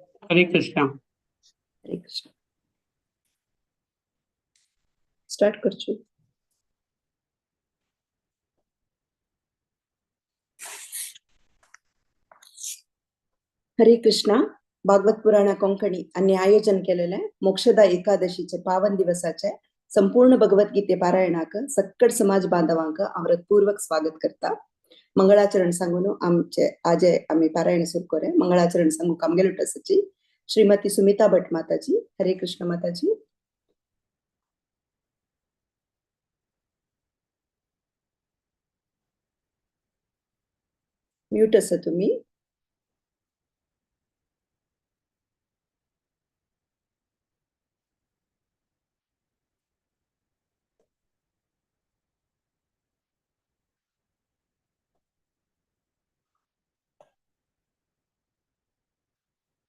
हरे कृष्णा। हरे Krishna. Start करछु। हरे कृष्णा. भागवत पुराण कोंकणी यांनी आयोजन केलेले मोक्षदा एकादशीचे पावन दिवसाचे संपूर्ण भगवद्गीते पारायणाक सक्कड समाज बांधवांक अमृतपूर्वक स्वागत करता. मंगळाचरण सांगून आमचे आज आम्ही पारायण सुरू करे. मंगळाचरण सांगू कामगेलुटसची श्रीमती सुमिता भट माताजी. हरे कृष्ण माताजी. म्यूट असा तुम्ही.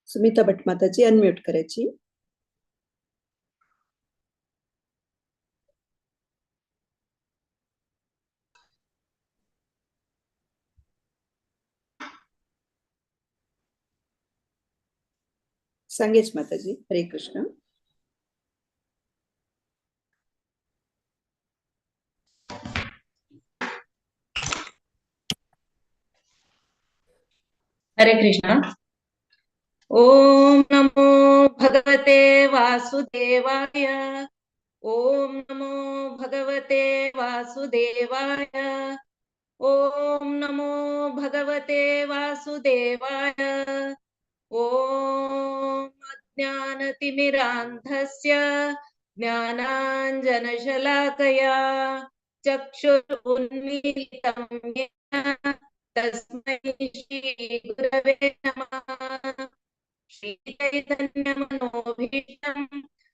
सुमिता भट माताजी अनम्यूट करायची. संगेश माताजी. हरे कृष्ण. हरे कृष्ण. ओम नमो भगवते वासुदेवाय. ओम नमो भगवते वासुदेवाय. ओम नमो भगवते वासुदेवाय. ओम अज्ञानतिमिरान्धस्य ज्ञानाञ्जनशलाकया चक्षुरुन्मीलितं येन तस्मै श्रीगुरवे नमः. श्रीचैतन्यमनोभीष्टं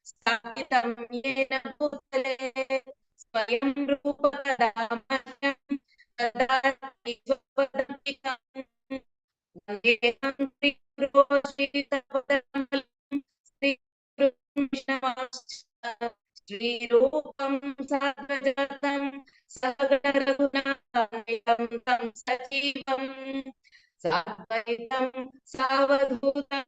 स्थापितं येन भूतले स्वयं रूपकदा मह्यं ददाति स्वपदान्तिकम्. वन्देऽहं श्रीगुरो श्रीतपदकमलं श्रीकृष्णं श्रीरूपं साग्रजातं सहगणरघुनाथान्वितं तं सजीवं साद्वैतं सावधूतं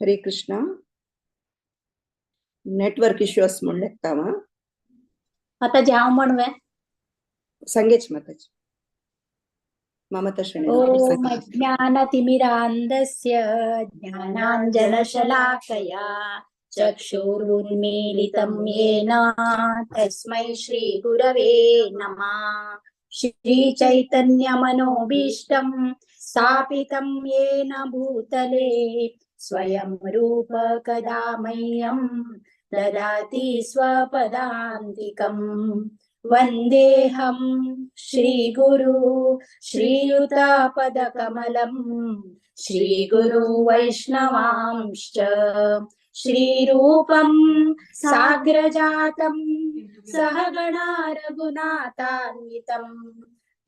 हरे कृष्णा. नेटवर्क इश्यूस म्हणून लेखता वा आता जाव म्हणवे संगेच माताजी. ममता ओम अज्ञानतिमिरान्धस्य ज्ञानाञ्जनशलाकया चक्षुरुन्मीलितं येन तस्मै श्रीगुरवे नमः. श्रीचैतन्यमनोभीष्टं स्थापितं येन भूतले स्वयं रूपकदा मह्यं ददाति स्वपदान्तिकम्. वन्देऽहं श्रीगुरु श्रीयुतापदकमलं श्रीगुरु वैष्णवांश्च श्रीरूपं साग्रजातं सहगणा रघुनाथान्वितं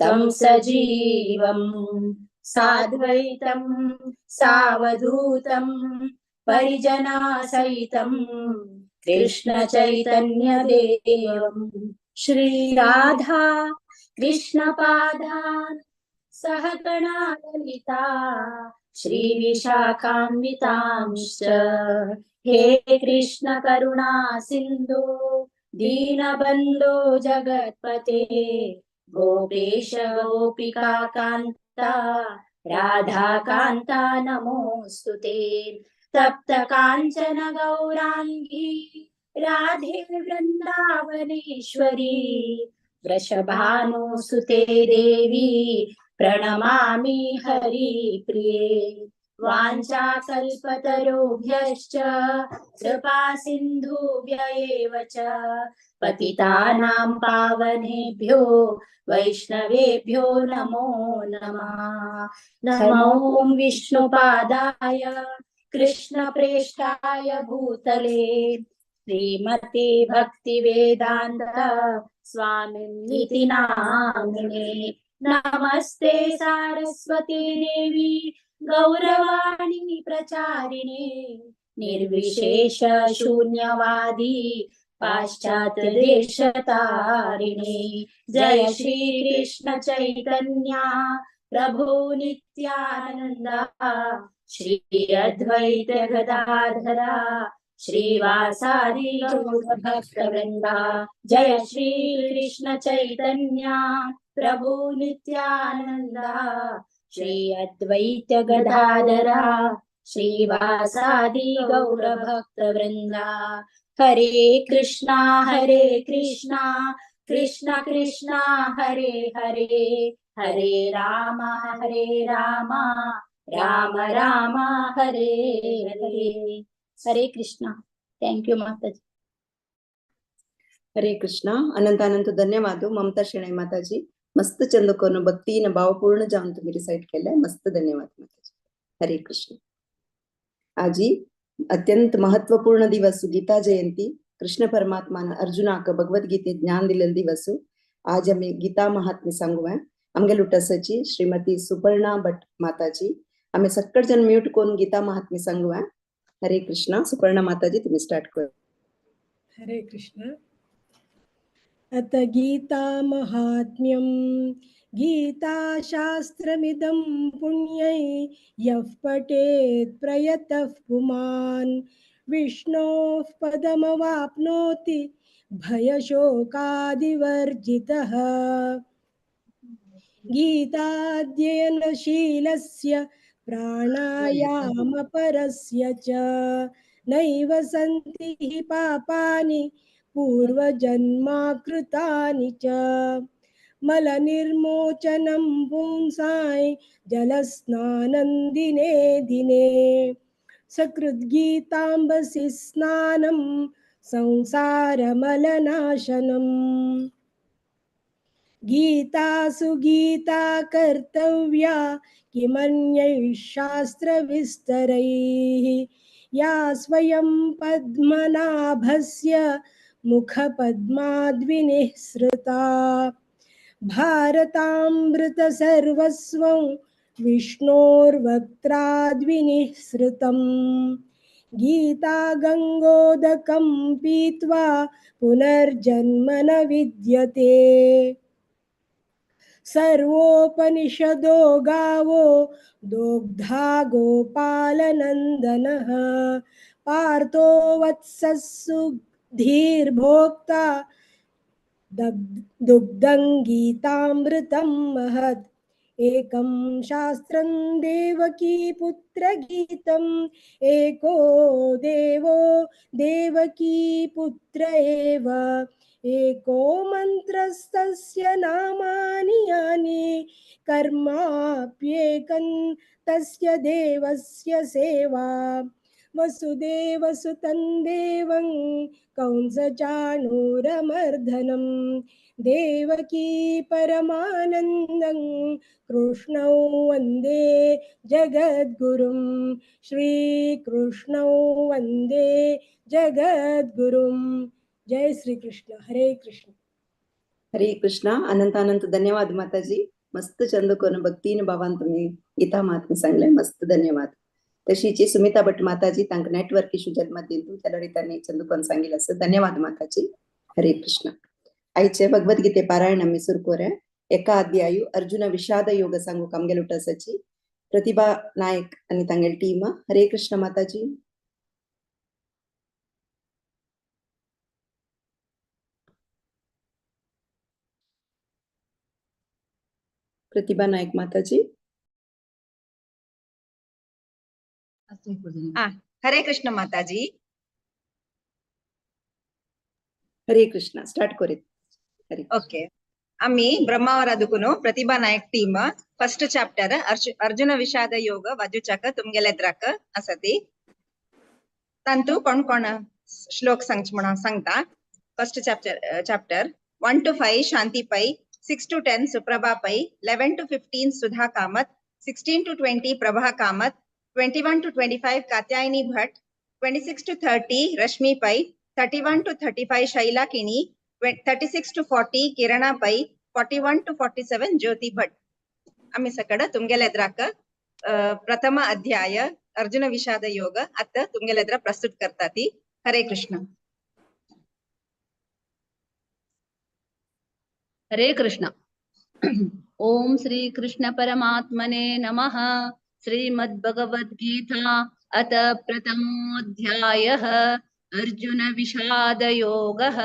तं सजीवं साद्वैतं सावधूतं परिजनासहितं कृष्णचैतन्यदेवं श्री राधा कृष्णपादान् सहगणा ललिता श्री विशाखान्वितांश्च. हे कृष्ण करुणा सिन्धु दीनबन्धो जगत्पते गोपेश गोपिका कान्ता राधा कान्ता नमोऽस्तुते. तप्त काञ्चन गौराङ्गी राधे वृन्दावनेश्वरी वृषभानुसुते देवी प्रणमामि हरिप्रिये. वाञ्छाकल्पतरुभ्यश्च कृपा सिन्धुभ्य एव च पतितानां पावनेभ्यो वैष्णवेभ्यो नमो नमः. नमो विष्णुपादाय कृष्णप्रेष्ठाय भूतले श्रीमते भक्तिवेदान्त स्वामिनिति नामिने. नमस्ते सारस्वती देवी गौरवाणी प्रचारिणे निर्विशेष शून्यवादी पाश्चात्य देश तारिणे। जय श्री कृष्ण चैतन्य प्रभु नित्यानंदा श्री अद्वैत गदाधरा श्रीवासादि गौर भक्त वृंदा। जय श्री कृष्ण चैतन्य प्रभु नित्यानंदा श्री अद्वैत गदाधरा श्रीवासादि गौर भक्त वृंदा। हरे कृष्णा कृष्ण कृष्णा हरे हरे, हरे राम राम राम हरे हरे। हरे कृष्णा। थैंक यू माताजी। ಹರೇ ಕೃಷ್ಣ. ಅನಂತ ಧನ್ಯವಾದ ಮಮತಾ ಶೆಣೈ ಮಾತಾಜಿ. ಮಸ್ತ್ ಚಂದಕೋನು ಭಕ್ತಿನ ಭಾವಪೂर्ण जाऊन तुम्ही रिसाइट केलंय. मस्त धन्यवाद माताजी. हरे कृष्ण. आजी अत्यंत महत्वपूर्ण दिवस गीता जयंती. कृष्ण परमात्मानं अर्जुनाक भगवद्गीते ज्ञान दिलेलं दिवस. आज आम्ही गीता महात्म्य सांगूया. आमगे लुटसची श्रीमती सुपर्णा भट माताजी. आम्ही सक्कड जण म्यूट करून गीता महात्म्य सांगूया. हरे कृष्ण. सुपर्णा माताजी तुम्ही स्टार्ट कर. हरे कृष्ण. अत गीता महात्म्यं गीताशास्त्रमिदं पुण्यै यः पठेत् प्रयतः पुमान् विष्णोः पदमवाप्नोति भयशोकादिवर्जितः। गीताध्ययनशीलस्य प्राणायामपरस्य च नैव सन्ति हि पापानि पूर्वजन्माकृतानि च। मलनिर्मोचनं पुंसां जलस्नानं दिने दिने सकृद्गीताम्बसि स्नानं संसारमलनाशनम्। गीतासु गीता कर्तव्या किमन्यैः शास्त्रविस्तरैः या स्वयं पद्मनाभस्य मुखपद्माद्विनिःसृता। भारतामृतसर्वस्वं विष्णोर्वक्त्राद्विनिःसृतम्। गीता गङ्गोदकं पीत्वा पुनर्जन्म न विद्यते। सर्वोपनिषदो गावो दोग्धा गोपालनन्दनः पार्थो वत्सः सुधीर्भोक्ता दुग्धं गीतामृतं महत्। एकं शास्त्रं देवकी पुत्रगीतम् एको देवो देवकी पुत्र एव एको मन्त्रस्तस्य नामानि यानि कर्माप्येकं तस्य देवस्य सेवा। वसुदेवसुतं देवं कंसचाणूरमर्दनं देवकी परमानन्दं कृष्णौ वन्दे जगद्गुरुं। श्रीकृष्णौ वन्दे जगद्गुरुं। जय श्री कृष्ण. हरे कृष्ण. हरे कृष्ण. अनंत धन्यवाद माताजी. मस्त चंदकोन भक्तीन भावान तुम्ही गीता महात्म्य सांगले. मस्त धन्यवाद. तशीची सुमिता भट माताजी तांक नेटवर्क इश्यू जन्मदिन त्या रितांनी चंदकोन सांगितलं असं. धन्यवाद माताजी. हरे कृष्ण. आईचे भगवद्गीते पारायण आम्ही सुरू करूया. एका अध्यायु अर्जुन विषाद योग सांगू कामगे लुटसची प्रतिभा नायक आणि तांगेल टीम. हरे कृष्ण माताजी. प्रतिभा नायक माताजी. हरे कृष्ण माताजी. हरे कृष्ण. स्टार्ट करूया. हरे ओके. आम्ही ब्रह्मावराधकुनु प्रतिभा नायक टीम फर्स्ट चॅप्टर अर्जुन विषाद योग वजुचक तुमगेलेद्राक असती. तंतु कोण श्लोक सांगता. फर्स्ट चॅप्टर 1 to 5 शांति पै, 6 to 10 सुप्रभा पै, 11 to 15 Sudha Kamat, 16 to 20 Prabha Kamat, 21 to 25 Katyayani Bhatt, 26 to 30 रश्मि पै, 31 to 35 शैला किनी, 36 to 40 किरणा पै, 41 to 47 ज्योति भट्ट. आम्ही सकड तुमगेलेद्राक प्रथम अध्याय अर्जुन विषाद योग अत तुमಗೆಲ್ಲದರ प्रस्तुत करताती। हरे कृष्ण। हरे कृष्ण। ओम श्री कृष्ण परमात्मने नमः। श्रीमद्भगवद्गीता अथ प्रथमोऽध्यायः अर्जुन विषाद योगः।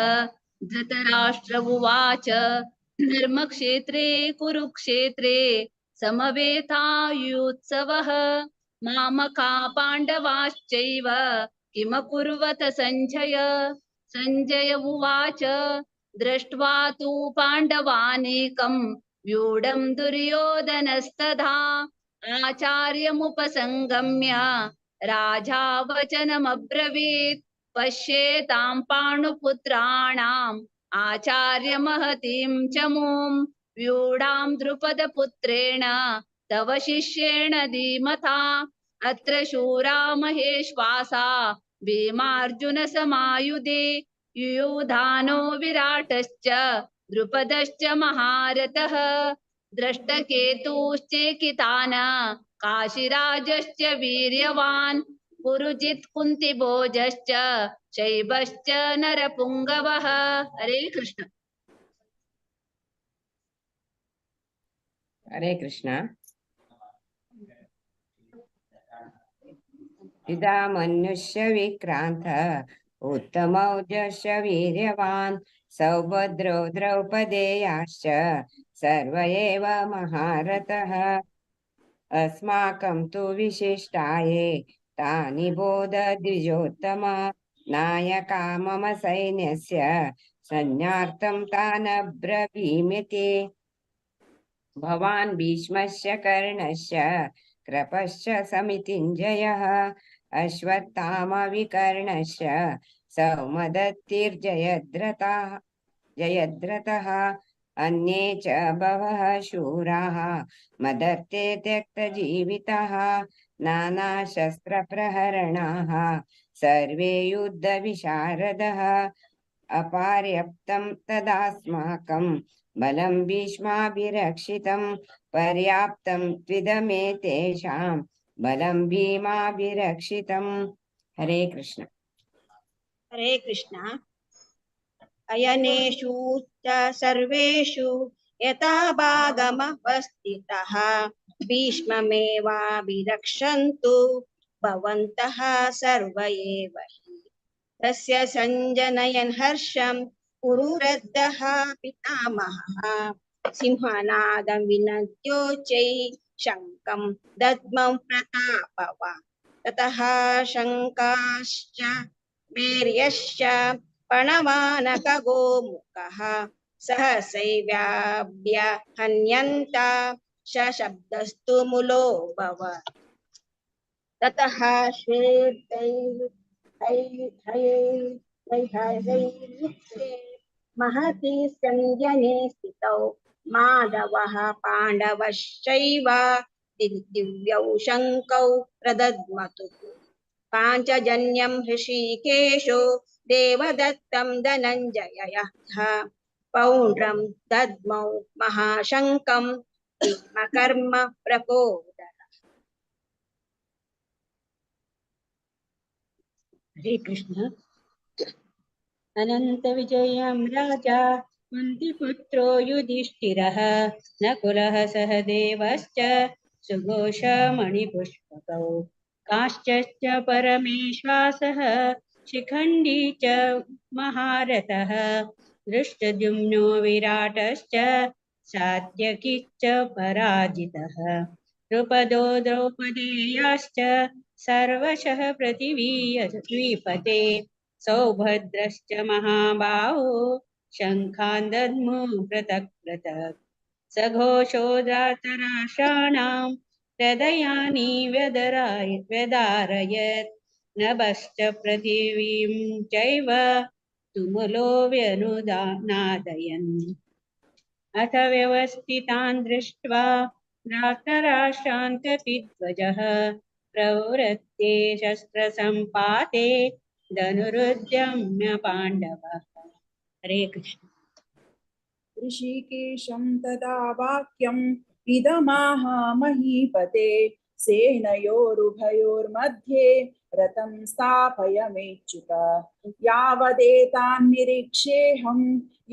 धृतराष्ट्र उवाच धर्मक्षेत्रे कुरुक्षेत्रे समवेतायुत्सवः मामका पाण्डवाश्चैव किमकुर्वत सञ्जय। सञ्जय उवाच दृष्ट्वा तु पाण्डवानेकं व्यूढं दुर्योधनस्तथा आचार्यमुपसंगम्य राजा वचनमब्रवीत् पश्येतां पाण्डुपुत्राणाम् आचार्यमहतीं च मूं व्यूढां द्रुपदपुत्रेण तव शिष्येण धीमता अत्र शूरा महेश्वासा भीमार्जुनसमायुधे युयुधानो विराटश्च द्रुपदश्च महारथः दृष्टकेतुश्चेकितान काशीराजश्च वीर्यवान् पुरुजित् कुन्तिभोजश्च शैबश्च नरपुङ्गवः। हरे कृष्ण। हरे कृष्ण। इदा मनुष्य विक्रांत उत्तमौजस्य वीर्यवान् सौभद्रो द्रौपदेयाश्च सर्व एव महारथः अस्माकं तु विशिष्टाये तानि बोध द्विजोत्तम नायका मम सैन्यस्य संज्ञार्थं तान् अब्रवीमिति भवान् भीष्मस्य कर्णस्य कृपश्च समितिञ्जयः अश्वत्थामविकर्णस्य जयद्रथः अन्ये च बहवः शूराः मदर्थे त्यक्तजीविताः नानाशस्त्रप्रहरणाः सर्वे युद्धविशारदः अपर्याप्तं तदास्माकं बलं भीष्माभिरक्षितं पर्याप्तं त्विदमे तेषां बलं भीमाभिरक्षितम्। हरे कृष्ण। हरे कृष्ण। अयनेषु च सर्वेषु यथा भागमवस्थितः भीष्ममेवाभिरक्षन्तु भवन्तः सर्व एव हि तस्य सञ्जनयन् हर्षं पुरुरद्धः पितामहः सिंहनादं विनद्योच्चै शङ्खं दद्मं प्रतापवान् ततः शङ्काश्च वीर्यश्च पणवानकगोमुखः सहसैव्याभ्य हन्यन्ता शब्दस्तु मुलोऽभवत् ततः श्वेतैर्हयैर्युक्ते महति सञ्जने स्थितौ माधवः पाण्डवश्चैव दिव्यौ शङ्कौ प्रदद्मतुः पाञ्चजन्यं हृषीकेशो देवदत्तं धनञ्जयः पौण्ड्रं दद्मौ महाशङ्कं भीमकर्म प्रपोदः। हरे कृष्ण। अनन्तविजयं राजा कुन्तीपुत्रो युधिष्ठिरः नकुलः सहदेवश्च सुघोषमणिपुष्पकौ काश्चश्च परमेश्वासः शिखण्डी च महारथः दृष्टद्युम्नो विराटश्च सात्यकिश्च पराजितः द्रुपदो द्रौपदेयाश्च सर्वशः पृथिवीपते सौभद्रश्च महाबाहो शङ्खान् दद्मो पृथक् पृथक् सघोषो धार्तराष्ट्राणां हृदयानि व्यदारयत् नभश्च पृथिवीं चैव तुमुलो व्यनुनादयन् अथ व्यवस्थितान् दृष्ट्वा धार्तराष्ट्रान् कपिध्वजः प्रवृत्ते शस्त्रसम्पाते धनुरुद्यम्य पाण्डवः। हरे कृष्ण। ऋषिकेशं तदा वाक्यम् इदमाह महीपते सेनयोरुभयोर्मध्ये रथं स्थापयमेच्युत यावदेतान् निरीक्षेऽहं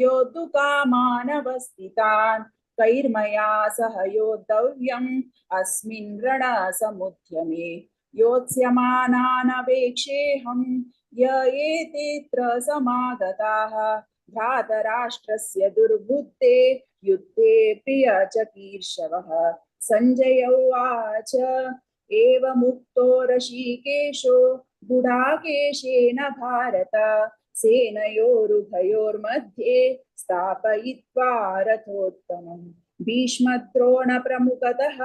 योद्धुकामानवस्थितान् कैर्मया सह योद्धव्यम् अस्मिन् रणसमुद्यमे योत्स्यमानानवेक्षेऽहं य एतेऽत्र समागताः भ्रातराष्ट्रस्य दुर्बुद्धे युद्धे प्रियचिकीर्षवः सञ्जय उवाच एवमुक्तो ऋषिकेशो गुडाकेशेन भारत सेनयोरुभयोर्मध्ये स्थापयित्वा रथोत्तमम् भीष्मद्रोणप्रमुखतः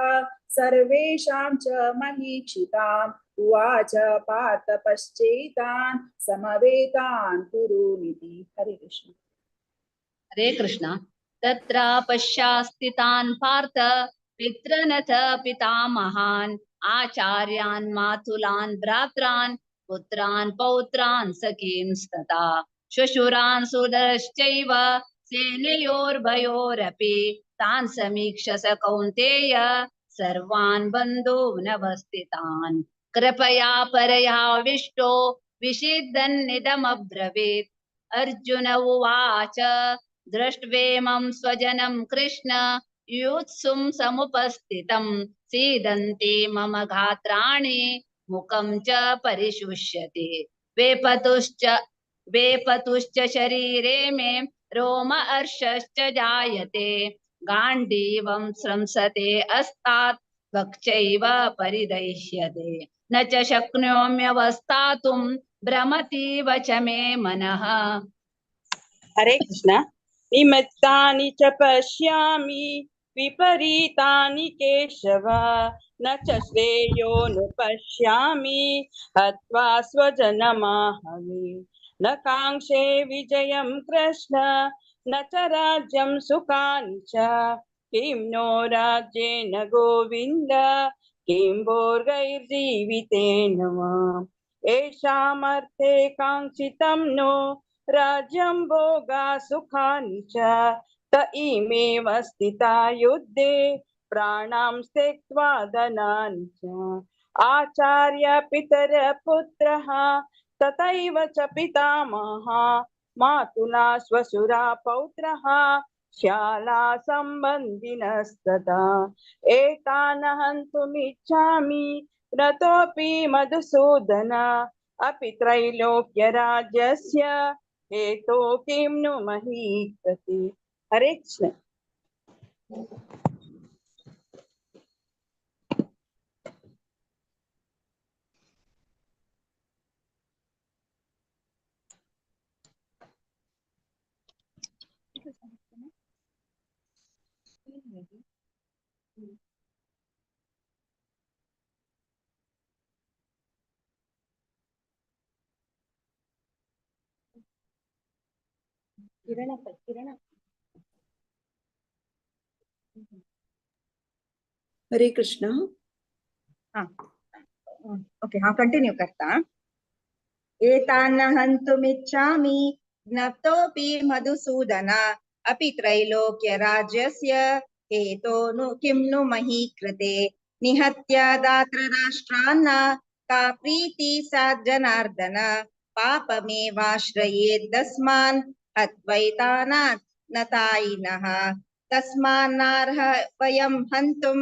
सर्वेषां च महीक्षिताम् उवाच पार्थ पश्चैतान् समवेतान् कुरुनिति। हरे कृष्ण। हरे कृष्ण। तत्र पश्यास्तितान् पार्थ पितृनथ पितामहान् आचार्यान् मातुलान् भ्रात्रान् पुत्रान् पौत्रान् सखींस्तथा श्वशुरान् सुदश्चैव सेनयोर्भयोरपि तान् समीक्ष स कौन्तेय सर्वान् बन्धूनवस्थितान् कृपया परयाविष्टो विषिदन्निदमब्रवीत् अर्जुन उवाच दृष्ट्वेमं स्वजनं कृष्ण युत्सुं समुपस्थितं सीदन्ति मम गात्राणि मुखं च परिशुष्यते वेपतुश्च शरीरे मे रोमहर्षश्च जायते गाण्डीवं स्रंसते अस्तात् वक्षैव परिदह्यते न च शक्नोम्यवस्थातुं भ्रमतीव च मे मनः। हरे कृष्ण। निमित्तानि च पश्यामि विपरीतानि केशव न च श्रेयोनुपश्यामि हत्वा स्वजनमाहवे न काङ्क्षे विजयं कृष्ण न च राज्यं सुखानि च किं नो राज्येन गोविन्द किं भोगैर्जीवितेन वा येषामर्थे काङ्क्षितं नो राज्यं भोगा सुखानि च त इमेव स्थिता युद्धे प्राणां त्यक्त्वा धनानि च आचार्य पितर पुत्रः तथैव च पितामहः मातुला श्वशुरा पौत्रः श्याला सम्बन्धिनस्तथा एतान् हन्तुमिच्छामि रतोऽपि मधुसूदन अपि त्रैलोक्यराज्यस्य हेतो किं नु मही प्रति। हरे कृष्ण। हरे कृष्ण। ओके हाँ कंटिन्यू करता। एतान् हन्तुमिच्छामि ज्ञप्तोऽपि मधुसूदन अपि त्रैलोक्यराज्यस्य हेतोनु किं नु मही कृते निहत्य दात्रराष्ट्रान् का प्रीति साज्जनार्दन पापमेवाश्रयेद्दस्मान् हत्वैतानात् नतायिनः तस्मान्नार्ह वयं हन्तुं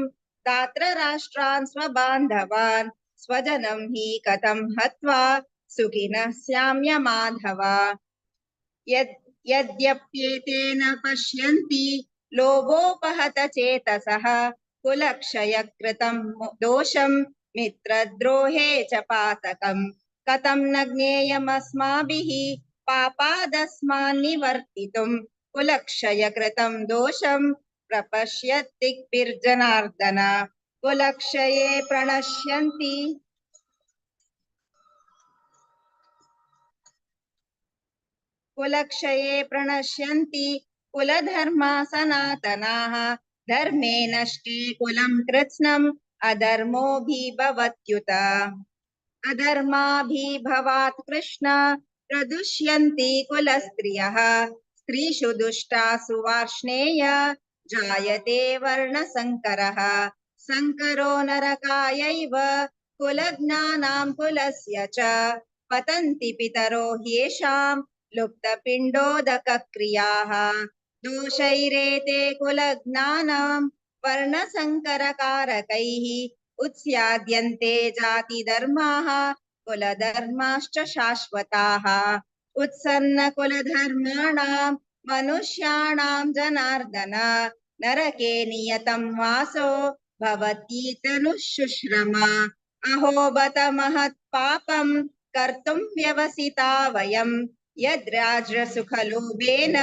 दात्रराष्ट्रान् स्वबान्धवान् स्वजनं हि कथं हत्वा सुखिनः स्याम्य माधव यद्यप्येतेन पश्यन्ति लोभोपहत चेतसः कुलक्षयकृतं दोषं मित्रद्रोहे च पातकम् कथं न ज्ञेयमस्माभिः पापादस्मान्निवर्तितुं कुलक्षयकृतं दोषं प्रपश्यद्दिग्भिर्जनार्दन कुलक्षये प्रणश्यन्ति कुलधर्मा सनातनाः धर्मे नष्टे कुलं कृत्स्नम् अधर्मोऽभिभवत्युत अधर्माभिभवात् कृष्ण प्रदुष्यन्ति कुलस्त्रियः स्त्रीषु दुष्टासु वार्ष्णेय जायते वर्णसङ्करः संकरो नरकायैव कुलज्ञानां कुलस्य च पतन्ति पितरो ह्येषां लुप्तपिण्डोदकक्रियाः दोषैरेते कुलज्ञानां वर्णसङ्करकारकैः उत्स्याद्यन्ते जातिधर्माः कुलधर्माश्च शाश्वताः उत्सन्नकुलधर्माणां मनुष्याणां जनार्दन नरके नियतं वासो भवतीतनुः शुश्रमा अहो बत महत्पापं कर्तुं व्यवसिता वयं यद्राज्यसुखलोभेन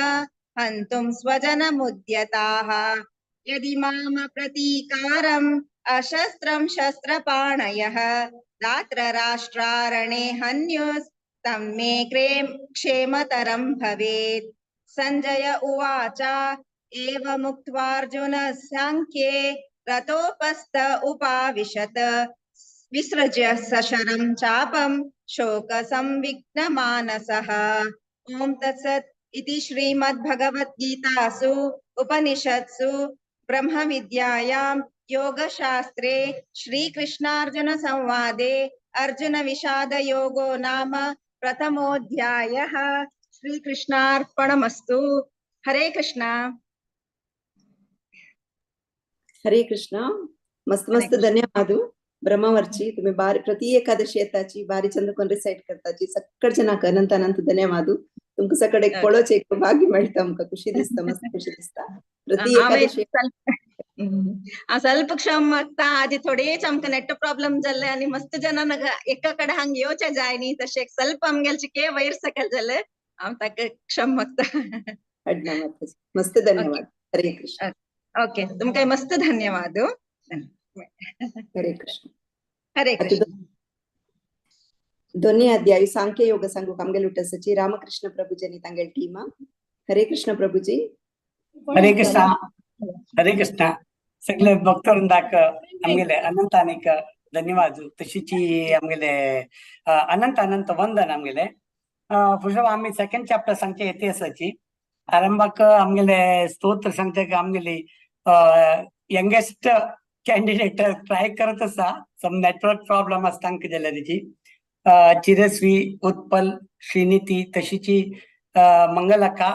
हन्तुं स्वजनमुद्यताः यदि माम प्रतीकारम् अशस्त्रं शस्त्रपाणयः दात्रराष्ट्रारणे हन्युस्तं मे क्षेमतरं भवेत् संजय उवाच एवमुक्त्वार्जुनः साङ्ख्ये रथोपस्थ उपाविशत् विसृज्य सशरं चापं शोकसंविघ्नमानसः ॐ तत्सत् इति श्रीमद्भगवद्गीतासु उपनिषत्सु ब्रह्मविद्यायां योगशास्त्रे श्रीकृष्णार्जुन संवादे अर्जुन विषाद योगो नाम प्रथमोऽध्यायः। श्रीकृष्णार्पणमस्तु। हरे कृष्णा। हरे कृष्ण. मस्त मस्त धन्यवाद ब्रह्मवर्ची. तुम्ही प्रति एकादशी येताची बारी चंदकोन रिसाइट करताची सक्कड जनाक अनंत अनंत धन्यवाद. तुमका सकड एक पळोच एक भाग्य मेळता आमका खुशी दिसता मस्त खुशी दिसता प्रति एकादशी ಸ್ವಲ್ಪ ಕ್ಷಮ ಆಗ್ತಾ आधी थोडेच आमका नेट प्रॉब्लेम जाल्ले आणि मस्त जनांक एका कಡೆ हंग येवचे जाय न्ही तशें ಸ್ವಲ್ಪ आमगेलचे के वयर सकल जाले हांव ताका क्षम मागता. मस्त धन्यवाद. हरे कृष्ण. ओके तुमकां मस्त धन्यवाद. हरे कृष्ण. हरे कृष्ण. दोन्ही अध्याय सांख्य योग सांगू आमगेल उठसची रामकृष्ण प्रभुजनी तांगेल टीमा. हरे कृष्ण प्रभुजी. हरे कृष्ण. हरे कृष्ण. सगळे भक्तवृंदाक आमगेले अनंत अनेक धन्यवाद. तशीची आमगेले अनंत अनंत वंदन आमगेले. फुडे आम्ही सेकंड चॅप्टर सांगचे येते आसाची आरंभाक आमगेले स्तोत्र सांगचे आमगेली यंगेस्ट कॅन्डिडेट ट्राय करत आसा. सम नेटवर्क प्रॉब्लेम आसा तांकां जाल्यार तेची चिरस्वी उत्पल श्रीनिती तशीची मंगलका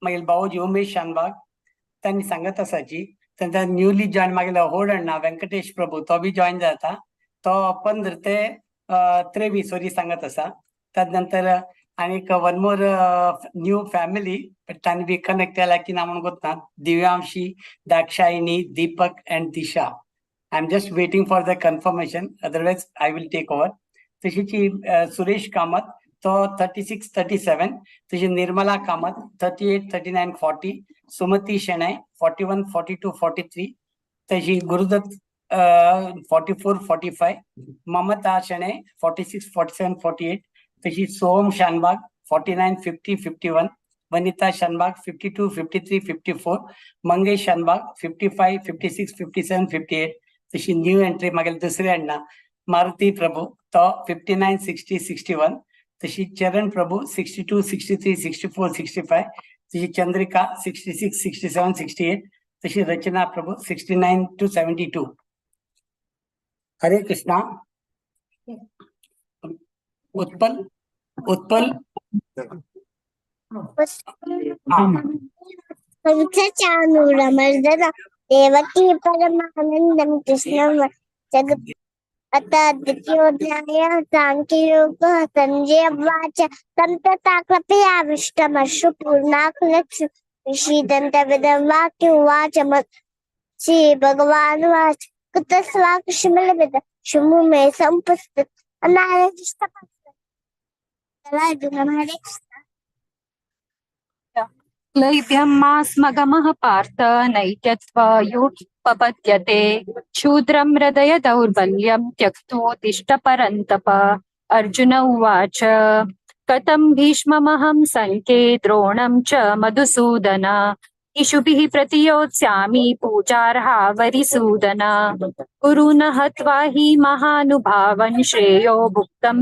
मागीर भाऊजी उमेश शानबाग त्यांनी सांगत आसाची. त्यांचा न्यूली जॉईन मागीर होड अण्णा व्यंकटेश प्रभू तो बी जॉईन जाता. तो 15 ते 23 वरी सांगत आसा. त्यानंतर आनीक वन मोर न्यू फॅमिली तांणी बी कनेक्ट केला की ना म्हणून गोतना Divyanshi Dakshayani Deepak and Disha. I am just waiting for the confirmation otherwise I will take over. तशीची सुरेश कामत तो 36 37. तशी निर्मला कामत 38 39 40. सुमती शेणय 41 42 43. तशी गुरुदत्त 44 45. ममता शेणय 46 47 48. तशी सोहम शानबाग 49 50 51. वनिता शानबाग 52 53 54. मंगेश शानबाग 55 56 57 58. तशी न्यू एंट्री मागील दुसरे अण्णा मारुती प्रभू तो 59 60 61. तशी चरण प्रभू 62 63 64 65. तशी चंद्रिका 66 67 68. तशी रचना प्रभू 69 to 72. हरे कृष्णा. उत्पल उत्पल देवकी परमानंदम कृष्णम जगत अतः द्वितीयोऽध्यायः सांख्ययोगः. संजय उवाच तं तथा कृपयाविष्टमश्रु पूर्णाकुलक्षु विषीदन्तविदं वाक्यम् उवाच श्रीभगवानुवाच कुतस्वाकृष्णमलविद शृणु मे सम्पुस्तक क्लैब्यमास्मगमः पार्थ नैत्यत्वयोपपद्यते शूद्रं हृदय दौर्बल्यं त्यक्तोत्तिष्ठ परन्तप. अर्जुन उवाच कथं भीष्ममहं सङ्ख्ये द्रोणं च मधुसूदन इषुभिः प्रतियोत्स्यामि पूजार्हा वरिसूदन. गुरून् हत्वा हि महानुभावन् श्रेयो भुक्तं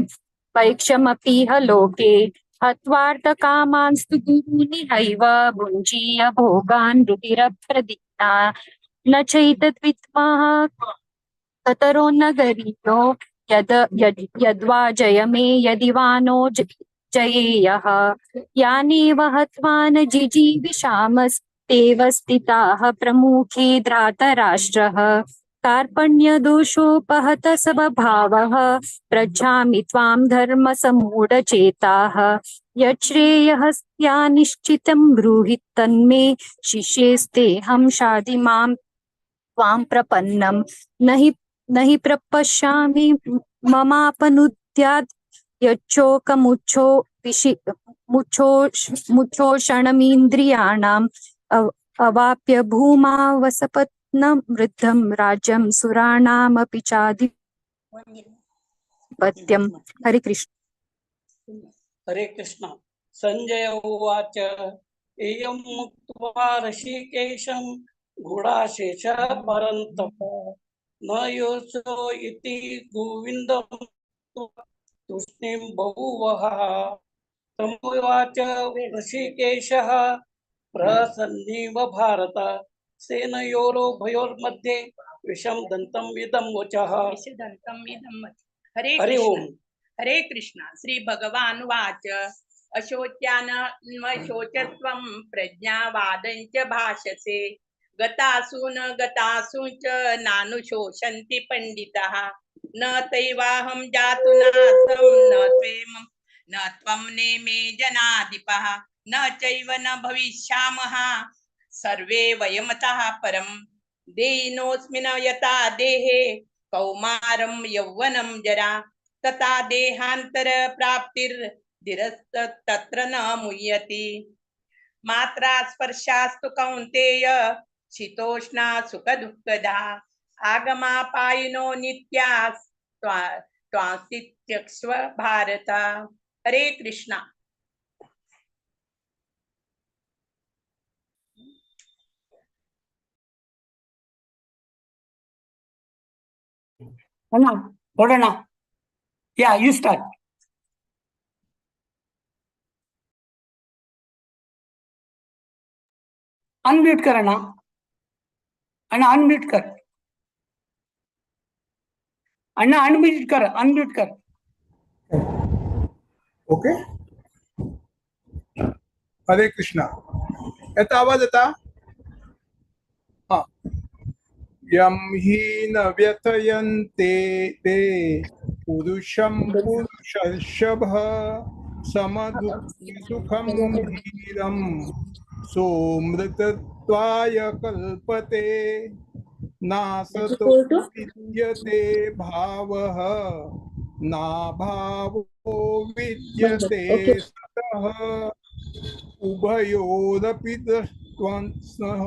वैक्षमपीह लोके हत्वार्थकामांस्तु गुरूनिहैव भुञ्जीय भोगान् रुधिरप्रदीना. न चैतद्विद्मः कतरो न गरीयो यद्वा जयमे यदि वा नो जयेयः यानेव हत्वा न जिजीविषामस्तेव स्थिताः प्रमुखे धृतराष्ट्रः कार्पण्यदोषोपहत स्वभावः पृच्छामि त्वां धर्मसम्मूढचेताः यच्छ्रेयः निश्चितं ब्रूहि तन्मे शिष्येस्तेऽहं शाधि मां त्वां प्रपन्नं नहि प्रपश्यामि ममापनुद्यात् यच्चोकमुच्छो मुच्छोषणमिन्द्रियाणाम् अवाप्य भूमा वसपत्नं वृद्धं राज्यं सुराणामपि चाधिपत्यम्। हरे कृष्ण। हरे कृष्ण। संजय उवाच एयं मुक्त्वा ऋषिकेशं गुडाशेष परन्तप न योत्सो इति गोविन्दं तूष्णीं बहुवः तमुवाच ऋषिकेशः प्रसन्नीव भारत सेनयोरुभयोर्मध्ये विषं दन्तम् इदं वचः। हरे हरि कृष्ण। ओम। हरे कृष्ण। श्री भगवान वाच अशोच्यानशोचत्वं प्रज्ञावादञ्च भाषसे गतासु न गतासु च नानुशोषन्ति पंडिताः न तैवाहं जातु नासं न त्वं नेमे जनाधिपः न चैव न भविष्यामः सर्वे वयमतः परं देहिनोऽस्मिन् यथा देहे कौमारं यौवनं जरा तथा देहांतर प्राप्तिर्दिरस्तत्र न मुह्यति मात्रा स्पर्शास्तु कौन्तेय शीतोष्णा सुख दुःखदा आगमापायिनो नित्यास् त्वांस्तित्यक्ष्व Bharat. Hare Krishna. hold on. Yeah, you start. Unmute कर अण्णा अनम्यूट कर अण्णा अनम्यूट कर ओके। हरे कृष्णा। येता आवाज येता? हाँ। यम ही न व्यथयन्ते ते पुरुषं पुरुषर्षभ समदुःखं धीरं सोमृतत्वाय कल्पते नासतो विद्यते भावः नाभावो विद्यते सतः उभयोरपि दृष्ट्वंसः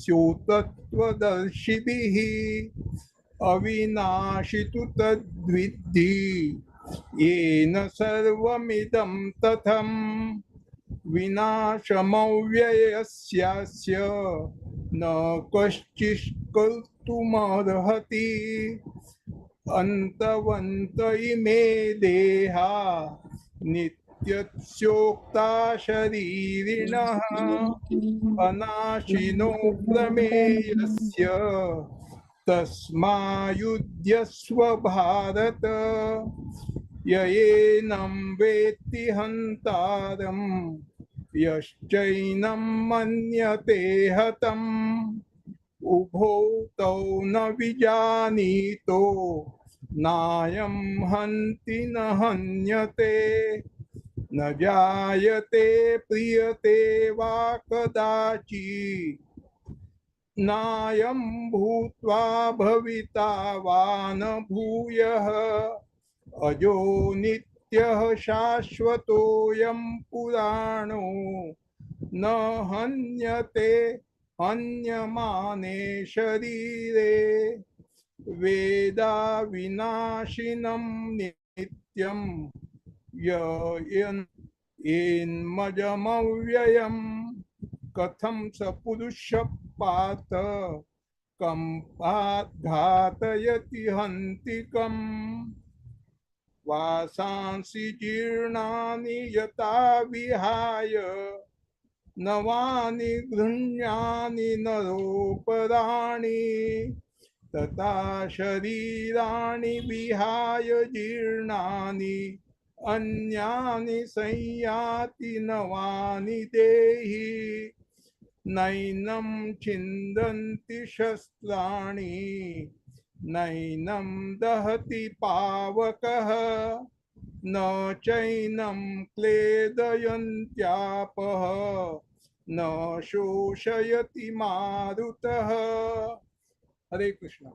स्योतत्वदर्शिभिः अविनाशि तु तद्विद्धि येन सर्वमिदं तथं विनाशमव्ययस्यास्य न कश्चित् कर्तुमर्हति अन्तवन्त इमे देहा नित्यस्योक्ता शरीरिणः अनाशिनो प्रमेयस्य तस्मायुध्यस्व भारत येनं वेत्ति हन्तारं यश्चैनं मन्यते हतम् उभौ तौ न विजानीतो नायं हन्ति न हन्यते न जायते प्रियते वा कदाचित् नायं भूत्वा भविता वा न भूयः अजो नित्यः शाश्वतोऽयं पुराणो न हन्यते हन्यमाने शरीरे वेदा विनाशिनं नित्यं येन्मजमव्ययम् कथं स पुरुषः पार्थ कं घातयति हन्तिकम् वासांसि जीर्णानि यथा विहाय नवानि गृह्णानि नरोपराणि तथा शरीराणि विहाय जीर्णानि अन्यानि संयाति नवानि देहि नैनं छिन्दन्ति शस्त्राणि नैनं दहति पावकः न चैनं क्लेदयन्त्यापः न शोषयति मारुतः। हरे कृष्ण।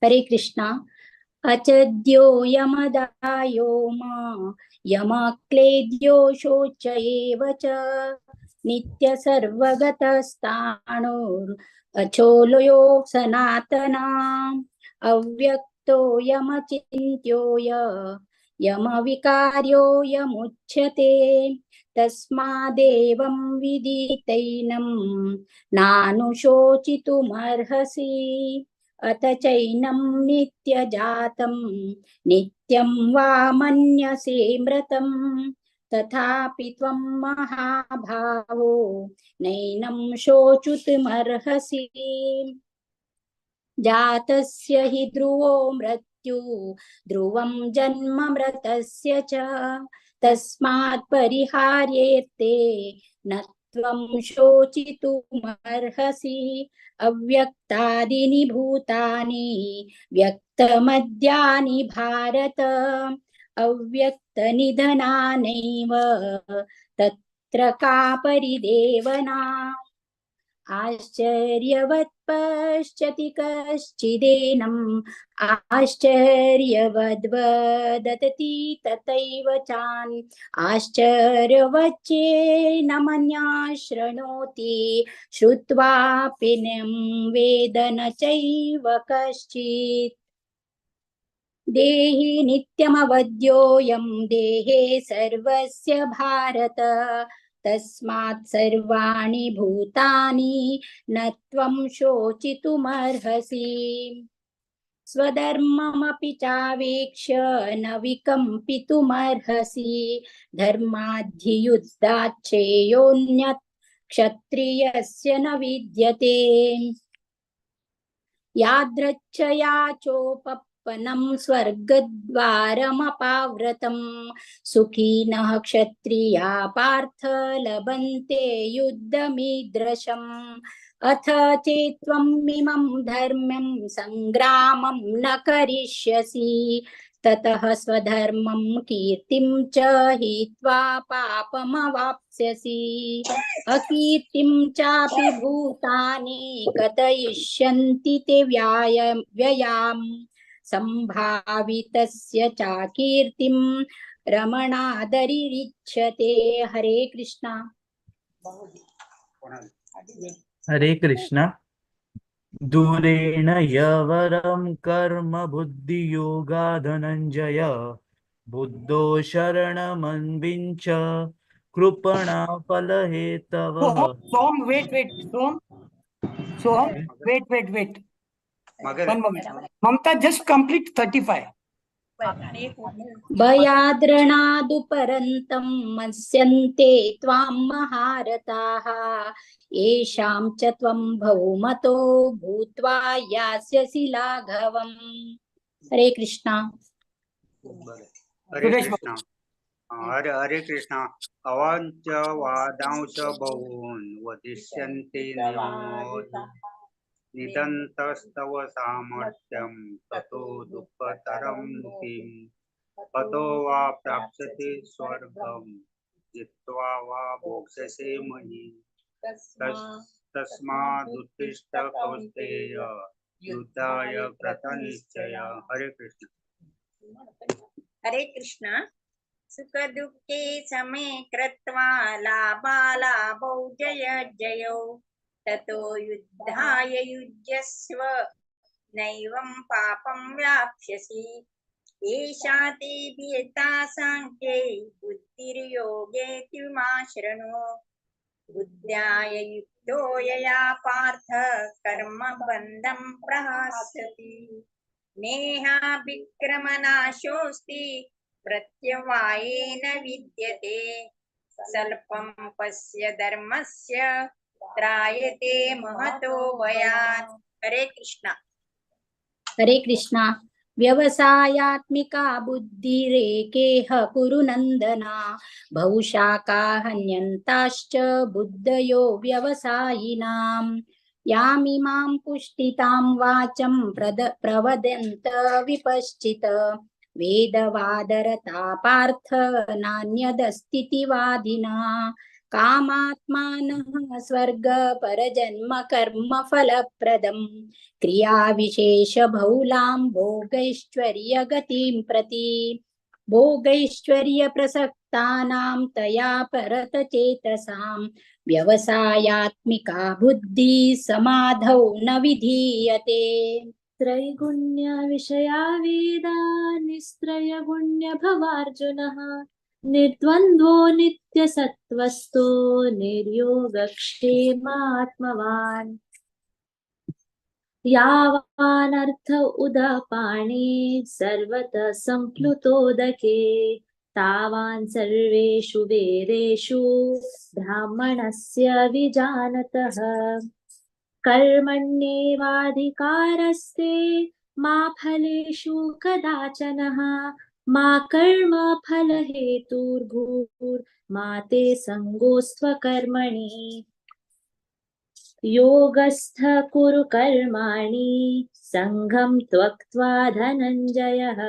हरे कृष्णा। अचद्यो यमदायो मा यमक्लेद्यो शोच एव च नित्य सर्वगतस्ताणुर् अचोलयो सनातना अव्यक्तो यमचिन्त्यो यमविकार्यो यमुच्यते तस्मादेवं विदितैनं नानुशोचितुमर्हसि अथ चैनं नित्यजातं नित्यं वा मन्यसे मृतं तथापि त्वं महाभावो नैनं शोचितुमर्हसि जातस्य हि ध्रुवो मृत्यु ध्रुवं जन्म मृतस्य च तस्मात् परिहार्येते न त्वं शोचितुमर्हसि अव्यक्तादीनि भूतानि व्यक्तमद्यानि भारत अव्यक्तनिधनानैव तत्र का परिदेवना आश्चर्यवत् पश्यति कश्चिदेनम् आश्चर्यवद्वदति तथैव चान् आश्चर्यवच्चेन्मन्या शृणोति श्रुत्वापि न वेद न चैव कश्चित् देहि नित्यमवद्योऽयं देहे सर्वस्य भारत तस्मात् सर्वाणि भूतानि न त्वं शोचितुमर्हसि स्वधर्ममपि चावेक्ष्य न विकम्पितुमर्हसि धर्माद्धियुद्धाच्छेयोऽन्यत् क्षत्रियस्य न विद्यते यादृच्छया चोपपन्नं स्वर्गद्वारमपावृतं सुखिनः क्षत्रिया पार्थ लभन्ते युद्धमीदृशम् अथ चेत्त्वम् इमं धर्म्यं संग्रामं न करिष्यसि ततः स्वधर्मं कीर्तिं च हित्वा पापमवाप्स्यसि अकीर्तिं चापि भूतानि कथयिष्यन्ति ते व्ययां संभावितस्य चाकीर्तिं रमणादरिरिच्यते। हरे कृष्णा। हरे कृष्ण। दूरेण यवरं कर्म बुद्धियोगा Dhananjay बुद्धो शरणमन्विञ्च कृपणा फलहेतवः। Soham, wait. Soham, wait. One moment. Mamta, just complete 35. भयाद्रणादुपरन्तं मत्स्यन्ते त्वां महारथाः येषां च त्वं बहुमतो भूत्वा यास्यसि लाघवम्। हरे कृष्णा। हरे कृष्णा। हरे कृष्णा। अवांच वादांश बहून् वदिष्यन्ति निदन्तस्तव सामर्थ्यं ततो दुःखतरं किम् ततो वा प्राप्स्यते स्वर्गं जित्वा वा भोक्ष्यसे मही तस्मादुत्तिष्ठ कौन्तेय युद्धाय कृतनिश्चय। हरे कृष्ण। हरे कृष्ण। सुख दुःखे समे कृत्वा लाभालाभौ जयौ ततो युद्धाय युज्यस्व नैवं पापं व्याप्स्यसि एषा ते विहिता सांख्ये बुद्धिर्योगे त्विमा शृणु बुद्ध्याय युक्तो यया पार्थ कर्मबन्धं प्रहास्यति नेहाभिक्रमनाशोऽस्ति प्रत्यवायेन विद्यते स्वल्पं पश्य धर्मस्य त्रायते महतो भयात्। हरे कृष्णा। हरे कृष्णा। व्यवसायात्मिका बुद्धिरेकेह कुरु नन्दना बहुशाखा हन्यन्ताश्च बुद्धयो व्यवसायिनाम् यामिमां पुष्टितां वाचं प्रवदन्त विपश्चित वेदवादरता पार्थ नान्यदस्तीतिवादिना कामात्मानः स्वर्ग परजन्म कर्म फलप्रदम् क्रिया विशेष बहुलां भोगैश्वर्य गतिं प्रति भोगैश्वर्य प्रसक्तानां तया परत चेतसां व्यवसायात्मिका बुद्धि समाधौ न विधीयते। त्रैगुण्य विषया वेदा निस्त्रय गुण्य भवार्जुनः निर्द्वन्द्वो नित्यसत्त्वस्थो निर्योगक्षेमात्मवान् यावानर्थ उदपाने सर्वतः सम्प्लुतोदके तावान् सर्वेषु वेदेषु ब्राह्मणस्य विजानतः कर्मण्येवाधिकारस्ते मा फलेषु कदाचनः मा कर्म फलहेतुर्भूर्मा ते सङ्गोऽस्त्वकर्मणि योगस्थ कुरु कर्माणि संघं त्यक्त्वा धनञ्जयः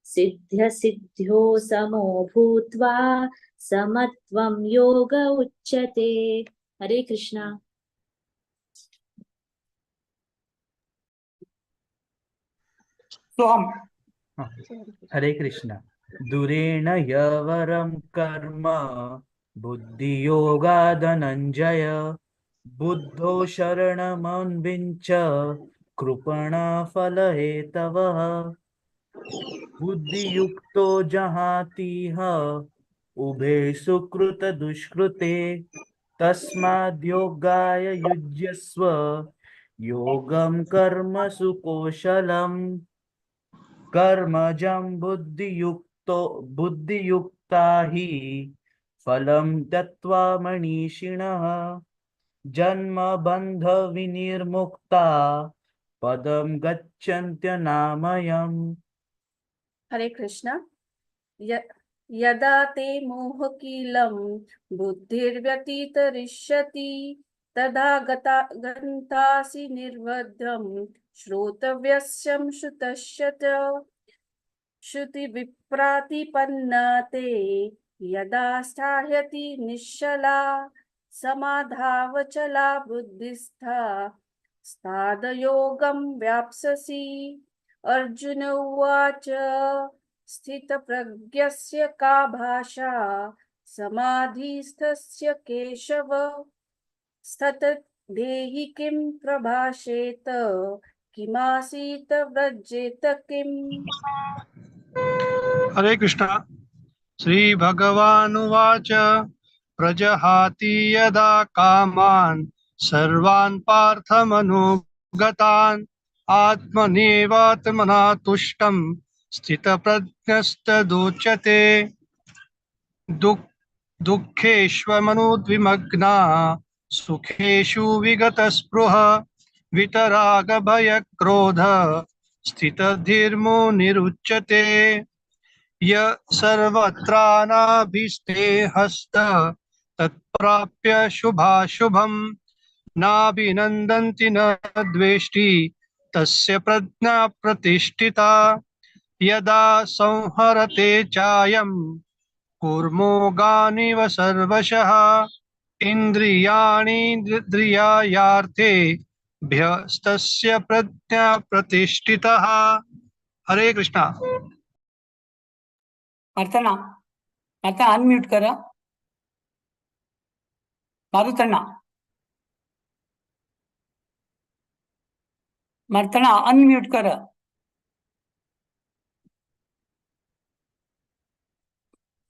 सिद्ध्य सिद्ध्यो समो भूत्वा समत्वं योग उच्यते। हरे कृष्णा। हरे कृष्ण। दुरेण यवरं कर्म बुद्धियोगादनञ्जय बुद्धो शरणमन्विञ्च कृपणफलहेतवः बुद्धियुक्तो जहातीह उभे सुकृत दुष्कृते तस्माद्योगाय युज्यस्व योगं कर्मसु कौशलम् कर्मजं बुद्धियुक्ता हि फलं त्यक्त्वा मनीषिणः जन्म बंध विनिर्मुक्ता पदं गच्छन्त्यनामयम्। हरे कृष्णा। यदा ते मोहकीलं बुद्धिर्व्यतितरिष्यति तदा गन्तासि निर्बद्धं श्रोतव्यस्य श्रुतस्य च श्रुतिविप्रातिपन्ना ते यदा स्थाह्यति निश्चला समाधावचला बुद्धिस्था स्थादयोगं व्याप्स्यसि। अर्जुन उवाच स्थितप्रज्ञस्य का भाषा समाधिस्थस्य केशव देहि किं प्रभाषेत किमासीत व्रजेत किम्। हरे कृष्ण। श्री भगवानुवाच प्रजहाति यदा कामान् सर्वान् पार्थमनुगतान् आत्मनेवात्मना तुष्टं स्थितप्रज्ञस्तदुच्यते दुःखेष्वमनुद्विमग्ना सुखेषु विगतस्पृह वितरागभयक्रोध स्थितधीर्मुनिरुच्यते य सर्वत्रानाभीष्टे हस्त तत्प्राप्य शुभाशुभम् नाभिनन्दन्ति न द्वेष्टि तस्य प्रज्ञा प्रतिष्ठिता यदा संहरते चायं कूर्मोगानिव सर्वशः इन्द्रियाणीन्द्रियार्थेभ्यस्तस्य प्रज्ञा प्रतिष्ठितः। हरे कृष्णा। मारुतण्णा अनम्यूट करा। मारुतण्णा अनम्यूट करा।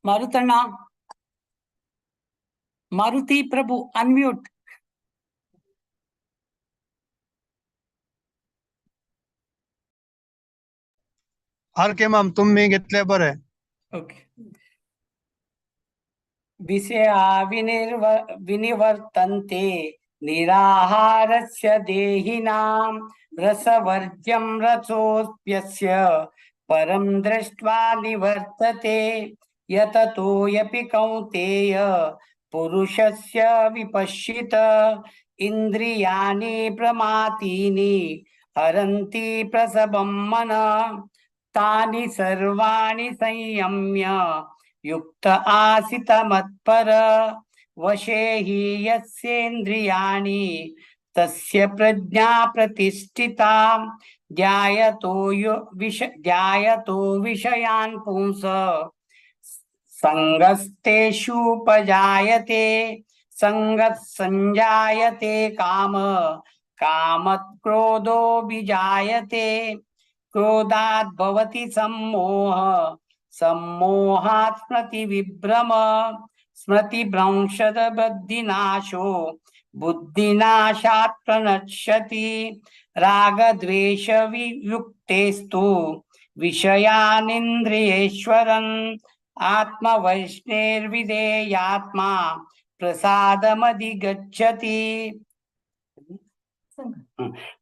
मारुतण्णा मारुती प्रभू अनम्यूट। आर के मॅम तुम्ही घेतल्या बरं. ओके विषया विनिवर्तन्ते निराहारस्य देहिनां रसवर्ज्यं रसोऽप्यस्य परं दृष्ट्वा निवर्तते यततोऽपि कौन्तेय पुरुषस्य विपश्यित इन्द्रियाणि प्रमातीनि हरन्ति प्रसवं मनः तानि सर्वाणि संयम्य युक्त आसित मत्पर वशे हि यस्येन्द्रियाणि तस्य प्रज्ञा प्रतिष्ठिता ध्यायतो विषयान् पुंस संगस्तेषुपजायते संगः संजायते काम कामत् क्रोधो विजायते क्रोधात् भवति सम्मोह सम्मोहात् स्मृतिविभ्रम स्मृतिभ्रंशद बुद्धिनाशो बुद्धिनाशात् प्रणश्यति रागद्वेष वियुक्तेस्तु विषयानिन्द्रियेश्वरन् आत्मवैष्णैर्विधेयात्मा प्रसादमधिगच्छति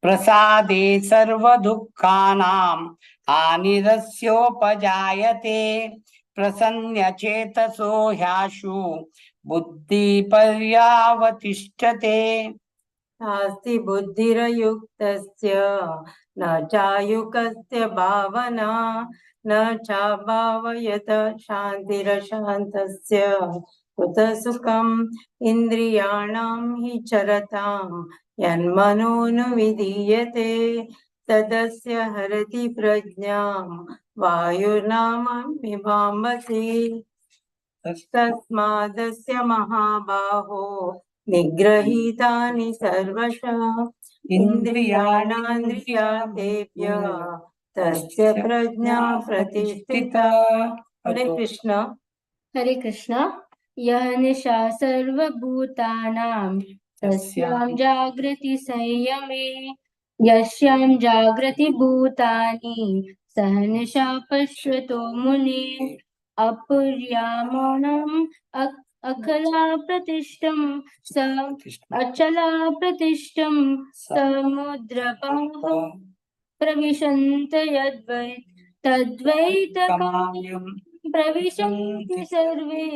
प्रसादे सर्वदुःखानां हानिरस्योपजायते प्रसन्नचेतसो ह्याशु बुद्धिपर्यावतिष्ठते नास्ति बुद्धिरयुक्तस्य न चायुक्तस्य भावना न चाभावयत शान्तिरशान्तस्य कुतः सुखम् इन्द्रियाणां हि चरतां यन्मनोनुविधीयते तदस्य हरति प्रज्ञां वायुर्नाममिवाम्भसि तस्मादस्य महाबाहो निग्रहीतानि सर्वशः इन्द्रियाणान्द्रियातेभ्यः तस्य प्रज्ञा प्रतिष्ठिता। हरे कृष्ण। हरे कृष्ण। यह निशा सर्वभूतानां तस्यां जागृति संयमे यस्यां जागृति भूतानि सह निशा पश्यतो मुनिः अपुर्यामणम् अखला प्रतिष्ठं स अचला प्रतिष्ठं समुद्रपः प्रविशन्त यद्वै तद्वैतकाम्यं प्रविशन्ति सर्वे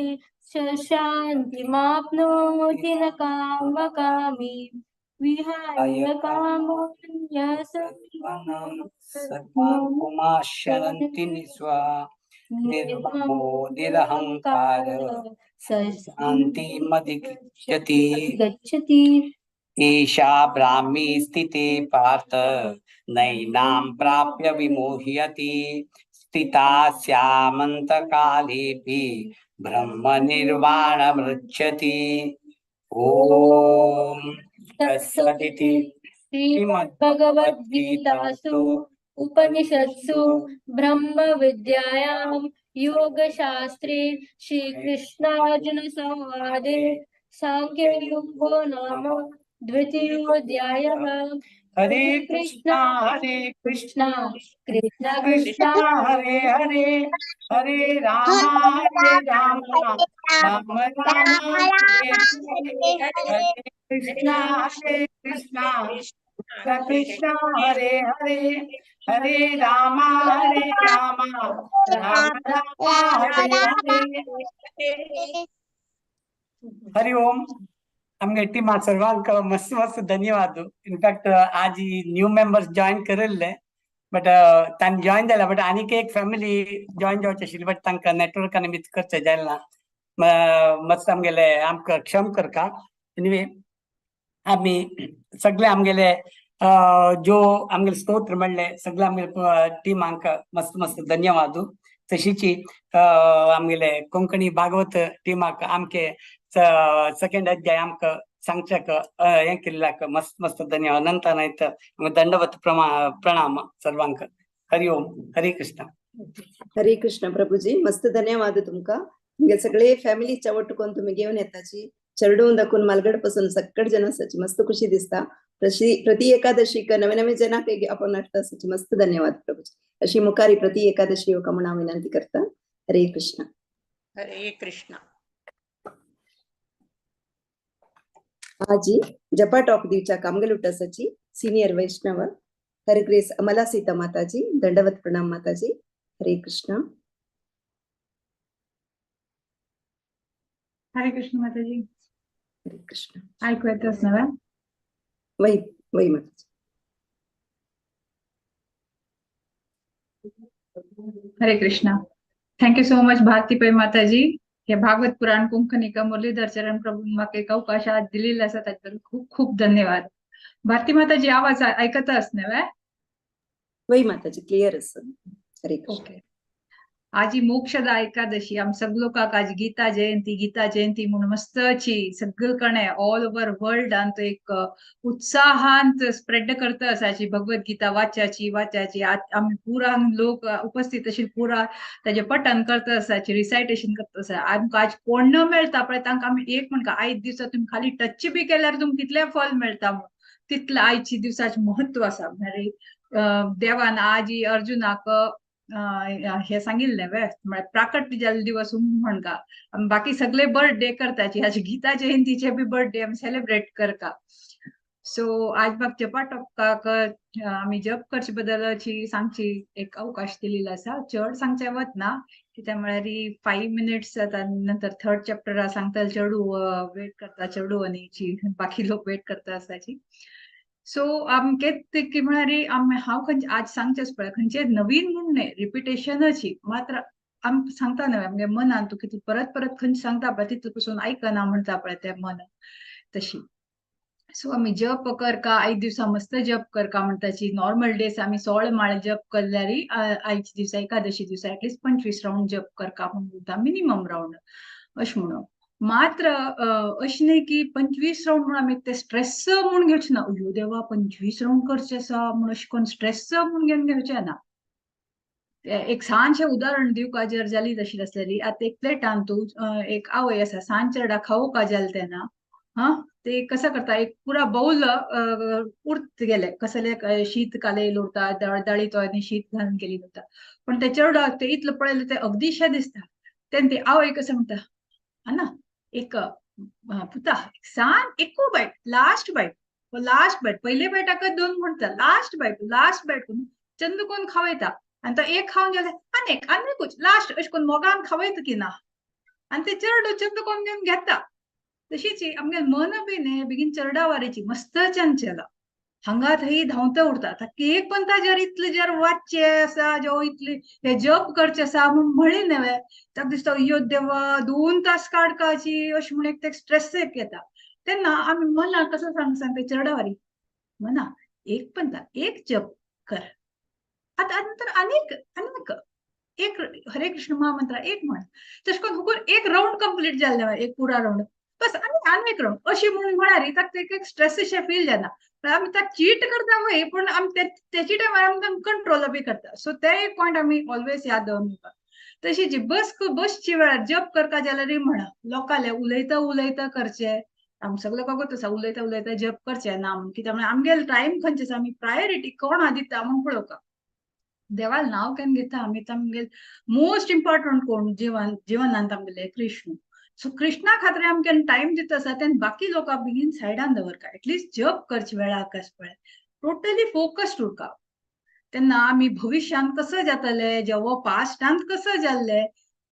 शान्तिमाप्नोति न कामकामी विहाय कामोऽन्यः सर्वपुमाशरन्ति निस्वा निर्ममो निरहंकार शान्तिमधिगच्छति एषा ब्राह्मी स्थिते पार्थ नैनां प्राप्य विमोह्यति स्थिता स्यामन्तकालेऽपि ब्रह्मनिर्वाणमृच्छति। ॐ तत्सदिति श्रीमद्भगवद्गीतासु उपनिषत्सु ब्रह्मविद्यायां योगशास्त्रे श्रीकृष्णार्जुनसंवादे सांख्ययोगो नाम द्वितीयोऽध्यायः। हरे कृष्णा कृष्ण कृष्ण हरे हरे हरे राम राम राम हरे हरे कृष्णा कृष्ण कृष्ण हरे हरे हरे राम राम राम हरे हरे। हरि ओम आमगे टीम सर्वांक मस्त मस्त धन्यवाद। इनफॅक्ट आज न्यू मेंबर्स जॉइन करेले बट तांणी जॉइन जाला बट आनीक एक फॅमिली जॉइन जावची आशिल्ली बट तांकां नेटवर्कान मिस करचें जालें ना मस्त आमगेले आमकां क्षम करता। एनिवे आमी सगळे आमगेले जो आमगेले स्तोत्र म्हणले सगळे आमगे टिमांक मस्त मस्त धन्यवाद। तशीच आमगेले कोंकणी भागवत टिमाक आमके सेकंड अध्याय आमकां सांगच्याक हें केल्ल्याक मस्त मस्त धन्यवाद। अनंत अनंत दंडवत प्रणाम सर्वांक। हरि ओम हरे कृष्ण। हरे कृष्ण प्रभुजी मस्त धन्यवाद तुमका। म्हणजे सगळे फॅमिली चवट कोण तुम्ही घेऊन येताची चरडून दाखवून मालगड पासून सक्कड जन आसाची मस्त खुशी दिसता। प्रति एकादशीक नवे नवे जनाक आपण हाडटा आसाची मस्त धन्यवाद प्रभुजी। अशी मुखारी प्रति एकादशी येवका म्हणून विनंती करता। हरे कृष्ण। हरे कृष्ण। आजी जपा टॉक दीचा कामगलुट्टा सची सीनियर वैष्णव हरे ग्रेस अमला सीता माताजी दंडवत प्रणाम माताजी हरे कृष्ण हरे कृष्ण माताजी. हरे कृष्ण ऐकू येतच ना? वही वही माताजी. Hare Krishna. Thank you so much Bharati Pai माताजी. हे भागवत पुराण कुंकणी का मुरलीधर चरण प्रभू म्हाका एक अवकाश आज दिलेला असा त्याबद्दल खूप खूप धन्यवाद. भारती माताजी आवाज ऐकत असणे? वही माताजी क्लियर असं. हरे कृष्ण. ओके. आज मोक्षदा एकादशी आम सगळोकाक आज गीता जयंती म्हणून मस्त अशी सगळीकडे ऑल ओव्हर वर्ल्ड तो एक उत्साहांत स्प्रेड करता असाची भगवद्गीता वाचाची आम्ही पुरा लोक उपस्थित अशी पुरा त्याचे पठण करता असाची रिसायटेशन करता असा. आमकां आज कोण न मेळटा पळय तांकां आमी एक म्हणका 5 दिवसां तुम्ही खाली टच बी केल्यार तुमकां कितले फल मेळटा तितलं आजची दिवसाचे महत्व असा. म्हणजे देवान आजी अर्जुनाक हे सांगिल्लें म्हळ्यार प्राकट्य जाल्ले दिवस म्हणका बाकी सगळे बर्थडे करताची आज गीता जयंतीचे बी बर्थडे आमी सेलिब्रेट करता. सो आज म्हाका जपा टॉकाक आमी जप करचे बद्दल सांगची एक अवकाश दिलेलो आसा. चड सांगचे वतना कित्याक म्हळ्यार 5 मिनिट्स जाता नंतर 3rd चॅप्टर सांगता चेडू वेट करता चेडू आनी बाकी लोक वेट करता आसताची. सो आमके की म्हळ्यार हांव आज सांगचेच पळय खंयचे नवीन म्हणून न्हय रिपिटेशनची मात्र आम सांगता न्हय आमगे मनान तूं कितें परत परत खंयचे सांगता पळय तितून पसून आयकना म्हणटा पळय ते मन तशी. सो आमी जप करका 5 दिवसां मस्त जप करका म्हणटाची. नॉर्मल डेज आमी 16 माळ जप केल्यार आयच्या दिवसा एकादशी दिवसा एटलीस्ट 25 राउंड जप करका म्हणटा मिनिमम राउंड अशें म्हणून. मात्र अशें न्हय की 25 राउंड म्हणून आमी ते स्ट्रेस म्हणून घेवचे ना. अयो देवा 25 राउंड करचे आसा म्हणून अशें करून स्ट्रेस म्हणून घेवन घेवचे ना. एक सांजचे उदाहरण दिवका जर जाली तशी आसलेली आतां एक प्लेटान तूं एक आवय आसा सांज चेडा खावोवका जाल तेन्ना ते कसं करता एक पुरा बाउल उरत गेले कसले शीत कालयलो उरता दाळीचो आनी शीत घालून केली उरता पण ते चेडो ते इतलं पळयलें ते अगदीशें दिसता. तेन्ना ती आवय कसं म्हणटा ना एक पुता सांग एको बायट लास्ट बायट पहिले बायटाक 2 म्हणटा लास्ट बायट चंद कोण खावयता आनी तो एक खावन गेले आनेकूच लास्ट अशें करून मोगान खावयता की ना आनी ते चेडो चंद कोण घेवन घेता. तशीच आमगे मन बी न्ही बेगीन चरडावारीची मस्त चंचला हांगा थंय धांवता उरता एक पण ताजेर इतले जर वाचचे आसा जो इतले हे जप करचे आसा म्हूण म्हळी न्हय ताका दिसता यो देवा 2 तास काडपाची अशें म्हूण एक स्ट्रेस येता. तेन्ना आमी मना कसं सांगता चरडावारी मना एक पंथा एक जप कर आतां नंतर अनेक एक हरे कृष्ण महामंत्र एक म्हण तशें करून हुकून एक राउंड कंप्लीट जाल्ले एक पुरा राउंड बस आनी एक राउंड अशी म्हणून म्हळ्यार ताका एक स्ट्रेस फील जायना. आमी ताका चीट करता वय पूण आमी तेची टायमार आमी कंट्रोल बी करता. सो ते एक पॉयंट आमी ऑलवेज याद दवरता. तशी बसची वेळार जप करता जाल्यार म्हणा लोकांले उलयता करचे आमी सगळे कागद आसा उलयता जप करचे ना म्हूण कित्याक आमगेलो टायम खंयचे आसा आमी प्रायोरिटी कोणा दिता म्हूण पळोवका. देवाल नांव केन्ना घेता आमी आमगेल मोस्ट इम्पॉर्टंट कोण जिवनांत आमगेले कृष्ण. सो कृष्णा खातीर आमी केन्ना टायम दिता आसा तेन्ना बाकी लोकां बेगीन सायडान दवरका एटलीस्ट जप करचे वेळा आकाश पळय टोटली फोकस्ड उरका. तेन्ना आमी भविश्यान कसं जातले जेवो पास्टांत कसं जाल्ले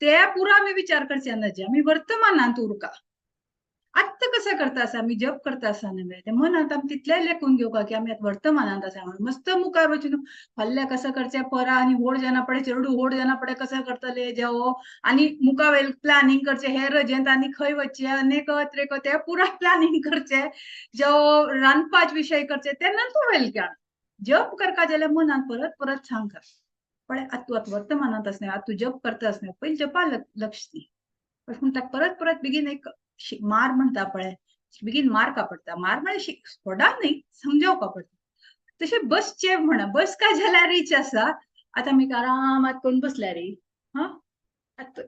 ते पुरो आमी विचार करचे नजे आमी वर्तमानांत उरका. आत्तां कसं करता आसा आमी जप करता आसा न्हय ते मनांत आमी तितलें लेखून घेवका की आमी आतां वर्तमानांत आसा म्हणून मस्त मुखार वचून फाल्यां कसं करचें परा आनी व्हड जाना पडे चेडू व्हड जाना पडे कसं करतले जेवो आनी मुखावेल प्लॅनिंग करचें हे रजेंत आनी खंय वचचें अनेक ते पुरा प्लॅनिंग करचें जेवो रांदपाचे विशय करचे तेन्ना तूं वेल केण जप करता जाल्यार मनांत परत परत सांगता पळय आतां तूं वर्तमानांत आसना आतां तूं जप करता आसना पयलीं जपा लक्ष दी अशें म्हणटा परत परत बेगीन एक मार म्हणता पळय बेगीन मारका पडटा मार म्हळ्यार फोडान न्ही समजावपा पडटा. तशें बसचें म्हणा बसका जाल्यार रीच आसा आतां आमी आरामात करून बसल्यार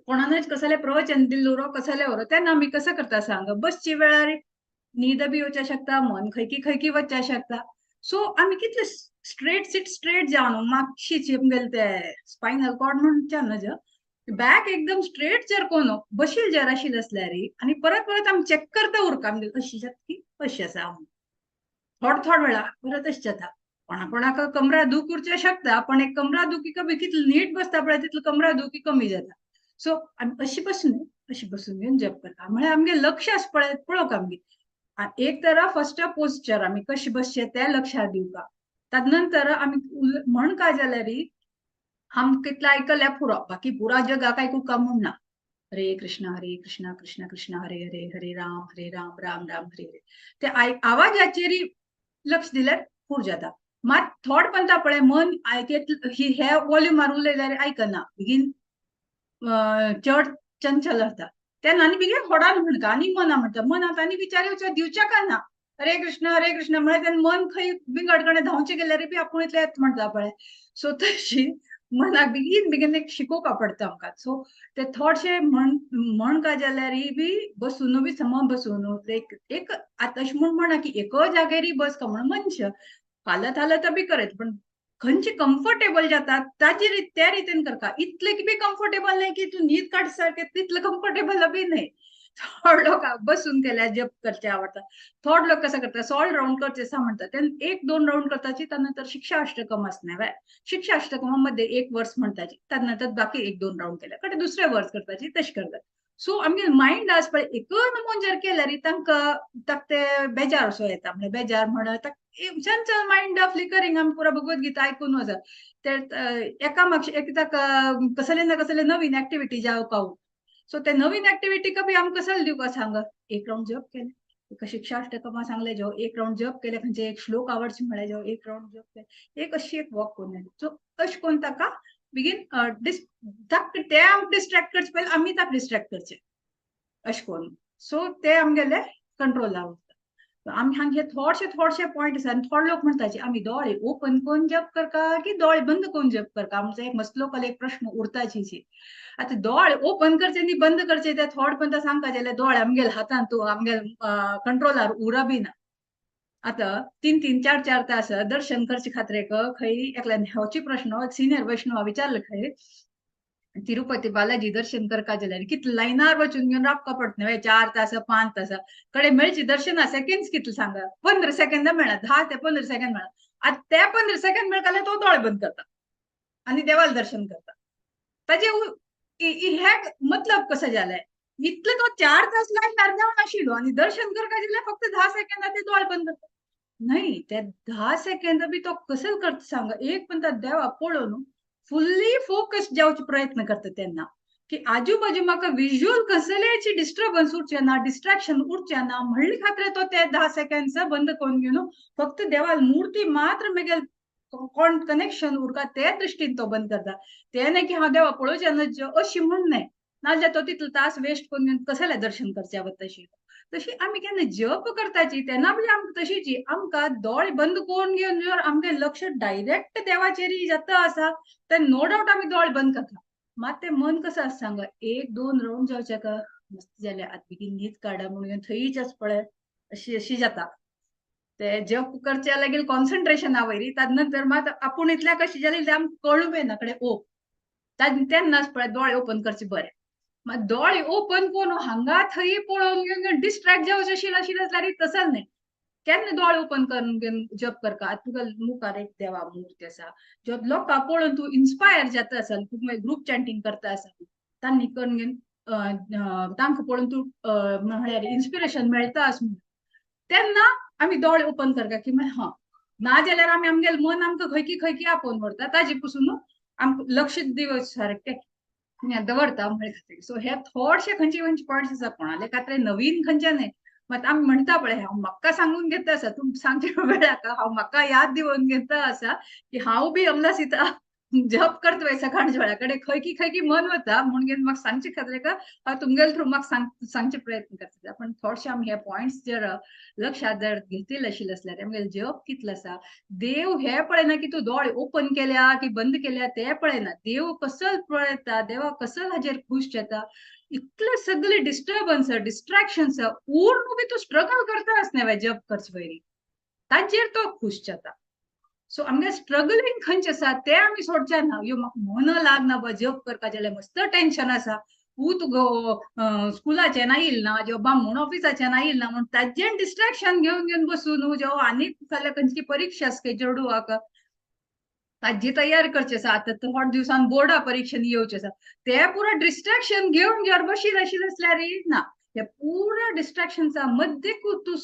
कोणानच कसले प्रवचन दिल्लो कसले वरो तेन्ना आमी कसं करता सांग बसचे वेळार न्हीद बी येवच्या शकता मन खंयकी वचच्या शकता. सो आमी कितले स्ट्रेट जावन मागशीच आमगेले ते स्पायनल कॉर्ड म्हणच्या न्हय बॅक एकदम स्ट्रेट जर कोण बशील जर आशिल्लें असल्यार आनी परत परत आमी चेक करता उरता आमी अशी जाता की अशी आसा थोडा वेळा परत अशें जाता कोणाक कमरा दुख उरचे शकता पण एक कमरा दुखी कमी कितलं नीट बसता पळय तितलं कमरा दुखी कमी जाता सो आमी अशी बसून घेवन जप करता म्हळ्यार आमगे लक्ष आस पळय पळोवंक आमगे एक तर फर्स्ट पोस्चर आमी कशें बसचे तें लक्षात दिवपाक ताजे नंतर आमी म्हणका जाल्यार हम कितला ऐकल्या पुरो बाकी पुरा जगा काय कुका म्हणना हरे कृष्णा कृष्णा कृष्णा हरे हरे हरे राम राम राम हरे हरे ते आवाजाचेर लक्ष दिल्यार पुर जाता मात थोड पंता पळय मन हे वॉल्यूमार उलयल्यार आयकना बेगीन चड चंचल जाता तेन्ना आनी बेगीन होडान म्हणटा आनी मना म्हणटा मनात आनी विचार येवचे दिवचे काय ना हरे कृष्ण म्हळ्यार तेन्ना मन खंय बिंगडकणे धांवचे गेल्यार बी आपूण इतले म्हणटा पळय सो तशी मनाक बेगीन एक शिकोवपा पडटा आमकां सो ते थोडशे म्हण काय जाल्यार बी बसून बी सम बसून एक आतां अशें म्हण म्हणा की एको जागेर बस का म्हण मनशां हालत बी करत पण खंयचे कम्फर्टेबल जाता ताजे त्या रितीन करता इतले की बी कम्फर्टेबल नाही की तू न्हीद काड सारके तितले कम्फर्टेबल बी नाही थोड लोक बसून केल्यार जप करचे आवडता थोड लोक कसं करता 100 राउंड करचे असं म्हणतात त्यांनी 1-2 राउंड करताची त्यानंतर शिक्षा अष्टकम असणार शिक्षा अष्टकमामध्ये 1 वर्स म्हणताची त्यानंतर बाकी 1-2 राउंड केल्या कडे दुसरे वर्स करताची तशी करतात सो आमगे माइंड आज पळय एक नमून जर केल्यार तांकां ते बेजार असो येता म्हणजे बेजार म्हणत चंचल माइंड फ्लिकरिंग आमी पुरा भगवद्गीता आयकून वचत ते एकामेक कसले ना कसले नवीन ऍक्टिव्हिटी जावपाक सो ते नवीन ऍक्टिव्हिटी कभी आम कसं दिवका सांग 1 राउंड जप केले एक शिक्षा अष्टकमा सांगले जो 1 राउंड जप केले खंयचे एक श्लोक आवडचे म्हळ्यार जो 1 राउंड जप केले एक अशी एक वॉक करून सो अश कोण ताका बेगीन ते डिस्ट्रॅक्ट करचे पयलीं आमी ताका डिस्ट्रॅक्ट करचे अश कोन सो ते आमगेले कंट्रोल आवडटा आमी हांगे थोडशे पॉइंट आसा आनी थोडे लोक म्हणटाचे आमी दोळे ओपन करून जप करता की दोळे बंद करून जप करता आमचो एक मसलो एक प्रश्न उरताची आता दोळे ओपन करचे नी बंद करचे ते थोड पण सांगता जाल्यार दोळे आमगेल हातान तू आमगेल कंट्रोलार उरा बी ना आता 3-3, 4-4 तास दर्शन करचे खातीर खंय एकल्यान ह्योची प्रश्न एक सिनियर वैष्णव विचारले खंय तिरुपती बालाजी दर्शन करता जाल्यार कितले लायनार वचून घेवन रावपा पडटा 4 तास 5 तास कडे मेळची दर्शना सेकंड्स कितले सांगा 15 सेकंद मेळा 10 ते 15 सेकंद मेळा आता ते 15 सेकंद मेळटा तो दोळे बंद करता आणि देवाला दर्शन करता ताजे हे मतलब कसं झालंय इतलं तो 4 तास लायनार जावन आशिल्लो आणि दर्शन करता जाल्यार फक्त 10 सेकंदात ते दोळे बंद करता नाही ते 10 सेकंद बी तो कसं करता सांगा एक पण देवा पळोवन फुल्ली फोकस जावचे प्रयत्न करता तेन्ना की आजूबाजू म्हाका विज्युअल कसलेची डिस्टर्बन्स उरचे ना डिस्ट्रॅक्शन उरचे ना म्हणले खातीर तो ते 10 सेकंड बंद करून घेवन फक्त देवाल मूर्ती मात्र मेगेल कनेक्शन उरका ते दृष्टीन तो बंद करता ते नाही की हांव देवा पळोवचे ना अशी म्हण नाही नाजाल्यार तो तितलो तास वेस्ट करून कसले दर्शन करचे तशी आमी केन्ना जप करताची तेन्ना बी आमकां तशीची आमकां दोळे बंद करून घेवन जर आमगे लक्ष डायरेक्ट देवाचेर जाता आसा तर नो डाउट आमी दोळे बंद करता मात ते मन कसं आसा सांगा 1-2 राउंड जावचे का मस्त जाल्यार आतां बेगीन न्हीद काडा म्हणून थंयच पळय अशी जाता ते जप करचे लागीं कॉन्सन्ट्रेशन वयरी ताजे नंतर मात आपूण इतल्या कशी जाली आमकां कळूं येना कडेन तेन्नाच पळय दोळे ओपन करचे बरे मात दोळे ओपन करून हांगा थंय पळोवन घेवन डिस्ट्रॅक्ट जावचे आशिल्ले जाल्यार तसं नाही केन्ना दोळे ओपन करून घेवन जप करता तुका मुखार एक देवा मुर्ती आसा जो लोकां पळोवन तूं इन्स्पायर जाता आसा तूं ग्रुप चॅन्टिंग करता आसा तांणी करून घेवन तांकां पळोवन तूं म्हळ्यार इन्स्पिरेशन मेळटा आसा तेन्ना आमी दोळे ओपन करता की हा नाजाल्यार आमी आमगेलें मन आमकां खंय आपोवन व्हरता ताजे पसून आमकां लक्ष दिवचे सारकें दवरता म्हळ्यार सो हे थोडशे खंयचे पॉइंट्स आसा कोणाले खातीर नवीन खंयचे न्हय मात आमी म्हणटा पळय हांव म्हाका सांगून घेता आसा तुम सांगचे वेळाक हांव म्हाका याद दिवन घेता आसा की हांव बी अमला सीता जप करता सकाळच्या वेळा कडेन खंय मन वता म्हणून म्हाका सांगचे खातीर हांव तुमगेले थ्रू म्हाका सांगचे प्रयत्न करता पण थोडशे आमी हे पॉइंट्स जर लक्षात जर घेतले आशिल्ले असल्यार आमगेले जप कितलो आसा देव हे पळयना की तू दोळे ओपन केल्या की बंद केल्या ते पळयना देव कसो पळयता देवा कसो हाजेर खुश जाता इतले सगळे डिस्टर्बन्स डिस्ट्रॅक्शन्स पूर्ण बी तू स्ट्रगल करता आसना जप करचे पयलीं ताजेर तो खुश जाता सो आमगे स्ट्रगलिंग खंयचे आसा ते आमी सोडचे ना. यो म्हाका मन लागना बा जॉब करपाक जाल्यार मस्त टेन्शन आसा. तुगो स्कुलाचे ना येईल ना जेव्हा बामूण ऑफिसाचे ना येईल ना म्हणून ताजें डिस्ट्रॅक्शन घेवन घेवन बसून न्हू जेव्हा आनीक फाल्यां खंयची परीक्षा स्केड्युल्ड ताजी तयारी करची आसा. आतां थोड्या दिवसान बोर्डा परीक्षेन येवचे आसा. ते पुरो डिस्ट्रॅक्शन घेवन जर बशीत आशिल्लें जाल्यार ना. हे पुरो डिस्ट्रॅक्शनचा मध्य तूं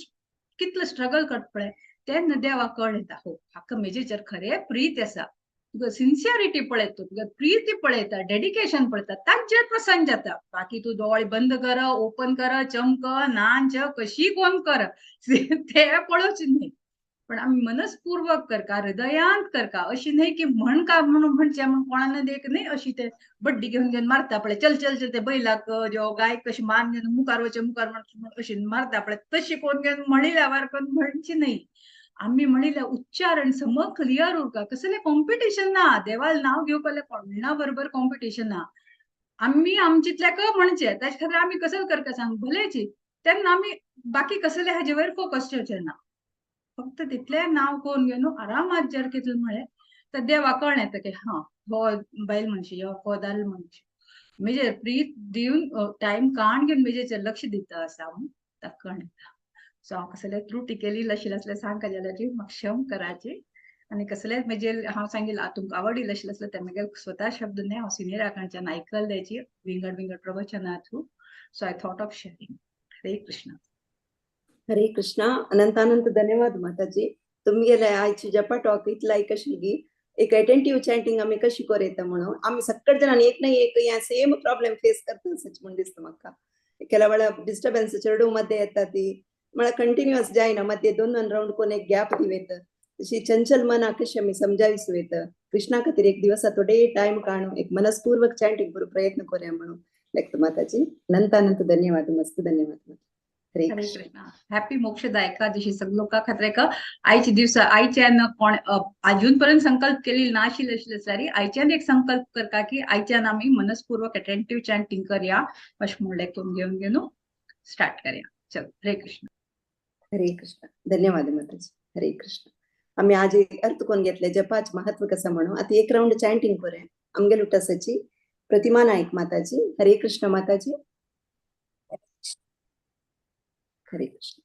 कितलो स्ट्रगल करता पळय तेन्ना देवाक कळ येता. हो हाका मेजेचेर खरें प्रीत आसा. तुका सिन्सियरिटी पळयता, तुका प्रीती पळयता, डेडिकेशन पळयता, ताजेर प्रसन्न जाता. बाकी तूं दोळे बंद कर, ओपन कर, चमक, नाच कशी कोण कर ते पळोवचे न्ही. पण आमी मनस्पूर्वक करता, हृदयांत करता. अशी न्हय की म्हणका म्हणून म्हणचे म्हणून कोणान देख न्हय अशी ते बड्डी घेवन घेवन मारता पळय. चल चल चल ते बैलाक जेव्हा गायक कशी मान घेवन मुखार वचे मुखार म्हणून अशी मारता पळय तशी कोण घेवन म्हणिल्या वारकन म्हणची न्हय. आम्ही म्हणिल्या उच्चारण सम क्लियर उरका. कसले कॉम्पिटिशन ना. देवाल नाव घेवपाक कोणा बरोबर कॉम्पिटिशन ना. आम्ही आमचितल्याक म्हणचे त्याच्या खातीर आम्ही कसं करता सांग भलेची. तेन्ना आम्ही बाकी कसले हाजे वयर फोकस ठेवचे ना. फक्त तितले नाव कोण घेवन आरामात जर कितले म्हळें तर देवा कळण येता की हा हो बायल मनशी हो दादलो मनशी म्हणजे प्रीत दिवन टाइम काण घेवन मेजेचेर लक्ष दिता आसा म्हणून ताका कळण येता. सो हांव कसले त्रुटी केली आशिल्ली जाल्यार सांगता जाल्यार म्हाका क्षम कराची. आणि कसलेच म्हणजे हांव सांगेल तुमकां आवडील आशिल्लें आसल्यार ते मागीर स्वता शब्द न्हय हांव सिनियर कडच्यान आयकल द्यायची विंगड विंगड प्रवचना through. So I thought of sharing. Hare Krishna. Hare Krishna. अनंत धन्यवाद माताजी. तुमगेले आयची जपा टॉक इतला लायक आशिल्ली. एक अटेंटिव्ह चॅन्टिंग आमी कशी कोरयता म्हणून आमी सगळे जाणांनी एक ना एक या सेम प्रॉब्लेम फेस करता सच म्हणून दिसता म्हाका. केल्या वेळार डिस्टर्बन्स चेडू मध्ये येता ती म्हळ्यार कंटिन्युअस जायना मध्ये दोन राउंड कोण एक गॅप दिवेत. तशी चंचल मना कशी आमी समजावीस वयत. कृष्णा खातीर एक दिवस थोडे टाइम काढून एक मनस्पूर्वक चॅन्टिंग करू प्रयत्न करूया म्हणून लेखता माताजी. अनंत धन्यवाद. मस्त धन्यवाद. हरे कृष्ण. हॅपी मोक्षदा एकादशी सगळोका खातीर एक आयचे दिवस आयच्यान कोण अजून पर्यंत संकल्प केलेली नाशिल्ले जाल्यार आयच्यान एक संकल्प करता की आयच्यान आमी मनस्पूर्वक अटेंटिव्ह चॅन्टिंग करया अशें म्हणलें करून घेवन घेवन स्टार्ट करया. चल हरे कृष्ण. हरे कृष्ण. धन्यवाद माताजी. हरे कृष्ण. आम्ही आज एक अर्थ कोण घेतले जपाच महत्व कसं म्हणून आता एक राउंड चॅन्टिंग करूया. आमगे लुटासाची प्रतिमा नायक माताजी. हरे कृष्ण माताजी. हरे कृष्ण.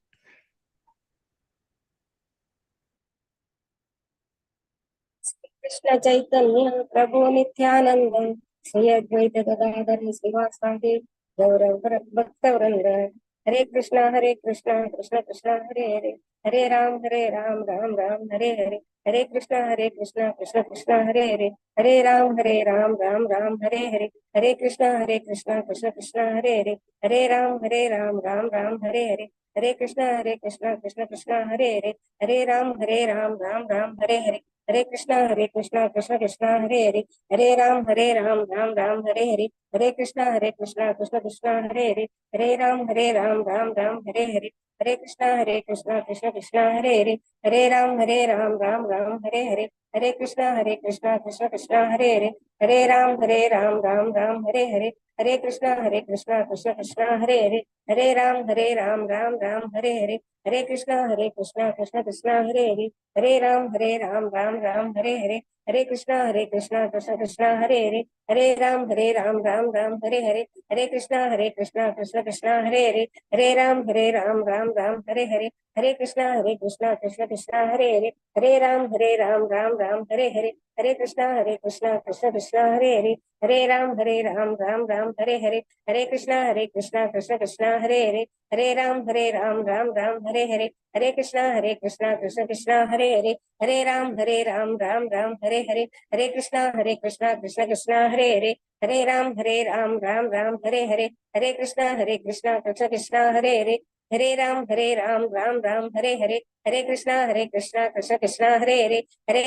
कृष्ण चैतन्य प्रभु नित्यानंद श्री अद्वैत गदाधर श्रीवासादि गौरव भक्तवृंद. हरे कृष्ण कृष्ण कृष्ण हरे हरे हरे राम राम राम हरे हरे. हरे कृष्ण कृष्ण कृष्ण हरे हरे हरे राम राम हरे हरे. हरे कृष्ण कृष्ण कृष्ण हरे हरे हरे राम राम हरे हरे. हरे कृष्ण कृष्ण हरे हरे हरे राम राम हरे हरे. हरे कृष्ण कृष्ण हरे हरे हरे राम राम हरे हरे. हरे कृष्ण कृष्ण हरे हरे हरे राम राम हरे हरे. हरे कृष्ण कृष्ण हरे हरे हरे राम राम हरे हरे. हरे कृष्ण कृष्ण हरे हरे हरे राम राम हरे हरे. हरे कृष्ण कृष्ण हरे हरे हरे राम राम हरे हरे. हरे कृष्ण कृष्ण हरे हरे हरे राम राम हरे हरे. हरे कृष्ण कृष्ण हरे हरे हरे राम राम हरे हरे. हरे कृष्ण कृष्ण हरे हरे हरे राम राम हरे हरे. हरे कृष्ण कृष्ण हरे हरे हरे राम राम हरे हरे. हरे कृष्ण कृष्ण हरे हरे हरे राम राम हरे हरे. हरे कृष्ण कृष्ण हरे हरे हरे राम राम हरे हरे. हरे कृष्ण कृष्ण हरे हरे हरे राम राम हरे हरे. हरे कृष्ण कृष्ण हरे हरे हरे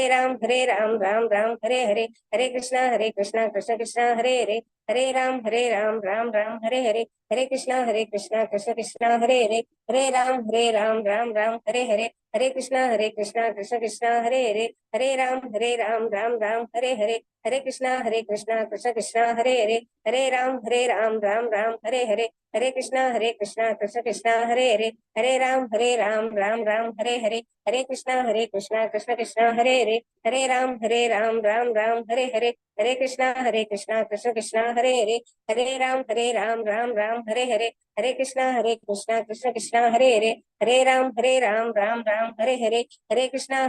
राम राम हरे हरे. हरे कृष्ण कृष्ण हरे हरे हरे राम राम हरे हरे. हरे कृष्ण कृष्ण हरे हरे हरे राम राम हरे हरे. हरे कृष्ण कृष्ण हरे हरे हरे राम राम हरे हरे. हरे कृष्ण कृष्ण हरे हरे हरे राम राम हरे हरे. हरे कृष्ण कृष्ण हरे हरे हरे राम राम हरे हरे. हरे कृष्ण कृष्ण हरे हरे हरे राम राम हरे हरे. हरे कृष्ण कृष्ण हरे हरे हरे राम राम हरे हरे. हरे कृष्णा कृष्ण कृष्ण हरे हरे हरे राम राम हरे हरे हरे कृष्णा कृष्ण कृष्ण हरे हरे हरे राम राम हरे हरे हरे कृष्णा कृष्ण कृष्ण हरे हरे हरे राम राम हरे हरे हरे कृष्णा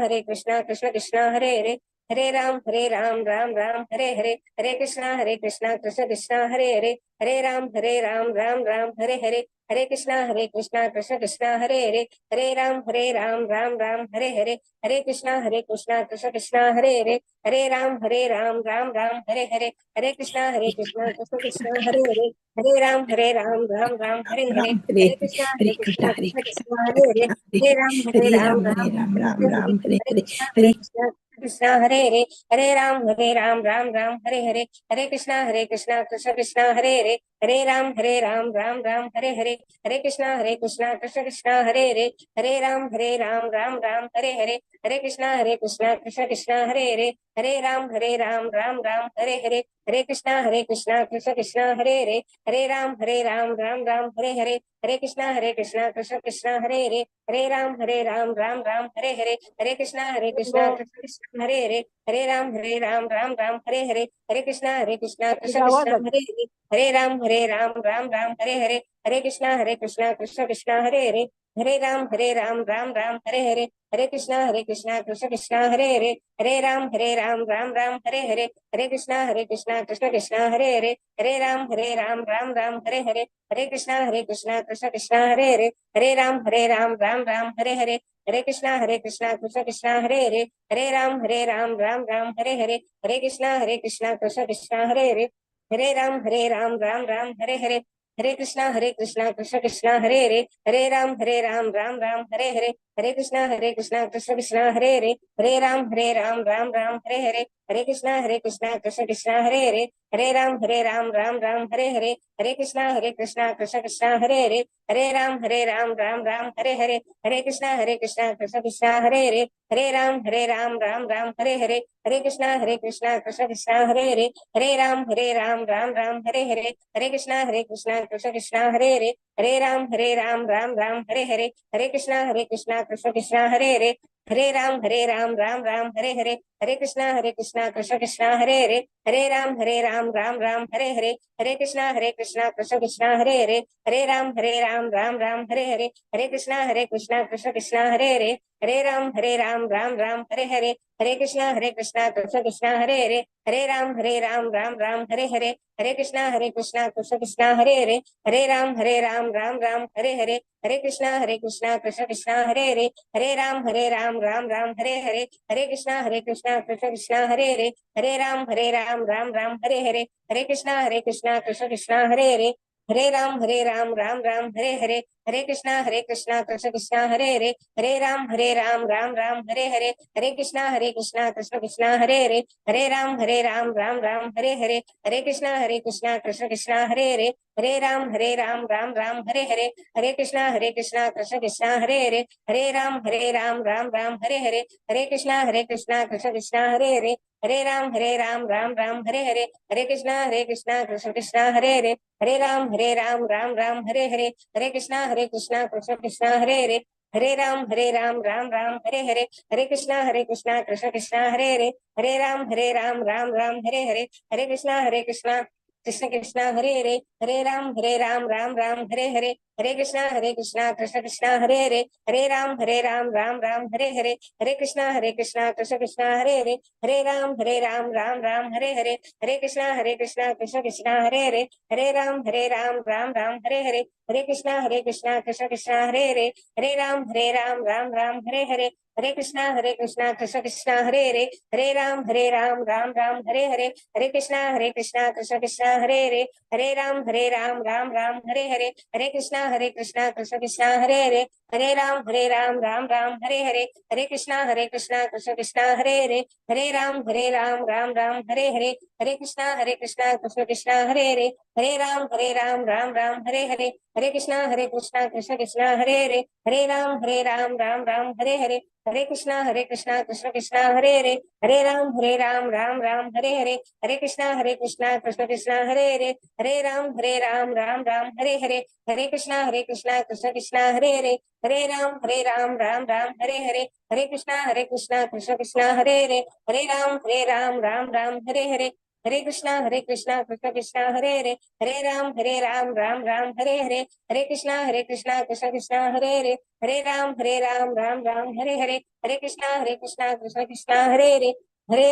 कृष्ण कृष्ण हरे हरे हरे राम राम हरे हरे हरे कृष्णा कृष्ण कृष्ण हरे हरे हरे राम राम हरे हरे हरे कृष्णा कृष्ण कृष्ण हरे हरे हरे राम राम हरे हरे हरे कृष्णा कृष्ण कृष्ण हरे हरे हरे राम राम हरे हरे हरे कृष्णा कृष्ण कृष्ण हरे हरे हरे राम राम हरे हरे हरे कृष्णा कृष्ण कृष्ण हरे हरे हरे राम राम हरे हरे कृष्ण हरे हरे हरे राम राम हरे हरे हरे कृष्णा कृष्ण कृष्ण हरे हरे हरे राम राम हरे हरे हरे कृष्णा कृष्ण कृष्ण हरे हरे हरे राम राम हरे हरे हरे कृष्णा कृष्ण कृष्ण हरे हरे हरे राम राम हरे हरे हरे कृष्णा कृष्ण कृष्ण हरे हरे हरे राम राम हरे हरे हरे कृष्णा कृष्ण कृष्ण हरे हरे हरे राम राम हरे हरे हरे कृष्णा कृष्ण कृष्ण हरे हरे हरे राम राम हरे हरे हरे कृष्णा कृष्ण कृष्ण हरे हरे हरे राम राम हरे हरे हरे कृष्णा कृष्ण कृष्ण हरे हरे हरे राम राम हरे हरे हरे कृष्णा कृष्ण कृष्ण हरे हरे हरे राम राम हरे हरे हरे कृष्णा कृष्ण कृष्ण हरे हरे हरे राम राम हरे हरे हरे कृष्णा कृष्ण कृष्ण हरे हरे हरे राम राम हरे हरे हरे कृष्णा कृष्ण कृष्ण हरे हरे हरे राम राम हरे हरे हरे कृष्णा कृष्ण कृष्ण हरे हरे हरे राम राम हरे हरे हरे कृष्णा कृष्ण कृष्ण हरे हरे हरे राम राम हरे हरे हरे कृष्णा कृष्ण कृष्ण हरे हरे हरे राम राम हरे हरे हरे कृष्णा कृष्ण कृष्ण हरे हरे हरे राम राम हरे हरे हरे कृष्णा कृष्ण कृष्ण हरे हरे हरे राम राम हरे हरे हरे कृष्णा कृष्ण कृष्ण हरे हरे हरे राम राम हरे हरे हरे कृष्णा कृष्ण कृष्ण हरे हरे हरे राम राम हरे हरे हरे कृष्णा कृष्ण कृष्ण हरे हरे हरे राम राम हरे हरे हरे कृष्णा कृष्ण कृष्ण हरे हरे हरे राम राम हरे हरे हरे कृष्णा कृष्ण कृष्ण हरे हरे हरे राम राम हरे हरे हरे कृष्णा कृष्ण कृष्ण हरे हरे हरे राम राम हरे हरे हरे कृष्णा कृष्ण कृष्ण हरे हरे हरे राम राम हरे हरे हरे कृष्णा कृष्ण कृष्ण हरे हरे हरे राम राम हरे हरे हरे कृष्णा कृष्ण कृष्ण हरे हरे हरे राम राम हरे हरे हरे कृष्णा कृष्ण कृष्ण हरे हरे हरे राम राम हरे हरे हरे कृष्णा कृष्ण कृष्ण हरे हरे हरे राम राम हरे हरे हरे कृष्णा कृष्ण कृष्ण हरे हरे हरे राम राम हरे हरे हरे कृष्णा कृष्ण कृष्ण हरे हरे हरे राम राम हरे हरे हरे कृष्णा कृष्ण कृष्ण हरे हरे हरे राम राम हरे हरे हरे कृष्णा कृष्ण कृष्ण हरे हरे हरे राम राम हरे हरे हरे कृष्णा कृष्ण कृष्ण हरे हरे हरे राम राम हरे हरे हरे कृष्णा कृष्ण कृष्ण हरे हरे हरे राम राम हरे हरे हरे कृष्णा कृष्ण कृष्ण हरे हरे हरे राम राम हरे हरे हरे कृष्णा कृष्ण कृष्ण हरे हरे हरे राम राम हरे हरे हरे कृष्णा कृष्ण कृष्ण हरे हरे हरे राम राम हरे हरे हरे कृष्णा कृष्ण कृष्ण हरे हरे हरे राम राम हरे हरे हरे कृष्णा कृष्ण कृष्ण हरे हरे हरे राम राम हरे हरे हरे कृष्णा कृष्ण कृष्ण हरे हरे हरे राम राम हरे हरे हरे कृष्णा कृष्ण कृष्ण हरे हरे हरे राम राम हरे हरे हरे कृष्णा कृष्ण कृष्ण हरे हरे हरे राम राम हरे हरे हरे कृष्णा कृष्ण कृष्ण हरे हरे हरे राम राम हरे हरे हरे कृष्णा कृष्ण कृष्ण हरे हरे हरे राम राम हरे हरे हरे कृष्णा कृष्ण कृष्ण हरे हरे हरे राम राम हरे हरे हरे कृष्णा कृष्ण कृष्ण हरे हरे हरे राम राम हरे हरे हरे कृष्णा कृष्ण कृष्ण हरे हरे हरे राम राम राम हरे हरे, हरे कृष्णा कृष्ण कृष्ण हरे हरे, हरे राम राम राम हरे हरे, हरे कृष्णा कृष्ण कृष्ण हरे हरे, हरे राम राम राम हरे हरे, हरे कृष्णा कृष्ण कृष्ण हरे हरे, हरे राम राम राम हरे हरे, हरे कृष्णा कृष्ण कृष्ण हरे हरे, हरे राम राम राम हरे हरे, हरे कृष्णा कृष्ण कृष्ण हरे हरे, हरे राम राम राम हरे हरे, हरे कृष्णा कृष्ण कृष्ण हरे हरे, हरे राम राम राम हरे हरे, हरे कृष्णा कृष्ण कृष्ण हरे हरे, हरे राम राम राम हरे हरे, हरे कृष्णा कृष्ण कृष्ण हरे हरे, हरे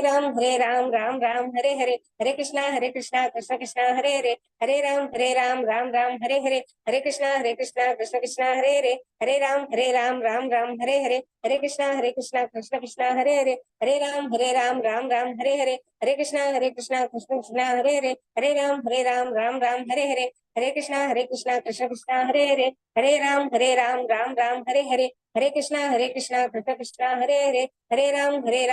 राम राम राम हरे हरे, हरे कृष्णा कृष्ण कृष्ण हरे हरे, हरे राम राम राम हरे हरे, हरे कृष्णा कृष्ण कृष्ण हरे हरे, हरे राम राम राम हरे हरे, हरे कृष्णा कृष्ण कृष्ण हरे हरे, हरे राम राम राम हरे हरे, हरे कृष्णा कृष्ण कृष्ण हरे हरे, हरे राम राम राम हरे हरे, हरे कृष्णा कृष्ण कृष्ण हरे हरे, हरे राम राम राम हरे हरे, हरे कृष्णा कृष्ण कृष्ण हरे हरे, हरे राम राम राम हरे हरे, हरे कृष्णा कृष्ण कृष्ण हरे हरे, हरे राम राम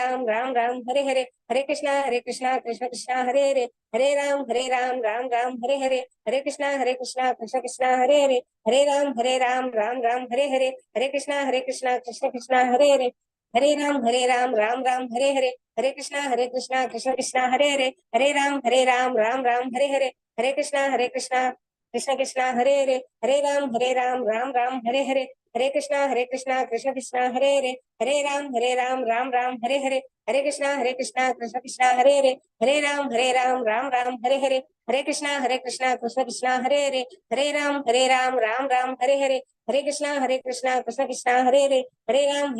राम हरे हरे, हरे कृष्णा कृष्ण कृष्ण हरे हरे, हरे राम राम राम हरे हरे, हरे कृष्णा कृष्ण कृष्ण हरे हरे, हरे राम राम राम हरे हरे, हरे कृष्णा कृष्ण कृष्ण हरे हरे, हरे राम राम राम हरे हरे, हरे कृष्णा कृष्ण कृष्ण हरे हरे, हरे राम राम राम हरे हरे, हरे कृष्णा कृष्ण कृष्ण हरे हरे, हरे राम राम राम हरे हरे, हरे कृष्णा कृष्ण कृष्ण हरे हरे, हरे राम राम राम हरे हरे, हरे कृष्णा कृष्ण कृष्ण हरे हरे,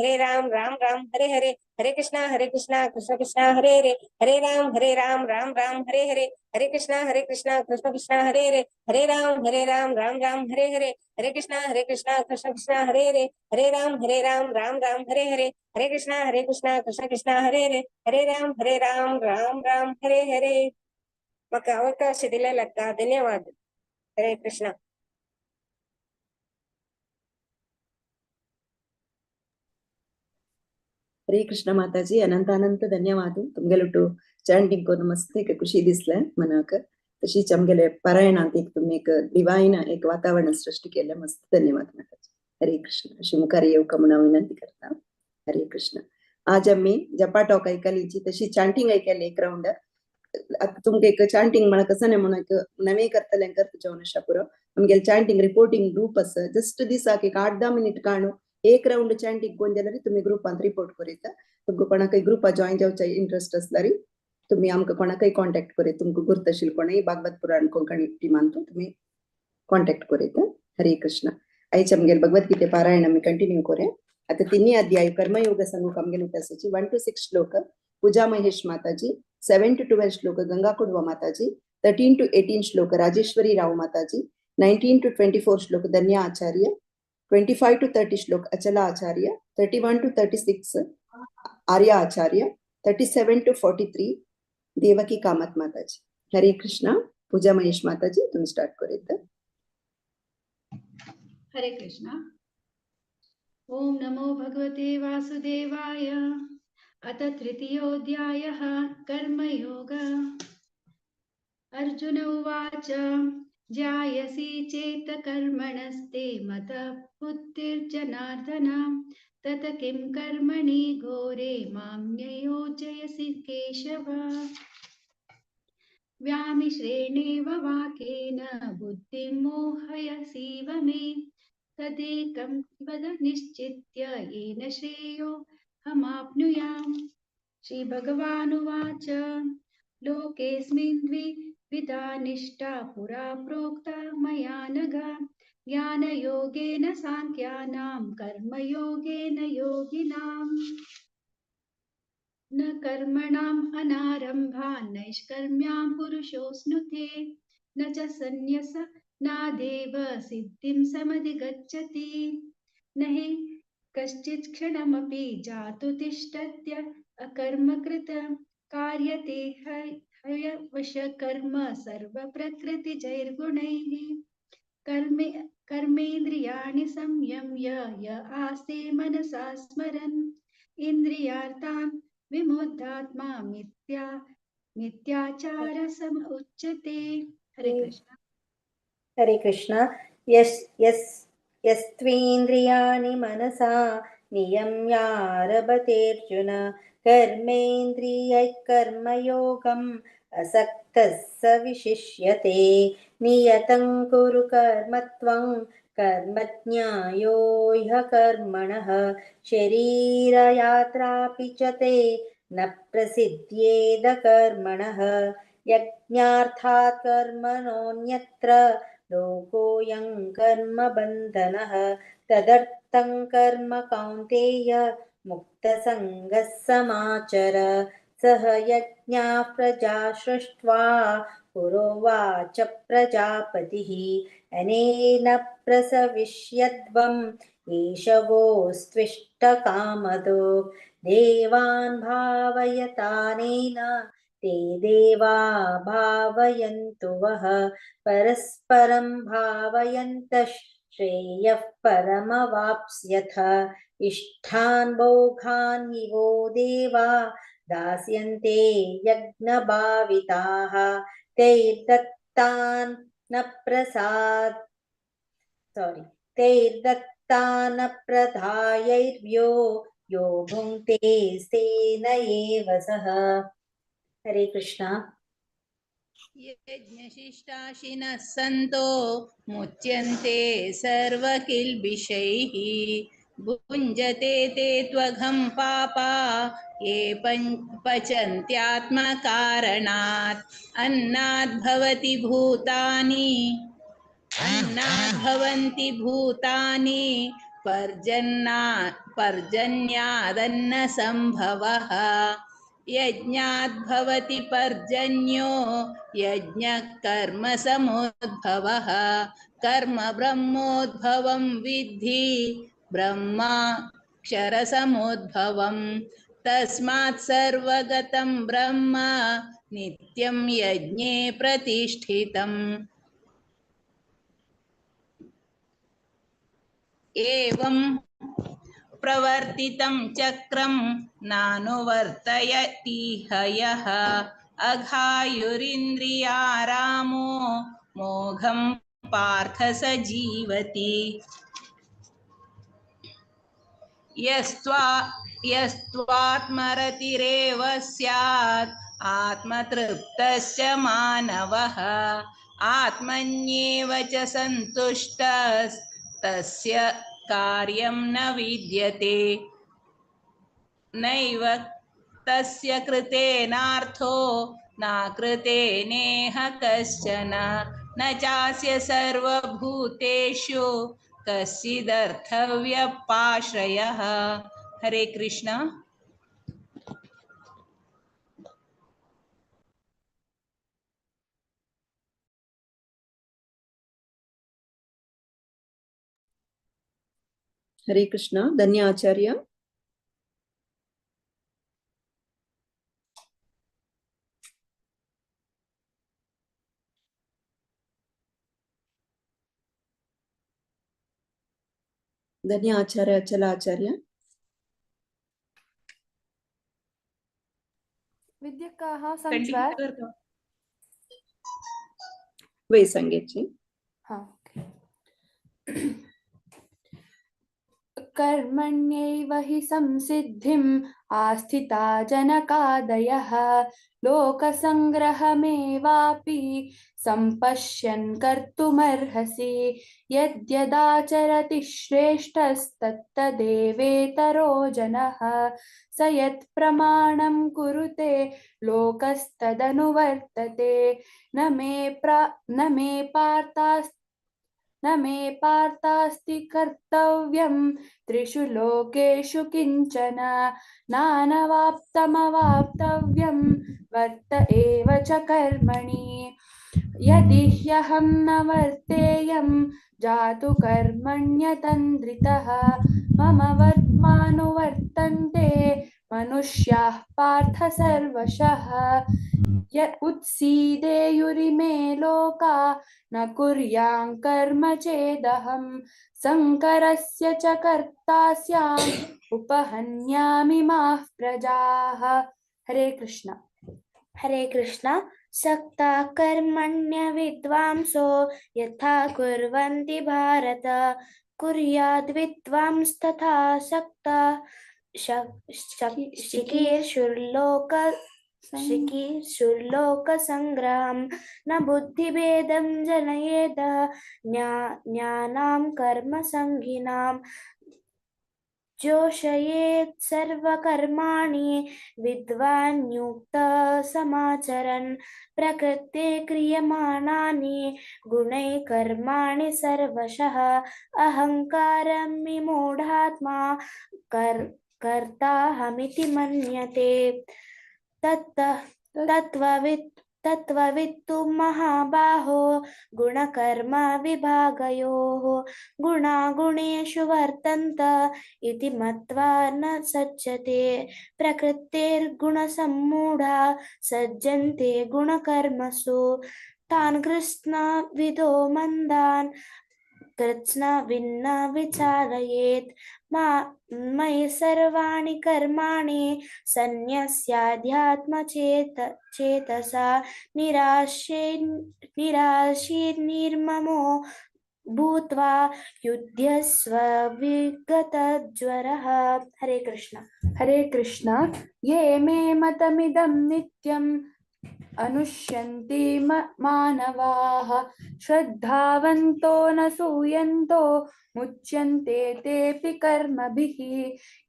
हरे राम राम राम हरे हरे, हरे कृष्णा कृष्ण कृष्ण हरे हरे, हरे राम राम राम हरे हरे, हरे कृष्णा कृष्ण कृष्ण हरे हरे, हरे राम राम राम हरे हरे, हरे कृष्णा कृष्ण कृष्ण हरे हरे, हरे राम राम राम हरे हरे, हरे कृष्णा कृष्ण कृष्ण हरे हरे, हरे राम राम राम हरे हरे, हरे कृष्णा कृष्ण कृष्ण हरे हरे, हरे राम राम राम हरे हरे. మాకు అవకాశం ఇదిలేలక్క ధన్యవాదాలు. హరే కృష్ణ. हरे कृष्ण माताजी अनंत अनंत धन्यवाद तुमगेलुटू चॅन्टिंग करून मस्त एक खुशी दिसलं मनाक तशीच आमगेले पारायणांत एक तुम्ही एक डिवाइन एक वातावरण सृष्टी केलं मस्त धन्यवाद माताजी. हरे कृष्ण अशी मुखार येवका म्हणून विनंती करता. हरे कृष्ण. आज आम्ही जपा टॉक ऐकलीची तशी चॅन्टिंग ऐकली एक राउंड. आता तुमका एक चॅन्टिंग म्हणा कसं नाही म्हणून एक नवे करतले करता अशा पुरो आमगेले चॅन्टिंग रिपोर्टिंग ग्रुप असं जस्ट दिसाक एक 8-10 मिनिट काढून एक राउंड चॅन्टिंग कोण जाल्यार तुम्ही ग्रुपांत रिपोर्ट करीता. तुमकां कोणाकय ग्रुपा जॉइन जावचे इंटरेस्ट असल्यार तुम्ही आमकां कोणाकय कॉन्टॅक्ट करीत तुमकां गुर्त आशिल्ले कोणय भागवत पुराण कोंकणी टिमांतून तुम्ही कॉन्टॅक्ट करीत. हरे कृष्ण. आयचे आमगेले भगवद्गीते पारायण आमी कंटिन्यू करूया. आता 3 अध्याय कर्मयोग संगूक आमगेले उपासाची 1 to 6 श्लोक पूजा महेश माताजी, 7 to 12 श्लोक गंगा कुडवा माताजी, 13 to 18 श्लोक राजेश्वरी राव माताजी, 19 to 24 श्लोक धन्या आचार्य, 25 to 30 श्लोक अचला आचार्य, 31 to 36 Arya Acharya, 37 to 43 Devaki Kamat माताजी. हरे कृष्णा. पूजा महेश माताजी तुम्ही स्टार्ट करीत. हरे कृष्णा. ओम नमो भगवते वासुदेवाय. अथ तृतीयोऽध्यायः कर्मयोग. अर्जुन उवाच ज्यायसि चेत् कर्मणस्ते मतः बुद्धिर्जनार्दन तत किं कर्मणि घोरे मां नियोजयसि केशव. व्यामिश्रेणेव वाक्येन बुद्धिं मोहयसीव मे तदेकं वद निश्चित्य येन श्रेयो हमाप्नुयाम्. श्रीभगवानुवाच लोकेऽस्मिन् द्विविधा निष्ठा पुरा प्रोक्ता मया नघ ज्ञानयोगेन साङ्ख्यानां कर्मयोगेन योगिनाम्. न कर्मणाम् अनारम्भा नैष्कर्म्यां पुरुषोऽश्नुते न च सन्न्यसनादेव सिद्धिं समधिगच्छति. न हि कश्चित् क्षणमपि जातु तिष्ठत्य अकर्मकृत कार्यते ह्यवशकर्म सर्वप्रकृतिजैर्गुणैः. कर्मेन्द्रियाणि संयम्य य आस्ते मनसा स्मरन् इन्द्रियार्थान् विमुक्तात्मा मिथ्याचार सम उच्यते. हरे कृष्ण. हरे कृष्ण। यस्त्वेन्द्रियाणि मनसा नियम्यारभतेऽर्जुन कर्मेन्द्रियैः कर्मयोगम् असक्तः स विशिष्यते। नियतं कुरु कर्म त्वं कर्म ज्ञायो ह्य कर्मणः शरीरयात्रापि च ते न प्रसिद्ध्येद कर्मणः यज्ञार्थात् कर्मणोऽन्यत्र लोकोऽयं कर्म बन्धनः तदर्थं कर्म कौन्तेय मुक्तसङ्गः समाचर। सह यज्ञाः प्रजा सृष्ट्वा पुरोवाच प्रजापतिः अनेन प्रसविष्यद्वम् एषवोऽस्त्विष्टकामदो देवान् भावयतानेन ते देवा भावयन्तु वः परस्परं भावयन्तः श्रेयः परमवाप्स्यथ। इष्ठान् भोगान् हि वो देवा दास्यन्ते यज्ञभाविताः तैर्दत्तान् न प्रदायैर्यो यो भुङ्क्ते तेन एव सः। हरे कृष्णा। यज्ञशिष्टाशिनः सन्तो मुच्यन्ते सर्वकिल्बिषैः भुञ्जते ते त्वघं पापा ये पचन्त्यात्मकारणात् अन्नाद्भवन्ति भूतानि पर्जन्यादन्नसम्भवः यज्ञाद्भवति पर्जन्यो यज्ञः कर्म समुद्भवः कर्म ब्रह्मोद्भवं विद्धि ब्रह्माक्षरसमुद्भवम् तस्मात् सर्वगतं ब्रह्म नित्यं यज्ञे प्रतिष्ठितम्। एवं प्रवर्तितं चक्रं नानुवर्तयति हयः अघायुरिन्द्रियारामो मोघं पार्थ स जीवति। यस्त्वात्मरतिरेव स्यात् आत्मतृप्तश्च मानवः आत्मन्येव च सन्तुष्टस्तस्य कार्यं न विद्यते नैव तस्य कृतेनार्थो न कृतेनेह कश्चन न चास्य सर्वभूतेषु कश्चिदर्थव्यपाश्रयः। हरे कृष्ण। हरे कृष्ण। धन्य आचार्य। धन्य आचार्य अचल आचार्य। विद्यकाः संस्वार वै संगेची। हाँ। कर्मण्यैव हि संसिद्धिम् आस्थिता जनकादयः लोकसङ्ग्रहमेवापि सम्पश्यन् कर्तुमर्हसि यद्यदाचरति श्रेष्ठस्तत्तदेवेतरो जनः स यत्प्रमाणं कुरुते लोकस्तदनुवर्तते न मे पार्थास्ति कर्तव्यं त्रिषु लोकेषु किंचन नानवाप्तमवाप्तव्यं वर्त एव च कर्मणि यदि ह्यहं न वर्तेयं जातु कर्मण्यतन्द्रितः मम वर्त्मानुवर्तन्ते मनुष्याः पार्थ सर्वशः य उत्सीदेयुरिमे लोका न कुर्यां कर्म चेदहं संकरस्य च कर्ता स्याम् उपहन्यामि माः प्रजाः। हरे कृष्ण। हरे कृष्ण। सक्ता कर्मण्य विद्वांसो यथा कुर्वन्ति भारत कुर्याद् विद्वांस्तथा सक्ता चिकीर्षुर्लोकसङ्ग्रहं न बुद्धिभेदं जनयेद ज्ञानां कर्मसङ्गिनां जोषयेत् सर्वकर्माणि विद्वान् युक्तः समाचरन् प्रकृते क्रियमाणानि गुणैः कर्माणि सर्वशः अहङ्कारं विमूढात्मा कर्ताहमिति मन्यते तत्त्ववित्तु महाबाहो गुणकर्म विभागयोः गुणागुणेषु वर्तन्त इति मत्वा न सज्जते प्रकृतेर्गुणसम्मूढा सज्जन्ते गुणकर्मसु तान् कृत्स्नविदो मंदान् कृत्स्नविन्न विचारयेत् मयि सर्वाणि कर्माणि सन्न्यस्याध्यात्मचेतसा निराशीर्निर्ममो भूत्वा युध्यस्व विगतज्वरः। हरे कृष्ण। हरे कृष्ण। ये मे मतमिदं नित्यम् अनुष्यन्ति मानवाः श्रद्धावन्तो न सूयन्तो मुच्यन्ते तेऽपि कर्मभिः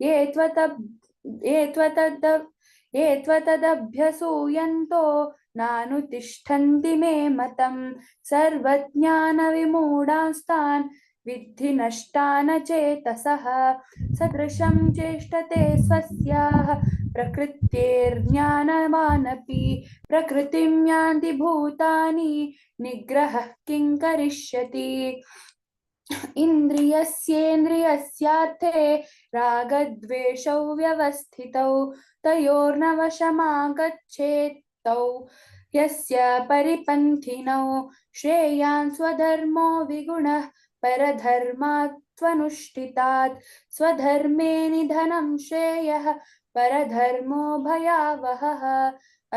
ये त्वतदभ्यसूयन्तो नानुतिष्ठन्ति मे मतम् सर्वज्ञानविमूढांस्तान् विद्धि नष्टान चेतसः सदृशं चेष्टते स्वस्याः प्रकृतेर्ज्ञानवानपि प्रकृतिं यान्ति भूतानि निग्रहः किं करिष्यति इन्द्रियस्येन्द्रियस्यार्थे रागद्वेषौ व्यवस्थितौ तयोर्नवशमागच्छेत्तौ यस्य परिपन्थिनौ श्रेयान् स्वधर्मो विगुणः परधर्मात्वनुष्ठितात् स्वधर्मे निधनं श्रेयः परधर्मो भयावहः।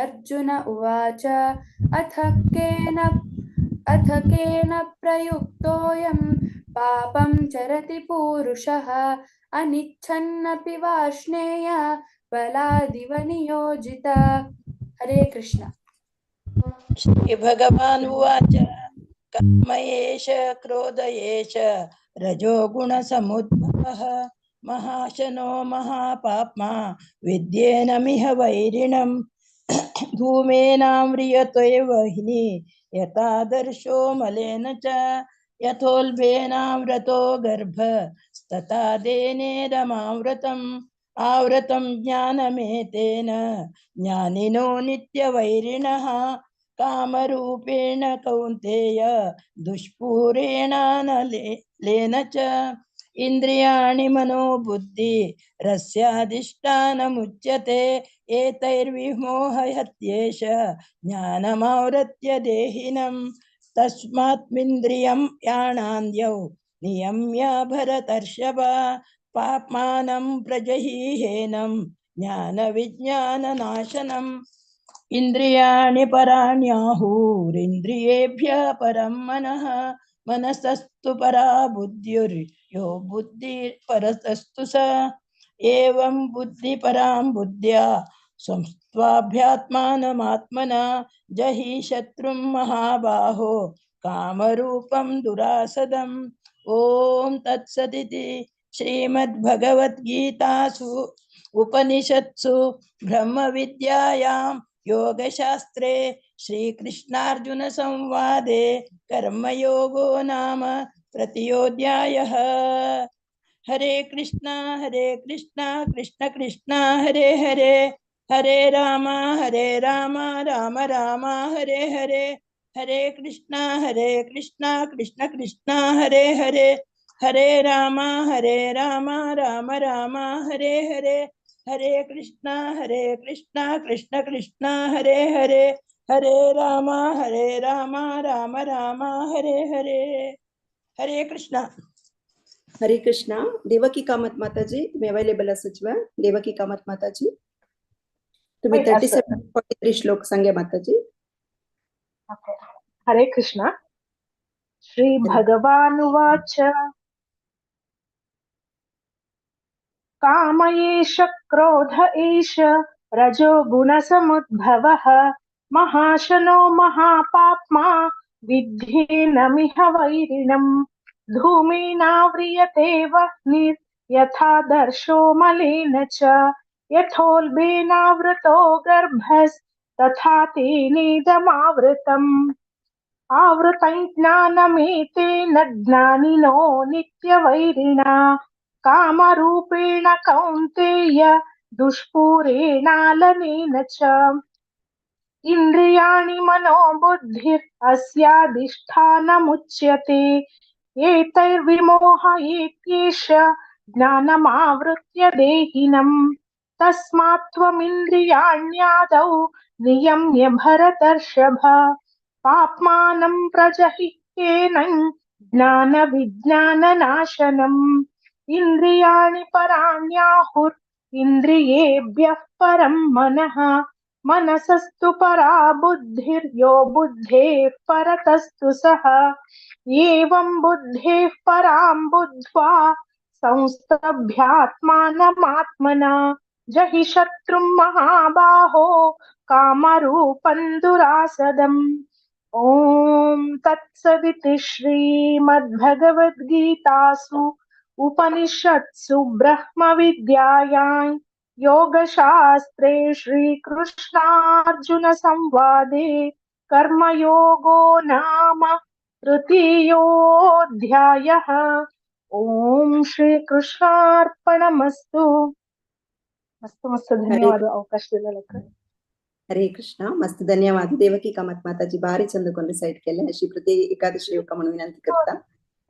अर्जुन उवाच अथ केन प्रयुक्तोऽयं पापं चरति पूरुषः अनिच्छन्नपि वाष्णेय बलादिव नियोजित। हरे कृष्ण। श्री भगवान् उवाच कर्म एष क्रोध एष रजोगुणसमुद्भवः महाशनो महापाप्मा विद्येनमिह वैरिणम् धूमेनाव्रियतेव हि यथादर्शो मलेन च यथोल्बेनाव्रतो गर्भ तथा देनेदमाव्रतम् आवृतं ज्ञानमेतेन ज्ञानिनो नित्यवैरिणः कामरूपेण कौन्तेय दुष्पूरेणानलेन च इन्द्रियाणि मनोबुद्धि रस्याधिष्ठानमुच्यते एतैर्विमोहयत्येष ज्ञानमावृत्य देहिनं तस्मात्मिन्द्रियं याणान्द्यौ नियम्य भरतर्षभ पाप्मानं प्रजहीहेनं ज्ञानविज्ञाननाशनम् इन्द्रियाणि पराण्याहुरिन्द्रियेभ्यः परं मनः मनसस्तु परा बुद्धिर्यो बुद्धिर्परतस्तु स एवं बुद्धिपरां बुद्ध्या संस्त्वाभ्यात्मानमात्मना जहि शत्रुं महाबाहो कामरूपं दुरासदम्। ॐ तत्सदिति श्रीमद्भगवद्गीतासु उपनिषत्सु ब्रह्मविद्यायां योगशास्त्रे श्रीकृष्णार्जुन संवादे कर्मयोगो नाम तृतीयोऽध्यायः। हरे कृष्णा कृष्ण कृष्ण हरे हरे हरे राम राम राम हरे हरे कृष्णा कृष्ण कृष्ण हरे हरे हरे राम राम राम हरे हरे कृष्णा कृष्ण कृष्ण हरे हरे राम राम राम हरे हरे कृष्णा। हरे कृष्णा। देवकी कामत माताजी तुम्ही अवेलेबल आसात? देवकी कामत माताजी तुम्ही 37-43 श्लोक सांगे माताजी। हरे कृष्ण। श्रीभगवानुवाच काम एष क्रोध एष रजो गुणसमुद्भवः महाशनो महापाप्मा विद्धेनमिह वैरिणम् धूमेनाव्रियते वह्निर्यथा दर्शो मलेन च यथोल्बेनावृतो गर्भस्तथा तेनेदमावृतम् आवृतं ज्ञानमेतेन ज्ञानिनो नित्यवैरिणा कामरूपेण कौन्तेय दुष्पूरेणालनेन च इन्द्रियाणि मनोबुद्धिरस्याधिष्ठानमुच्यते एतैर्विमोहयेत्येष ज्ञानमावृत्य देहिनम् तस्मात् त्वमिन्द्रियाण्यादौ नियम्य भरतर्षभ पाप्मानं प्रजहिह्येनं ज्ञानविज्ञाननाशनम् इन्द्रियाणि पराण्याहुरिन्द्रियेभ्यः परं मनः मनसस्तु परा बुद्धिर्यो बुद्धेः परतस्तु सः एवं बुद्धेः परां बुद्ध्वा संस्तभ्यात्मानमात्मना जहि शत्रुं महाबाहो कामरूपं दुरासदम् ॐ तत्सदिति श्रीमद्भगवद्गीतासु उपनिषत्सु ब्रह्मविद्यायां योगशास्त्रे श्रीकृष्णार्जुन संवादे कर्मयोगो नाम तृतीयोऽध्यायः। ओम श्रीकृष्णार्पणमस्तु। मस्त मस्त धन्यवाद ಅವಕಾಶ दिल्याबद्दल. हरे कृष्ण. मस्त धन्यवाद. देवकी कामत माताजी भारी चंदकोन रिसाइट केले अशी प्रति एकादशी योग म्हणून विनंती करता.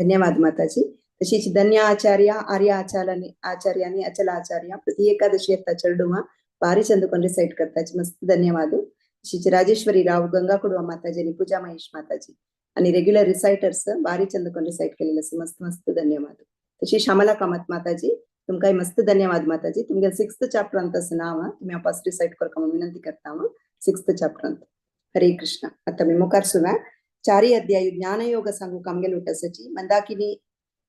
धन्यवाद माताजी. तशीच धन्य आचार्य आर्य आचार्यांनी अचल आचार्य प्रति एकादशी येता चरडुमा भारी चंदकोन रिसाइट करताची मस्त धन्यवाद. तशीच राजेश्वरी राव गंगाकुडवा माताजी आणि पूजा महेश माताजी आणि रेग्युलर रिसाइटर्स भारी चंदकोन रिसाइट केलेले मस्त मस्त धन्यवाद. तशी श्यामला कामत माताजी तुमकां मस्त धन्यवाद माताजी. तुमगे 6th चॅप्टर अंतस नाव तुम्ही फर्स्ट रिसाइट करका म्हणून विनंती करता. 6th चॅप्टर अंत. हरे कृष्ण. आता मी मुखार सुना 4 अध्याय ज्ञान योग सांगू कामगे लुटसची मंदाकिनी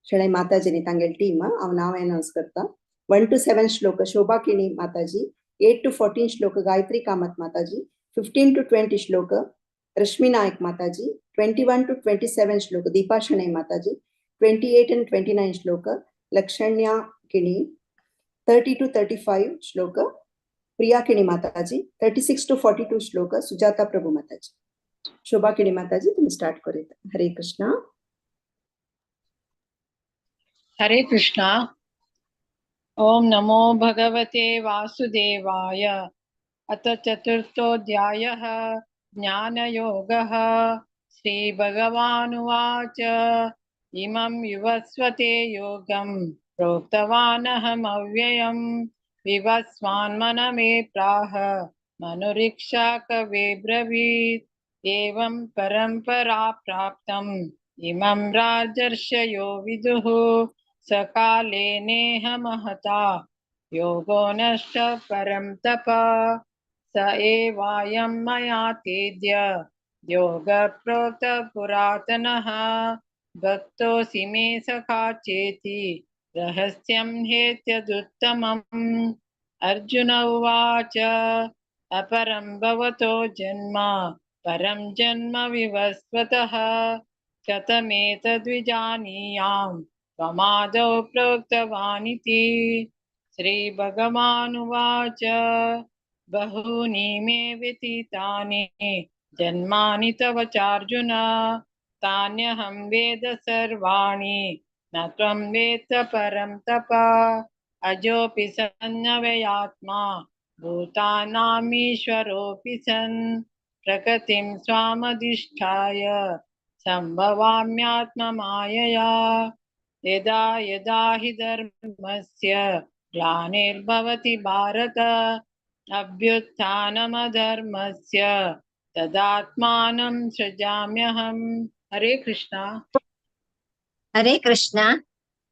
शणै माताजीनी तांगेल टीम हांव नाव अनाउंस करता. 1 to 7 श्लोक शोभाकिनी माताजी, 8 to 14 श्लोक गायत्री कामत माताजी, 15 to 20 श्लोक रश्मि नायक माताजी, 21 to 27 श्लोक दीपा शणै माताजी, 28 and 29 श्लोक लक्षण्या किणी, 30 to 35 श्लोक प्रिया किणी माताजी, 36 to 42 श्लोक सुजाता प्रभु माताजी. शोभा किणी माताजी तुम्ही स्टार्ट करूया. हरे कृष्ण. हरे कृष्णा. ओम नमो भगवते वासुदेवाय. अथ चतुर्थोऽध्यायः ज्ञानयोगः. श्रीभगवानुवाच इमं विवस्वते योगं प्रोक्तवानहमव्ययम् विवस्वान्मनमे प्राह मनुरीक्षा कवे ब्रवीत्. एवं परम्परा प्राप्तम् इमं राजर्षयो विदुः सकाले नेह महता योगो नष्ट परं तप. स एवायं मया तेद्य योगः प्रोक्त पुरातनः भक्तोऽसि मे सखा चेति रहस्यं हेत्यदुत्तमम्. अर्जुन उवाच अपरं भवतो जन्म परं जन्म विवस्वतः कथमेतद्विजानीयाम् त्वमादौ प्रोक्तवानिति. श्रीभगवानुवाच बहूनि मे व्यतीतानि जन्मानि तव चार्जुन तान्यहं वेद सर्वाणि न त्वं वेत्त परं तप. अजोऽपि सन्नव्ययात्मा भूतानामीश्वरोऽपि सन् प्रकृतिं स्वामधिष्ठाय सम्भवाम्यात्ममायया. यदा यदा हि धर्मस्य ग्लानिर्भवति भारत अभ्युत्थानमधर्मस्य तदात्मानं सृजाम्यहम्. हरे कृष्णा. हरे कृष्णा.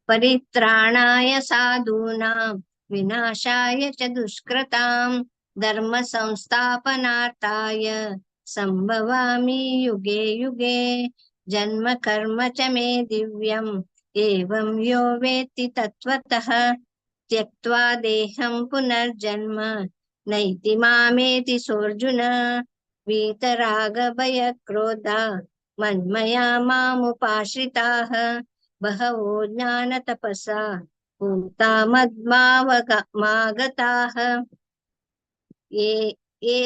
परित्राणाय साधूनां विनाशाय च दुष्कृतां धर्म संस्थापनार्थाय संभवामि युगे युगे जन्म कर्म च मे दिव्यम् एवं यो वेत्ति तत्त्वतः त्यक्त्वा देहं पुनर्जन्म नैति मामेति सोऽर्जुन वीतरागभयक्रोधा मन्मया मामुपाश्रिताः बहवो ज्ञानतपसा पूता मद्मागताः ये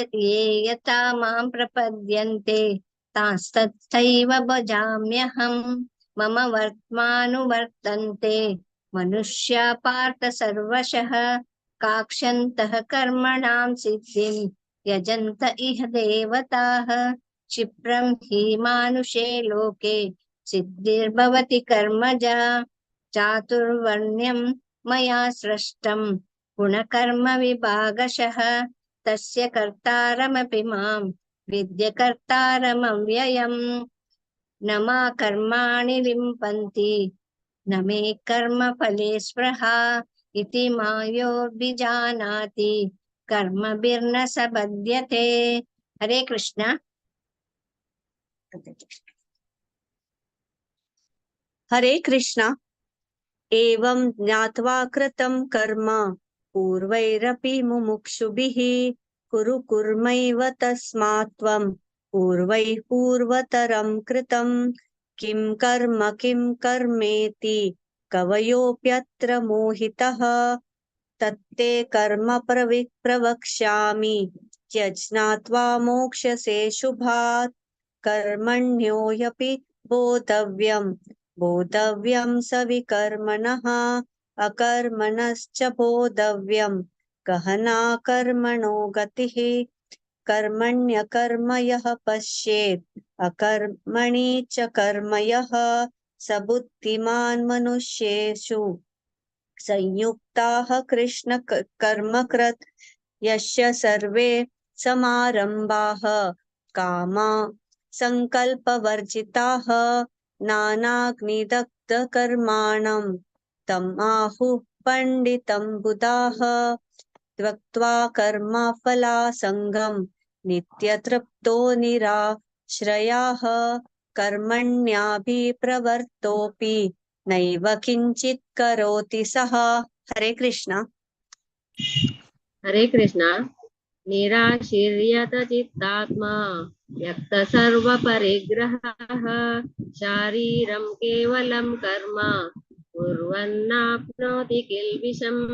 यथा मां प्रपद्यन्ते तांस्तथैव भजाम्यहम् मम वर्त्मानुवर्तन्ते मनुष्या पार्थ सर्वशः काक्षन्तः कर्मणां सिद्धिं यजन्त इह देवताः क्षिप्रं हि मानुषे लोके सिद्धिर्भवति कर्मजा चातुर्वर्ण्यं मया सृष्टं गुणकर्म विभागशः तस्य कर्तारमपि मां विद्य कर्तारमव्ययम् न मा कर्माणि लिम्पन्ति न मे कर्मफले स्पृहा इति मायोऽभिजानाति कर्मभिर्न स बध्यते। हरे कृष्ण। हरे कृष्ण। एवं ज्ञात्वा कृतं कर्म पूर्वैरपि मुमुक्षुभिः कुरु कुर्मैव तस्मात् त्वं पूर्वैः पूर्वतरं कृतं किं कर्मेति कवयोऽप्यत्र मोहितः तत्ते कर्म प्रवक्ष्यामि त्यज्ञात्वा मोक्ष्यसे शुभात् कर्मण्यो ह्यपि बोधव्यं सविकर्मणः अकर्मणश्च बोधव्यं गहना कर्मणो गतिः कर्मण्यकर्म यः पश्येत् अकर्मणि च कर्म यः स बुद्धिमान् मनुष्येषु संयुक्ताः कृष्ण कर्मकृत् यस्य सर्वे समारम्भाः कामा संकल्पवर्जिताः नानाग्निदग्धकर्माणं तम् आहुः पण्डितं बुधाः त्यक्त्वा कर्मफलासङ्गं नित्यतृप्तो निराश्रयाः कर्मण्याभिप्रवृत्तोऽपि नैव किञ्चित् करोति सः। हरे कृष्ण। हरे कृष्ण। निराशीर्यत चित्तात्मा त्यक्त सर्वपरिग्रहः शारीरं केवलं कर्म कुर्वन्नाप्नोति किल्बिषम्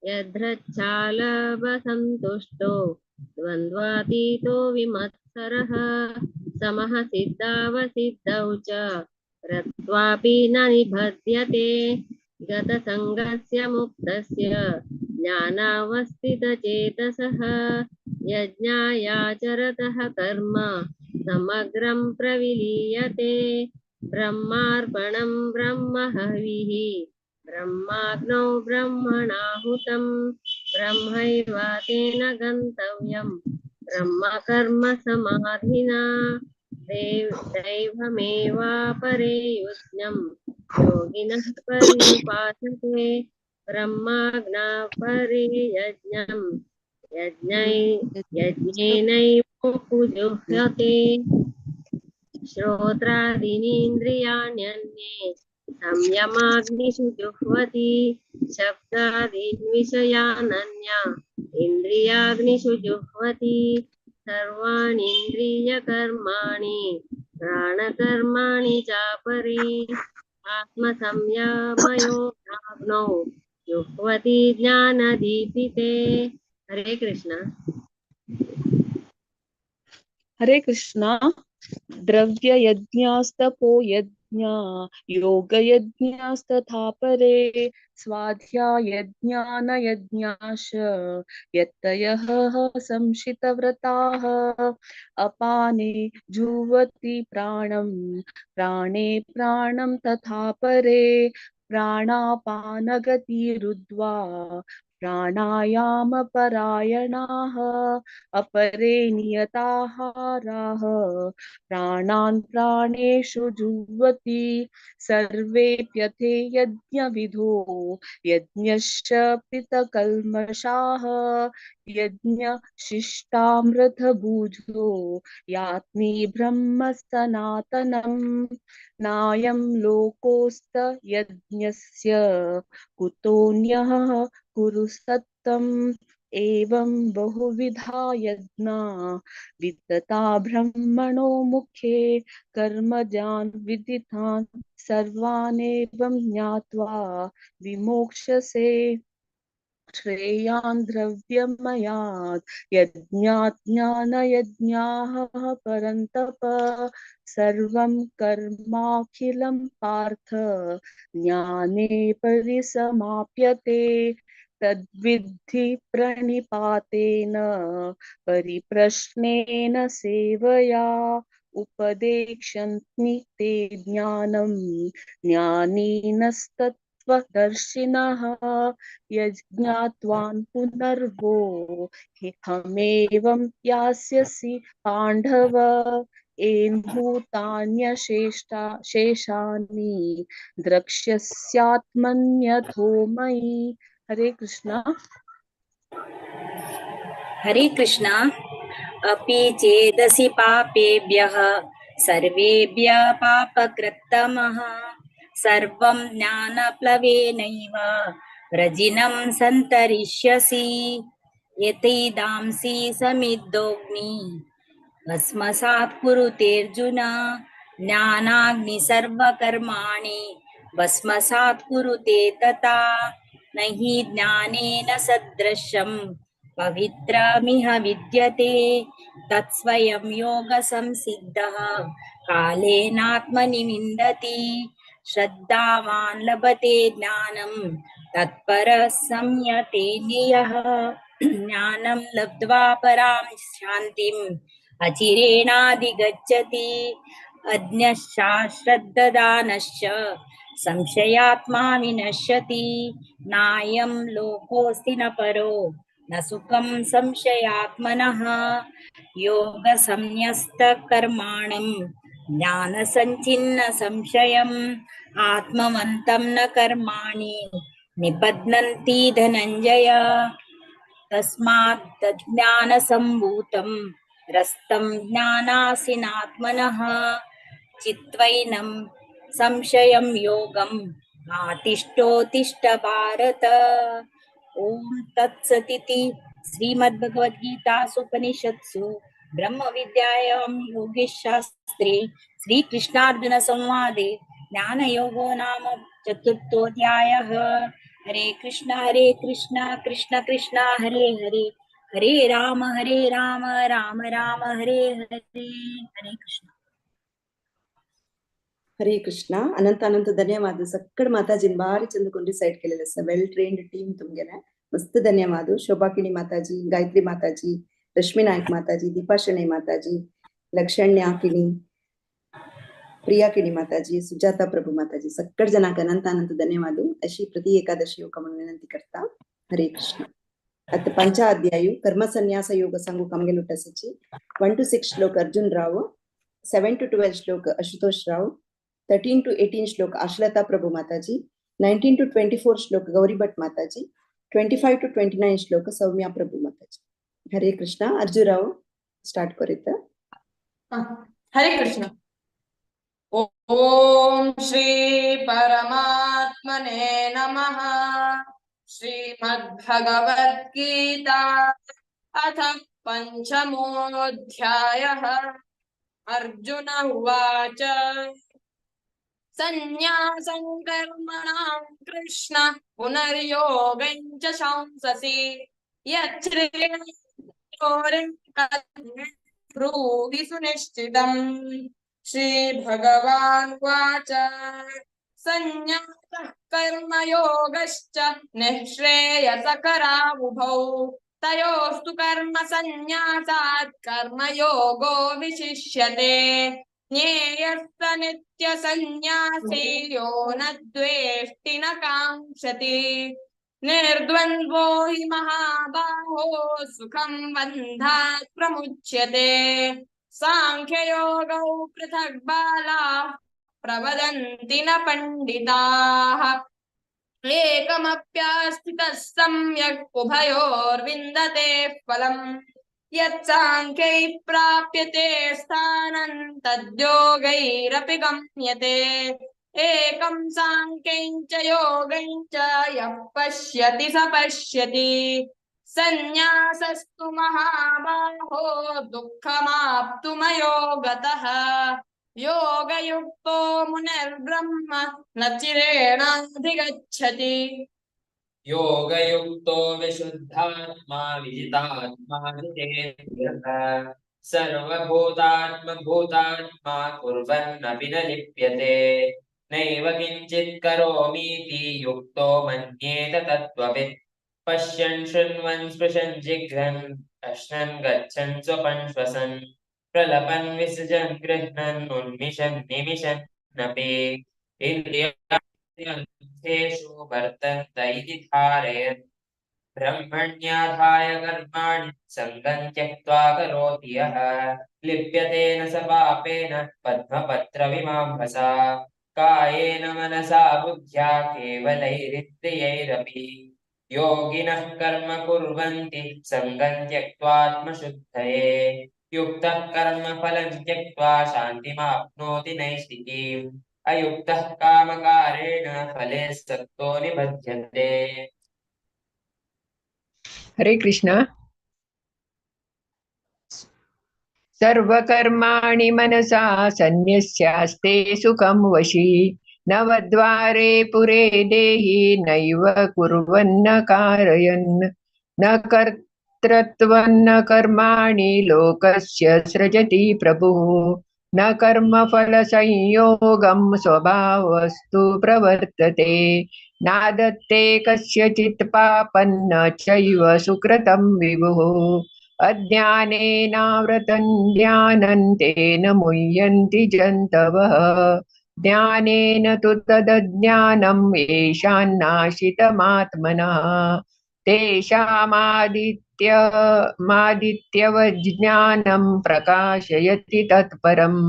यदृच्छालभसन्तुष्टो द्वन्द्वातीतो विमत्सरः समः सिद्धावसिद्धौ च रत्वापि न निबध्यते गतसङ्गस्य मुक्तस्य ज्ञानावस्थितचेतसः यज्ञायाचरतः कर्म समग्रं प्रविलीयते ब्रह्मार्पणं ब्रह्महविः ब्रह्माग्नौ ब्रह्मणाहुतं ब्रह्मैवातेन गन्तव्यं ब्रह्मकर्म समाधिना दैवमेवापरे यज्ञं योगिनः पर्युपासते ब्रह्माज्ञापरे यज्ञं यज्ञेनैव जुह्यते श्रोत्रादीनीन्द्रियाण्यन्ये संयमाग्निषु जुह्वति शब्दादीन् विषयानन्या इन्द्रियाग्निषु जुह्वति सर्वाणीन्द्रियकर्माणि प्राणकर्माणि चापरे आत्मसंयमयोगाग्नौ जुह्वति ज्ञानदीपिते। हरे कृष्ण। हरे कृष्ण। द्रव्य यज्ञास्तपो यज्ञा योग यज्ञास्तथा परे स्वाध्याय ज्ञान यज्ञाश यतयः संशितव्रताः अपाने जुह्वति प्राणं प्राणे प्राणं तथा परे प्राणापानगतिरुद्ध्वा प्राणायामपरायणाः अपरे नियताहाराः प्राणान् प्राणेषु जुह्वति सर्वेप्यथे यज्ञविधो यज्ञश्च पितकल्मषाः यज्ञशिष्टामृतभुजो यात्मि ब्रह्म सनातनम् नायं लोकोऽस्त यज्ञस्य कुतोऽन्यः कुरु सत्तम् एवं बहुविधा यज्ञा विदता ब्रह्मणो मुखे कर्मजान् विदितान् सर्वानेवं ज्ञात्वा विमोक्ष्यसे श्रेयान् द्रव्यमयात् यज्ञात् ज्ञानयज्ञाः परन्तप सर्वं कर्माखिलं पार्थ ज्ञाने परिसमाप्यते तद्विद्धि प्रणिपातेन परिप्रश्नेन सेवया उपदेक्षन्ति ते ज्ञानं ज्ञानिनस्तत्त्वदर्शिनः यज्ञात्वान् पुनर्वो हमेवं यास्यसि पाण्डव येन भूतान्यशेषानि द्रक्ष्यस्यात्मन्यथो मयि। हरे कृष्णा। हरे कृष्णा। अपि चेदसि पापेभ्यः सर्वेभ्यः पापकृत्तमः सर्वं ज्ञानप्लवेनैव व्रजिनं सन्तरिष्यसि यथैदांसि समिद्धोऽग्नि भस्मसात् कुरुतेऽर्जुन ज्ञानाग्नि सर्वकर्माणि भस्मसात् कुरुते तथा न हि ज्ञानेन सदृशं पवित्रमिह विद्यते तत्स्वयं योगसंसिद्धः कालेनात्मनि विन्दति श्रद्धावान् लभते ज्ञानं तत्परः संयतेन्द्रियः ज्ञानं लब्ध्वा परां शान्तिम् अचिरेणाधिगच्छति अज्ञश्चाश्रद्धदानश्च संशयात्मा विनश्यति नायं लोकोऽस्ति न परो न सुखं संशयात्मनः योगसंन्यस्तकर्माणं ज्ञानसञ्छिन्न संशयम् आत्मवन्तं न कर्माणि निबध्नन्ति धनञ्जय तस्मात् ज्ञानसम्भूतं रस्तं ज्ञानासीनात्मनः चित्वैनं संशयं योगम् आतिष्ठोत्तिष्ठ भारत। ओम तत्सदिति श्रीमद्भगवद्गीतासूपनिषत्सु ब्रह्मविद्यायां योगशास्त्रे श्रीकृष्णार्जुन संवादे ज्ञानयोगो नाम चतुर्थोऽध्यायः। हरे कृष्णा कृष्ण कृष्ण हरे हरे हरे राम राम राम हरे हरे। हरे कृष्ण। हरे कृष्णा. अनंत अनंत धन्यवाद. सक्कड माताजीन भारी चंद कोंडी साइड केलेले असं वेल ट्रेन्ड टीम तुमगेला मस्त धन्यवाद. शोभाकिनी माताजी, गायत्री माताजी, रश्मी नायक माताजी, दीपा शणै माताजी, लक्षण्या किणी, प्रिया किणी माताजी, सुजाता प्रभू माताजी सक्कड जनाक अनंत अनंत धन्यवाद. अशी प्रति एकादशी योग म्हणून विनंती करता. हरे कृष्ण. अत पंचाध्यायु कर्म संन्यास योग सांगू कमगेलुटसची 1 to 6 श्लोक अर्जुन राव, 7 to 12 श्लोक आशुतोष राव, 13 to 18 श्लोक आश्लता प्रभु माताजी, 19 to 24 श्लोक गौरी भट माताजी, 25 to 29 श्लोक सौम्या प्रभु माताजी. हरे कृष्णा. अर्जुन राव स्टार्ट करीत. हरे कृष्ण. ओम श्री परमात्मने नमः. श्रीमद्भगवद्गीता अथ पंचमोऽध्यायः. अर्जुन उवाच संन्यासं कर्मणां कृष्ण पुनर्योगं च शंससि ब्रूहि सुनिश्चितम्. श्रीभगवान् उवाच संन्यासः कर्मयोगश्च निःश्रेयसकरावुभौ तयोस्तु कर्म संन्यासात् कर्मयोगो विशिष्यते. ज्ञेयस्स नित्यसंन्यासी यो न द्वेष्टि न काङ्क्षति निर्द्वन्द्वो हि महाबाहो सुखं बन्धात् प्रमुच्यते सांख्ययोगौ पृथक् बालाः प्रवदन्ति न पण्डिताः एकमप्यास्थितः सम्यक् उभयोर्विन्दते फलम् यत्साङ्ख्यैः प्राप्यते स्थानं तद्योगैरपि गम्यते एकं साङ्ख्यं च योगं च यः पश्यति स पश्यति सन्न्यासस्तु महाबाहो दुःखमाप्तुमयो गतः योगयुक्तो मुनिर्ब्रह्म न चिरेणाधिगच्छति योगयुक्तो विशुद्धात्मा विजितात्मा जितेन्द्रियः सर्वभूतात्मभूतात्मा कुर्वन्नपि न लिप्यते नैव किञ्चित् करोमीति युक्तो मन्येत तत्त्ववित् पश्यन् शृण्वन् स्पृशन् जिघ्रन् अश्नन् गच्छन् स्वपन् श्वसन् प्रलपन् विसृजन् गृह्णन् उन्मिषन् निमिषन्नपि इन्द्रियार्थेषु वर्तन्त इति धारयन् ब्रह्मण्याधाय कर्माणि सङ्गं त्यक्त्वा करोति यः लिप्यते न स पापेन पद्मपत्रविमांभसा कायेन मनसा बुद्ध्या केवलैरिन्द्रियैरपि योगिनः कर्म कुर्वन्ति सङ्गं त्यक्त्वात्मशुद्धये युक्तः कर्मफलं त्यक्त्वा शान्तिमाप्नोति नैष्ठिकीम् अयुक्तः कामकारेण फले सक्तो निबध्यते। हरे कृष्ण। सर्वकर्माणि मनसा सन्न्यस्यास्ते सुखं वशी नवद्वारे पुरे देहि नैव कुर्वन्न कारयन् न कर्तृत्वन्न कर्माणि लोकस्य सृजति प्रभुः न कर्मफलसंयोगं स्वभावस्तु प्रवर्तते नादत्ते कस्यचित् पापन्न चैव सुकृतं विभुः अज्ञानेनावृतं ज्ञानं मुह्यन्ति जन्तवः ज्ञानेन तु तदज्ञानं येषान्नाशितमात्मनः तेषामादित्यवज्ञानं प्रकाशयति तत्परम्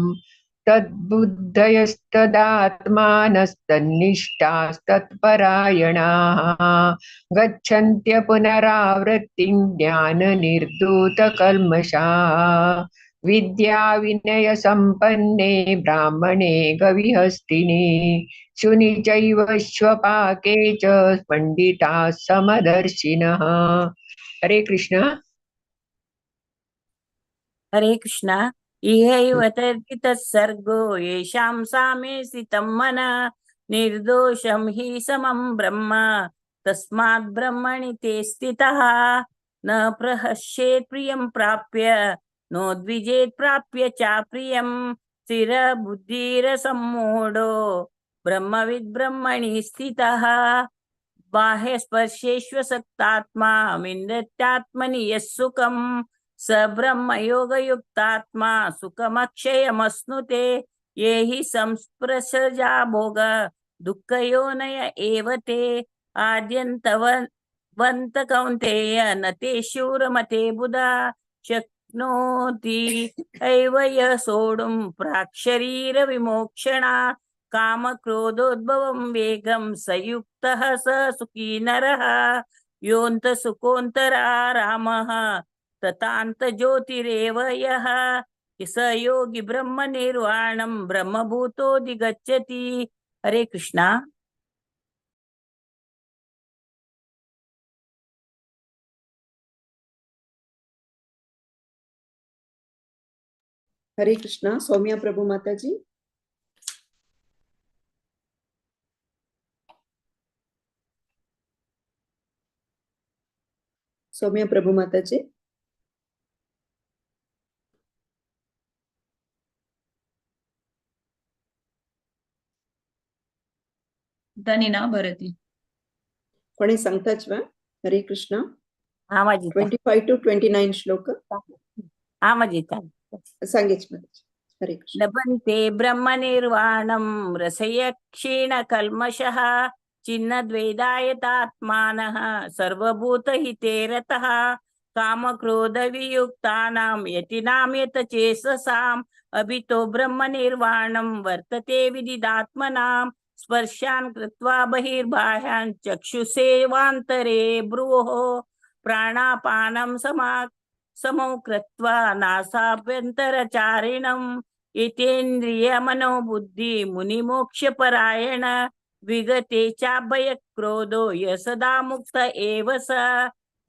तद्बुद्धयस्तदात्मानस्तन्निष्ठास्तत्परायणाः गच्छन्त्य पुनरावृत्तिं ज्ञाननिर्धूतकल्मषाः विद्याविनयसम्पन्ने ब्राह्मणे गविहस्तिनि शुनि चैव श्वपाके च पण्डिताः समदर्शिनः। हरे कृष्ण। हरे कृष्ण। इहैव तर्कितः सर्गो येषां सामे स्थितं मनः निर्दोषं हि समं ब्रह्म तस्मात् ब्रह्मणि ते स्थितः न प्रहस्येत् प्रियं प्राप्य नोद्विजेत् प्राप्य चाप्रियं स्थिरबुद्धिरसम्मूढो ब्रह्मविद् ब्रह्मणि स्थितः बाह्यस्पर्शेष्वसक्तात्मा विन्दत्यात्मनि यः सुखं स ब्रह्मयोगयुक्तात्मा सुखमक्षयमश्नुते ये हि संस्पृशजा भोग दुःखयोनय एव ते आद्यन्तवन्त कौन्तेय न ते शूरमते बुधा शक्नोति एव यः सोढुं प्राक्शरीरविमोक्षणा कामक्रोधोद्भवं वेगं स युक्तः स सुखी नरः योऽन्तसुखोऽन्तरारामः तथान्तज्योतिरेव यः स योगी ब्रह्मनिर्वाणं ब्रह्मभूतोऽधिगच्छति। हरे कृष्णा। हरे कृष्णा। सौम्या प्रभु माता जी। सौम्या प्रभु माता जी। दनिना भरती कोणी सांगताच वा? हरे कृष्णा। हा माझी 25 to 29 श्लोक। हा माझी सांगेच माताजी। हरे कृष्ण। लभन्ते ब्रह्मनिर्वाणं रसय क्षीणकल्मषः छिन्नद्वैधायतात्मानः सर्वभूतहिते रतः कामक्रोधवियुक्तानां यतीनां यतचेतसाम् अभितो ब्रह्मनिर्वाणं वर्तते विदितात्मनां स्पर्शान् कृत्वा बहिर्बाह्यान् चक्षुषेवान्तरे भ्रुवोः प्राणापानं समौ कृत्वा नासाभ्यन्तरचारिणम् इतेन्द्रियमनोबुद्धि मुनिमोक्षपरायण विगते चाभयक्रोधो यसदा मुक्त एव स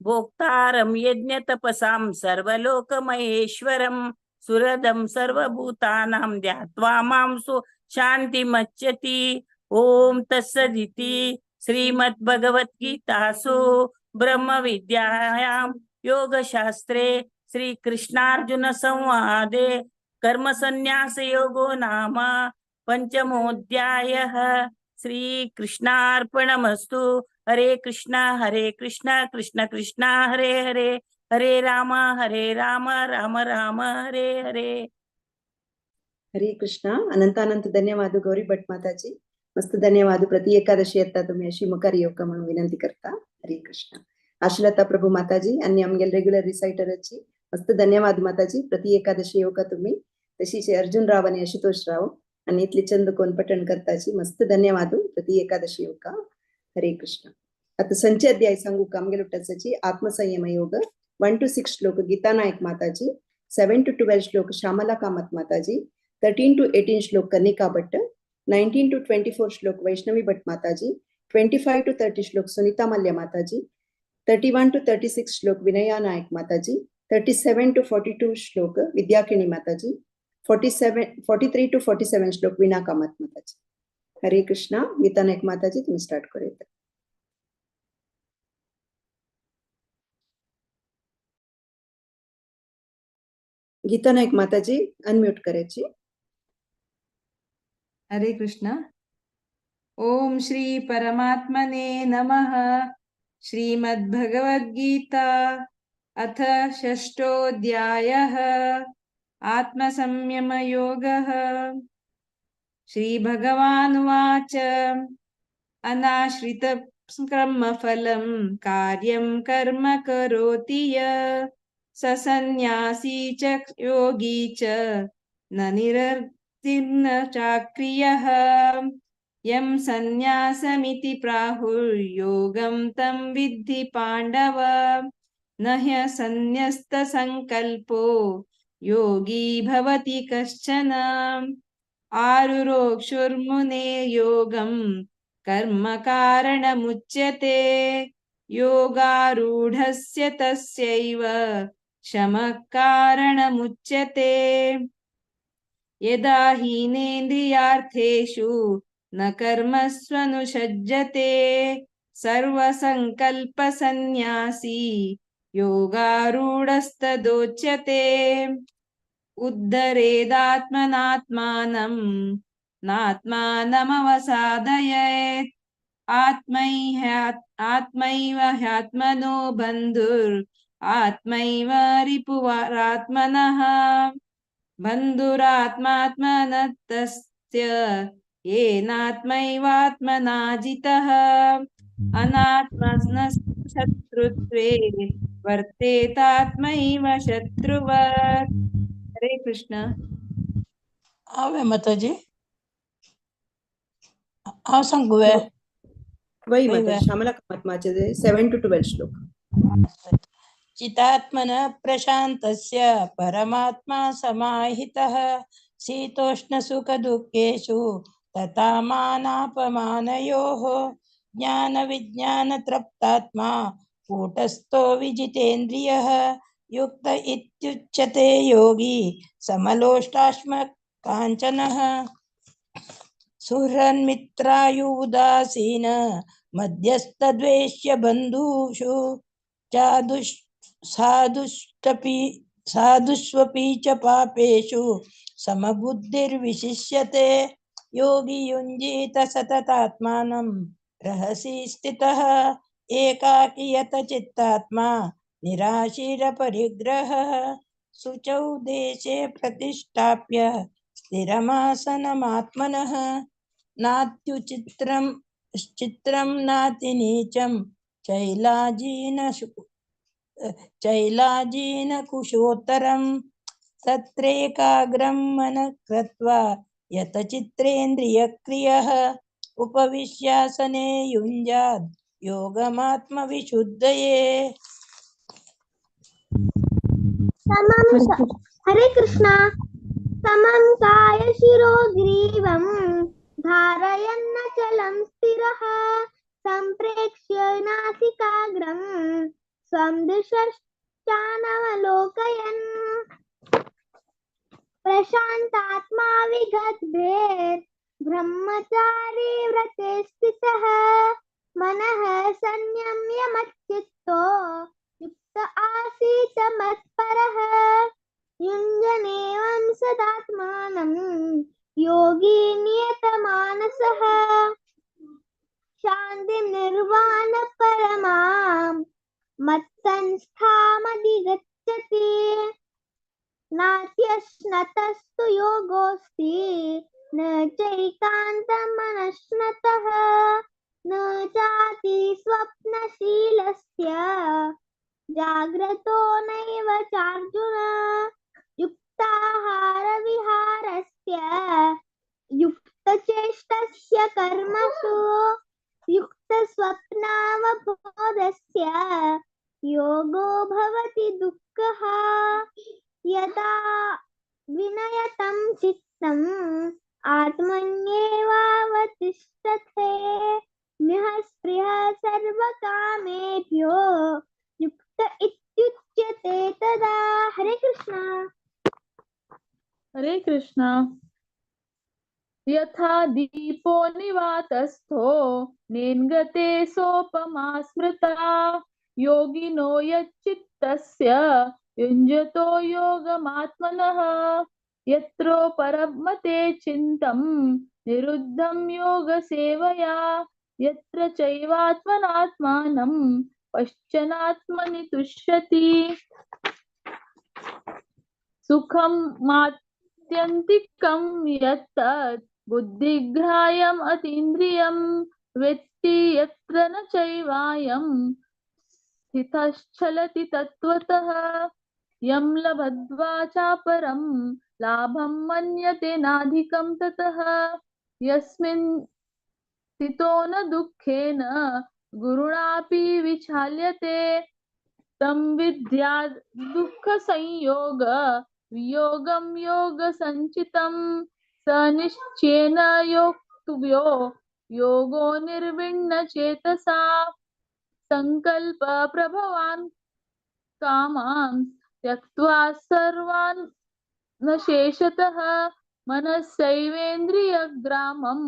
भोक्तारं यज्ञतपसां सर्वलोकमहेश्वरं सुहृदं सर्वभूतानां ध्यात्वा मां शान्तिमच्यति। ओम तत्सदिति श्रीमद्भगवद्गीतासु ब्रह्मविद्यायां योगशास्त्रे श्रीकृष्णार्जुन संवादे कर्मसन्न्यासयोगो नाम पंचमोऽध्यायः। श्रीकृष्णार्पणमस्तु। हरे कृष्णा कृष्ण कृष्ण हरे हरे, हरे राम राम राम हरे हरे. ಹರೇ ಕೃಷ್ಣ. अनंत धन्यवाद गौरी भट माताजी. मस्त धन्यवाद. प्रति एकादशी येता तुम्ही अशी मुखारी योग्य म्हणून विनंती करता. हरे कृष्ण. आशीलता प्रभू माताजी आणि आमगेल रेग्युलर रिसायटरची मस्त धन्यवाद माताजी. प्रति एकादशी योगा तुम्ही तशीच अर्जुन राव आणि आशुतोष राव आणि इथले चंद कोण पठण करताची मस्त धन्यवाद. प्रति एकादशी योगा. हरे कृष्ण. आता संचय अध्याय सांगू कामगेल उठाची आत्मसंयम योग 1 to 6 श्लोक गीता नायक माताजी, 7 to 12 श्लोक श्यामला कामत माताजी, 13 to 18 श्लोक कनिका भट्ट, 19 to 24 श्लोक वैष्णवी भट्ट माताजी, 25 to 30 श्लोक सुनीता मल्य माताजी, 31 to 36 श्लोक विनया नायक माताजी, 37 to 42 श्लोक विद्याकिणी माताजी, 43 to 47 श्लोक विना कामत माताजी. हरे कृष्णा. गीता नायक माताजी तुम्ही स्टार्ट करूया. गीता नायक माताजी अनम्यूट करायची. हरे कृष्ण. ओम श्री परमात्मने नमः. श्रीमद्भगवद्गीता अथ षष्ठोऽध्यायः. आत्मसंयमयोगः. श्रीभगवानुवाच अनाश्रितकर्मफलं कार्यं कर्म करोति यः स सन्न्यासी च योगी च न निरतिर्न चाक्रियः. यं सन्न्यासमिति प्राहुर्योगं तं विद्धि पाण्डव. न ह्यसन्न्यस्तसङ्कल्पो योगी भवति कश्चन. आरुरोक्षुर्मुने योगं कर्म कारणमुच्यते. योगारूढस्य तस्यैव शमः कारणमुच्यते. यदा हीनेन्द्रियार्थेषु न कर्मस्वनुषज्जते सर्वसङ्कल्पसन्न्यासी योगारूढस्तदोच्यते. उद्धरेदात्मनात्मानं नात्मानमवसादयेत्. आत्मैव ह्यात्मनो बन्धुर् आत्मैव रिपुरात्मनः. बन्धुरात्मात्मनस्तस्य येनात्मैवात्मना जितः. अनात्मनस्तु शत्रुत्वे वर्तेतात्मैव शत्रुवत्. हरे कृष्ण. आवे माताजी आ सांगूवे वही माता श्यामला कामत माताजी 7 to 12 श्लोक. चितात्मन प्रशान्तस्य परमात्मा समाहितः. शीतोष्ण सुख दुःखेषु तथा मानापमानयोः. ज्ञान विज्ञान तृप्तात्मा कूटस्थो विजितेन्द्रियः. युक्त इत्युच्यते योगी समलोष्टाश्म काञ्चनः. सुहृन्मित्रायुदासीन मध्यस्थद्वेष्य बन्धुषु साधुष्वपि च पापेषु समबुद्धिर्विशिष्यते. योगी युञ्जीत सततात्मानं रहसि स्थितः. एकाकी यतचित्तात्मा निराशीरपरिग्रहः. शुचौ देशे प्रतिष्ठाप्य स्थिरमासनमात्मनः. नात्युचित्रं चित्रं नाति नीचं चैलाजीनकुशोत्तरं तत्रैकाग्रं मनः कृत्वा यतचित्रेन्द्रियक्रियः उपविश्यासने युञ्जाद् योगमात्मविशुद्धये। हरे कृष्णा। समं काय शिरो ग्रीवं धारयन्नचलं स्थिरः सम्प्रेक्ष्य नासिकाग्रं स्वं दिशश्चानवलोकयन् प्रशान्तात्मा विगतभेर् ब्रह्मचारी व्रते स्थितः मनः संयम्य मच्चित्तो युक्त आसीत् मत्परः युञ्जनेवं सदात्मानं योगी नियतमानसः शान्तिं निर्वाणपरमां मत्संस्थामधिगच्छति नात्यश्नतस्तु योगोऽस्ति न चैकान्तमनश्नतः न चाति स्वप्नशीलस्य जाग्रतो नैव चार्जुन युक्ताहारविहारस्य युक्तचेष्टस्य कर्मसु युक्तस्वप्नावबोधस्य योगो भवति दुःखः यदा विनयतं चित्तम् आत्मन्येवावतिष्ठते निःस्पृहः सर्वकामेभ्यो युक्त इत्युच्यते तदा। हरे कृष्णा। हरे कृष्णा। यथा दीपो निवातस्थो नेङ्गते सोपमा स्मृता योगिनो यच्चित्तस्य युञ्जतो योगमात्मनः यत्रो परमते चिन्तं निरुद्धं योगसेवया यत्र चैवात्मनात्मानं पश्यन्नात्मनि तुष्यति सुखं मात्यन्तिकं यत्तत् बुद्धिग्राह्यम् अतीन्द्रियं वेत्ति यत्र न चैवायं स्थितश्चलति तत्त्वतः यं लब्ध्वा चापरं लाभं मन्यते नाधिकं ततः यस्मिन् स्थितो न दुःखेन गुरुणापि विचाल्यते तं विद्या दुःखसंयोग वियोगं योगसञ्चितं स निश्चयेन योक्तव्यो योगो निर्विण्णचेतसा संकल्प प्रभवान् कामान् त्यक्त्वा सर्वान् न शेषतः मनस्सैवेन्द्रियग्रामं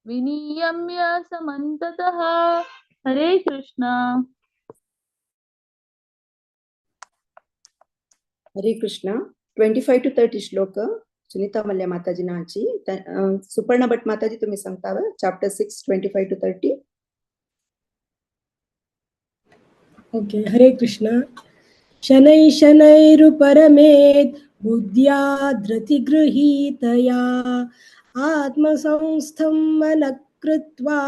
विनियम्य समन्ततः। हरे कृष्णा। हरे कृष्णा. 25 to 30 श्लोक सुनीता मल्ल्या माताजी नाची सुपर्ण भट माताजी तुम्ही सांगतावा चॅप्टर 6 25 to 30. ओके. हरे कृष्ण. शनै शनैरुपरमेत् बुद्ध्या धृतिगृहीतया आत्मसंस्थं मनः कृत्वा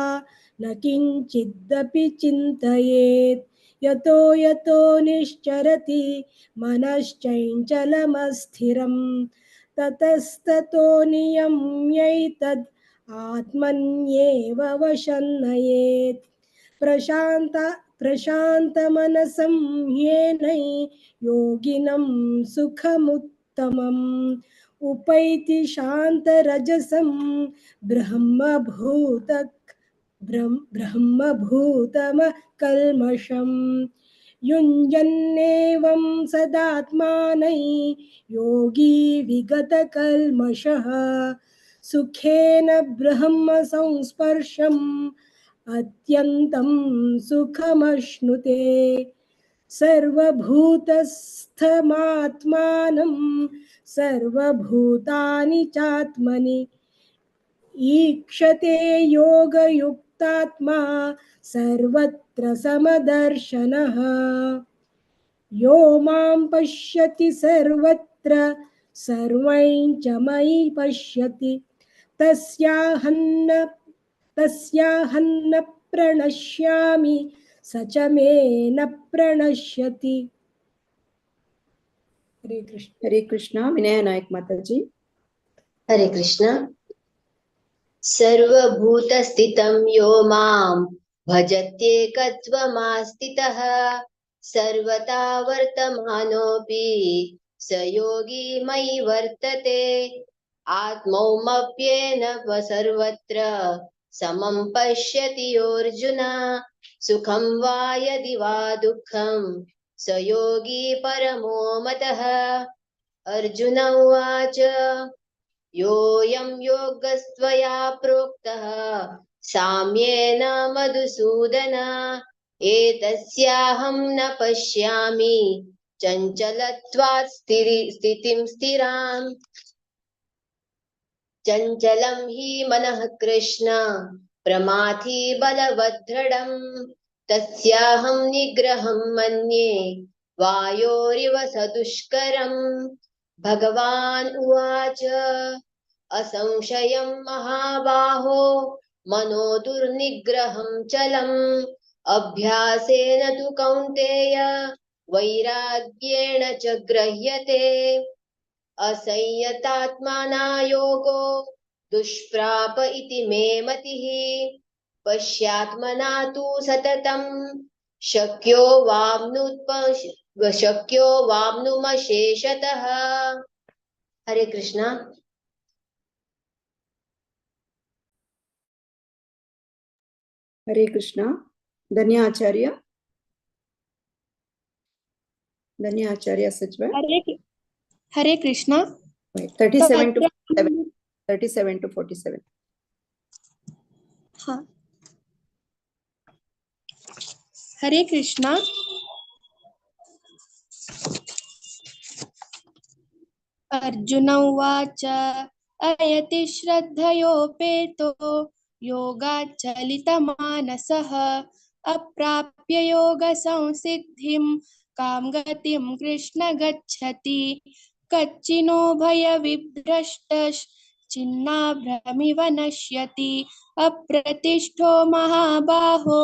न किञ्चिदपि चिन्तयेत् यतो यतो निश्चरति मनश्चञ्चलमस्थिरं ततस्ततो नियम्यैतद् आत्मन्येव वशं नयेत् प्रशान्तमनसं ह्येनै योगिनं सुखमुत्तमम् उपैति शान्तरजसं ब्रह्मभूतमकल्मषम् युञ्जन्नेवं सदात्मानै योगी विगतकल्मषः सुखेन ब्रह्म संस्पर्शम् अत्यन्तं सुखमश्नुते सर्वभूतस्थमात्मानं सर्वभूतानि चात्मनि ईक्षते योगयुक्तात्मा सर्वत्र समदर्शनः यो मां पश्यति सर्वत्र सर्वं च मयि पश्यति तस्याहन्न तस्याहं न प्रणश्यामि स च मे न प्रणश्यति। हरे कृष्ण। विनय नायक माताजी। हरे कृष्ण। सर्वभूतस्थितं यो मां भजत्येकत्वमास्थितः सर्वथा वर्तमानोऽपि स योगी मयि वर्तते। आत्मौमप्येन सर्वत्र समं पश्यति योऽर्जुन सुखं वा यदि वा दुःखं स योगी परमो मतः। अर्जुन उवाच योऽयं योगस्त्वया प्रोक्तः साम्येन मधुसूदन एतस्याहं न पश्यामि चञ्चलत्वात् स्थितिं स्थिराम्। चञ्चलं हि मनः कृष्ण प्रमाथि बलवद्दृढम् तस्याहं निग्रहं मन्ये वायोरिव सदुष्करम्। भगवान् उवाच असंशयं महाबाहो मनो दुर्निग्रहं चलम् अभ्यासेन तु कौन्तेय वैराग्येण च गृह्यते। असंयतात्मना योगो दुष्प्राप इति मे मतिः पश्यात्मना तु सततं शक्यो वाप्नुमशेषतः। हरे कृष्ण। हरे कृष्ण। धन्य आचार्य। धन्य आचार्य सचिव। हरे कृष्ण। 37 to 47. 37 to 47. हाँ। हरे कृष्ण। अर्जुन उवाच अयति श्रद्धयोपेतो योगाच्चलितमानसः अप्राप्य योगसंसिद्धिं कां गतिं कृष्ण गच्छति। कच्चिनो भयविभ्रष्टश्चिन्नाभ्रमिव नश्यति अप्रतिष्ठो महाबाहो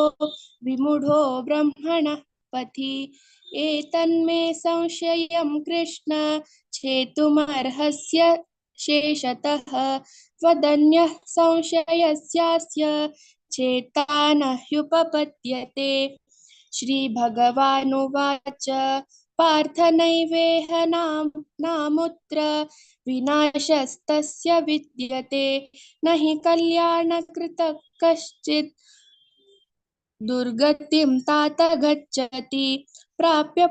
विमूढो ब्रह्मणः पथि। एतन्मे संशयं कृष्ण छेतुमर्हस्य शेषतः त्वदन्यः संशयस्यास्य चेता न ह्युपपद्यते। श्रीभगवानुवाच पार्थ नैवेह नामुत्र विनाशस्तस्य विद्यते न हि कल्याणकृतः कश्चित् दुर्गतिं तात गच्छति। प्राप्य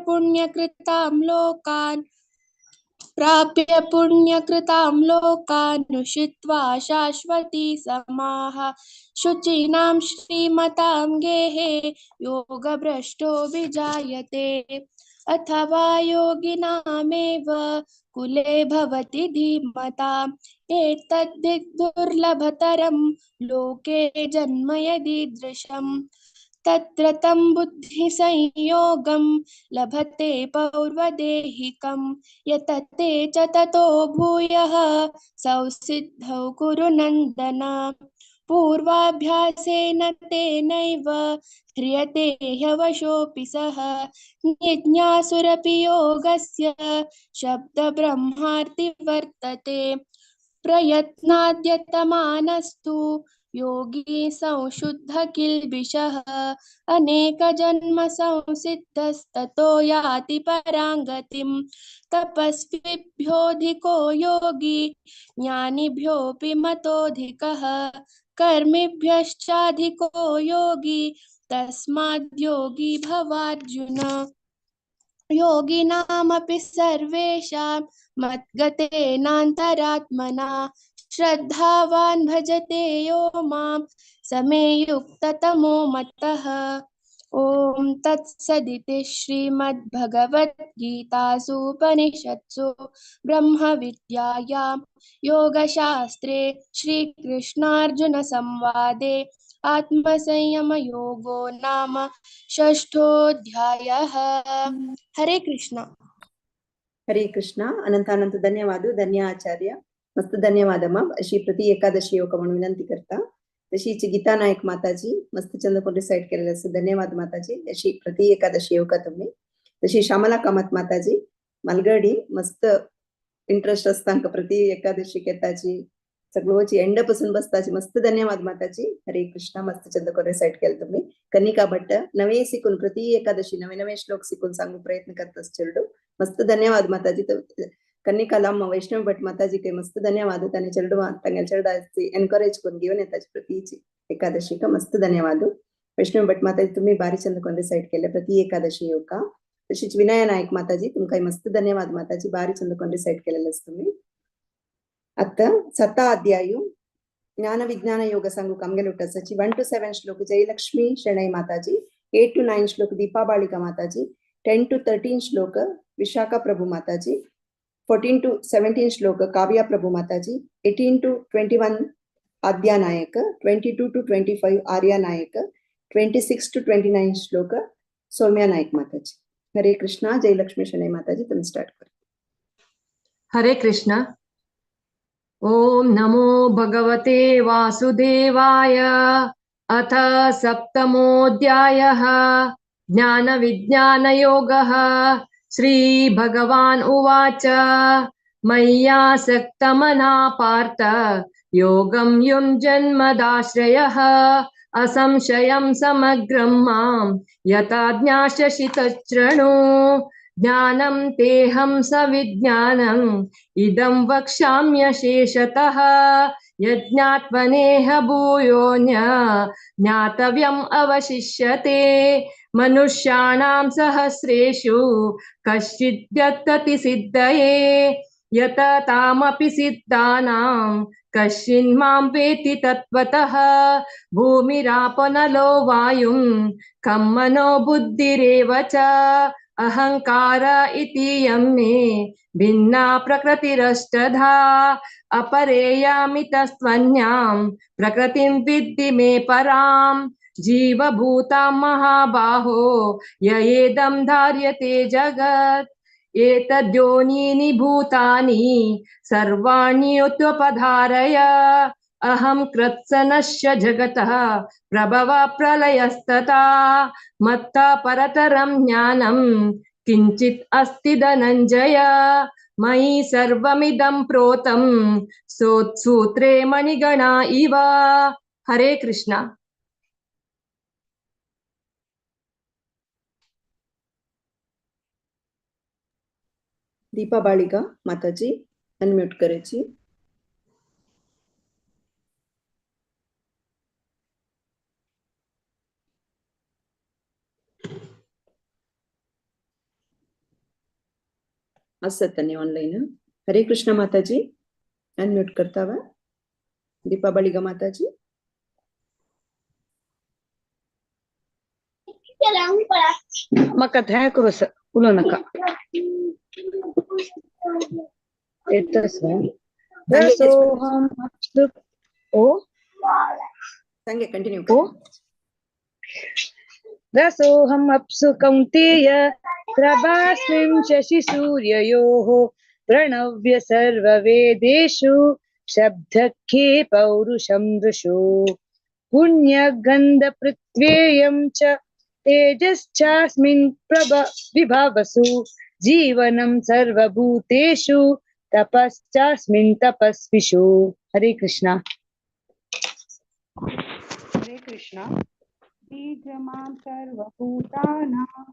पुण्यकृतां लोकानुषित्वा शाश्वती समाः शुचीनां श्रीमतां गेहे योगभ्रष्टो विजायते। अथवा योगिनामेव कुले भवति धीमताम् एतद्धि दुर्लभतरं लोके जन्म यदीदृशम् तत्र तं बुद्धिसंयोगं लभते पौर्वदेहिकं यतते च ततो भूयः संसिद्धौ कुरु नन्दन। पूर्वाभ्यासेन तेनैव ह्रियते ह्यवशोऽपि सः जिज्ञासुरपि योगस्य शब्दब्रह्मार्ति वर्तते। प्रयत्नाद्यतमानस्तु योगी संशुद्ध किल्बिषः अनेकजन्म संसिद्धस्ततो याति पराङ्गतिम् तपस्विभ्योऽधिको योगी ज्ञानिभ्योऽपि मतोऽधिकः कर्मिभ्यश्चाधिको योगी तस्माद् योगी भवार्जुन। योगिनामपि सर्वेषां मद्गतेनान्तरात्मना श्रद्धावान् भजते यो मां समे युक्ततमो मतः। ॐ तत्सदिति श्रीमद्भगवद्गीतासूपनिषत्सु ब्रह्मविद्यायां योगशास्त्रे श्रीकृष्णार्जुनसंवादे आत्मसंयमयोगो नाम षष्ठोऽध्यायः। हरे कृष्ण। हरे कृष्ण. अनंत धन्यवाद. धन्य आचार्य. मस्त धन्यवाद. अशी प्रति एकादशी योगमन विनंती करता तशीच गीता नायक माताजी मस्त चंद्रकोर रिसाइड केलेले असते, धन्यवाद माताजी. अशी प्रति एकादशी येवका तुम्ही. तशी श्यामला कामत माताजी मालगडी मस्त इंटरेस्ट असता हांका प्रति एकादशी येताची सगळोची एंड पासून बसताची मस्त धन्यवाद माताजी. हरे कृष्णा मस्त चंद्रकोर रिसाइड केले तुम्ही. कनिका भट्ट नवे शिकून प्रति एकादशी नवे नवे श्लोक शिकून सांगू प्रयत्न करता चेडू मस्त धन्यवाद माताजी. कनिका लांब वैष्णव भट माताजी के मस्त धन्यवाद. ताने चेडू तांगेल चेडूची एनकरेज करून घेऊन येताची प्रतीची एकादशी का मस्त धन्यवाद. वैष्णव भट माताजी तुम्ही बारी चंद्रकोर रिसाइड केले प्रति एकादशी येवका. तशीच विनय नायक माताजी तुमकां मस्त धन्यवाद माताजी. बारी चंद्रकोर रिसाइड केलेले तुम्ही. आता 7 अध्यायु ज्ञान विज्ञान योग सांगू कामगेल उठासाची 1 to 7 श्लोक जयलक्ष्मी शरणै माताजी, 8 to 9 श्लोक दीपा बालिका माताजी, 10 to 13 श्लोक विशाखा प्रभु माताजी, 14 to 17 श्लोक काव्या प्रभु माताजी, 18 to 21 Adya Nayak, 22 to 25 Arya Nayak, 26 to 29 श्लोक सौम्या नायक माताजी. हरे कृष्णा. जयलक्ष्मी शरणै माताजी तुम स्टार्ट कर. हरे कृष्णा. ओम नमो भगवते वासुदेवाय. अथ सप्तमोऽध्यायः ज्ञानविज्ञानयोगः. श्रीभगवान् उवाच मय्यासक्तमना पार्थ योगं युञ्जन्मदाश्रयः असंशयं समग्रं मां यथा ज्ञास्यसि तच्छृणु. ज्ञानं तेहं सविज्ञानम् इदं वक्ष्याम्यशेषतः. यज्ञात्वनेह भूयोऽन्य ज्ञातव्यम् अवशिष्यते. मनुष्याणां सहस्रेषु कश्चिद्यतति सिद्धये यततामपि सिद्धानां कश्चिन्मां वेति तत्त्वतः. भूमिरापनलो वायुं कं मनो बुद्धिरेव च. अहंकार इति यं मे भिन्ना प्रकृतिरष्टधा. अपरेयामितस्त्वन्यां प्रकृतिं विद्धि मे परां. जीवभूतां महाबाहो ययेदं धार्यते जगत्. एतद्योनीनि भूतानि सर्वाण्युत्पधारय. अहं कृत्स्नश्च जगतः प्रभव प्रलयस्तथा. मत्तः परतरं ज्ञानं किञ्चित् अस्ति धनञ्जय. मयि सर्वमिदं प्रोतं सूत्रे मणिगणा इव. हरे कृष्णा. दीपा बालिका माताजी अनम्यूट करे छी. असत ऑनलाइन. हरे कृष्ण माताजी अनम्यूट करता हुआ दीपा बालिका माताजी. मका ध्यान करो सर उलो नका रसोहम ओ संगे कंटिन्यू ओ रसोहम अप्सु कौन्तेय प्रभास्मिं शशि सूर्ययोः. प्रणव्य सर्ववेदेषु शब्दखे पौरुषं दृशो. पुण्यगन्धपृथ्व्येयं च तेजश्चास्मिन् विभावसु. जीवनं सर्वभूतेषु तपश्चास्मिन् तपस्विषु. हरे कृष्णा. हरे कृष्णा. बीजमां सर्वभूतानां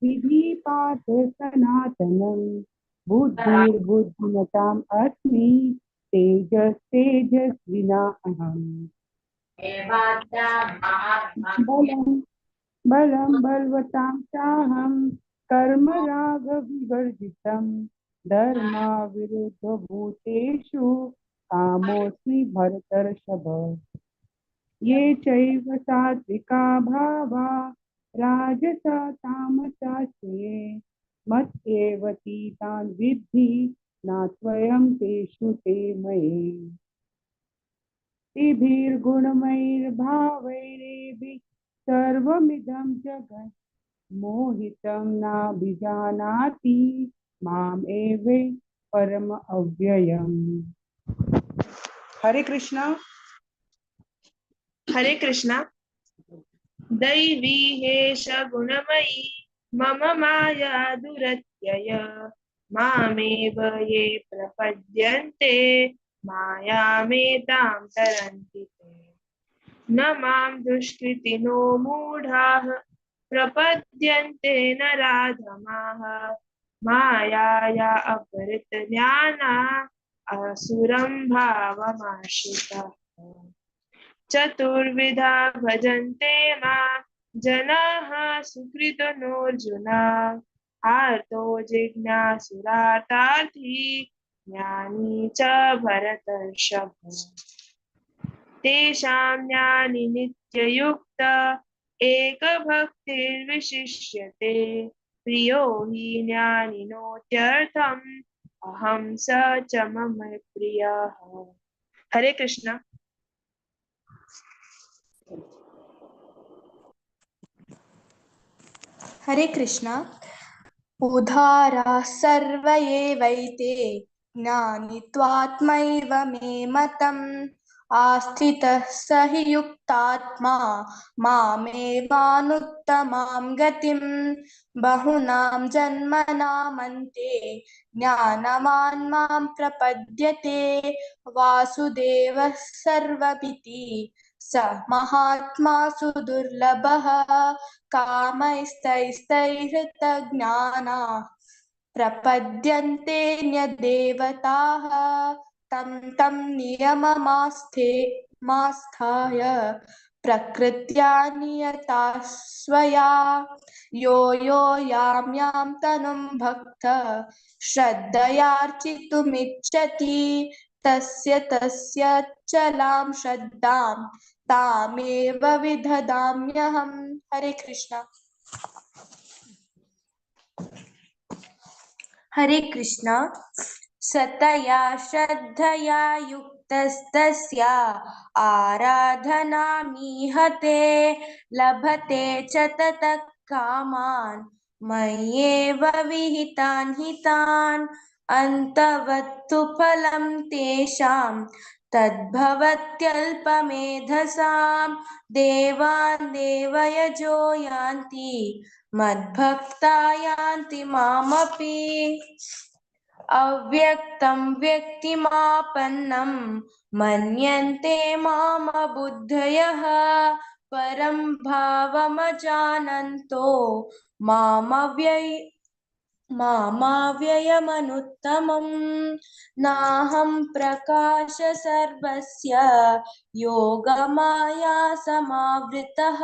विधि पार्थ सनातनं. बुद्धिर्बुद्धिमताम् अस्मि तेजस्तेजस्विना अहम्. बलं बलवतां चाहं कर्म राग विवर्जितं. धर्माविरुद्ध भूतेषु कामोऽस्मि भरतर्षभ. ये चैव सात्विका भावा राजसा तामसास्ये. मत्येव तीतान् विद्धि नात्वयं तेषु ते मये. तिभिर्गुणमैर्भावैरेभिः सर्वमिदं जगत्. मोहितं नाभिजानाति माम् एव परम अव्ययम्. हरे कृष्णा. हरे कृष्णा। दैवी हेष गुणमयी मम माया दुरत्यय मामेव ये प्रपद्यन्ते मायामेतां तरन्ति ते। न मां दुष्कृतिनो मूढाः प्रपद्यन्ते नराधमाः मायाया अपहृतज्ञाना असुरं भावमाश्रिताः। चतुर्विधा भजन्ते मां जनाः सुकृतनोऽर्जुन आर्तो जिज्ञासुरार्थी ज्ञानी च भरतर्षभ। तेषां ज्ञानी नित्ययुक्त एकभक्तिर्विशिष्यते प्रियो हि ज्ञानिनोत्यर्थम् अहं स च मम प्रियः। हरे कृष्ण। हरे कृष्णा। उदारा सर्व एवैते ज्ञानित्वात्मैव मे मतम् आस्थितः स हि युक्तात्मा मामेवानुत्तमां गतिम् बहुनां जन्मनामन्ते ज्ञानवान् मां प्रपद्यते वासुदेवः सर्वमिति स महात्मा सुदुर्लभः कामैस्तैस्तैहृतज्ञाना प्रपद्यन्ते न्यदेवताः तं तं नियममास्थाय प्रकृत्या नियता स्वया यो यो यां यां तनुं भक्त श्रद्धयार्चितुमिच्छति तस्य तस्य चलां श्रद्धां तामेव विदधाम्यहम्। हरे कृष्णा। हरे कृष्णा। सतया श्रद्धया युक्तस्तस्य आराधनामीहते लभते च ततः कामान् मय्येव विहितान् हितान् अन्तवत्तु फलं तेषां तद्भवत्यल्पमेधसां देवान् देवयजो यान्ति मद्भक्ता यान्ति मामपि अव्यक्तं व्यक्तिमापन्नं मन्यन्ते मामबुद्धयः परं भावमजानन्तो मामव्ययमनुत्तमम् नाहं प्रकाश सर्वस्य योगमाया समावृतः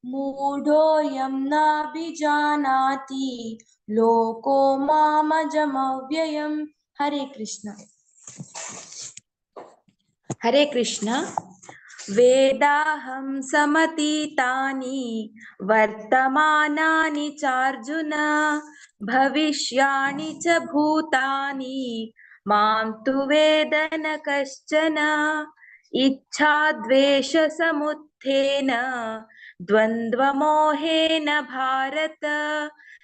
मूढोऽयं नाभिजानाति लोको मामजमव्ययम्। हरे कृष्ण। हरे कृष्ण। वेदाहं समतीतानि वर्तमानानि चार्जुन भविष्याणि च भूतानि मां तु वेद न कश्चन इच्छाद्वेषसमुत्थेन द्वन्द्वमोहेन भारत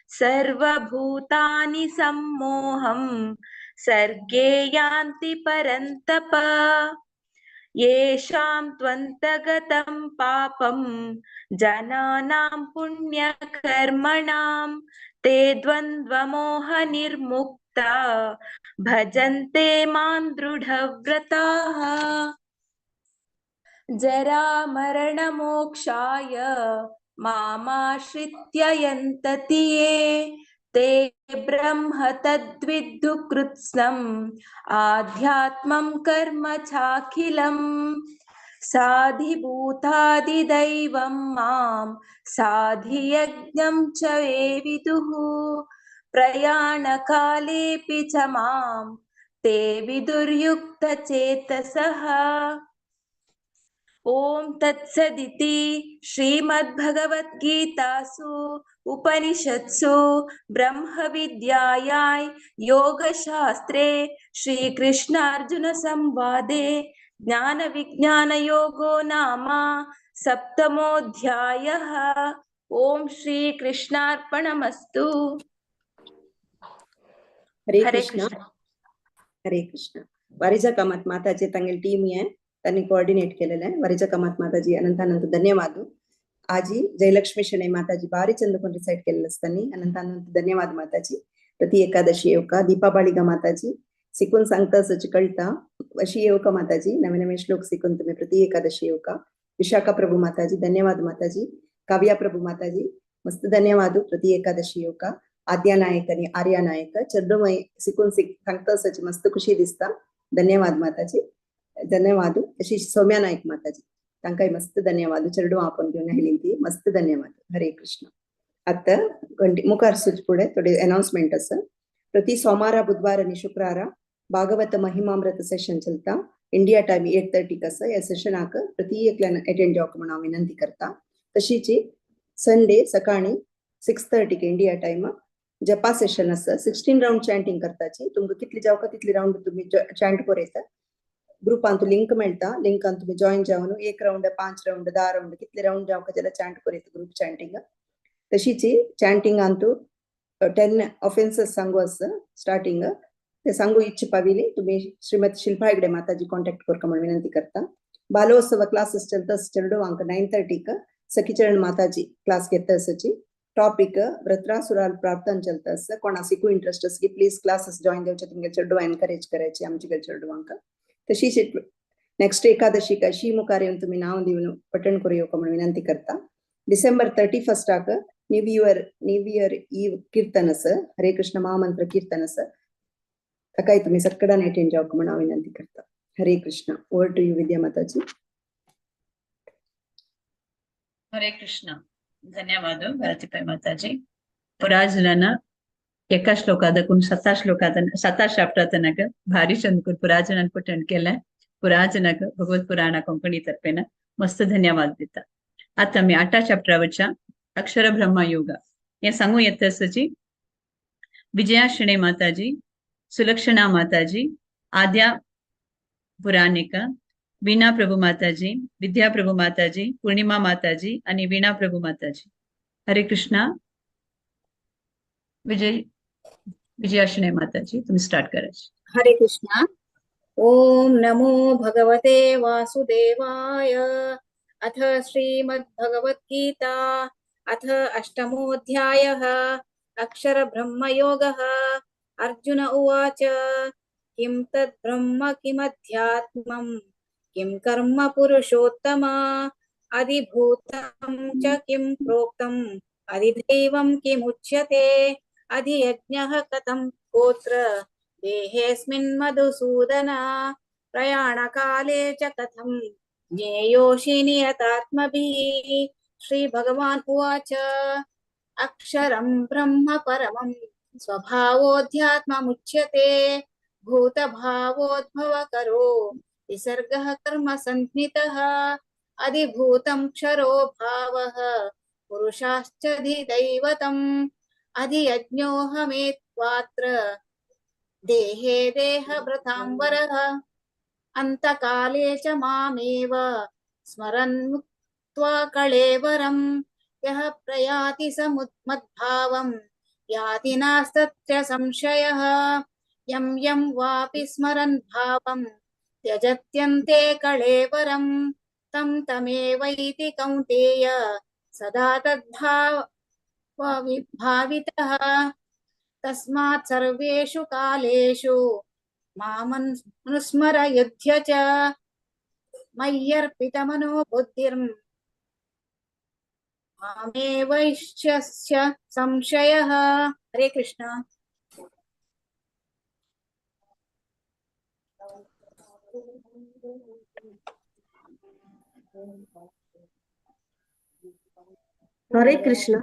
सर्वभूतानि सम्मोहं सर्गे यान्ति परन्तप येषां त्वन्तगतं पापं जनानां पुण्यकर्मणां ते द्वन्द्वमोहनिर्मुक्ता भजन्ते मां दृढव्रताः जरामरणमोक्षाय मामाश्रित्य यन्तति ये ते ब्रह्म तद्विद्धु कृत्स्नम् आध्यात्मं कर्म चाखिलम् साधिभूतादिदैवं मां साधियज्ञं च ये विदुः प्रयाणकालेऽपि च मां ते विदुर्युक्तचेतसः। ओम तत्सदिति श्रीमद्भगवद्गीतासु उपनिषत्सु ब्रह्मविद्यायां योगशास्त्रे श्रीकृष्णार्जुन संवादे ज्ञानविज्ञानयोगो नाम सप्तमोऽध्यायः। ओम श्रीकृष्णार्पणमस्तु। Hare Hare Krishna. Krishna. Hare Krishna. Warisa Kamat Mataji Tangal team here. त्यांनी कोऑर्डिनेट केलेलं आहे. वरीच्या कामात माताजी अनंतानंत धन्यवाद. आजी जयलक्ष्मी शनै माताजी बारी चंदकोन रिसाइट केलेलं असताना अनंतानंत धन्यवाद माताजी. प्रति एकादशी येवका दीपाबाळीगा माताजी सिकून सांगता सच कळता अशी येवका माताजी नवे नवे श्लोक सिकून तुम्ही प्रति एकादशी येवका. विशाखा प्रभू माताजी धन्यवाद माताजी. काव्या प्रभू माताजी मस्त धन्यवाद प्रति एकादशी येवका. आद्या नायक आणि आर्या नायक चंद्रमय सिकून सांगता सच मस्त खुशी दिसता. धन्यवाद माताजी. धन्यवाद. अशी सौम्या नायक माताजी तांकाय मस्त धन्यवाद. चरडू आपण घेऊन आयली मस्त धन्यवाद. हरे कृष्ण. आता मुखार सुच पुढे थोडे अनाउन्समेंट आसा. प्रति सोमारा बुधवार आणि शुक्रारा भागवत महिमामृत सेशन चलता. इंडिया टाइम 8:30 आसा. या सेशनाक प्रति एकल्यान अटेंड जावक म्हणून हांव विनंती करता. तशीच संडे सकाळी 6:30 इंडिया टाइम जपा सेशन आसा. 16 राउंड चॅन्टिंग करताची. तुमकां कितली जावका तितली राउंड तुम्ही चॅन्ट कोरयता. ग्रुपान लिंक मेळटा. लिंकान तुम्ही जॉईन जावन 1 राउंड 5 राउंड 10 राउंड कितले राउंड जावका जाल्यार चॅन्ट कोरयता ग्रुप चॅन्टिंग. तशीच चॅन्टिंगान 10 ऑफेन्सेस सांगू आसा स्टार्टिंग ते सांगू इच्छा पाविली तुम्ही श्रीमती शिल्पा हेगडे माताजी कॉन्टॅक्ट करका म्हणून विनंती करता. बालोत्सव क्लासेस चलता चेडू हांका 9:30 सखीचरण माताजी क्लास घेता आसाची. टॉपिक व्रत्रासुराल प्रार्थना चलता आसा. कोणा सिकू इंटरेस्ट आसा की प्लीज क्लासेस जॉईन देवचे तुमगे चेडू एनकरेज करायची आमचे चेडू हांका. तशीच नेक्स्ट एकादशी अशी मुखार येवन तुम्ही नाव दिवन पठण करूं येवका म्हणून विनंती करता. डिसेंबर 31 न्यू इयर ईव कीर्तन आसा. हरे कृष्ण महामंत्र कीर्तन आसा. ताकाय तुम्ही सगळ्यांना अटेंड जावक म्हणून विनंती करता. हरे कृष्ण. ओवर टू यू विद्या माताजी. हरे कृष्ण. धन्यवाद भारतीपै माताजी. पुराजुलना एका श्लोकादकून 7 श्लोकाद 7 शाफ्टातनक भारी चंदकून पुराजनान पठण केलें. पुराजनक भगवत पुराण कोंकणी तर्फेन मस्त धन्यवाद दिता. आता मी 8 चॅप्टरावरच्या अक्षर ब्रह्म योग हे सांगू येतसची. विजया शणे माताजी, सुलक्षणा माताजी, आद्या पुराणिक, वीणा प्रभू माताजी, विद्या प्रभू माताजी, पूर्णिमा माताजी आणि वीणा प्रभू माताजी. हरे कृष्णा. विजयाशने माताजी तुम्ही स्टार्ट करायचे. हरे कृष्णा. ओम नमो भगवते वासुदेवाय. अथ श्रीमद्भगवद्गीता अथ अष्टमोऽध्यायः अक्षर ब्रह्मयोगः. अर्जुन उवाच किं तद् ब्रह्म किमध्यात्मम् किं कर्म पुरुषोत्तम अधिभूतं च किं प्रोक्तम् अधिदैवं किमुच्यते अधियज्ञः कथं गोत्र देहेऽस्मिन् मधुसूदन प्रयाणकाले च कथं ज्ञेयोषि नियतात्मभिः. श्री भगवान् उवाच अक्षरं ब्रह्म परमं स्वभावोऽध्यात्ममुच्यते भूतभावोद्भवकरो विसर्गः कर्म संज्ञितः अधिभूतं क्षरो भावः पुरुषाश्चाधिदैवतम् अधियज्ञोऽहमेत्वात्र देहे देहभृतांवरः अन्तकाले च मामेव स्मरन् मुक्त्वा कळेवरम् यः प्रयाति मद्भावम् याति नास्तत्र संशयः यं यं वापि स्मरन् भावम् त्यजत्यन्ते कळेवरम् तं तमेवैति कौन्तेय सदा तद्भावितः. तस्मात् सर्वेषु कालेषु मामनुस्मर युध्य च मय्यर्पितमनो बुद्धिर्म मामेवैष्यस्य संशयः. हरे कृष्ण. हरे कृष्ण.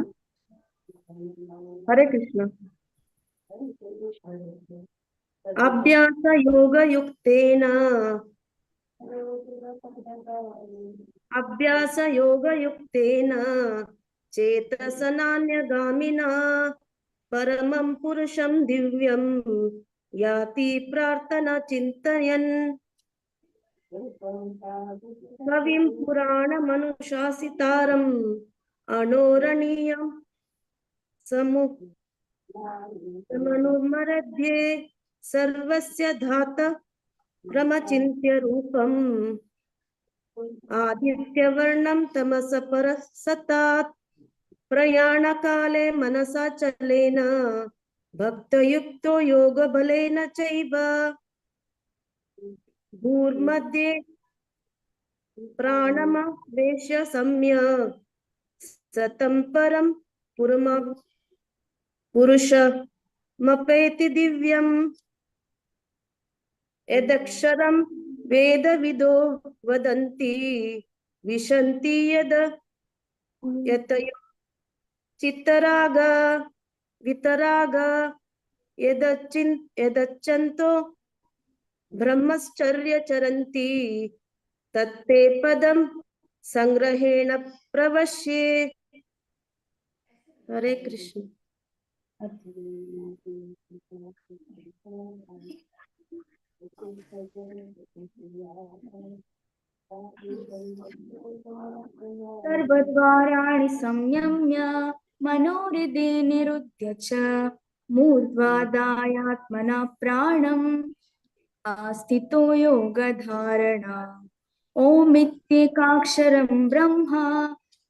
हरे कृष्ण. अभ्यास योग युक्तेन चेतसनान्यगामिना परमं पुरुषं दिव्यं याति प्रार्थना चिन्तयन् कविं पुराणमनुशासितारम् अनोरणीयं समनुमरध्ये सर्वस्य धात ब्रह्मचिन्त्य रूपम् आदित्यवर्णं तमस परसतात् प्रयाणकाले मनसा चलेन भक्तयुक्तो योगबलेन चैव भूर्मध्ये प्राणमवेश्य सम्यक् सतं परं पुरुषमपेति दिव्यम् यदक्षरं वेदविदो वदन्ति विशन्ति यतयो चित्तराग वितराग यदच्चन्तो ब्रह्मचर्य चरन्ति तत्ते पदं संग्रहेण प्रवश्ये। हरे कृष्ण। सर्वद्वाराणि संयम्य मनोहृदे निरुद्य च मूर्ध्वादायात्मना प्राणम् आस्थितो योगधारणा ओमित्येकाक्षरं ब्रह्मा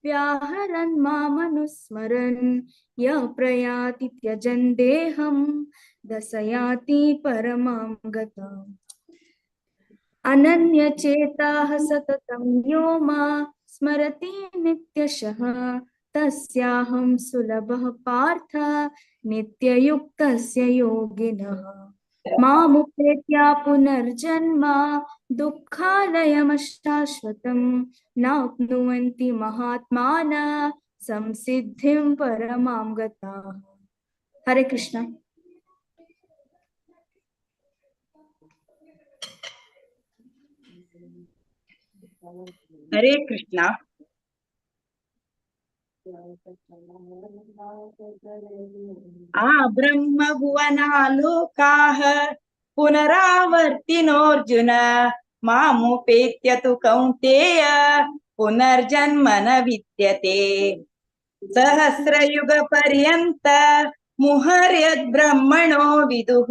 व्याहरन् मामनुस्मरन् यः प्रयाति त्यजन् देहं दशयाति परमां गताम् अनन्यचेताः सततं यो मां स्मरति नित्यशः तस्याहं सुलभः पार्थ नित्ययुक्तस्य योगिनः मामुपेत्या पुनर्जन्म दुःखालयमशाश्वतं नाप्नुवन्ति महात्मानः संसिद्धिं परमां गताः। हरे कृष्ण। हरे कृष्ण। ब्रह्म भुवनालोकाः पुनरावर्तिनोऽर्जुन मामुपेत्य तु कौन्तेय पुनर्जन्म न विद्यते सहस्रयुगपर्यन्त मुहर्यद्ब्रह्मणो विदुः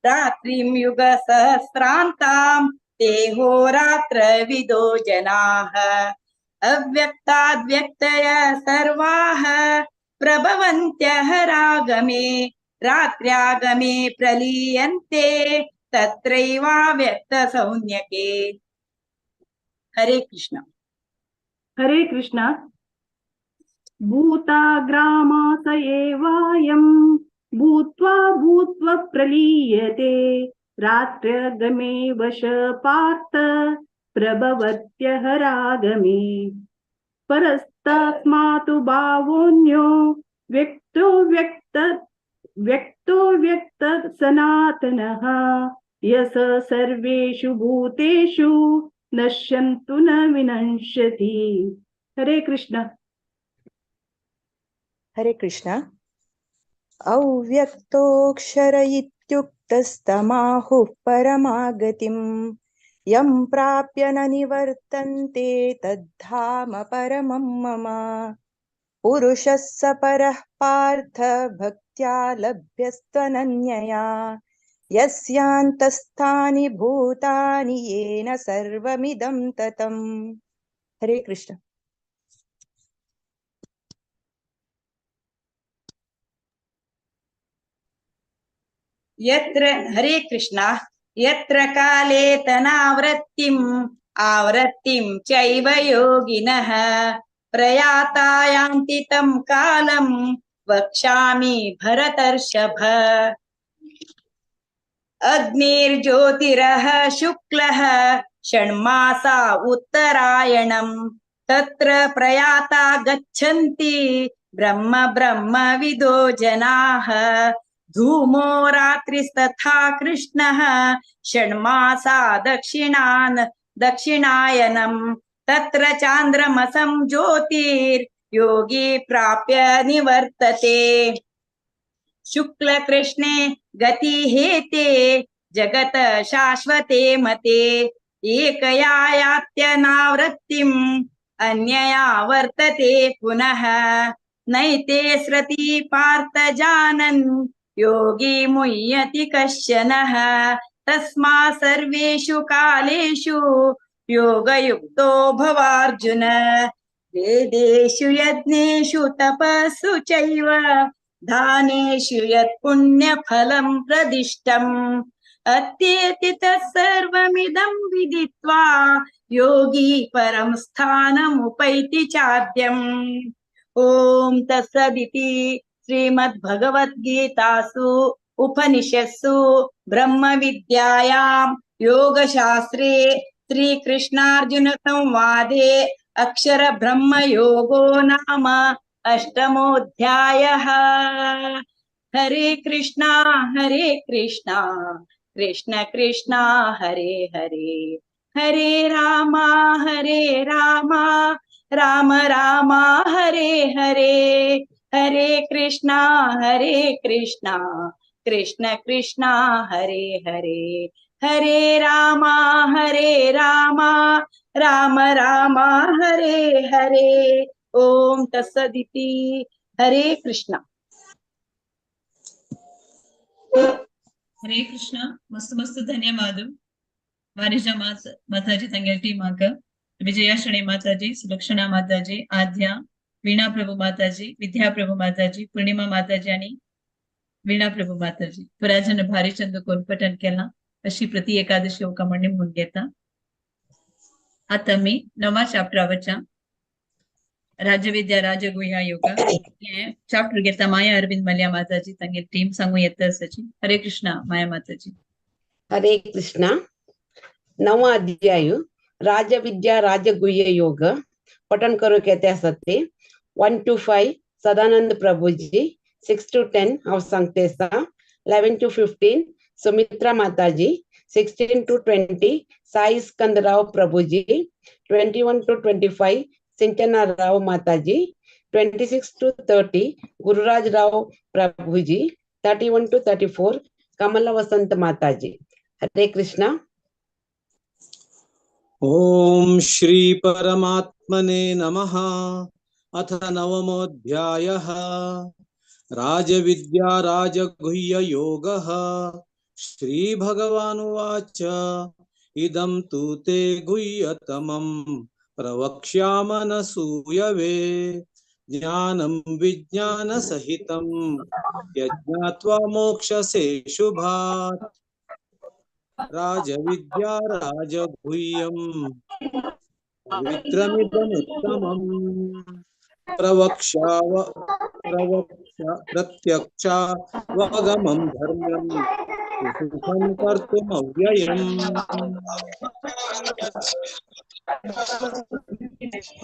रात्रिं युगसहस्रान्तां देहोरात्रविदो जनाः अव्यक्ताद्व्यक्तय सर्वाः प्रभवन्त्यः रागमे रात्र्यागमे प्रलीयन्ते तत्रैवाव्यक्तसंज्ञके। हरे कृष्ण। हरे कृष्ण। भूताग्रामास एवायं भूत्वा भूत्वा प्रलीयते रात्रगमे वश पार्थ प्रभवत्यः रागमे परस्तात्मातु भावोऽन्यो व्यक्तो व्यक्त सनातनः यस सर्वेषु भूतेषु नश्यन्तु न विनश्यति। हरे कृष्ण। हरे कृष्ण। अव्यक्तोऽक्षर इत्युक्तस्तमाहुः परमागतिम् यं प्राप्य न निवर्तन्ते तद्धाम परमं मम पुरुषः स परः पार्थ भक्त्या लभ्यस्त्वनन्यया यस्यान्तस्थानि भूतानि येन सर्वमिदं ततम्। हरे कृष्ण। हरे कृष्ण। यत्र काले तनावृत्तिम् आवृत्तिं चैव योगिनः प्रयाता यान्ति तं कालं वक्ष्यामि भरतर्षभ। अग्निर्ज्योतिरः शुक्लः षण्मासा उत्तरायणम् तत्र प्रयाता गच्छन्ति ब्रह्मविदो जनाः धूमो रात्रिस्तथा कृष्णः षण्मासा दक्षिणायनम् तत्र चान्द्रमसं ज्योतिर्योगी प्राप्य निवर्तते शुक्लकृष्णे गति हेते जगत शाश्वते मते एकया यात्यनावृत्तिम् अन्यया वर्तते पुनः नैते स्रति पार्थ जानन् योगी मुह्यति कश्चनः तस्मात् सर्वेषु कालेषु योगयुक्तो भवार्जुन वेदेषु यज्ञेषु तपस्सु चैव दानेषु यत् पुण्यफलं प्रदिष्टम् अत्येति तत्सर्वमिदं विदित्वा योगी परं स्थानमुपैति चाद्यम्। ओम तत्सदिति श्रीमद्भगवद्गीतासु उपनिषत्सु ब्रह्म विद्यायां योगशास्त्रे श्रीकृष्णार्जुन संवादे अक्षर ब्रह्म योगो नाम अष्टमोऽध्यायः। हरे कृष्णा कृष्ण कृष्ण हरे हरे, हरे राम राम राम हरे हरे, हरे कृष्णा कृष्ण कृष्ण हरे हरे, हरे राम राम राम हरे हरे। ओम तत्सदिति। हरे कृष्ण। ಹರೇ ಕೃಷ್ಣ. ಮಸ್ತ್ ಮಸ್ತ್ ಧನ್ಯವಾದ ವಾರಿಜಾ ಮಾತಾಜಿ ತಂಗಲ್ ಟೀಮ್ ಆಕ ವಿಜಯಾಶ್ರಣಿ ಮಾತಾಜಿ, ಸುಲಕ್ಷಣಾ ಮಾತಾಜಿ, आद्या, वीणा प्रभु माताजी, विद्या प्रभु माताजी, पूर्णिमा माताजी आणि वीणा प्रभु माताजी पुराजन भारीचंद कोलपटन केला अशी प्रति एकादशी ओकामणी म्हणून घेता. आता मी 9वा चॅप्टरावरच्या राजविद्या राजगुह्य योगा हे चॅप्टर घेता माया अरविंद मल्या माताजी ತಂಗೆ टीम सांगू येत सची. हरे कृष्णा माया माताजी. हरे कृष्ण. 9वा अध्याय राजविद्या राजगुह्य योग पठन करो कहते असते 1 to 5 Sadanand Prabhu ji, 6 to 10 हांव सांगतेसा, 11 to 15 सुमित्रा माताजी, 16 to 20 साई स्कंदराव प्रभुजी, 21 to 25 सिंचना राव माताजी, 26 to 30 Gururaj Rao Prabhuji, 31 to 34 कमला वसंत माताजी. हरे कृष्णा. ओम श्री परमात्मने नमः. अथ 9मोऽध्यायः राजविद्या राजगुह्य योगः. श्री भगवानुवाच इदं तु ते गुह्यतमं प्रवक्ष्यामनसूयवे ज्ञानं विज्ञानसहितं यज्ञात्वा मोक्षसे शुभात्. राजविद्या राजगुह्यं पवित्रमिदमुत्तमम् प्रत्यक्षावगमं धर्म्यं सुखं कर्तुमव्ययम्.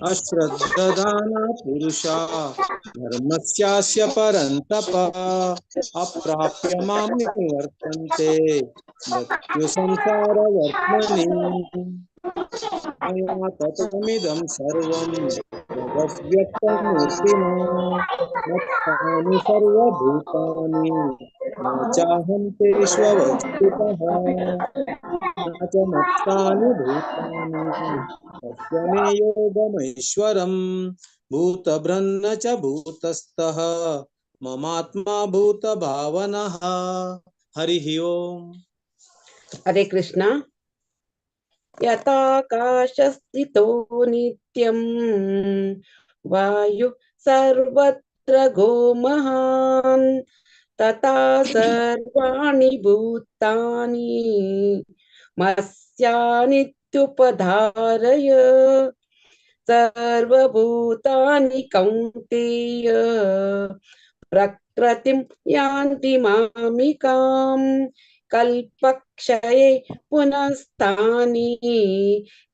अश्रद्धदाना पुरुषा धर्मस्यास्य परन्तप अप्राप्य मां निवर्तन्ते मृत्युसंसारवर्त्मनि. मया ततमिदं सर्वं जगद्व्यक्तमूर्तिना मत्तानि सर्वभूतानि न चाहं तेष्वस्थितः न च मत्तानि भूतानि तस्य मे योगमैश्वरम् भूतभृन्न च भूतस्थः ममात्मा भूतभावनः. हरिः ओम्. हरे कृष्ण. यथाकाशस्थितो नित्यं वायु सर्वत्र गो महान् तथा सर्वाणि भूतानि मस्यानित्युपधारय. सर्वभूतानि कौन्तेय प्रकृतिं यान्ति मामिकां कल्पक्षये पुनस्तानि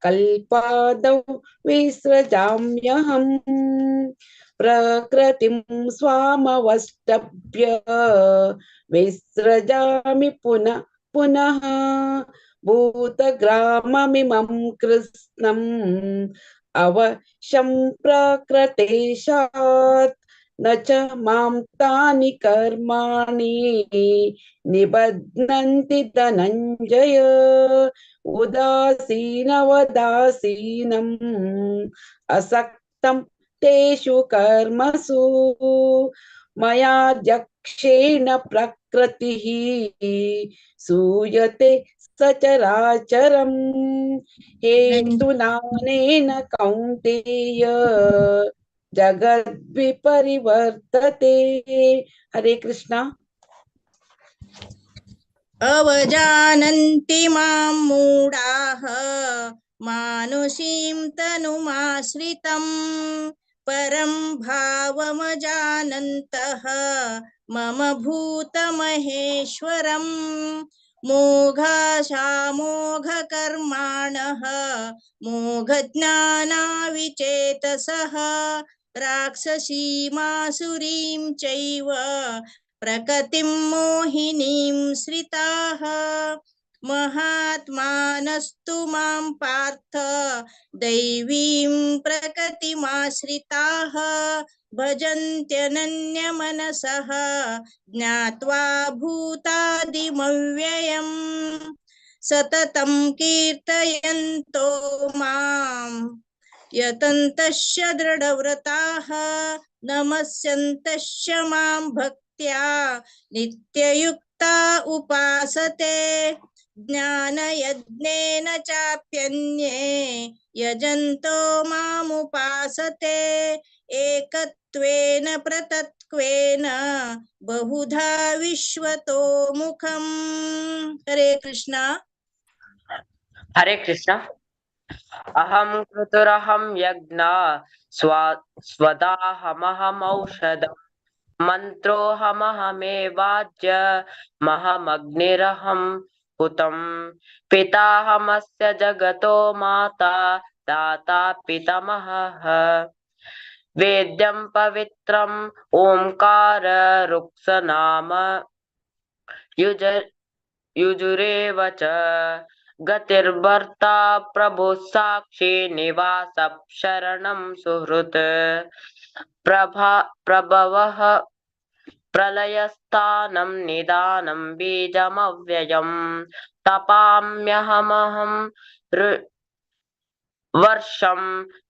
कल्पादौ विसृजाम्यहम्. प्रकृतिं स्वामवष्टभ्य विसृजामि पुनः पुनः. भूतग्राममिमं कृत्स्नम् अवश्यं प्रकृतेशात् न च मां तानि कर्माणि निबध्नन्ति धनञ्जय. उदासीनवदासीनम् असक्तं तेषु कर्मसु मयाध्यक्षेण प्रकृतिः सूयते सचराचरम् हेतुनानेन कौन्तेय जगद्विपरिवर्तते। हरे कृष्णा। अवजानन्ति मां मूढाः मानुषीं तनुमाश्रितम् परं भावमजानन्तः मम भूतमहेश्वरम् मोघाशामोघकर्माणः मोघज्ञानाविचेतसः राक्षसीमासुरीं चैव प्रकृतिं मोहिनीं श्रिताः महात्मानस्तु मां पार्थ दैवीं प्रकृतिमाश्रिताः भजन्त्यनन्यमनसः ज्ञात्वा भूतादिमव्ययम् सततं कीर्तयन्तो मां यतन्तश्च दृढव्रताः नमस्यन्तश्च मां भक्त्या नित्ययुक्ता उपासते ज्ञानयज्ञेन चाप्यन्ये यजन्तो मामुपासते एकत्वेन पृथक्त्वेन बहुधा विश्वतो मुखम्। हरे कृष्णा। हरे कृष्णा। अहं क्रतुरहं यज्ञ स्वदाहमहमौषधम् मन्त्रोऽहमहमेवाज्य महमग्निरहं हुतम् पिताहमस्य जगतो माता दाता पितामहः वेद्यं पवित्रम् ओंकार रुक्सनाम युजुरेव च गतिर्भर्ता प्रभु साक्षी निवास शरणं सुहृत् प्रभवः प्रलयस्थानं निदानं बीजमव्ययम् तपाम्यहमहं वर्षं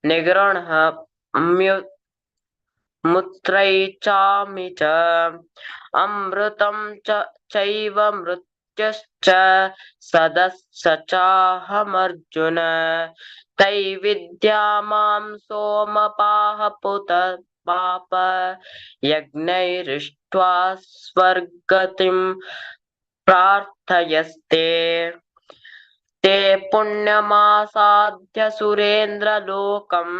निगृह्णमूत्रैचामि च अमृतं चैव मृत्युश्च सदस्सचाहमर्जुन तैविद्या मां सोमपाः पुत पाप यज्ञैरिष्ट्वा स्वर्गतिं प्रार्थयस्ते ते पुण्यमासाद्य सुरेन्द्रलोकं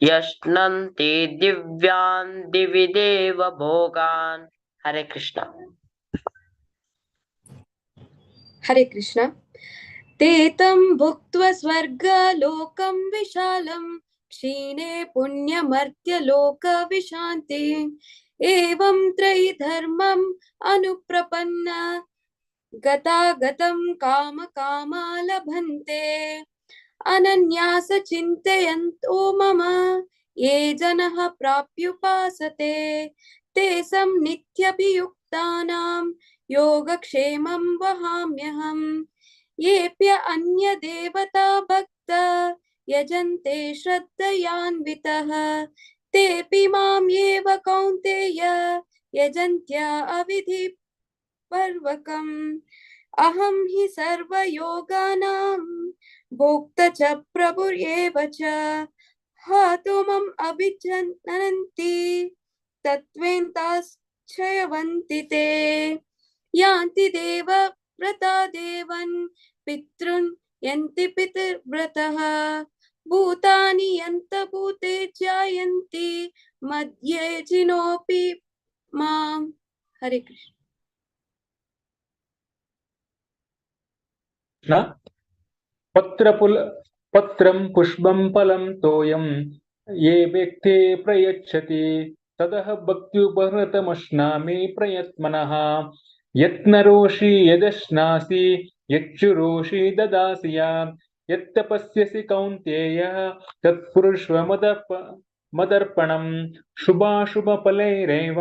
यश्नन्ति दिव्यान् दिवि देव भोगान्। हरे कृष्णा। हरे कृष्णा। ते तं भुक्त्वा स्वर्गलोकं विशालं क्षीणे पुण्यमर्त्यलोकविशान्ति एवं त्रयीधर्मम् अनुप्रपन्न गतागतं कामकामा लभन्ते अनन्यास चिन्तयन्तो मम ये जनः प्राप्युपासते तेषां नित्यभियुक्तानां योगक्षेमं वहाम्यहम् येऽप्य अन्यदेवता भक्ता यजन्ते श्रद्धयान्वितः तेऽपि माम् एव कौन्तेय यजन्त्या अविधि पर्वकम् अहं हि सर्वयोगानां भोक्ता च प्रभुर्येव च हातुमम् अभिजनन्ति तत्त्वेन्ताश्चयवन्ति ते यान्ति देव व्रता देवन् पितॄन् यन्ति पितृव्रतः भूतानि यन्तभूते जायन्ति मध्ये जिनोऽपि माम्। हरे कृष्ण। पत्रं पुष्पं फलं तोयं ये व्यक्ते प्रयच्छति तदह भक्त्युपहृतमश्नामि प्रयत्मनः यत्नरोषि यदश्नासि यच्चुरोषि ददासि यत्तपस्यसि कौन्तेय तत्पुरुष्व मदर्पणं शुभाशुभफलैरेव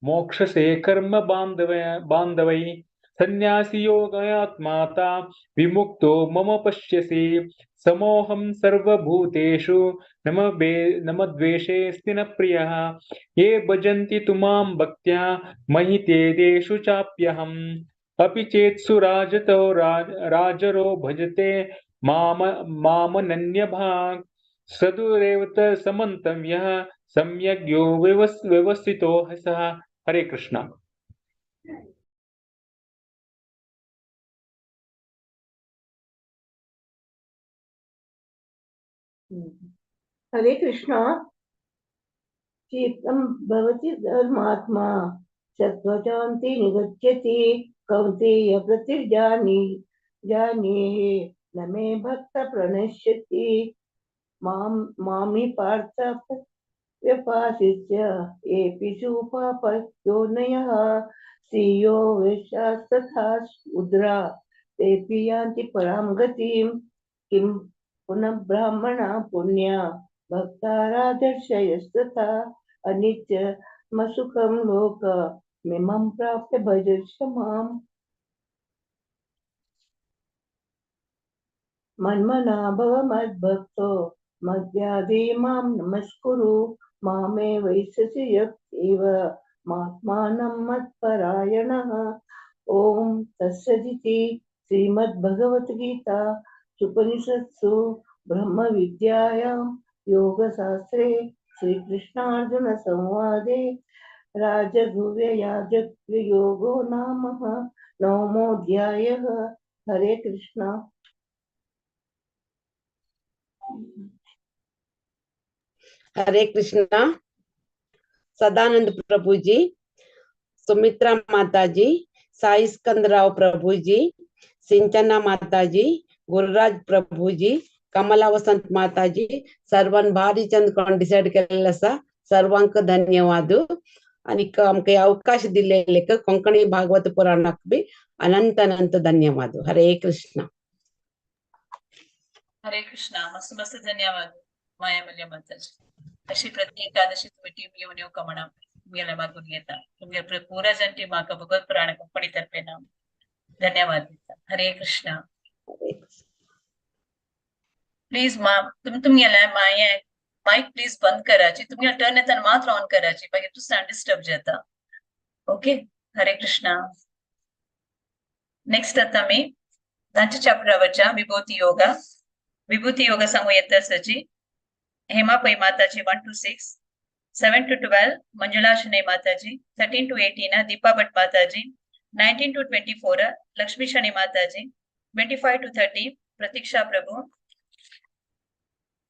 मोक्षसे कर्म बान्धवै सन्यासी योगात्माता विमुक्तो मम पश्यसि समोहं सर्वभूतेषु नम द्वेषेऽस्ति न प्रियः ये भजन्ति तु मां भक्त्या मयि ते तेषु चाप्यहम् अपि चेत्सु राजतो राजरो भजते मामनन्यभाक् सदुरेव समन्तव्यः सम्यग्यो व्यवस्थितो सः। हरे कृष्णा। हरे कृष्णा। चित्तं भवति धर्मात्मा सत्त्वशान्ति निगच्छति कौन्तेय जानीहि न मे भक्त प्रणश्यति मामि पार्थ व्यपासित्य एपि सुपापयोनयः श्रियो वैश्यास्तथा उद्रा तेऽपि यान्ति परां गतिं किं पुनः ब्राह्मणा पुण्या भक्ता राजर्षयस्तथा अनित्य मसुखं लोक मिमं प्राप्य भजस्व माम् मन्मना भव मद्भक्तो मद्व्याधि मां नमस्कुरु मामे वैश्यसि यत्सेव मात्मानं मत्परायणः। ओम तत्सदिति श्रीमद्भगवद्गीता उपनिषत्सु ब्रह्म विद्यायां योगशास्त्रे श्रीकृष्णार्जुन संवादे राजगुव्ययाजयोगो नाम नवमोऽध्यायः। हरे कृष्णा। हरे कृष्णा। सदानंद प्रभु जी, सुमित्रा माता जी, साई स्कंदराव प्रभु जी, सिंचना माता जी, गुरुराज प्रभू जी, कमला वसंत माता जी, सर्वांना भारी चंद कोण डिसाइड केलेलं असा सर्वांक धन्यवाद आणि आमके अवकाश दिलेले कोंकणी भागवत पुराणाक बी अनंत अनंत धन्यवाद। हरे कृष्णा। हरे कृष्णा। मस्त मस्त धन्यवाद माया मल्य माताजी। अशी प्रत्येक एकादशी तुम्ही टीम घेऊन येऊ का म्हणा मला मागून येता तुम्ही पुरा जण टीम माका भगवत पुराण कंपनी तर्फे नाम धन्यवाद देता। हरे कृष्णा। प्लीज तुम्ही माइक प्लीज बंद करायची, तुम्ही टर्न येताना मात्र ऑन करायची मागीर दुसऱ्यां डिस्टर्ब जाता। ओके। हरे कृष्णा। नेक्स्ट आता मी धांच्या चॅप्टरावरच्या विभूती योगा सांगू येता सची हेमा पै माताजी 1 to 6, 7 to 12 मंजुला शनै माताजी, 13 to 18 दीपा भट्ट माताजी, 19 to 24 लक्ष्मी शनै माताजी, 25 to 30 प्रतीक्षा प्रभु,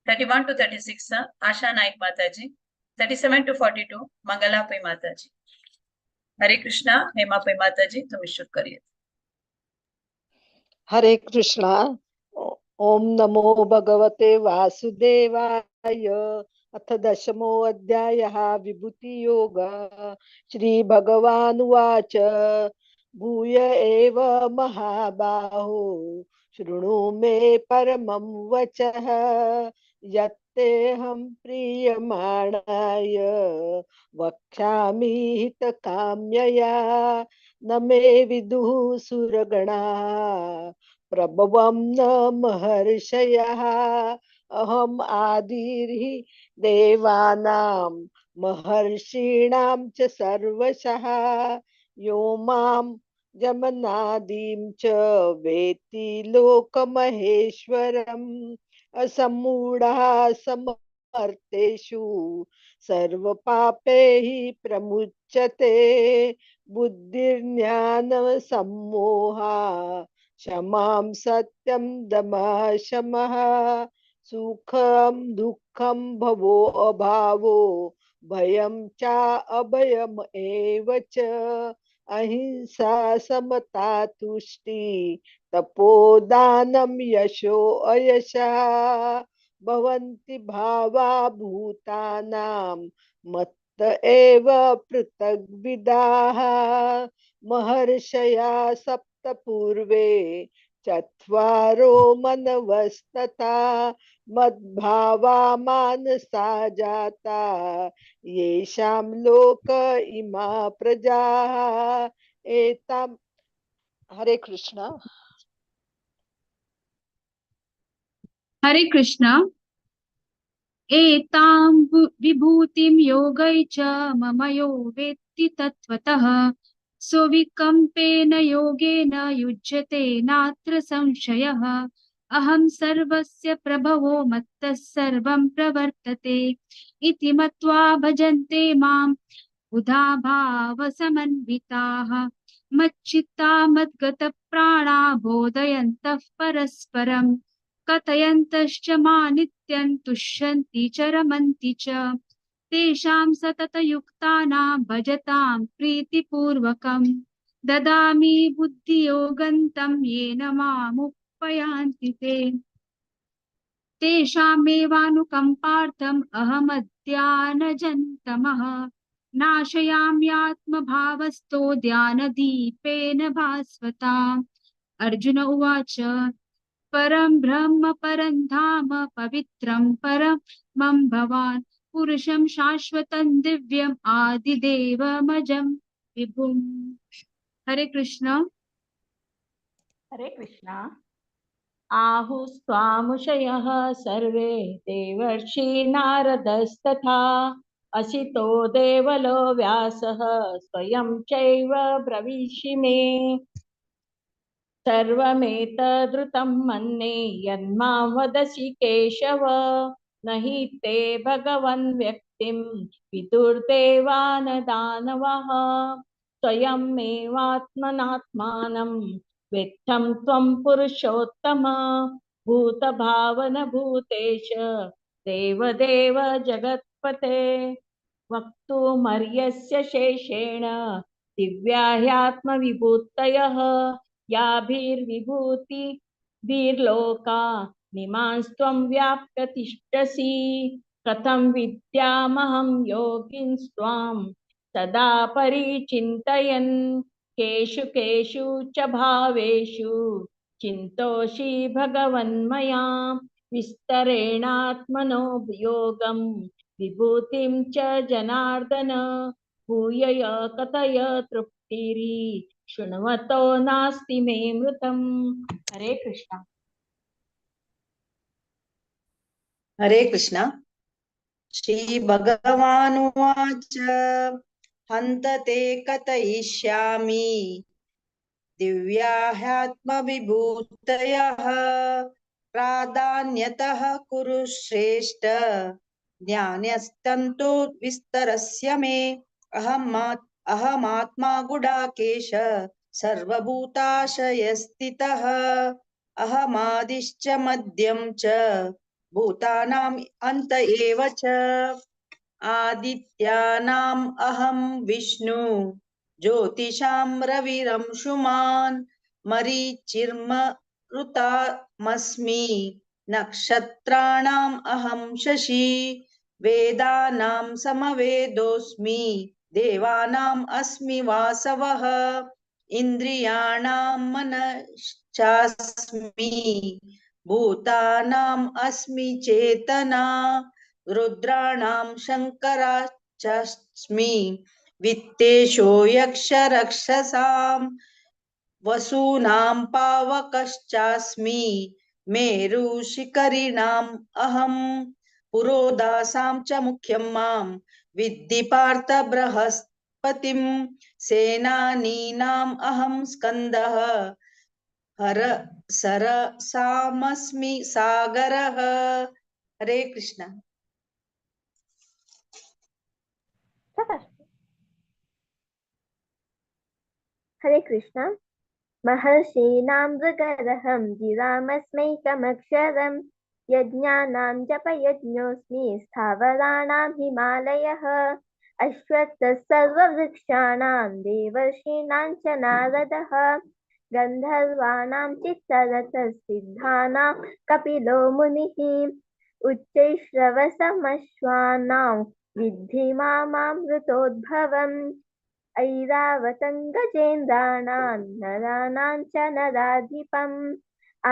31 to 36 आशा नायक माताजी, 37 to 42 मंगला पै माताजी। हरे कृष्णा। हेमा पै माताजी तुम्ही शुरू करिए। हरे कृष्णा। ओम नमो भगवते वासुदेवाय। अथ दशमोऽध्यायः विभूति योग। श्री भगवानुवाच भूय एव महाबाहो शृणु मे परमं वचः यत्तेऽहं प्रीयमाणाय वक्ष्यामि हितकाम्यया न मे विदुः सुरगणाः प्रभवं न महर्षयः अहम् आदिर्हि देवानां महर्षीणां च सर्वशः यो मां जमनादिं च वेत्ति लोकमहेश्वरम् असम्मूढः समर्थेषु सर्वपापैः प्रमुच्यते बुद्धिर्ज्ञानसम्मोहा क्षमां सत्यं दमः शमः सुखं दुःखं भवो अभावो भयं च अभयम् एव च अहिंसा समता तुष्टि तपोदानं यशो अयशः भवन्ति भावा भूतानां मत्त एव पृथग्विदाः महर्षया सप्त पूर्वे चत्वारो मनवस्तथा मद्भावा मानसा जाता येषां लोक इमा प्रजाः एतां। हरे कृष्णा। हरे कृष्णा। एतां विभूतिं योगै च मम यो वेत्ति तत्त्वतः सुविकम्पेन योगेन युज्यते नात्र संशयः। अहं सर्वस्य प्रभवो मत्तः सर्वं प्रवर्तते इति मत्वा भजन्ते माम् बुधा भावसमन्विताः। मच्चित्ता मद्गतप्राणा बोधयन्तः परस्परम् कथयन्तश्च मानित्यं तुष्यन्ति च रमन्ति च। तेषां सततयुक्तानां भजतां प्रीतिपूर्वकं ददामि बुद्धियोगन्तं येन मामुपयान्ति ते। तेषामेवानुकम्पार्थम् अहमद्यानजन्तमः नाशयाम्यात्मभावस्थो ध्यानदीपेन भास्वता। अर्जुन उवाच परं ब्रह्म परं धाम पवित्रं परमं भवान् पुरुषं शाश्वतं दिव्यम् आदिदेवमजं विभुम्। हरे कृष्ण। हरे कृष्णा। आहुस्त्वामुषयः सर्वे देवर्षि नारदस्तथा असितो देवलो व्यासः स्वयं चैव ब्रवीषि मे। सर्वमेतद्रुतं मन्ये यन्मां वदसि केशव न हि ते भगवन् व्यक्तिं विदुर्देवानदानवः। स्वयमेवात्मनात्मानं वेत्थं त्वं पुरुषोत्तम भूतभावन भूतेश देवदेव जगत्पते। वक्तुमर्यस्य शेषेण दिव्या ह्यात्मविभूतयः याभिर्विभूतिभिर्लोका निमांस्त्वं व्याप्य तिष्ठसि। कथं विद्यामहं योगिंस्त्वां सदा परिचिन्तयन् केषु केषु च भावेषु चिन्तोषि भगवन्मया विस्तरेणात्मनो योगं विभूतिं च जनार्दन भूयय कथय तृप्तिरि शृण्वतो नास्ति मे मृतम्। हरे कृष्ण। हरे कृष्ण। श्री भगवानुवाच हन्त ते कथयिष्यामि दिव्या ह्यात्मविभूतयः प्राधान्यतः कुरु श्रेष्ठ ज्ञानस्तन्तो विस्तरस्य मे। अहमात्मा गुडाकेश सर्वभूताशयस्थितः अहमादिश्च मध्यं च भूतानाम् अन्त एव च। आदित्यानाम् अहं विष्णु ज्योतिषां रविरंशुमान् मरीचिर्मरुतामस्मि नक्षत्राणाम् अहं शशि वेदानां समवेदोऽस्मि देवानाम् अस्मि वासवः इन्द्रियाणां मनश्चास्मि भूतानाम् अस्मि चेतना रुद्राणां शङ्कराचास्मि वित्तेषो यक्षरक्षसां वसूनां पावकश्चास्मि मेरुशिखरिणाम् अहं पुरोधासां च मुख्यं मां विद्धि पार्थ बृहस्पतिं सेनानीनाम् अहं स्कन्दः हर सरसामस्मि सागरः। हरे कृष्ण। हरे कृष्ण। महर्षीणां मृगरहं गिरामस्मैकमक्षरं यज्ञानां जपयज्ञोऽस्मि स्थावराणां हिमालयः अश्वत्थः सर्ववृक्षाणां देवर्षीणां च नारदः गन्धर्वाणां चित्तरथः सिद्धानां कपिलो मुनिः उच्चैश्रवसमश्वानां विद्धि मामामृतोद्भवम् ऐरावतं गजेन्द्राणां नराणां च नराधिपम्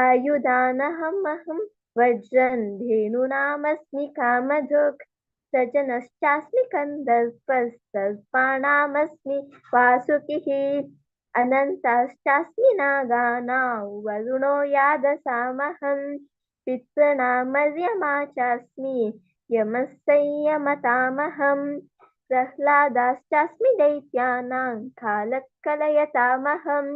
आयुधानहमहं वज्रं धेनूनामस्मि कामधुक् सजनश्चास्मि कन्दर्पस्तर्पाणामस्मि वासुकिः अनन्ताश्चास्मि नागानां वरुणो यादसामहं पितॄणां मर्यमा चास्मि यमः संयमतामहम् प्रह्लादाश्चास्मि दैत्यानां कालकलयतामहं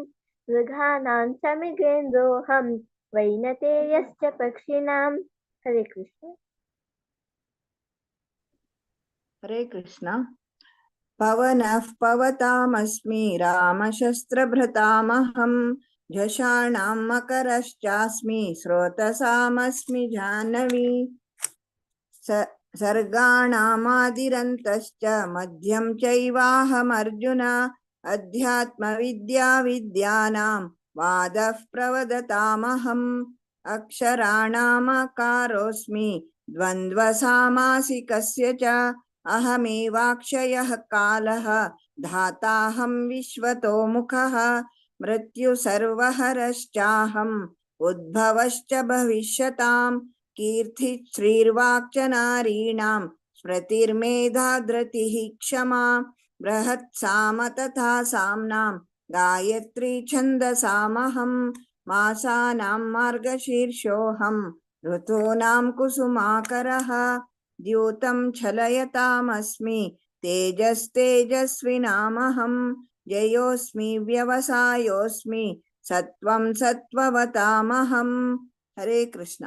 मृगाणां च मृगेन्द्रोऽहं वैनतेयश्च पक्षिणां। हरे कृष्ण। हरे कृष्ण। पवनः पवतामस्मि रामशस्त्रभृतामहं झषाणां मकरश्चास्मि स्रोतसामस्मि जाह्नवी सर्गाणामादिरन्तश्च मध्यं चैवाहमर्जुन अध्यात्मविद्याविद्यानां वादः प्रवदतामहम् अक्षराणामकारोऽस्मि द्वन्द्वसामासिकस्य च अहमेवाक्षयः कालः धाताहं विश्वतो मुखः मृत्युसर्वहरश्चाहम् उद्भवश्च भविष्यताम् कीर्तिश्रीर्वाक्च नारीणां स्मृतिर्मेधा धृतिः क्षमा बृहत्साम तथा साम्नां गायत्री छन्दसामहं मासानां मार्गशीर्षोऽहं ऋतूनां कुसुमाकरः द्यूतं छलयतामस्मि तेजस्तेजस्विनामहं जयोऽस्मि व्यवसायोऽस्मि सत्वं सत्त्ववतामहम्। हरे कृष्ण।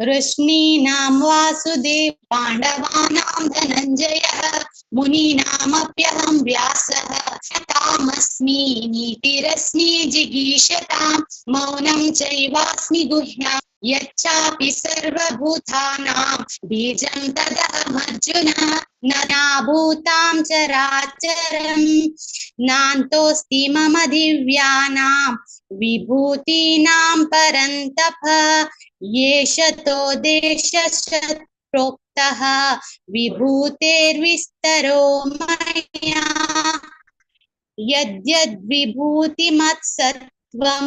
ऋष्णीनां वासुदेव पाण्डवानां धनञ्जयः मुनीनामप्यहं व्यासः तामस्मि नीतिरस्मि जिगीषतां मौनं चैवास्मि गुह्यं यच्चापि सर्वभूतानां बीजं तदहमर्जुन नानाभूतां चराचरं नान्तोऽस्ति मम दिव्यानां विभूतीनां परन्तप येष तो देशश्च प्रोक्तः विभूतेर्विस्तरो मया यद्यद्विभूतिमत्सत्त्वं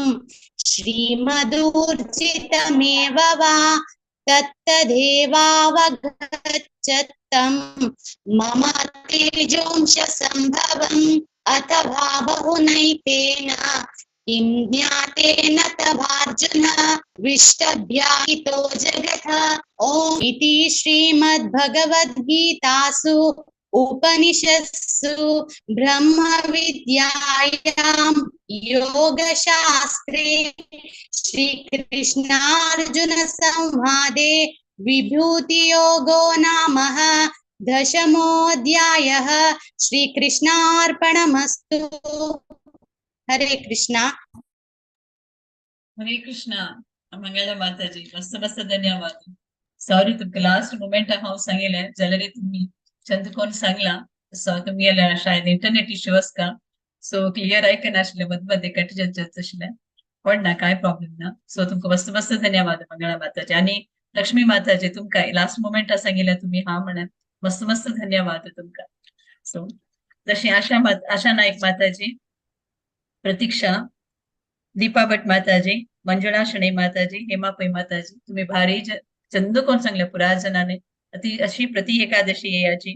श्रीमदूर्जितमेव वा तत्तदेवावगच्छतं मम तेजोंश सम्भवम् अथवा बहुनैतेन किं ज्ञातेन तवार्जुन विष्टभ्याहितो जगतः। ॐ इति श्रीमद्भगवद्गीतासु उपनिषत्सु ब्रह्मविद्यायां योगशास्त्रे श्रीकृष्णार्जुन संवादे विभूतियोगो नाम दशमोऽध्यायः। श्रीकृष्णार्पणमस्तु। हरे कृष्णा। हरे कृष्णा. मंगला माताजी मस्त मस्त धन्यवाद. सॉरी तुमका लास्ट मोमेंट हांव सांगिल्लें जाल्यार तुम्ही चंद कोण सांगला सो तुमगेले शायद इंटरनेट इश्यू आसता सो क्लियर आयकनाशिल्लें मद मदें कट जात आशिल्लें पण ना कांय प्रॉब्लेम ना. सो तुमका मस्त मस्त धन्यवाद मंगला माताजी. आणि लक्ष्मी माताजी तुमका लास्ट मोमेंट सांगिल्लें तुम्ही हा म्हणून मस्त मस्त धन्यवाद तुमका. सो तशी आशा नाईक माताजी, प्रतीक्षा, दीपा भट माताजी, मंजुळा शणै माताजी, हेमा पै माताजी तुम्ही भारी चंद कोण सांगले पुरा जणांनी अशी प्रति एकादशी येयाची.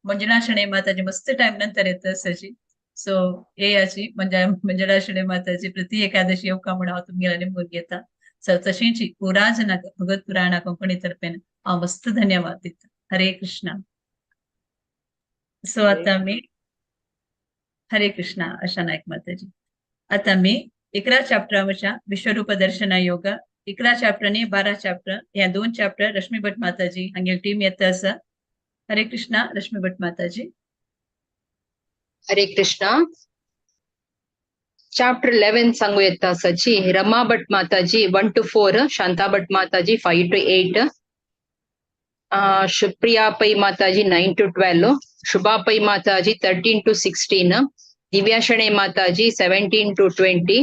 मंजुळा शणै माताजी मस्त टाइम नंतर येत असायची सो येयाची मंजुळा शणै माताजी प्रति एकादशी येवका म्हणून हांव तुमगेला निमून घेता. सो तशींच पुरा जणांक भगवत पुराणा कोंकणी तर्फेन हांव मस्त धन्यवाद दिता. हरे कृष्णा. सो आता मी हरे कृष्णा आशा नाईक माताजी. आता मी 11 चॅप्टर विश्वरूप दर्शना योग 11 चॅप्टर आणि 12 चॅप्टर या 2 चॅप्टर रश्मी भट माताजी हांगे टीम येता आसा. हरे कृष्णा रश्मी भट माताजी. हरे कृष्णा. चॅप्टर 11 सांगू येता आसाची रमा भट माताजी 1 to 4, शांता भट माताजी 5 to 8, सुप्रिया पै माताजी 9 to 12, शुभा पै माताजी 13 to 16, दिव्या शणै माताजी 17 to 20,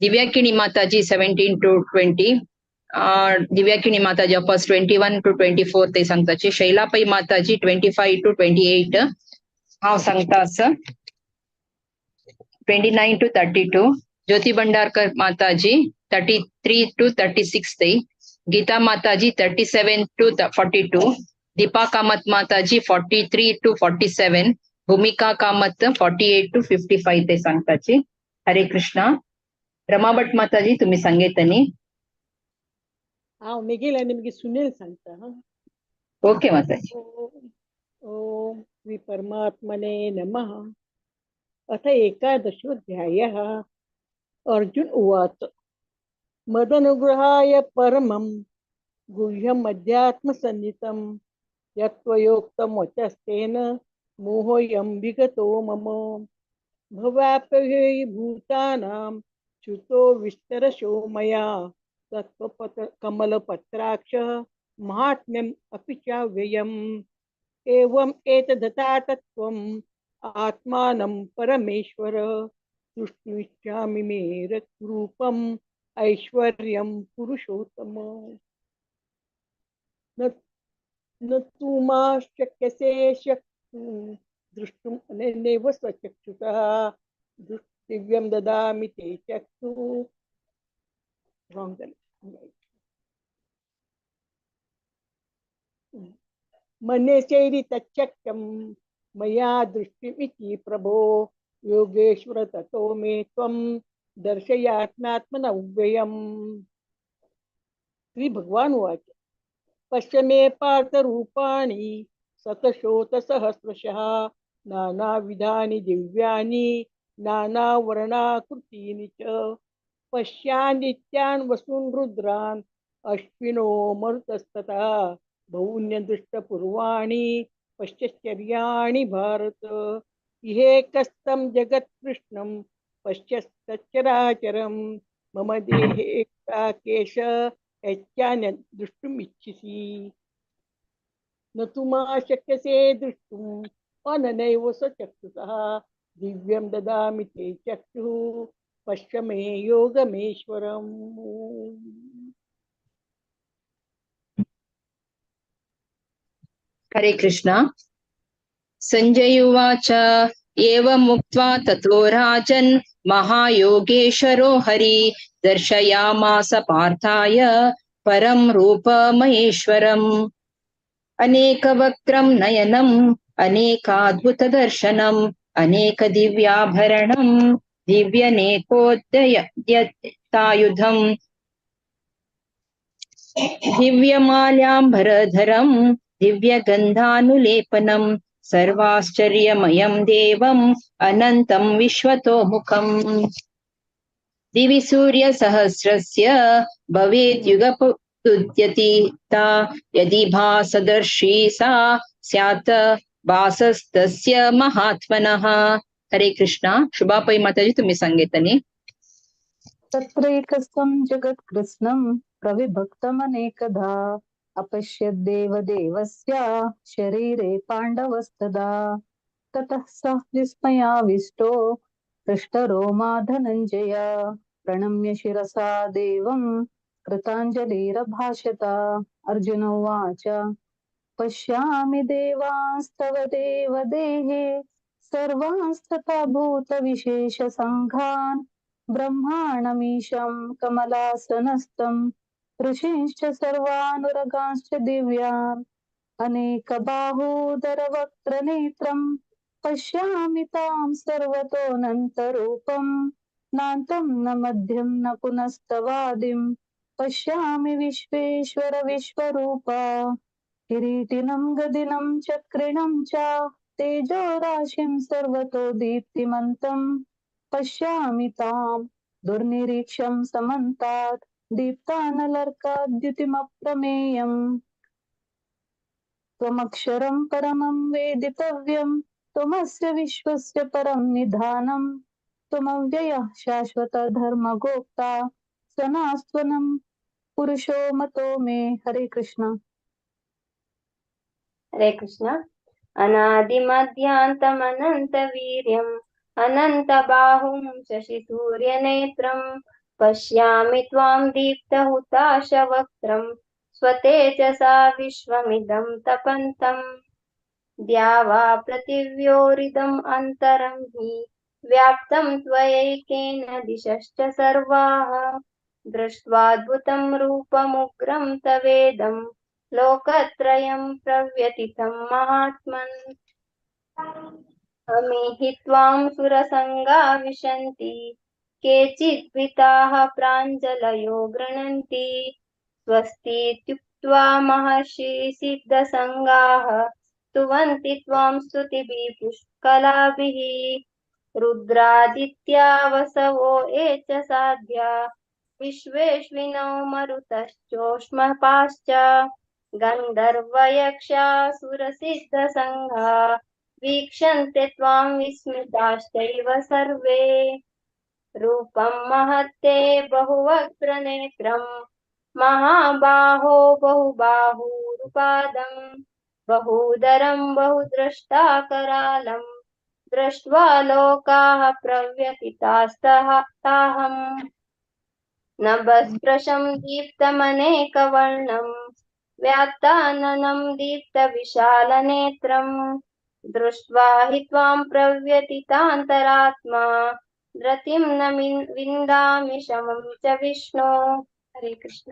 दिव्याकिनी माताजी 17 to 20, दिव्याकिनी माताजी अपस 21 to 24 ते सांगताची. शैला पै माताजी 25 to 28 हांव सांगता आसा 29 to 32, ज्योति भंडारकर माताजी 33 to 36 ते, गीता माताजी 37 to 42, Deepa Kamath Mataji 43 to 47. Bhumika Kamath 48 to 55 ते सांगताची. हरे कृष्णा. रमा भट माताजी तुम्ही सांगेतनी. ಮಿಗಿಲ ನಿಮಗೆ ಸುನಿಲ್ सांगता हा. ओके माताजी. ओम श्री परमात्मने नमः. अथ एकादशोऽध्यायः. अर्जुन उवाच मदनुग्रहाय परमं गुह्यम् अध्यात्मसन्नितं यत्त्वयोक्तं वचस्तेन मोहोऽयं विगतो मम. भवाप्ययै भूतानां च्युतो विस्तरशो मया कमलपत्राक्षः महात्म्यम् अपि चाव्ययम्. एवम् एतदथा तत्त्वम् आत्मानं परमेश्वर सृष्टुमिच्छामि मे रूपम् ऐश्वर्यं पुरुषोत्तम. न तु मा शक्यसे द्रष्टुम् अनेनैव स्वचक्षुषः दिव्यं ददामि ते चक्षुः. मन्यसेरि तच्चक्यं मया दृष्टिमिति प्रभो योगेश्वर ततो मे त्वं दर्शयात्मात्मनव्ययम्. श्री भगवान उवाच पश्य मे पार्थ रूपाणि शतशोतसहस्रशः नानाविधानि दिव्यानि नानावर्णाकृतीनि च. पश्यान्नित्यान् वसून् रुद्रान् अश्विनो मरुतस्तथा बहुन्यदृष्टपूर्वाणि पश्यश्चर्याणि भारत. इहेकस्तं जगत्कृष्णं पश्यस्तच्चराचरं मम देहे केश यच्चान्यद् द्रष्टुमिच्छसि. न तु मा शक्यसे द्रष्टुम् अननैव स्वचक्षुषः दिव्यं ददामि ते चक्षुः पश्य मे योगमेश्वरम्. हरे कृष्णा. संजय उवाच एवमुक्त्वा ततो राजन् महायोगेश्वरो हरि दर्शयामास पार्थाय परं रूपमहेश्वरम्. अनेकवक्त्रं नयनम् अनेकाद्भुतदर्शनम् अनेकदिव्याभरणम् दिव्यनेकोद्यतायुधम् दिव्यमाल्याम्बरधरम् दिव्यगन्धानुलेपनम् सर्वाश्चर्यमयं देवम् अनन्तं विश्वतोमुखम्. दिवि सूर्यसहस्रस्य भवेद्युगपदुद्यतिता यदि भासदर्शी सा स्यात् भासस्तस्य महात्मनः. हरे कृष्णा. शुभापई माताजी तुम्ही सांगेतनी. तत्रैकस्थं जगत्कृत्स्नं प्रविभक्तमनेकधा अपश्यद्देवदेवस्य शरीरे पाण्डवस्तदा. ततः सः विस्मयाविष्टो हृष्टरोमा धनञ्जय प्रणम्य शिरसा देवं कृताञ्जलिरभाषत. अर्जुन उवाच पश्यामि देवांस्तव देवदेहे सर्वांस्तथा भूतविशेषसङ्घान् ब्रह्माणमीशं कमलासनस्थं ऋषींश्च सर्वानुरगांश्च दिव्यान् अनेकबाहूदरवक्त्रनेत्रं पश्यामि तां सर्वतोऽनन्तरूपं नान्तं न मध्यं न पुनस्तवादिं पश्यामि विश्वेश्वर विश्वरूपा. किरीटिनं गदिनं चक्रिणं च तेजो राशिं सर्वतो दीप्तिमन्तं पश्यामि तां दुर्निरीक्षं समन्तात् दीप्तानलर्काद्युतिमप्रमेयम्. त्वमक्षरं परमं वेदितव्यं त्वमस्य विश्वस्य परं निधानं त्वमव्ययः शाश्वत धर्मगोप्ता सनास्त्वनं पुरुषो मतो मे. हरे कृष्ण. हरे कृष्ण. अनादिमध्यान्तमनन्तवीर्यम् अनन्तबाहुं शशिसूर्यनेत्रं पश्यामि त्वां दीप्तहुताशवक्त्रं स्वतेजसा विश्वमिदं तपन्तम्. द्यावा पृथिव्योरिदम् अन्तरं हि व्याप्तं त्वयैकेन दिशश्च सर्वाः दृष्ट्वाद्भुतं रूपमुग्रं तवेदं लोकत्रयं प्रव्यथितं महात्मन् अमीहि त्वां सुरसङ्गा विशन्ति केचित् विताः प्राञ्जलयो गृह्णन्ति स्वस्तीत्युक्त्वा महर्षि सिद्धसङ्गाः स्तुवन्ति त्वां स्तुतिभिः पुष्कलाभिः रुद्रादित्या वसवो ये च साध्या विश्वेश्विनो मरुतश्चोष्मपाश्च गन्धर्वयक्षासुरसिद्धसङ्घा वीक्षन्ते त्वां विस्मिताश्चैव सर्वे रूपं महत्ते बहुवक्त्रनेत्रं महाबाहो बहुबाहुरुपादं बहूदरं बहुद्रष्टाकरालं दृष्ट्वा लोकाः प्रव्यथितास्ताहम् नभस्पृशं दीप्तमनेकवर्णं व्यात्ताननं दीप्तविशालनेत्रं दृष्ट्वा हि त्वां प्रव्यथितान्तरात्मा रतिं न विन्दामि शमं च विष्णो। हरे कृष्ण।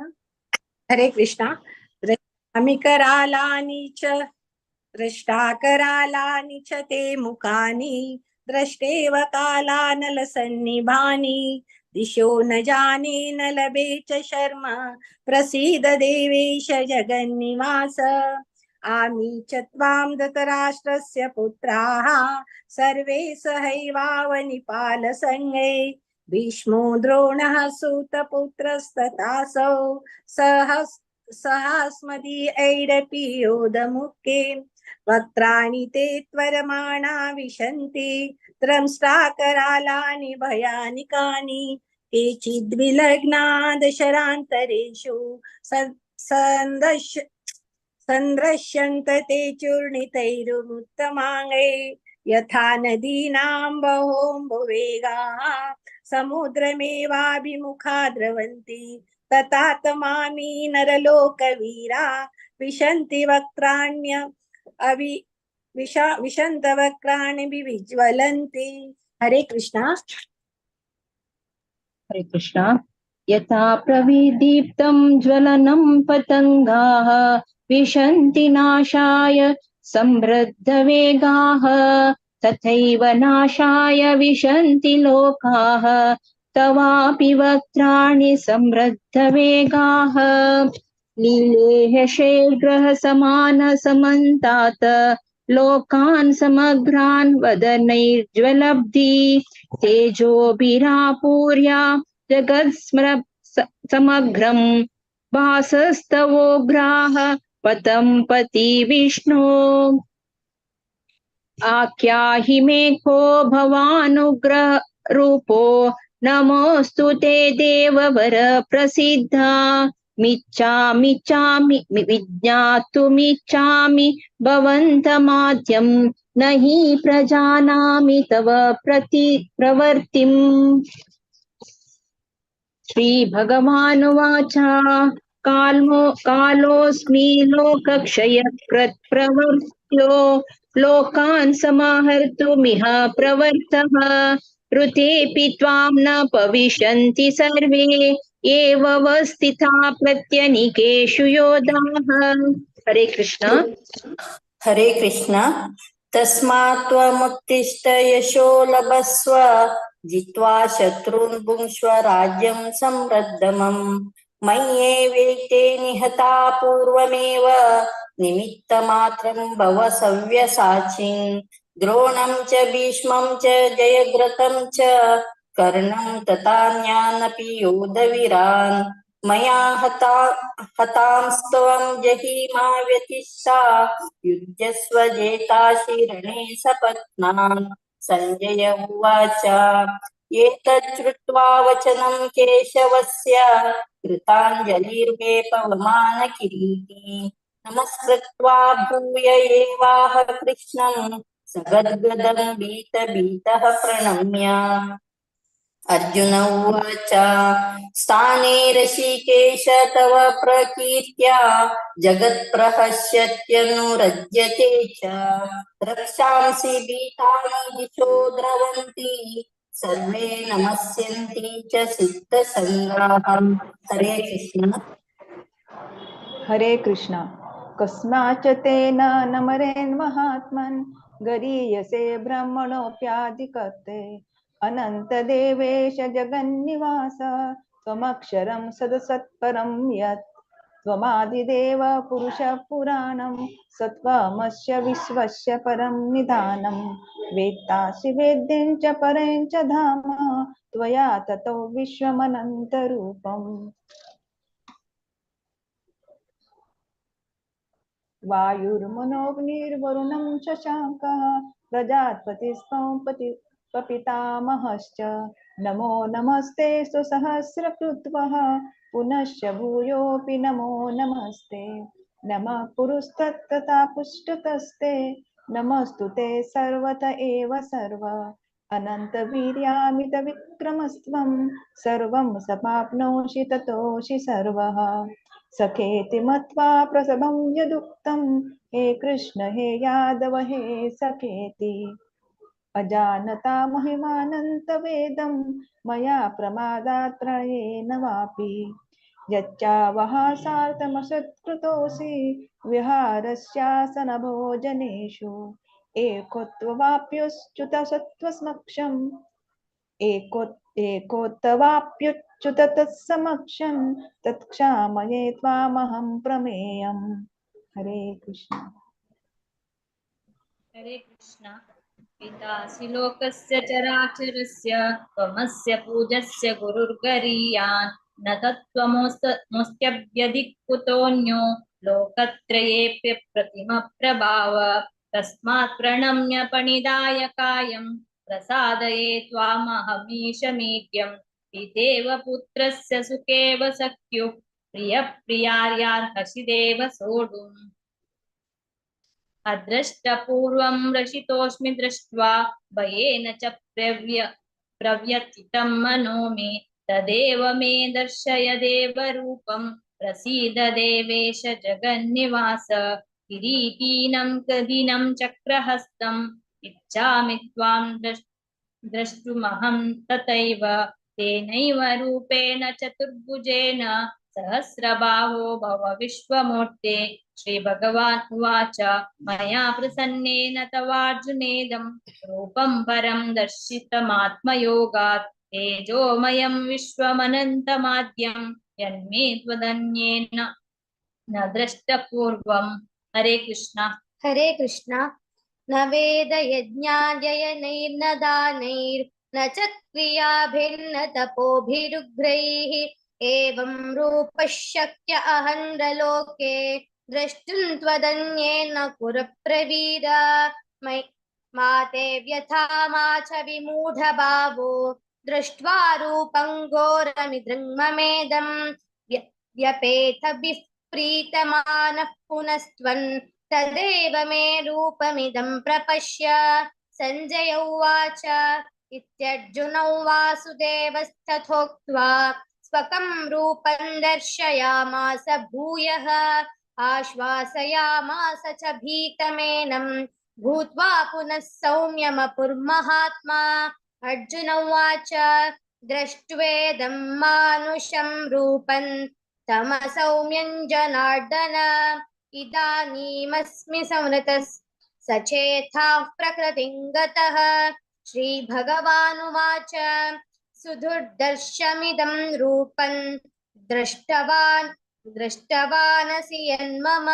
हरे कृष्णा। दृष्टामिकरालानि च दृष्टाकरालानि च ते मुखानि दृष्टेव कालानलसन्निभानि दिशो न जाने न लभे च शर्म प्रसीद देवेश जगन्निवास आमि च त्वां धृतराष्ट्रस्य पुत्राः सर्वे सहैवावनिपालसङ्गे भीष्मो द्रोणः सूतपुत्रस्तथासौ सहास्मदीयैरपि योधमुखे वक्त्राणि ते त्वरमाणा विशन्ति त्रंष्ट्राकरालानि भयानिकानि केचिद्विलग्ना दशरान्तरेषु सन्दृश्यन्त ते चूर्णितैरुत्तमाङ्गै यथा नदीनां बहोऽम्बुवेगाः समुद्रमेवाभिमुखा द्रवन्ति तथा तमामि नरलोकवीरा विशन्ति वक्त्राण्य विशन्त वक्त्राणि विज्वलन्ति। हरे कृष्णा। हरे कृष्णा। यथा प्रविदीप्तं ज्वलनं पतङ्गाः विशन्ति नाशाय समृद्धवेगाः तथैव नाशाय विशन्ति लोकाः तवापि वक्त्राणि समृद्धवेगाः लीलेह शीघ्रः समान समन्तात् लोकान् समग्रान् वदनैर्ज्वलब्धि तेजोभिरापूर्य जगत्स्मर समग्रं भासस्तवोग्राः पतंपति विष्णु आख्याहि मे को भवानुग्रह रूपो नमोऽस्तु ते देववर प्रसिद्धा मिच्छामि विज्ञातुमिच्छामि भवन्तमाद्यं न हि प्रजानामि तव प्रवृत्तिम्। श्रीभगवानुवाच कालोऽस्मि लोकक्षयकृत् प्रवर्त्यो लोकान् समाहर्तुमिह प्रवर्तः ऋतेऽपि त्वां न पविशन्ति सर्वे एव वस्थिता प्रत्यनीकेषु योधाः। हरे कृष्ण। हरे कृष्ण। तस्मात् त्वमुत्तिष्ठ यशो लभस्व जित्वा शत्रून् भुङ्क्ष्व राज्यं समृद्धमम् मय्येवैते निहता पूर्वमेव निमित्तमात्रं भव सव्यसाचिन् द्रोणं च भीष्मं च जयद्रथं च कर्णं तथान्यानपि योधवीरान् मया हतांस्त्वं जहिमा व्यतिष्ठा युध्यस्व जेतासि रणे सपत्नान्। संजय उवाच एतत् श्रुत्वा वचनं केशवस्य कृताञ्जलिर्वे पवमानकिरीटी नमस्कृत्वा भूय एवाह कृष्णं सगद्गदं भीतः प्रणम्य। अर्जुन उवाच स्थाने ऋषिकेश तव प्रकीर्त्या जगत्प्रहस्यत्यनुरज्यते च रक्षांसि भीतानि दिशो द्रवन्ति सर्वे नमस्यन्ति च सिद्धसङ्गाः। हरे कृष्ण। हरे कृष्ण। कस्माच्च तेन नमरेन्महात्मन् गरीयसे ब्रह्मणोऽप्यादिकर्ते अनन्तदेवेश जगन्निवास त्वमक्षरं सदसत्परं यत् त्वमादिदेव पुरुषः पुराणं सत्त्वमस्य विश्वस्य परं निधानं वेत्तासि वेद्यं च परं च धाम त्वया ततो विश्वमनन्तरूपम्। वायुर्मनोऽग्निर्वरुणं शशाङ्कः प्रजापतिस्त्वं पितामहश्च नमो नमस्ते सुसहस्रकृत्वः पुनश्च भूयोऽपि नमो नमस्ते नमः पुरुस्तत्तथा पुष्टतस्ते नमस्तु ते सर्वत एव सर्व अनन्तवीर्यामितविक्रमस्त्वं सर्वं समाप्नोषि ततोषि सर्वः सखेति मत्वा प्रसभं यदुक्तं हे कृष्ण हे यादव हे सखेति अजानता महिमानन्तवेदं मया प्रमादात् प्रणयेन वापि यच्चावहासार्थमसत्कृतोऽसि विहारस्यासनभोजनेषु एकोत्वाप्युच्युतसत्त्वसमक्षम् एकोत्तवाप्युच्युत तत्समक्षं तत्क्षामये त्वामहं प्रमेयम्। हरे कृष्ण। हरे कृष्ण। पितासि लोकस्य चराचरस्य त्वमस्य पूजस्य गुरुर्गरीयान् न तत्त्वमोऽस्त्यव्यधिकुतोऽन्यो लोकत्रयेऽप्य प्रतिमप्रभाव तस्मात् प्रणम्य पणिदाय कायं प्रसादये त्वामहमीशमीड्यं पितेव पुत्रस्य सुखेव सख्युः प्रियप्रियार्यार्हसि देव सोढुम् अदृष्टपूर्वं रचितोऽस्मि दृष्ट्वा भयेन च प्रव्यथितं मनो मे तदेव मे दर्शय देवरूपं प्रसीद देवेश जगन्निवास किरीटीनं गदिनं चक्रहस्तम् इच्छामि त्वां द्रष्टुमहं तथैव तेनैव रूपेण चतुर्भुजेन सहस्रबाहो भव विश्वमूर्ते श्रीभगवान् उवाच मया प्रसन्नेन तवार्जुनेदं रूपं परं दर्शितमात्मयोगात् तेजोमयं विश्वमनन्तमाद्यं यन्मे त्वदन्येन न दृष्टपूर्वम्। हरे कृष्ण। हरे कृष्ण। न वेदयज्ञाध्ययनैर्न दानैर्न च क्रियाभिर्न तपोभिरुग्रैः एवं रूपः शक्य अहन्त्रलोके द्रष्टुं त्वदन्येन कुरु प्रवीर मा ते व्यथा मा च विमूढभावो दृष्ट्वा रूपं घोरमिदृङ्ममेदं व्यपेत विप्रीतमानः पुनस्त्वन् तदेव मे रूपमिदं प्रपश्य। सञ्जय उवाच इत्यर्जुनौ वासुदेवस्तथोक्त्वा स्वकं रूपं दर्शयामास भूयः आश्वासयामास च भीतमेनं भूत्वा पुनः सौम्यमपुर्महात्मा। अर्जुन उवाच दृष्ट्वेदं मानुषं रूपं तमसौम्यं जनार्दन इदानीमस्मि संवृतः सचेताः प्रकृतिं गतः। श्रीभगवानुवाच सुदुर्दर्शमिदं रूपं दृष्टवानसि यन्मम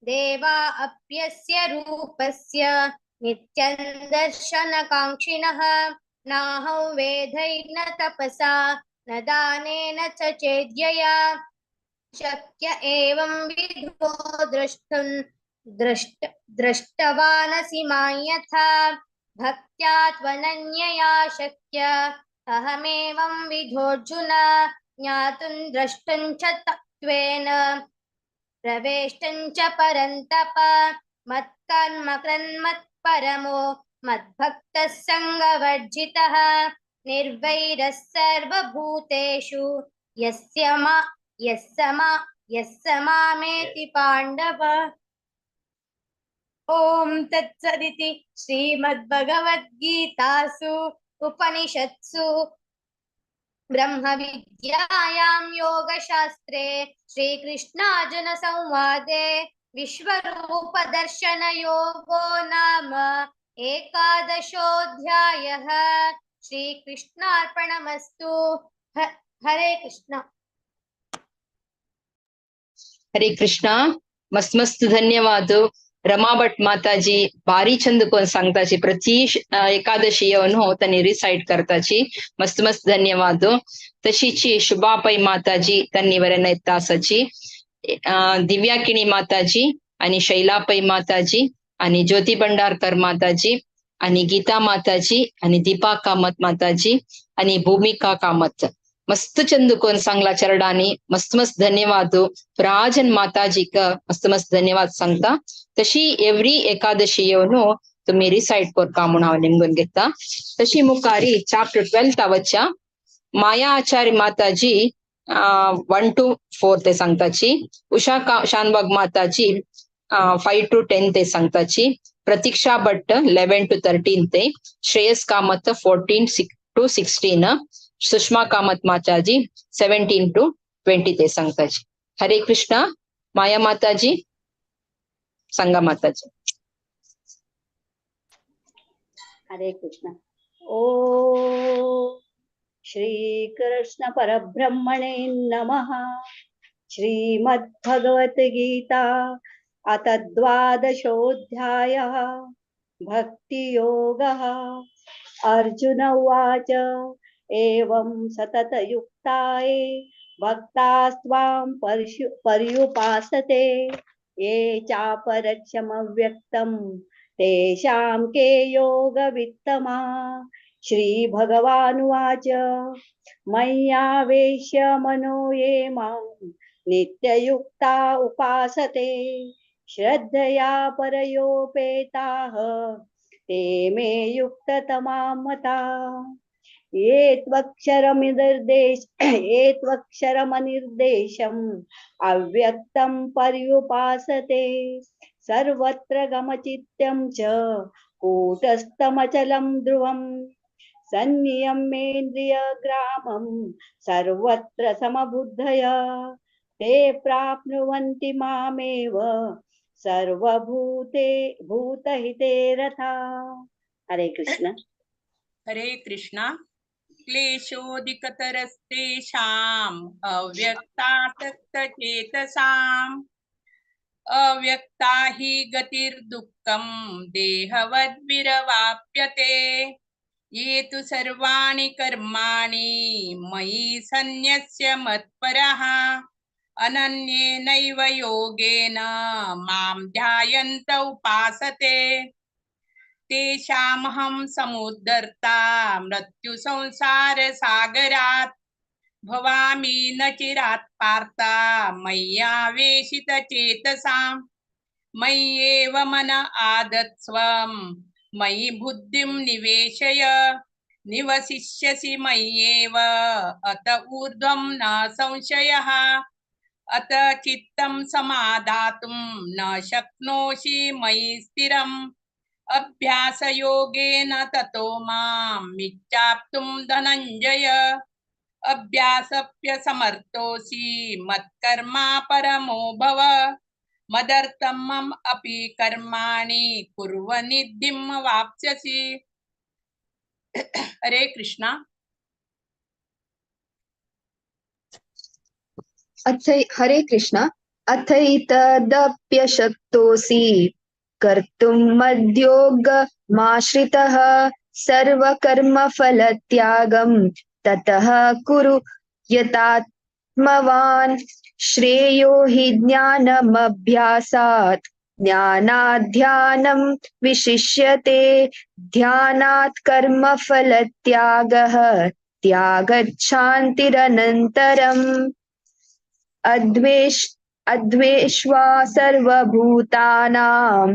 देवा अप्यस्य रूपस्य नित्यं दर्शनकाङ्क्षिणः नाहं वेदैर्न तपसा न दानेन च चेद्यया शक्य एवं विधो दृष्टवानसि मां यथा भक्त्या त्वनन्यया शक्य अहमेवं विधोऽर्जुन ज्ञातुं द्रष्टुं च तत्त्वेन प्रवेष्टुं च परन्तप मत्कर्म कृन्मत्परमो मद्भक्तः सङ्गवर्जितः निर्वैरः सर्वभूतेषु यस्य मामेति पाण्डव। ॐ तत्सदिति श्रीमद्भगवद्गीतासु उपनिषत्सु ब्रह्मविद्यायां योगशास्त्रे श्रीकृष्णार्जुनसंवादे विश्वरूपदर्शनयोगो नाम एकादशोऽध्यायः। श्रीकृष्णार्पणमस्तु। हरे कृष्ण। ಹರೇ ಕೃಷ್ಣ. मस्त मस्त धन्यवाद रमा भट माताजी. भारी छंद कोण सांगताची प्रति एकादशी येवन त्यांनी रिसाइट करताची. मस्त मस्त धन्यवाद. तशीची शुभापई माताजी त्यांनी वरन तासाची, दिव्याकिणी माताजी आणि शैलापई माताजी आणि ज्योती भंडारकर माताजी आणि गीता माताजी आणि दीपा कामत माताजी आणि भूमिका कामत. मस्त चंद कोण सांगला चरडानी. मस्त मस्त धन्यवाद. राजन माताजी का मस्त मस्त धन्यवाद सांगता. तशी एव्हरी एकादशी येवन तुम्ही रिसाइट करता म्हणून हांव निमगून घेता. तशी मुखारी चॅप्टर 12 तावच्या माया आचार्य माताजी 1 to 4 ते सांगताची. उषा शानबाग माताजी 5 to 10 ते सांगताची. प्रतीक्षा भट्ट 11 to 13 ते. श्रेयस कामत 14 to 16. सुषमा कामत माताजी 17 to 20 ते सांगताची. हरे कृष्ण. माया माताजी सांगा माताजी. हरे कृष्ण. ओ श्री कृष्ण परब्रह्मणे नमः. श्रीमद्भगवत गीता अथ 12 भक्ति योगः. अर्जुन उवाच एवं सततयुक्ताये भक्तास्त्वां पर्युपासते ये चापरक्षमव्यक्तं तेषां के योगवित्तमा. श्रीभगवानुवाच मय्यावेश्य मनो ये मां नित्ययुक्ता उपासते श्रद्धया परयोपेताः ते मे युक्ततमा मता. ये त्वक्षरमनिर्देशम् अव्यक्तं पर्युपासते सर्वत्र गमचित्यं च कूटस्थमचलं ध्रुवम्. सन्नियम्येन्द्रियग्रामं सर्वत्र समबुद्धय ते प्राप्नुवन्ति मामेव सर्वभूतहिते रता. हरे कृष्ण. हरे कृष्ण. क्लेशोऽधिकतरस्तेषाम् अव्यक्तासक्तचेतसाम् अव्यक्ता हि गतिर्दुःखं देहवद्विरवाप्यते. ये तु सर्वाणि कर्माणि मयि सन्न्यस्य मत्परः अनन्येनैव योगेन मां ध्यायन्त उपासते तेषामहं समुद्धर्ता मृत्युसंसारसागरात् भवामि न चिरात् पार्थ मय्यावेशितचेतसाम्. मय्येव मन आदत्स्व मयि बुद्धिं निवेशय निवसिष्यसि मय्येव अत ऊर्ध्वं न संशयः. अत चित्तं समादातुं न शक्नोषि मयि स्थिरम्. अभ्यासयोगेन ततो मां मिच्छाप्तुं धनञ्जय. अभ्यासप्यसमर्थोऽसि मत्कर्मा परमो भव. मदर्थं मम अपि कर्माणि कुर्वन्निधिं वाप्स्यसि. हरे कृष्ण. हरे कृष्ण. अथैतदप्यशक्तोऽसि कर्तुं मद्योगमाश्रितः सर्वकर्मफलत्यागं ततः कुरु यतात्मवान्. श्रेयो हि ज्ञानमभ्यासात् ज्ञानाध्यानं विशिष्यते. ध्यानात् कर्मफलत्यागः त्यागच्छान्तिरनन्तरम्. अद्वेष्वा सर्वभूतानां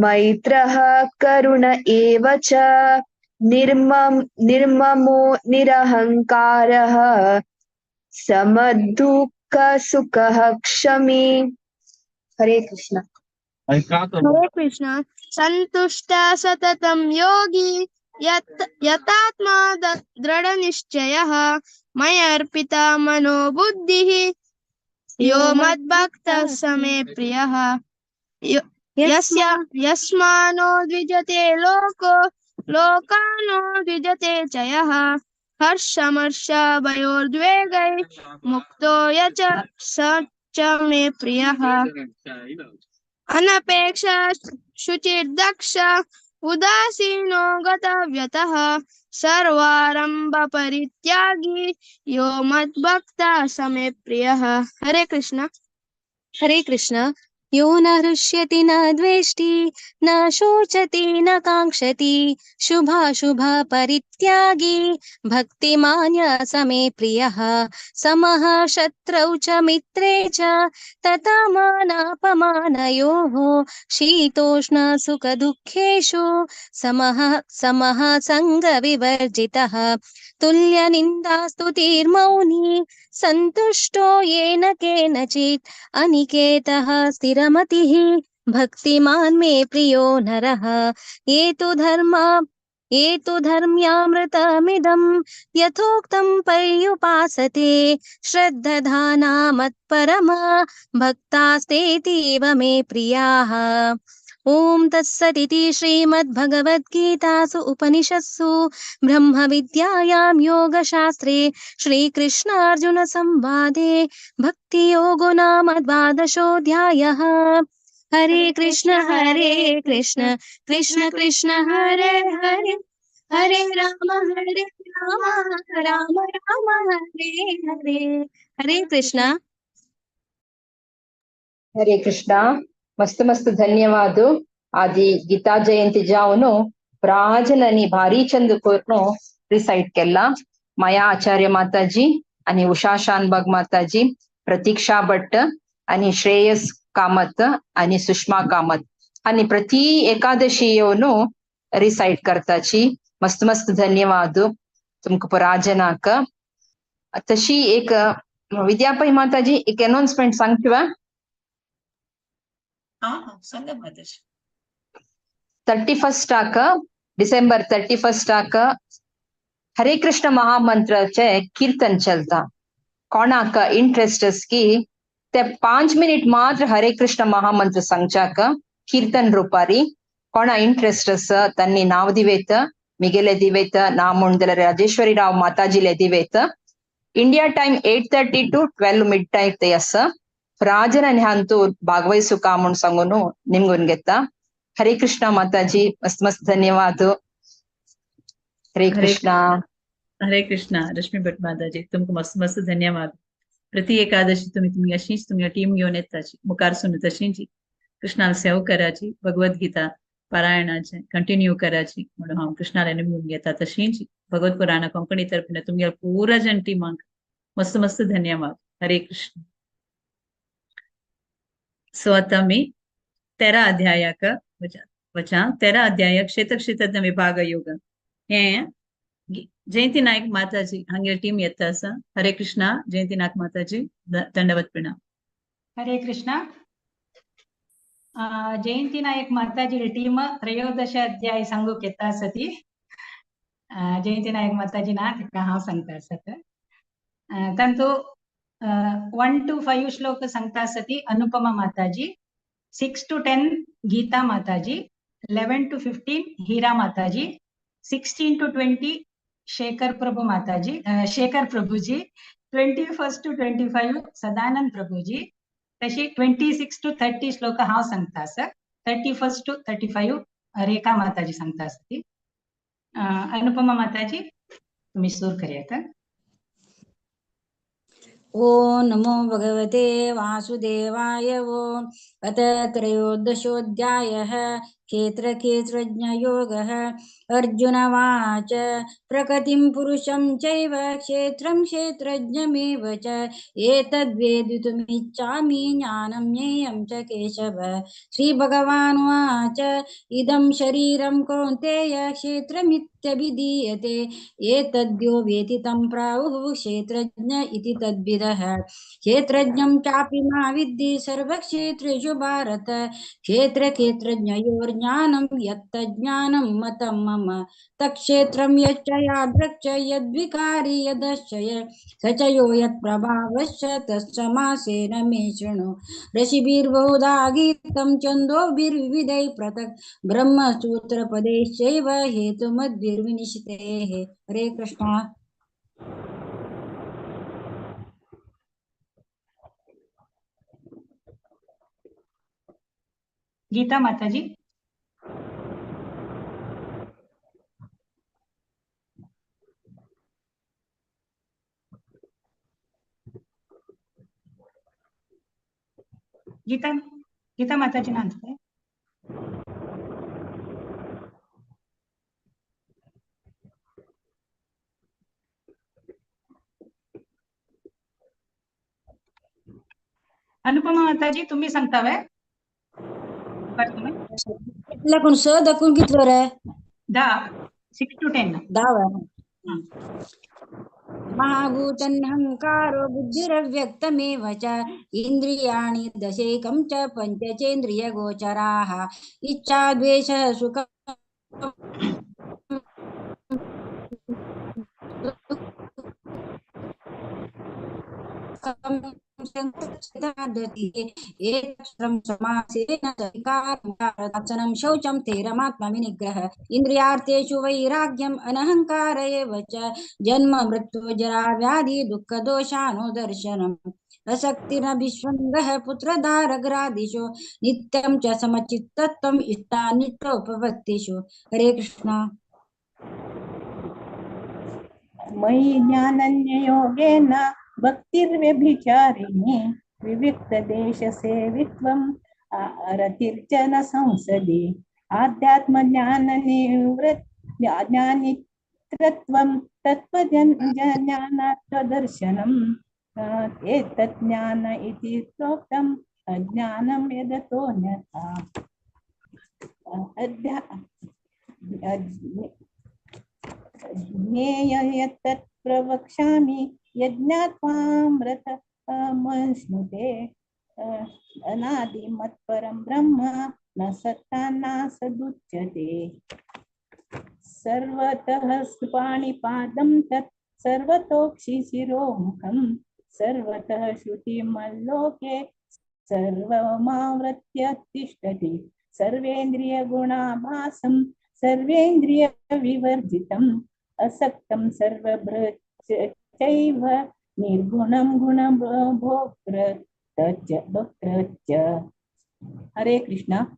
मैत्रः करुण एव च. निर्ममो निरहङ्कारः समदुःखसुखः क्षमी. हरे कृष्ण. हरे कृष्ण. संतुष्ट सततं योगी यतात्मा दृढ़ निश्चयः मयर्पिता मनो बुद्धिः यो मद्भक्तः स मे प्रियः यस्मानो द्विजते लोको लोकानो द्विजते च यः हर्षमर्षभयोर्द्वेगै मुक्तो यच स च मे प्रियः अनपेक्ष शुचिर्दक्ष उदासीनो गतव्यतः सर्वारंभ परित्यागी यो मद्भक्तः स मे प्रियः। हरे कृष्ण। हरे कृष्ण। यो न हृष्यति न द्वेष्टि न शोचति न काङ्क्षति शुभाशुभ परित्यागी भक्तिमान्य स मे प्रियः समः शत्रौ च मित्रे च तथा मानापमानयोः शीतोष्ण सुख दुःखेषु समः सङ्गविवर्जितः तुल्य निन्दा स्तुतिर्मौनी सन्तुष्टो येन केनचित् अनिकेतः स्थिरमतिः भक्तिमान् मे प्रियो नरः ये तु धर्म्यामृतमिदं यथोक्तं पर्युपासते श्रद्धधाना मत्परमा भक्तास्तेतीव मे प्रियाः। ओम तत्सदिति श्रीमद्भगवद्गीतासु उपनिषत्सु ब्रह्मविद्यायां योगशास्त्रे श्रीकृष्णार्जुन संवादे भक्तियोगो नाम द्वादशोऽध्यायः। हरे कृष्ण कृष्ण कृष्ण हरे हरे हरे राम राम राम हरे हरे। हरे कृष्ण। ಹರೇ ಕೃಷ್ಣ. ಮಸ್ತ್ ಧನ್ಯವಾದ. ಆದಿ ಗೀತಾ ಜಯಂತಿ ಜಾವನು ಪ್ರಾಜನನಿ ಭಾರಿ ಚಂದ ಕೋರ್ನು ರಿಸೈಟ್ ಕೆಲ್ಲ माया आचार्य माताजी आणि उषा शानबाग माताजी, प्रतीक्षा भट्ट आणि श्रेयस कामत आणि सुषमा कामत आणि प्रति एकादशी येऊन रिसाइट करताची मस्त धन्यवाद तुमक पराजनाक. तशी एक विद्यापै माताजी एक अनाउन्समेंट सांगवा. 31 डिसेंबर 31 हरे कृष्ण महामंत्र चे कीर्तन चलता. कोणाक इंटरेस्ट की ते 5 मिनिट मात्र हरे कृष्ण महामंत्र सांगचाक कीर्तन रूपारी कोणा इंटरेस्ट तन्नी नाव दिवेत मिगेले दिवेत नामुंदल राजेश्वरी राव माताजीले दिवेत. India time 8:30 to 12 mid time ते अस प्राजन ह्यांतू भागवहिसु कामून सांगून निमगून घेता. हरे कृष्ण माताजी मस्त धन्यवाद. हरे कृष्ण. हरे कृष्ण. रश्मी भट माताजी तुमको मस्त धन्यवाद. प्रति एकादशी तुम्ही अशीच तुम्ही टीम घेऊन येताची मुखार सुनत अशीची कृष्णाला सेव कराची भगवद्गीता पारायणाचे कंटिन्यू कराची म्हणून हांव कृष्णाला निमून घेता तशीची भगवत पुराण कोंकणी तर्फे तुमगे पूरा जन टीमांक मस्त धन्यवाद. हरे कृष्ण. सो आता मी 13 अध्यायाक वचा 13 अध्याय क्षेत्र विभाग योग हे जयंती नायक माताजी हांगे टीम येता आसा. हरे कृष्ण. जयंती नायक माताजी दंडवत प्रणाम. हरे कृष्ण. जयंती नायक माताजी टीम 13 अध्याय सांगूक येता आसती. जयंती नायक माताजी ना ताका हांव सांगता आसत. तांचो 1 to 5 श्लोक सांगता आसती अनुपमा माताजी, 6 to 10 गीता माताजी, 11 to 15 हीरा माताजी, 16 to 20 Shekhar Prabhuji, 21 to 25 Sadanand प्रभुजी. तशी 26 to 30 श्लोक हांव सांगता आसा. 31 to 35 रेखा माताजी सांगता आसती. अनुपमा माताजी तुम्ही सुरू करूयात. ओम नमो भगवते वासुदेवाय. ओम अथ त्रयोदशोऽध्यायः क्षेत्रज्ञयोगः. अर्जुनवाच प्रकृतिं पुरुषं चैव क्षेत्रं क्षेत्रज्ञमेव च एतद्वेदितुमिच्छामि ज्ञानं ज्ञेयं च केशव. श्रीभगवानुवाच इदं शरीरं कौन्तेय क्षेत्रमित्यभिधीयते एतद्यो वेति तं प्राहुः क्षेत्रज्ञ इति तद्विदः. क्षेत्रज्ञं चापि मा विद्धि सर्वक्षेत्रेषु भारत क्षेत्रज्ञयोर्ज्ञानं ज्ञानं यत्तज्ज्ञानं मतं मम तत्क्षेत्रं यच्च यादृक् च यद्विकारी यदश्चय स च यो यत्प्रभावश्च तत्समासेन मे शृणु ऋषिभिर्बहुधा गीतं छन्दोभिर्विविधैः पृथक् ब्रह्मसूत्रपदैश्चैव हेतुमद्भिर्विनिश्चितैः। हरे कृष्णा। गीता माता जी। गीता गीता माता जी नाम है। अनुपमा माता जी तुम्ही सांगता वय कोण स दाखवून किती वर आहे 6 to 10 10 महाभूतन्हंकारो बुद्धिरव्यक्तमेव च इंद्रियाणि दशेकं च पंचचेन्द्रियगोचराः इच्छा द्वेषः सुखं समासेन शौचं थेरमात्मविनिग्रह इन्द्रियार्थेषु वैराग्यम् अनहङ्कार एव च जन्म मृत्यु जरा व्याधि दुःखदोषानुदर्शनम् असक्तिरभिष्वङ्गः पुत्रदारग्रादिषु नित्यं च समचित्तत्वम् इष्टानिष्टोपपत्तिषु। हरे कृष्णा। मयि ज्ञानन्ययोगेन भक्तिर्व्यभिचारिणी विविक्तदेशसेवित्वम् रतिर्जन संसदि आध्यात्मज्ञाननिवृत्त्याज्ञानित्रत्वं तत्त्वज्ञानार्थदर्शनम् एतत् ज्ञान इति प्रोक्तम् अज्ञानं यदतोऽन्यथा ज्ञेय यत्तत् प्रवक्ष्यामि यज्ञात्वामृतमश्नुते अनादिमत्परं ब्रह्म न सत्तान्नासदुच्यते सर्वतः पाणिपादं तत् सर्वतोक्षिशिरोमुखं सर्वतः श्रुतिमल्लोके सर्वमावृत्य तिष्ठति सर्वेन्द्रियगुणाभासं सर्वेन्द्रियविवर्जितम् असक्तं सर्वभृच्चैव निर्गुणं गुणभोक्तृ भोक्तृ। हरे कृष्णा।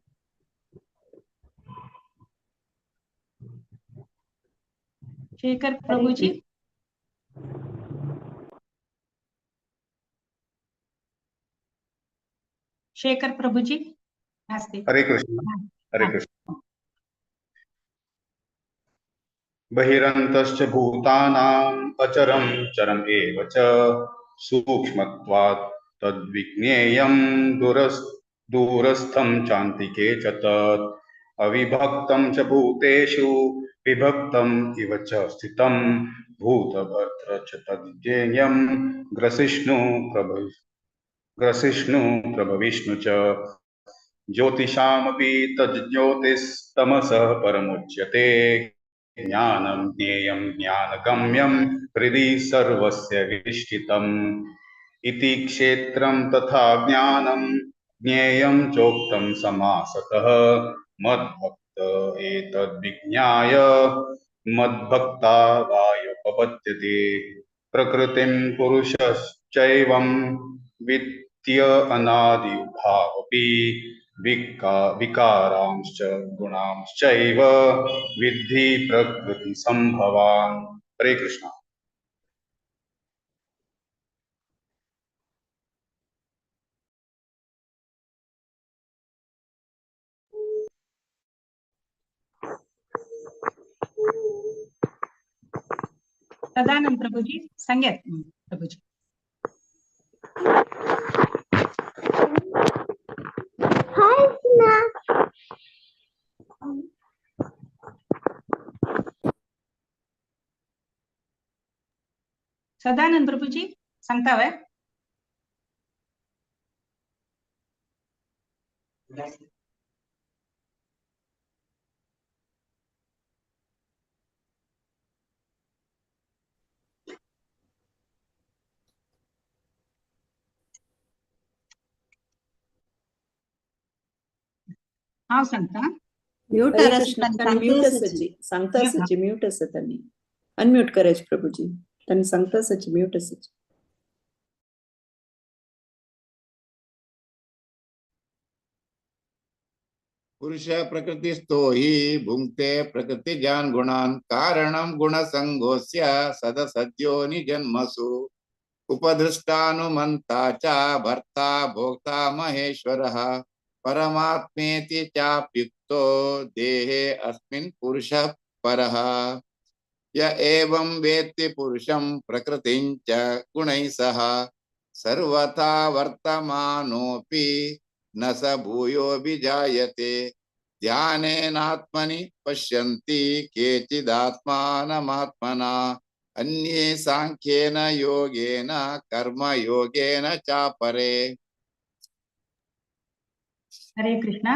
शेखर प्रभु जी। शेखर प्रभु जी नमस्ते। हरे कृष्ण। हरे कृष्ण। बहिरन्तश्च भूतानाम् अचरं चरम् एव च सूक्ष्मत्वात् तद्विज्ञेयं दूरस्थं चान्तिके च तत् अविभक्तं च भूतेषु विभक्तम् इव च स्थितं भूतभर्तृ च तद्ज्ञेयं ग्रसिष्णु प्रभविष्णु च ज्योतिषामपि तज्ज्योतिस्तमसः परमुच्यते ज्ञानं ज्ञेयं ज्ञानगम्यं हृदि सर्वस्य विष्ठितम् इति क्षेत्रं तथा ज्ञानं ज्ञेयं चोक्तं समासतः मद्भक्त एतद्विज्ञाय मद्भक्ता वायुपपद्यते प्रकृतिं पुरुषश्चैवं विद्य अनादि उभावपि विकारांश्च गुणांश्चैव विद्धि प्रकृति संभवान्। हरे कृष्णा। सदानंद प्रभु जी संगीत प्रभु जी। सदानंद प्रभु जी सांगता वय हांव सांगता हरे कृष्ण तांणी म्यूट सांगता आसची म्यूट आसा तांणी अनम्यूट करायचे प्रभुजी तांणी सांगता आसची म्यूट आसची पुरुष प्रकृतिस्थो हि भुंक्ते प्रकृतिजान् गुणान् कारणं गुणसंगोस्य सदसद्यो निजन्मसु उपदृष्टानुमन्ता च भर्ता भोक्ता महेश्वरः परमात्मेति चाप्युक्तो देहे अस्मिन् पुरुषः परः य एवं वेत्ति पुरुषं प्रकृतिं च गुणैः सह सर्वथा वर्तमानोऽपि न स भूयोऽभिजायते ध्यानेनात्मनि पश्यन्ति केचिदात्मानमात्मना अन्ये सांख्येन योगेन कर्म योगेन चापरे। हरे कृष्ण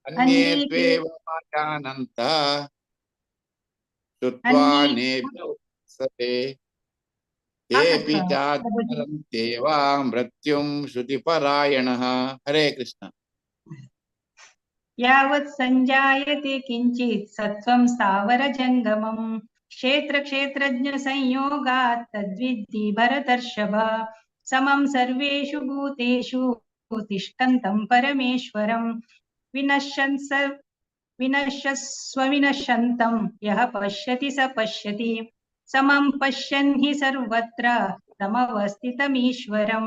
अन्ये त्वेवं जानन्तः श्रुत्वा नेभ्य उपासते तेऽपि चाधरन्ते वा मृत्युं श्रुतिपरायणः। हरे कृष्ण। यावत् संजायते किंचित् सत्त्वं स्थावरजङ्गमम् क्षेत्र संयोगात् तद्विद्धि भरतर्षभ समं सर्वेषु भूतेषु तिष्ठन्तं परमेश्वरं विनश्यन्तं यः पश्यति स पश्यति समं पश्यन् हि सर्वत्र समवस्थितमीश्वरं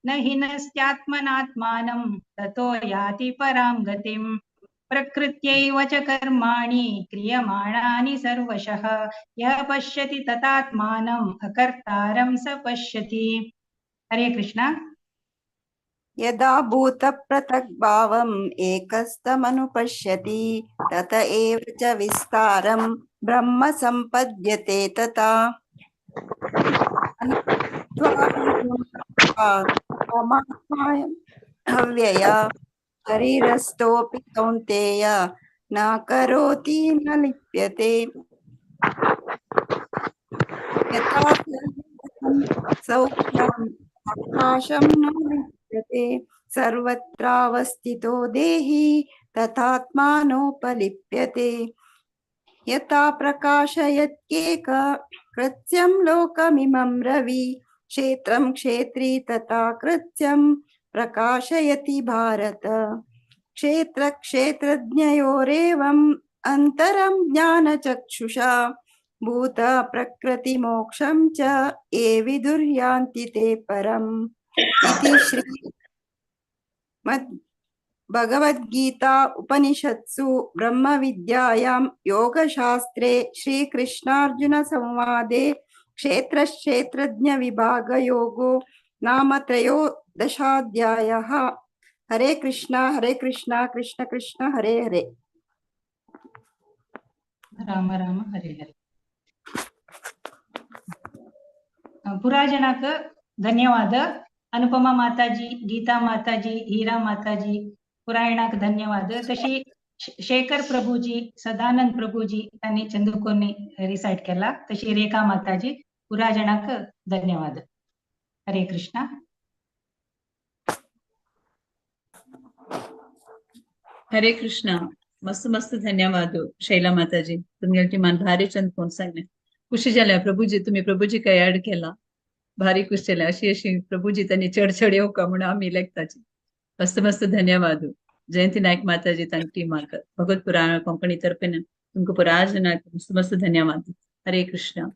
न हिनस्त्यात्मनात्मानं ततो याति परां गतिम् प्रकृत्यैव च कर्माणि क्रियमाणानि सर्वशः यः पश्यति तथात्मानम् अकर्तारं स पश्यति। हरे कृष्ण। यदा भूतपृथग्भावम् एकस्तमनुपश्यति तत एव च विस्तारं ब्रह्म सम्पद्यते तथा अव्यय शरीरस्थोऽपि कौन्तेय न करोति न लिप्यते यथा सौख्यम् आकाशं न लिप्यते सर्वत्रावस्थितो देहि तथात्मानोपलिप्यते यथा प्रकाशयत्येक कृत्यं लोकमिमं रवि क्षेत्रं क्षेत्री तथा कृत्यं प्रकाशयति भारत क्षेत्र क्षेत्रज्ञयोरेवम् अन्तरं ज्ञानचक्षुषा भूत प्रकृति मोक्षं च ये विदुर्यान्ति ते परम् इति श्री भगवद्गीता उपनिषत्सु ब्रह्म विद्यायां योगशास्त्रे श्रीकृष्णार्जुन संवादे क्षेत्रज्ञ विभाग योगो नाम त्रयोदशाध्यायः। हरे कृष्ण कृष्ण कृष्ण हरे हरे राम राम हरे हरे। पुराजनाक धन्यवाद। अनुपमा माताजी, गीता माताजी, हीरा माताजी, पुरायणाक धन्यवाद। तशी शेखर प्रभुजी, सदानंद प्रभुजी त्यांनी चंदुकोनी रिसाइट केला। तशी रेखा माताजी, पुराजनाक धन्यवाद। हरे कृष्ण। हरे कृष्ण। मस्त मस्त धन्यवाद शैला माताजी, तुमगे मान भारी चंद कोण सांगले खुशी झाल्या प्रभुजी, तुम्ही प्रभुजी काय ऍड केला, भारी खुश झाल्या। अशी अशी प्रभुजी त्यांनी चढचढ येऊ का म्हणून आम्ही लेखताची मस्त मस्त धन्यवाद। जयंती नायक माताजी तांकी मार्क भगवत पुराण कोंकणी तर्फे तुमको पुराज मस्त मस्त धन्यवाद। हरे कृष्ण।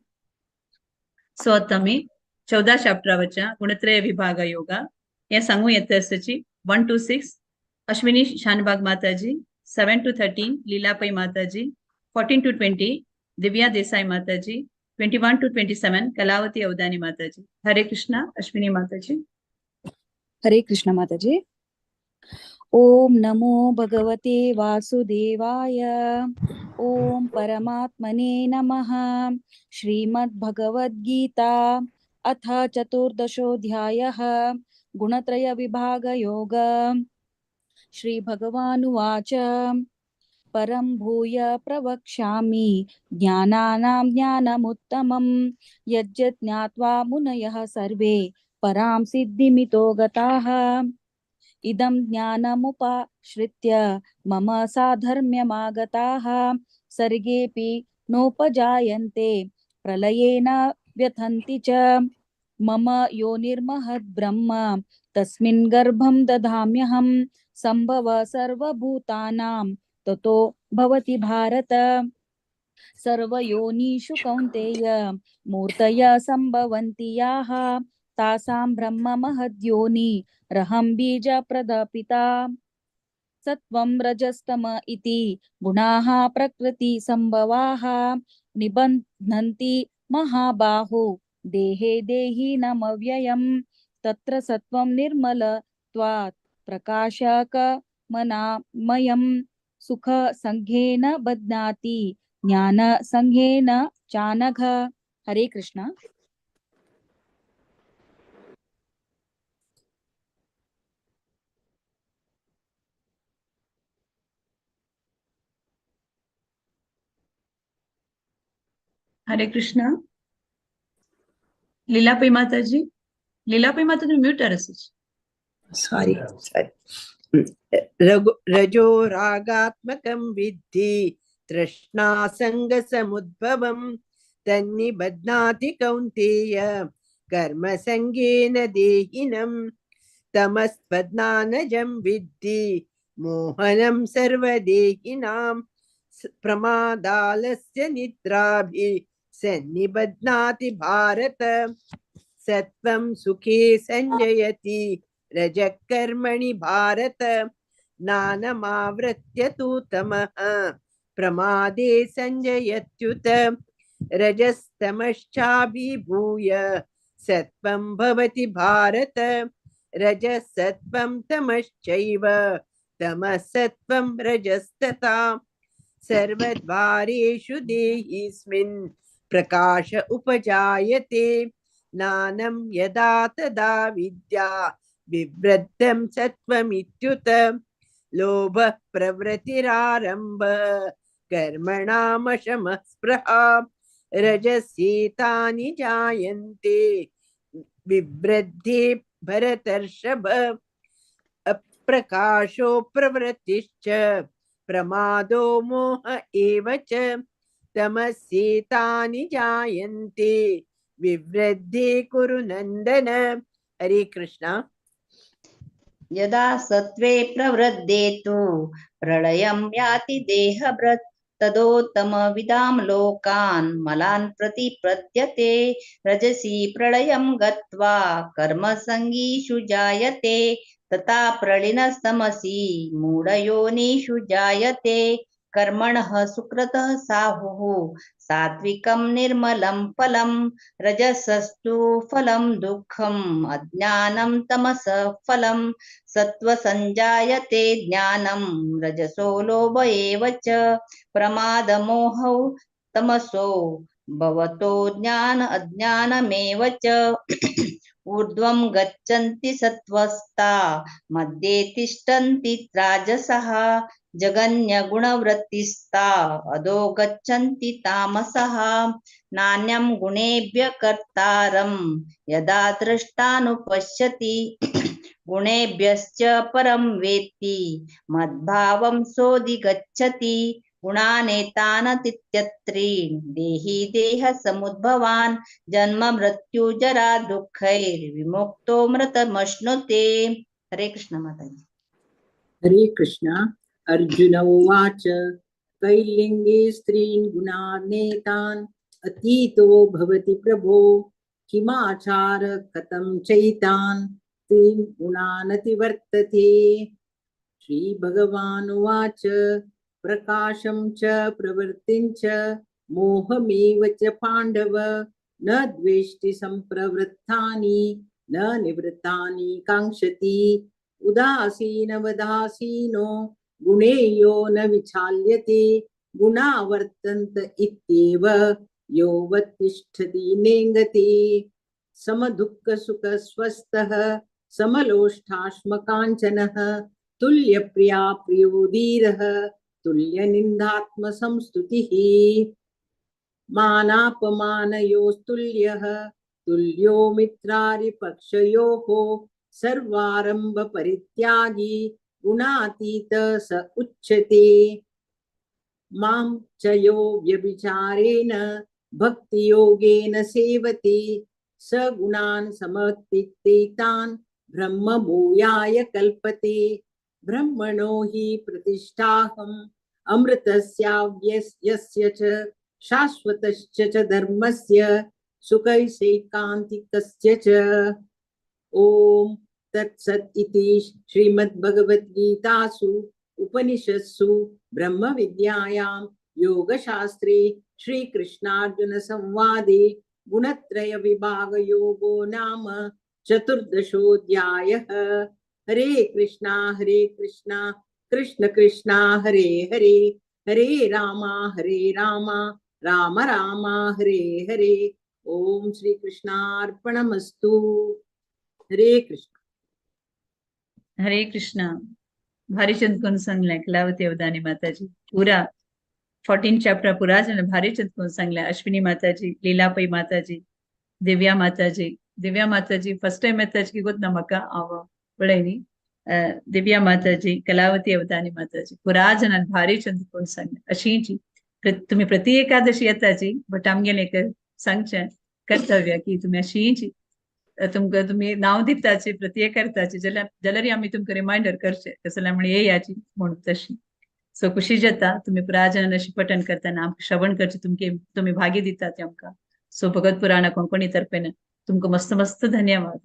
सो आता मी 14 चॅप्टरावरच्या गुणत्रय विभाग योगा हे सांगू येते असची 1 to 6 अश्विनी शानबाग माताजी, 7 to 13 लीलापई माताजी, 14 to 20 दिव्या देसाई माताजी, 21 to 27 कलावती अवदानी माताजी। हरे कृष्णा। अश्विनी माताजी। हरे कृष्ण माताजी। ओम नमो भगवते वासुदेवाय। ओम परमात्मने नमः। श्रीमद्भगवद्गीता अथ चतुर्दशोऽध्यायः गुणत्रय विभाग योग। श्री भगवानुवाच परं भूय प्रवक्ष्यामि ज्ञानानां ज्ञानमुत्तमं यज्जत् ज्ञात्वा मुनयः सर्वे परां सिद्धिमितो गताः। इदं ज्ञानमुपाश्रित्य मम साधर्म्यमागताः सर्गेऽपि नोपजायन्ते प्रलयेन व्यथन्ति च मम योनिर्महद्ब्रह्म तस्मिन् गर्भं दधाम्यहं सम्भव सर्वभूतानां ततो भवति भारत सर्वयोनिषु कौन्तेय मूर्तय सम्भवन्ति याः तासां ब्रह्म महद्योनि रहं बीजप्रदपिता सत्वं रजस्तम इति गुणाः प्रकृति संभवाः निबध्नन्ति महाबाहो देहे देहिनमव्ययम् तत्र सत्वं निर्मलत्वात् प्रकाशकमनामयं सुख संघेन बध्नाति ज्ञान संघेन चानघ। हरे कृष्ण। हरे कृष्ण। लीलापी माताजी, लीलापी माताजी म्यूट सारी रजो रागात्मकं विद्धि तृष्णा संगसमुद्भवं तन्निबध्नाति कौन्तेय कर्म संगेन देहिनं तमस्पद्नानजं विद्धि मोहनं सर्वदेहिनां प्रमादालस्य निद्राभि सन्निबध्नाति भारत सत्वं सुखे संजयति रजः कर्मणि भारत नानमावृत्य तु तमः प्रमादे संजयत्युत रजस्तमश्चाभिभूय सत्वं भवति भारत रजः सत्वं तमश्चैव तमः सत्वं रजस्तथा सर्वद्वारेषु देहिस्मिन् प्रकाश उपजायते नानं यदा तदा विद्या विवृद्धं सत्वमित्युत लोभः प्रवृत्तिरारम्भः कर्मणामशमः स्पृहा रजस्येतानि जायन्ते विवृद्धे भरतर्षभ अप्रकाशो प्रवृत्तिश्च प्रमादो मोह एव च तमस्येतानि जायन्ते विवृद्धे कुरु नन्दन। हरे कृष्णा। यदा सत्त्वे प्रवृद्धे तु प्रलयं याति देहभृत् तदोत्तमविदां लोकान् मलान् प्रतिपद्यते रजसि प्रलयं गत्वा कर्मसङ्गीषु जायते तथा प्रलीनस्तमसि मूढयोनिषु जायते कर्मणः सुकृतः साहुः सात्विकं निर्मलं फलं रजसस्तु फलं दुःखम् अज्ञानं तमसः फलं सत्त्वसञ्जायते ज्ञानं रजसो लोभ एव च प्रमादमोहौ तमसो भवतो ज्ञान अज्ञानमेव च ऊर्ध्वं गच्छन्ति सत्त्वस्ता मध्ये तिष्ठन्ति राजसः जगन्यगुणवृत्तिस्ता अधो गच्छन्ति तामसः नान्यं गुणेभ्यः कर्तारं यदा द्रष्टानुपश्यति गुणेभ्यश्च परं वेत्ति मद्भावं सोऽधिगच्छति गुणानेतानतीत्यत्रीन् देहि देहसमुद्भवान् जन्म मृत्यु जरा दुःखैर्विमुक्तो मृतमश्नुते। हरे कृष्ण माताजी। हरे कृष्ण। अर्जुन उवाच कैर्लिङ्गे स्त्रीन् गुणानेतान् अतीतो भवति प्रभो किमाचार कथं चैतान् स्त्रीन् गुणानतिवर्तते। श्रीभगवानुवाच प्रकाशं च प्रवृत्तिं च मोहमेव च पाण्डव न द्वेष्टि सम्प्रवृत्तानि न निवृत्तानि काङ्क्षति उदासीनवदासीनो गुणे यो न विचाल्यते गुणा वर्तन्त इत्येव यो वत्तिष्ठति नेङ्गते समदुःखसुखस्वस्थः समलोष्ठाश्मकाञ्चनः तुल्यप्रिया प्रियो धीरः तुल्यनिन्दात्मसंस्तुतिः मानापमानयोस्तुल्यः तुल्यो मित्रारिपक्षयोः सर्वारंभ परित्यागी गुणातीत स उच्यते। मां च यो व्यभिचारेण भक्ति योगेन सेवते स गुणान् समतीतान् ब्रह्म भूयाय कल्पते। ब्रह्मणो हि प्रतिष्ठाहम् अमृतस्याव्ययस्य च शाश्वतस्य च धर्मस्य सुखैकैकान्तिकस्य च। ओम तत्सत् इति श्रीमद्भगवद्गीतासु उपनिषत्सु ब्रह्म विद्यायां योगशास्त्रे श्रीकृष्णार्जुन संवादे गुणत्रय विभाग योगो नाम चतुर्दशोऽध्यायः। हरे कृष्णा कृष्ण कृष्णा हरे हरे, हरे राम राम राम हरे हरे। ओम श्री कृष्णार्पणमस्तु। हरे कृष्ण। हरे कृष्णा। भारीचंद कौन सांगलाय कलावती अवधानी माताजी पूरा 14 चैप्टर पूरा जन भारीचंद कौन सांगलाय। अश्विनी माताजी, लीलापई माताजी, दिव्या माताजी फर्स्ट टाइम माताजी गोत नमक आव बळैनी दिव्या माताजी, कलावती अवधानी माताजी पुरा जन भारीचंद कौन सांगलाय अशीची तुम्ही प्रति एकादशी येताची बट आमगेले एक सांगचे कर्तव्य की तुम्ही अशीची तुमका तुम्ही नाव दिताचे प्रत्येक करताचे जाल्यार आम्ही तुमका रिमाइंडर करचे कसल्या म्हणे ये याची म्हणून तशी सो खुशी जाता तुम्ही पुराजन अशी पठण करताना आमकां श्रवण करचे तुम्ही भागी दितात आमकां। सो भगत पुराण कोंकणी तर्फेन तुमका मस्त मस्त धन्यवाद।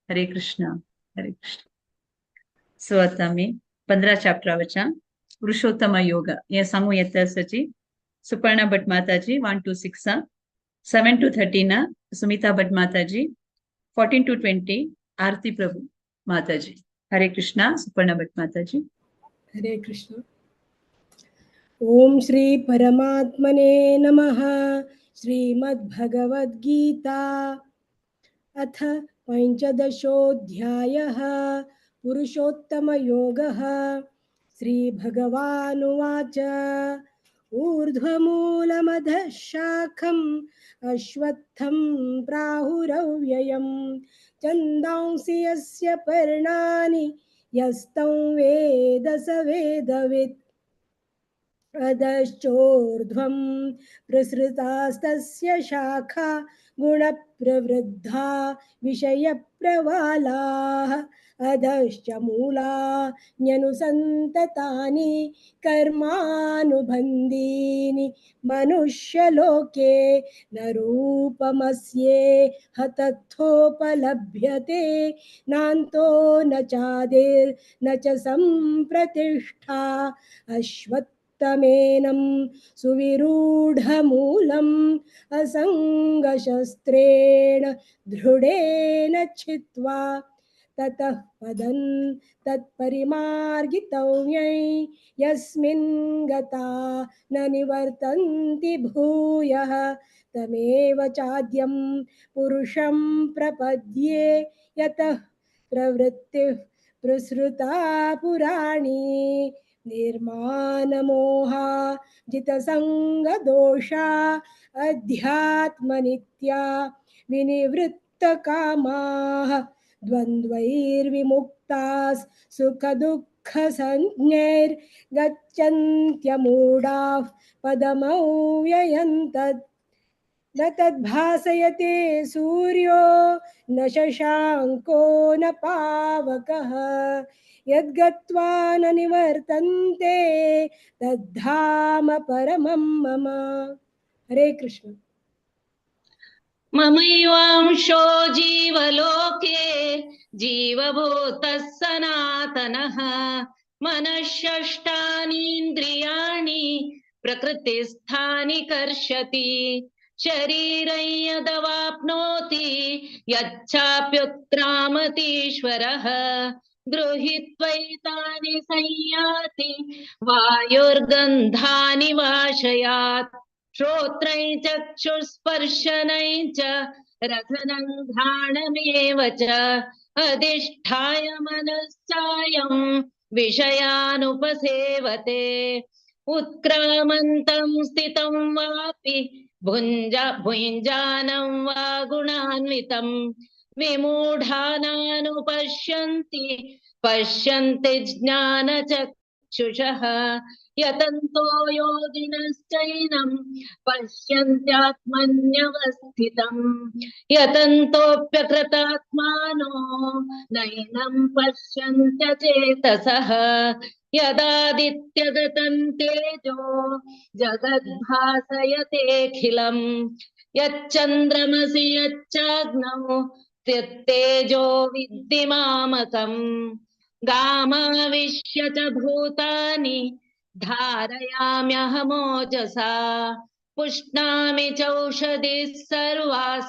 हरे कृष्णा हरे कृष्ण। सो आता आम्ही 15 चॅप्टरावरच्या पुरुषोत्तम योग हे सांगू येता आसाची सुपर्णा भट माताजी 1 to 6, 7 to 13 सुमिता भट माताजी, 14 to 20 आरती प्रभु माताजी। हरे कृष्णा। सुपर्णा भट माताजी। हरे कृष्ण। ओम श्री परमात्मने नमः। श्रीमद्भगवद्गीता अथ पंचदशोऽध्यायः पुरुषोत्तमयोगः। श्रीभगवानुवाच ऊर्ध्वमूलमधः शाखम् अश्वत्थं प्राहुरव्ययम् छन्दांसि यस्य पर्णानि यस्तं वेद स वेदवित्। अधश्चोर्ध्वं प्रसृतास्तस्य शाखा गुणप्रवृद्धा विषयप्रवालाः। अधश्च मूलान्यनुसन्ततानि कर्मानुबन्धीनि मनुष्यलोके न रूपमस्येह तथोपलभ्यते नान्तो न चादिर्न च सम्प्रतिष्ठा। अश्वत्थमेनं सुविरूढमूलम् असङ्गशस्त्रेण दृढेन छित्त्वा ततः पदं तत्परिमार्गितव्यै यस्मिन् गता न निवर्तन्ति भूयः तमेव चाद्यं पुरुषं प्रपद्ये यतः प्रवृत्तिः प्रसृता पुराणी। निर्मानमोहा जितसङ्गदोषा अध्यात्मनित्या विनिवृत्तकामाः द्वन्द्वैर्विमुक्ताः सुखदुःखसंज्ञैर्गच्छन्त्यमूढाः पदमव्ययं तत्। न तद्भासयते सूर्यो न शशाङ्को न पावकः यद्गत्वा न निवर्तन्ते तद्धाम परमं मम। हरे कृष्ण। ममैवांशो जीवलोके जीवभूतः सनातनः मनःषष्ठानीन्द्रियाणि प्रकृतिस्थानि कर्षति शरीरं यदवाप्नोति यच्चाप्युत्क्रामतीश्वरः गृहीत्वैतानि संयाति वायुर्गन्धानि वाशयात् श्रोत्रै चक्षुस्पर्शनै च रसनं घ्राणमेव च अधिष्ठाय मनश्चायं विषयानुपसेवते उत्क्रामन्तं स्थितं वापि भुञ्जानं वा गुणान्वितं विमूढानानुपश्यन्ति पश्यन्ति ज्ञानचक्षुषः यतन्तो योगिनश्चैनं पश्यन्त्यात्मन्यवस्थितम् यतन्तोऽप्यकृतात्मानो नैनं पश्यन्त्यचेतसः यदादित्यगतं तेजो जगद्भासयतेऽखिलम् यच्चन्द्रमसि यच्चाग्नौ तेजो विद्धिमामकम् गामाविश्य च भूतानि धारयाम्यहमोजसा पुष्णामि चौषधिः सर्वाः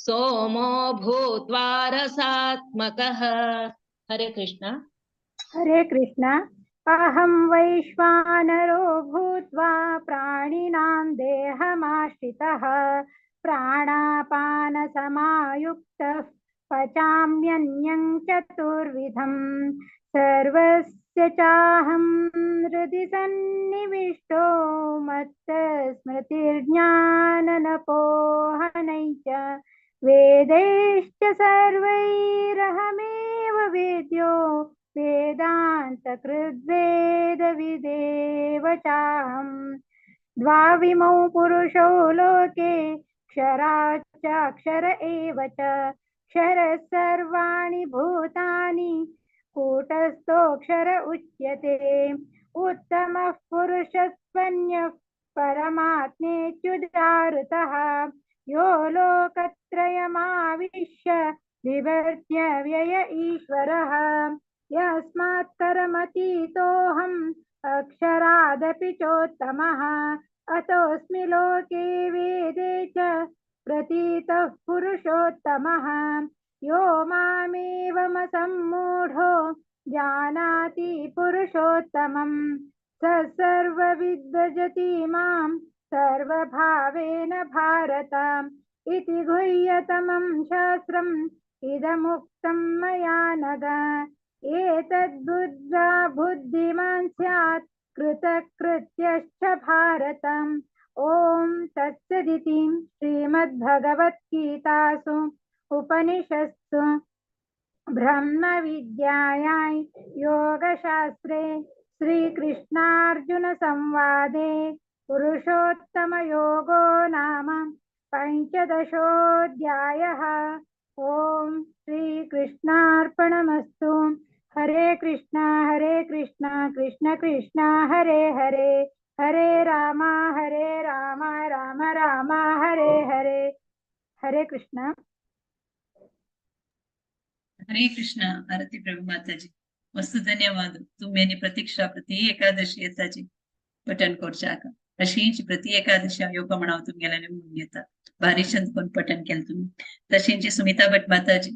सोमो भूत्वा रसात्मकः। हरे कृष्ण। हरे कृष्ण। अहं वैश्वानरो भूत्वा प्राणिनां देहमाश्रितः प्राणापानसमायुक्तः पचाम्यन्नं चतुर्विधम् सर्वस्य चाहं हृदि सन्निविष्टो मत्तस्मृतिर्ज्ञाननपोहनै च वेदैश्च सर्वैरहमेव वेद्यो वेदान्तकृद्वेदविदेव चाहम् द्वाविमौ पुरुषौ लोके क्षराच्चाक्षर एव च क्षरः सर्वाणि भूतानि कूटस्थोऽक्षर उच्यते उत्तमः पुरुषस्त्वन्यः परमात्मेत्युदाहृतः यो लोकत्रयमाविश्य बिभर्त्य व्यय ईश्वरः यस्मात् कर्मतीतोऽहम् अक्षरादपि चोत्तमः अतोऽस्मि लोके वेदे च प्रतीतः पुरुषोत्तमः यो मामेवमसम्मूढो जानाति पुरुषोत्तमम् स सर्वविद्भजति मां सर्वभावेन भारत इति गुह्यतमं शास्त्रम् इदमुक्तं मया नघ एतद्बुद्ध्वा बुद्धिमान् स्यात् कृतकृत्यश्च भारतम्। ॐ तत्सदिति श्रीमद्भगवद्गीतासु उपनिषत्सु ब्रह्मविद्यायां योगशास्त्रे श्रीकृष्णार्जुनसंवादे पुरुषोत्तमयोगो नाम पञ्चदशोऽध्यायः। ॐ श्रीकृष्णार्पणमस्तु। हरे कृष्णा कृष्ण कृष्ण हरे हरे हरे राम राम राम हरे हरे। हरे कृष्ण। हरे कृष्ण। आरती प्रभु माताजी मस्त धन्यवाद. तुम्ही आणि प्रतीक्षा प्रति एकादशी येताची पठण करशाक अशींची प्रति एकादशी योग म्हणाव तुमगेल्याने म्हणून येता भारी छंद कोण पठण केलं तुम्ही. तशींची सुमिता भट माताजी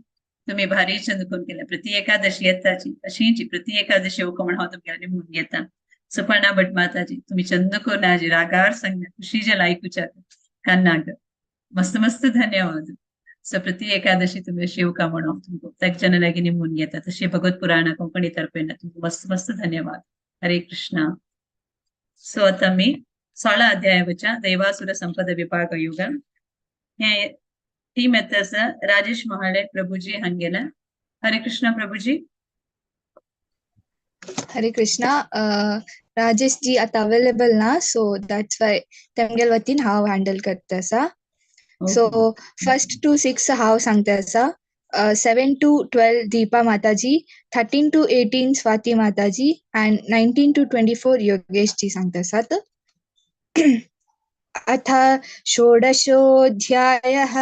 तुम्ही भारी छंद कोण केलं प्रति एकादशी येताची अशींची प्रति एकादशी योग म्हणाव तुमगेल्याने म्हणून येता. सुपर्णा भट माताजी तुम्ही चंद कोण आजी रागार संग खुशी जे लायकुच्या कान्नाग मस्त मस्त धन्यवाद. प्रति एकादशी तुम्ही शिवका म्हणून तुमको तक जन लगी निमून घेता तशी भगवत पुराण कोंकणी तर्फे तुमको मस्त मस्त धन्यवाद. हरे कृष्णा. सो आता मी 16 अध्यायाच्या दैवासुर संपद विभाग युग हे टीम येतस राजेश महाळे प्रभुजी हंगेला. हरे कृष्णा प्रभुजी. हरे कृष्णा. राजेश जी आता अवेलेबल ना सो दॅट्स वाय तेमगेल वतीन हांव हँडल करता आसा. So 1st to 6 हाव सांगता आसा. 7 to 12 दीपा माताजी, 13 to 18 स्वाति माताजी and 19 to 24 योगेश जी सांगता आसात. अथ षोडशोऽध्यायः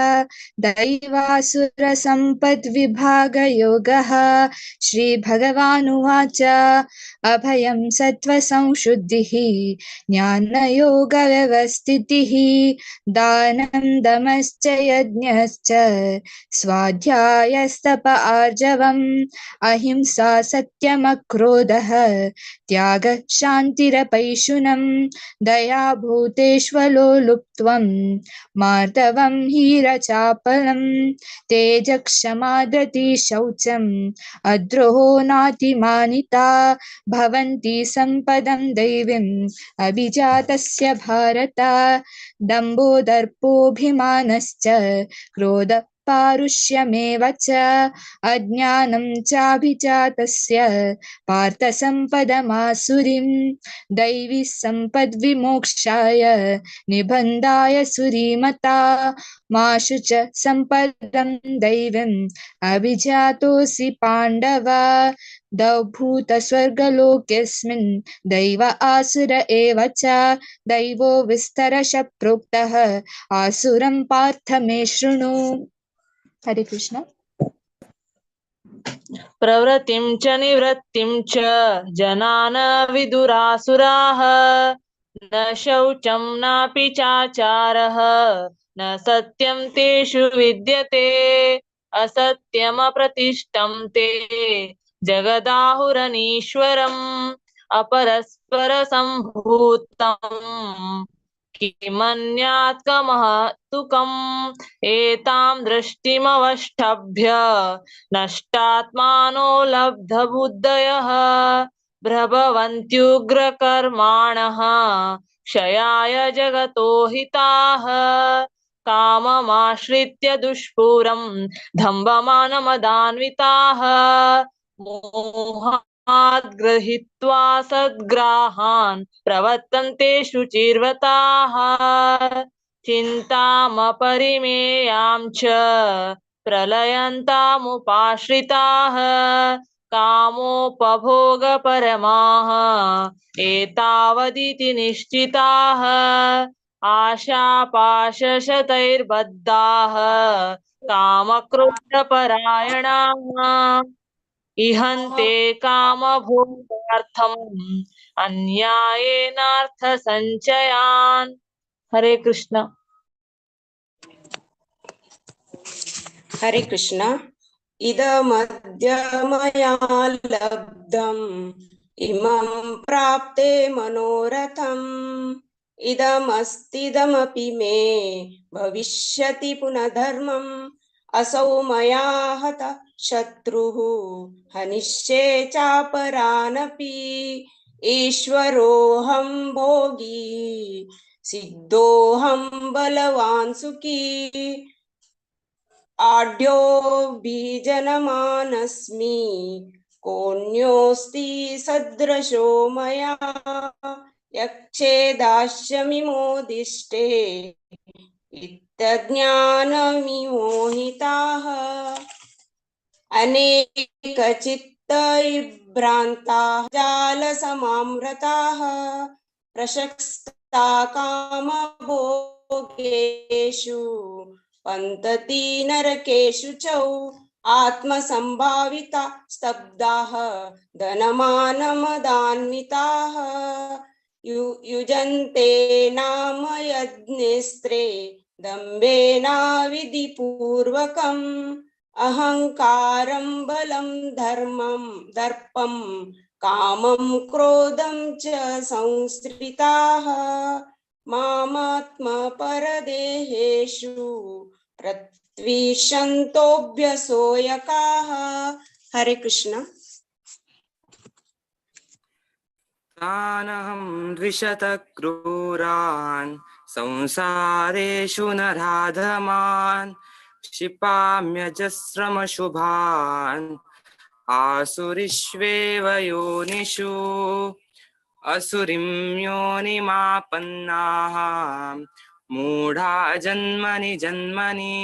दैवासुरसम्पद्विभागयोगः. श्रीभगवानुवाच अभयं सत्त्वसंशुद्धिः ज्ञानयोगव्यवस्थितिः दानं दमश्च यज्ञश्च स्वाध्यायस्तप आर्जवम् अहिंसा सत्यमक्रोधः त्यागः शान्तिरपैशुनम् दया भूतेष्वलोलुप्त्वं मार्दवं हीरचापलं तेजक्षमा धृति शौचम् अद्रोहो नातिमानिता भवन्ति सम्पदं दैवीम् अभिजातस्य भारत. दम्भो दर्पोऽभिमानश्च क्रोध पारुष्यमेव च अज्ञानं चाभिजातस्य पार्थ सम्पदमासुरीं दैवी सम्पद्विमोक्षाय निबन्धाय सुरीमता माशु च सम्पदं दैवीम् अभिजातोऽसि पाण्डव दौभूतस्वर्गलोकेऽस्मिन् दैव आसुर एव च दैवो विस्तरश प्रोक्तः आसुरं पार्थ मे शृणु। हरे कृष्ण। प्रवृत्तिं च निवृत्तिं च जनान विदुरासुराः न शौचं नापि चाचारः न सत्यं तेषु विद्यते असत्यमप्रतिष्ठं ते जगदाहुरनीश्वरम् अपरस्परसम्भूतम् किमन्यात् कमहतुकम् एतां दृष्टिमवष्टभ्य नष्टात्मानो लब्धबुद्धयः प्रभवन्त्युग्रकर्माणः क्षयाय जगतो हिताः काममाश्रित्य दुष्पूरं दम्भमानमदान्विताः मोहात् गृहीत्वा सद्ग्राहान् प्रवर्तन्ते शुचिर्व्रताः चिन्तामपरिमेयां च प्रलयन्तामुपाश्रिताः कामोपभोगपरमाः एतावदिति निश्चिताः आशापाशशतैर्बद्धाः कामक्रोधपरायणाः इहन्ते कामभोगार्थम् अन्यायेनार्थसञ्चयान्। हरे कृष्ण। हरे कृष्ण। इदमद्य मया लब्धम् इमं प्राप्ते मनोरथम् इदमस्तिदमपि मे भविष्यति पुनर्धर्मम् असौ मया हतः शत्रुः हनिष्ये चापरानपि ईश्वरोऽहं भोगी सिद्धोऽहं बलवान् सुखी आढ्योऽभिजनमानस्मि कोऽन्योऽस्ति सदृशो मया यक्षे दास्यमि मोदिष्टे इत्यज्ञानविमोहिताः अनेकचित्तविभ्रान्ताः जालसमामृताः प्रशस्ता कामभोगेषु पन्तति नरकेषु च आत्मसम्भाविता स्तब्धाः धनमानमदान्विताः युजन्ते नाम यज्ञस्त्रे दम्भेनाविधिपूर्वकम् अहङ्कारं बलं धर्मं दर्पं कामं क्रोधं च संश्रिताः मामात्मपरदेहेषु प्रत्विषन्तोऽभ्यसूयकाः। हरे कृष्ण। तानहं द्विशतक्रूरान् संसारेषु नराधमान् क्षिपाम्यजस्रमशुभान् आसुरीष्वेव योनिषु असुरीं योनिमापन्नाः मूढा जन्मनि जन्मनि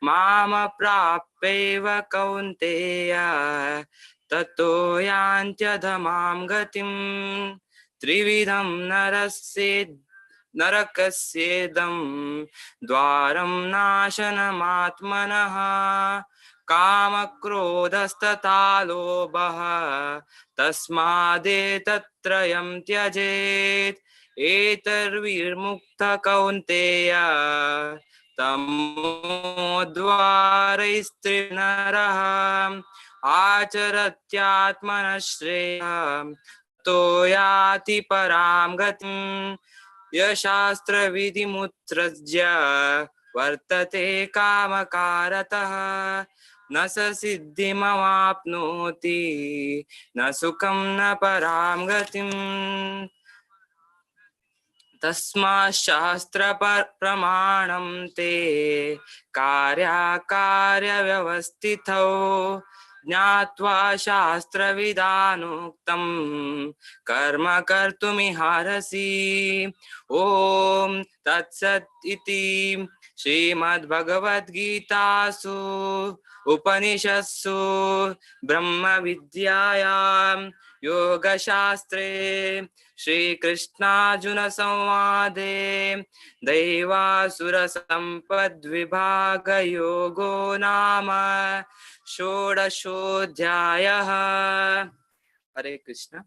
मामप्राप्यैव कौन्तेय ततो यान्त्यधमां गतिं त्रिविधं नरकस्येदं द्वारं नाशनमात्मनः कामक्रोधस्तथा लोभः तस्मादेतत्त्रयं त्यजेत् एतर्विमुक्तः कौन्तेय तमोद्वारैस्त्रिनरः आचरत्यात्मनः श्रेयः तो याति परां गतिम् यशास्त्रविधिमुत्सृज्य वर्तते कामकारतः न स सिद्धिमवाप्नोति न सुखं न परां गतिम् तस्माच्छास्त्रप्रमाणं ते कार्याकार्यव्यवस्थितौ ज्ञात्वा शास्त्रविधानोक्तं कर्म कर्तुमिहारसि। ॐ तत्सत् इति श्रीमद्भगवद्गीतासु उपनिषत्सु ब्रह्मविद्यायां योगशास्त्रे श्रीकृष्णार्जुनसंवादे दैवासुरसम्पद्विभागयोगो नाम षोडशोऽध्यायः। हरे कृष्ण।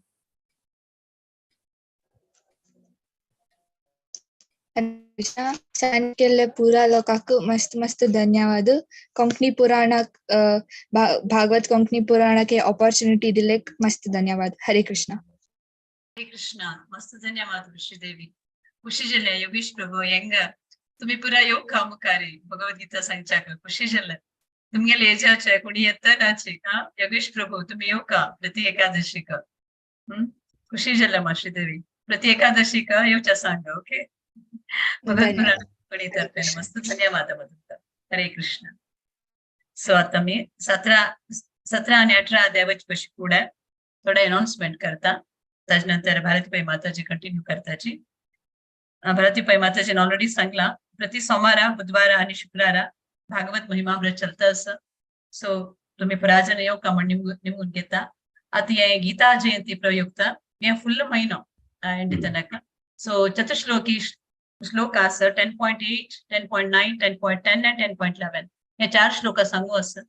सांकेल्य पूरा लोकाकु मस्त मस्त धन्यवाद। कोंकणी पुराण भागवत कोंकणी पुराण के अपॉर्चुनिटी दिले मस्त धन्यवाद। हरे कृष्ण। हरे कृष्ण. मस्त धन्यवाद ऋषिदेवी. ಖುಷಿ ಜಿಲ್ಲೆ ಯೋಗೀಶ್ ಪ್ರಭು ಹೆಂಗ ತುಮಿ ಪುರ ಯೋಗ ಕಾಮಕಾರಿ ಭಗವದ್ಗೀತಾ ಸಂಚಾಕ ಖುಷಿ ಜಿಲ್ಲೆ तुमगेले येजाचे कोणी येता नाचे योगेश प्रभु तुम्ही येऊ का प्रति एकादशी का खुशी झाला माशी देवी प्रति एकादशी का येऊच्या सांगा. ओके भगवत पुराण कोणी करते मस्त धन्यवाद बद्दल. हरे कृष्ण. सो आता मी 17 आणि 18 अध्यायाची कशी पुढे थोडं अनाउन्समेंट करता त्याच्यानंतर भारतीबाई माताजी कंटिन्यू करताची. भारतीबाई माताजीने ऑलरेडी सांगला प्रति सोमवार बुधवार आणि शुक्रवार भागवत महिमामृत चलता असं. सो तुम्ही पराजन येऊ का म्हणून निमून घेता. आता हे गीता जयंती प्रयुक्त हे फुल महिनो एंडी तनक. सो चतुश्लोकी श्लोक असं 10.8, 10.9, 10.10 आणि 10.11 हे 4 श्लोक सांगू असं.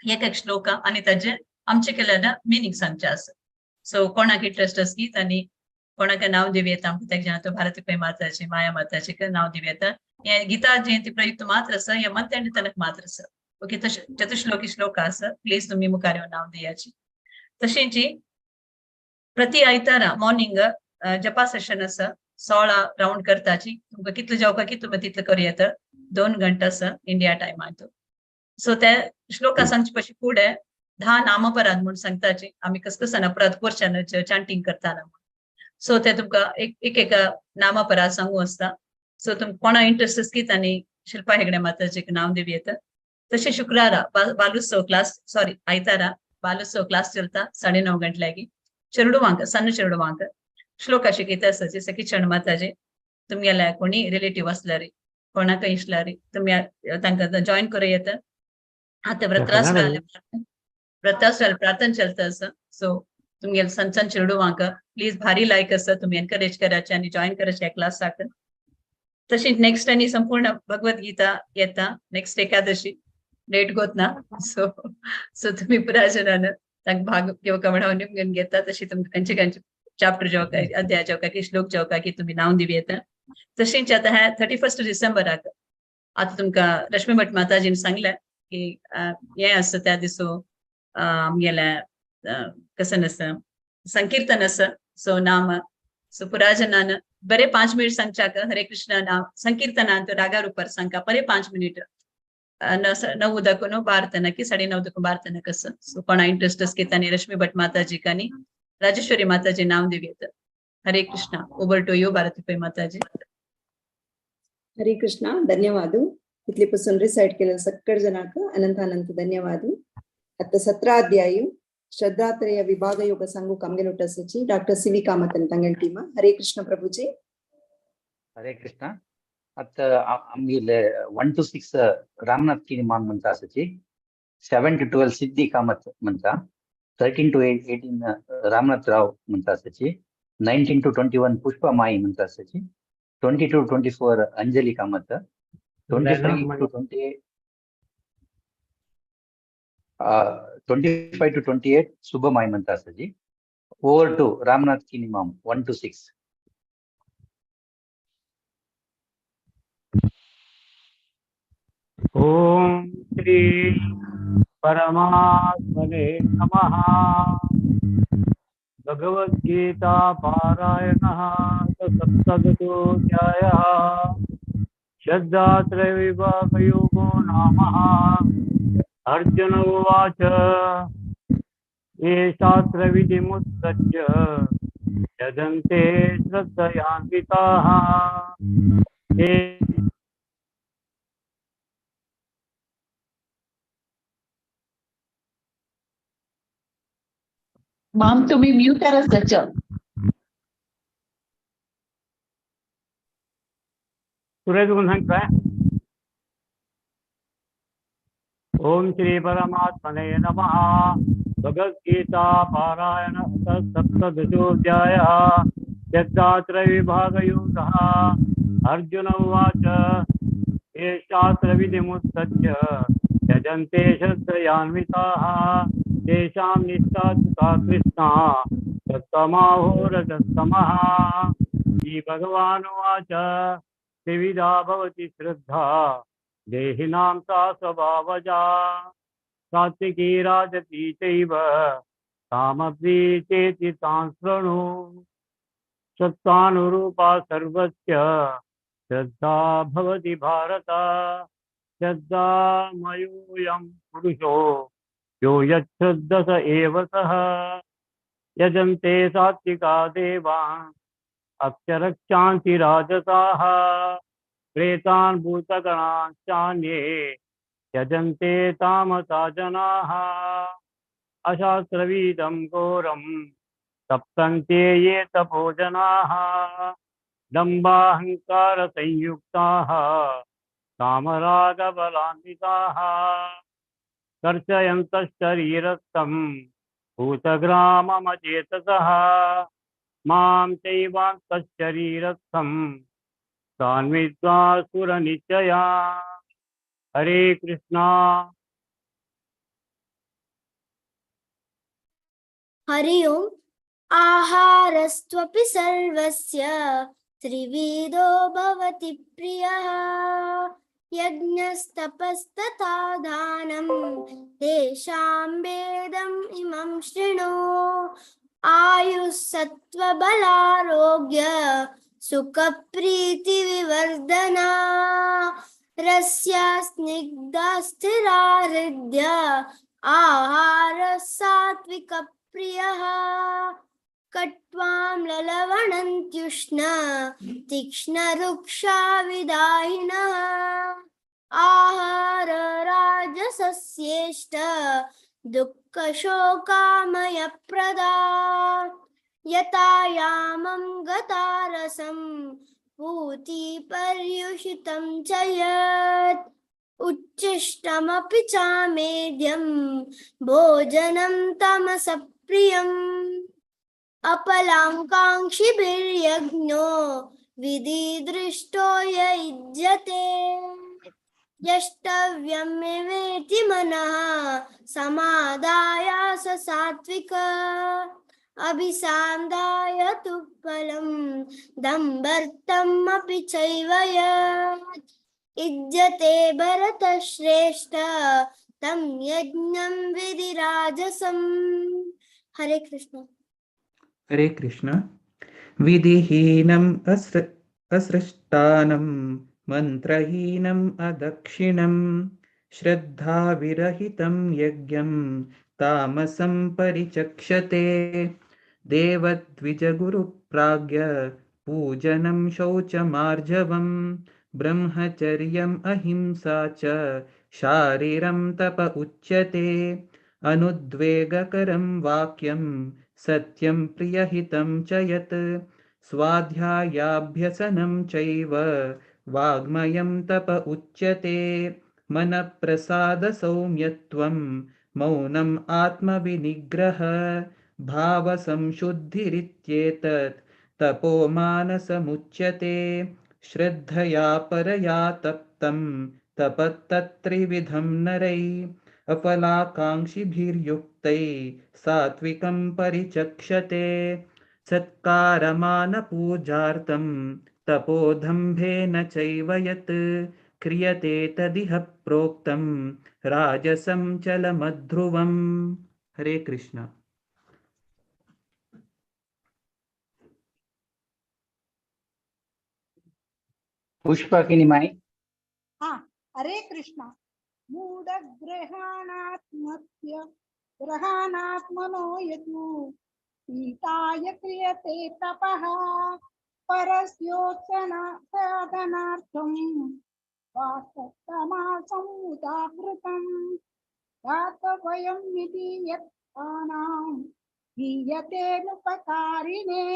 एक श्लोक आणि त्याचे आमचे केलेलं मिनिंग सांगचे असं. सो कोणाक इंटरेस्ट असकी त्यांनी कोणाक नाव देऊया प्रत्येक जण तो भारतीबाई माताची माया माताची नाव देऊया. हे गीता जयंती प्रयुक्त मात्र असं हे मंथ एंड तनक मात्र असं. ओके चतुश्लोकी श्लोक असं प्लीज तुम्ही मुखार नाव द्यायची. तशीची प्रति आयतारा मॉर्निंग जपा सेशन असं 16 राउंड करताची. तुमकां कितलं जावका की तुम्ही तितलं करूं येता 2 घंटा असं इंडिया टाइम आहे. सो त्या श्लोका सांगचे पशी पुढे 10 नामपराध म्हणून सांगताची. आम्ही कसं अपराध पोर्शन चांटिंग करताना. सो ते तुमकां एक नामपराध सांगू असता. सो तुम कोणा इंटरेस्ट असकी त्यांनी शिल्पा हेगडे माताचे नाव देवी येतं. तसे शुक्रारा बालोत्सव क्लास आयतारा बालोत्सव क्लास चलता 9:30 गंटल्यागी. चेडवांक सಣ್ಣ चेडवांक श्लोक शिकयता आसता. जसं की क्षण माताजे तुमगेल्या कोणी रिलेटिव्ह असल्यारी कोणाक इश्टल्यारी तुम्ही तांकां जॉईन करूं येता. आता व्रतास्त्राल प्रार्थना चलता असं. सो तुमगेल सण चेडवांक प्लीज भारी लायक असं तुम्ही एनकरेज करायचे आणि जॉईन करायचे क्लास साकन. तशीच नेक्स्ट आणि संपूर्ण भगवद्गीता येता नेक्स्ट एकादशी डेट गोत ना. सो तुम्ही पुराजनान तांकां भाग घेवका म्हणून निमगून घेता. तशी तुमकां खंयचे चॅप्टर जेवका अध्याय जेवका की श्लोक जेवका की तुम्ही नाव दिवी येता. तशीच आता ह्या 31 डिसेंबराक आता तुमकां रश्मी भट माताजीन सांगलें की हे असं त्या दिसो आमगेल्या कसं नसं संकीर्तन असं. सो नाम सो पुराजनान बरे 5 मिनिट सांगच्याक हरे कृष्ण नाम संकीर्तनांत रागा रुपार सांगका बरे 5 मिनिट 9 उदकून 12 तनक की 9:30 12 तनक असं. सो कोणा इंटरेस्ट असकी त्यांनी रश्मी भट माताजी कानी राजेश्वरी माताजी नाव देवीत. हरे Krishna. Over to you Bharatibai माताजी. हरे कृष्ण. धन्यवाद. इतले पासून रिसाइट केलेलं सकळ जनाक अनंत अनंत धन्यवाद. आता 17 अध्याय श्रद्धात्रय विभाग योग संघ कमगेलोटसची डॉक्टर सी वी कामतन तंगल टीम. हरे कृष्ण प्रभुजी. हरे कृष्ण. आता आमगेले 1 to 6 रामनाथ की मान म्हणता आसची. 7 to 12 सिद्धी कामत म्हणता. 13 to 18 रामनाथ राव म्हणता आसची. 19 to 21 पुष्पा माई म्हणता आसची. 20 to 24 अंजली कामत. 25 to 28 शुभमाई म्हणता आसची. ओवर टू रामनाथ की निमाम 1 to 6. ओम श्री परमात्मने नमः. भगवद्गीता पारायणः सप्तदशोऽध्यायः. श्रद्धात्रय विभागयोगो नाम. अर्जुन उवाच ये शास्त्रविधिमुत्सृज्य यजन्ते श्रद्धयान्विताः ते मॅम तुम्ही म्यूट आहात त्याचं. सुरेश गुणसंख्या. ओम श्री परमात्मने नमः. भगवद्गीता पारायण सप्तदशोऽध्यायः. यद्गात्रविभागयोगः. अर्जुन उवाच ये शास्त्रविधिमुत्सज्य यजन्ते श्रद्धयान्विताः तेषां निष्ठा का कृष्णा तत्तमाहोरजस्तमः. श्रीभगवानुवाच त्रिविधा भवति श्रद्धा देहिनां सा स्वभावजा सात्विकी राजसी चैव तामसी चेति तां शृणु. सत्त्वानुरूपा सर्वस्य श्रद्धा भवति भारत. श्रद्धामयोऽयं पुरुषो यो यच्छ्रद्धस एव सः. यजन्ते सात्विका देवान् अक्षरक्षान्ति राजसाः प्रेतान् भूतगणान् चान्ये यजन्ते तामसा जनाः. अशास्त्रविदं घोरं तप्यन्ते ये तपोजनाः दम्भाहंकारसंयुक्ताः कामरागबलान्विताः कर्षयन्तः शरीरस्थं भूतग्राममचेतसः मां चैवान्तः शरीरस्थं तान् विद्वासुरनिश्चया. हरे कृष्णा. हरि ओम्. आहारस्त्वपि सर्वस्य त्रिविधो भवति प्रियः. यज्ञस्तपस्तथा दानं तेषां भेदम् इमं शृणु. आयुः सत्त्वबलारोग्य सुखप्रीतिविवर्धना. रस्या स्निग्धा स्थिरा हृद्य आहार सात्विक प्रियः. कट्वां ललवणन्त्युष्ण तीक्ष्णरुक्षा विदाहिनः. आहार राजसस्येष्ट दुःखशोकामयप्रदा. यथा यामं गता रसं पूतिपर्युषितं च यत्. उच्छिष्टमपि चामेद्यं भोजनं तमसप्रियम्. अपलाकाङ्क्षिभिर्यज्ञो विधिदृष्टो य युज्यते. यष्टव्यमेवेति मनः समादाय स सात्विक. अभिसान्दाय तु फलं दम्भर्थमपि चैव यत्. युज्यते भरतश्रेष्ठ तं यज्ञं विधिराजसम्. हरे कृष्ण. हरे कृष्ण. विधिहीनम् असृष्टानं मन्त्रहीनम् अदक्षिणं श्रद्धाविरहितं यज्ञं तामसं परिचक्षते. देवद्विजगुरुप्राज्ञ पूजनं शौचमार्जवं ब्रह्मचर्यम् अहिंसा च शारीरं तप उच्यते. अनुद्वेगकरं वाक्यं सत्यं प्रियहितं च यत्. स्वाध्यायाभ्यसनं चैव वाग्मयं तप उच्यते. मनप्रसादसौम्यत्वं मौनम् आत्मविनिग्रह भावसंशुद्धिरित्येतत् तपो मानसमुच्यते. श्रद्धया परया तप्तं तपस्तत्त्रिविधं नरै. अफलाकाङ्क्षिभिर्युक्तै सात्विकं परिचक्षते. सत्कारमानपूजार्थं तपोदम्भेन चैव यत् क्रियते तदिह प्रोक्तं राजसं चलमध्रुवम्. हरे कृष्ण. पुष्पकिनिमयि. हरे कृष्ण. मूढग्रहाणात्मस्य ग्रहाणात्मनो यतु पीताय क्रियते तपः परस्योत्सना साधनार्थं वासस्तमासं उदाहृतं दातव्यं विधीयतानां दीयतेनुपकारिणे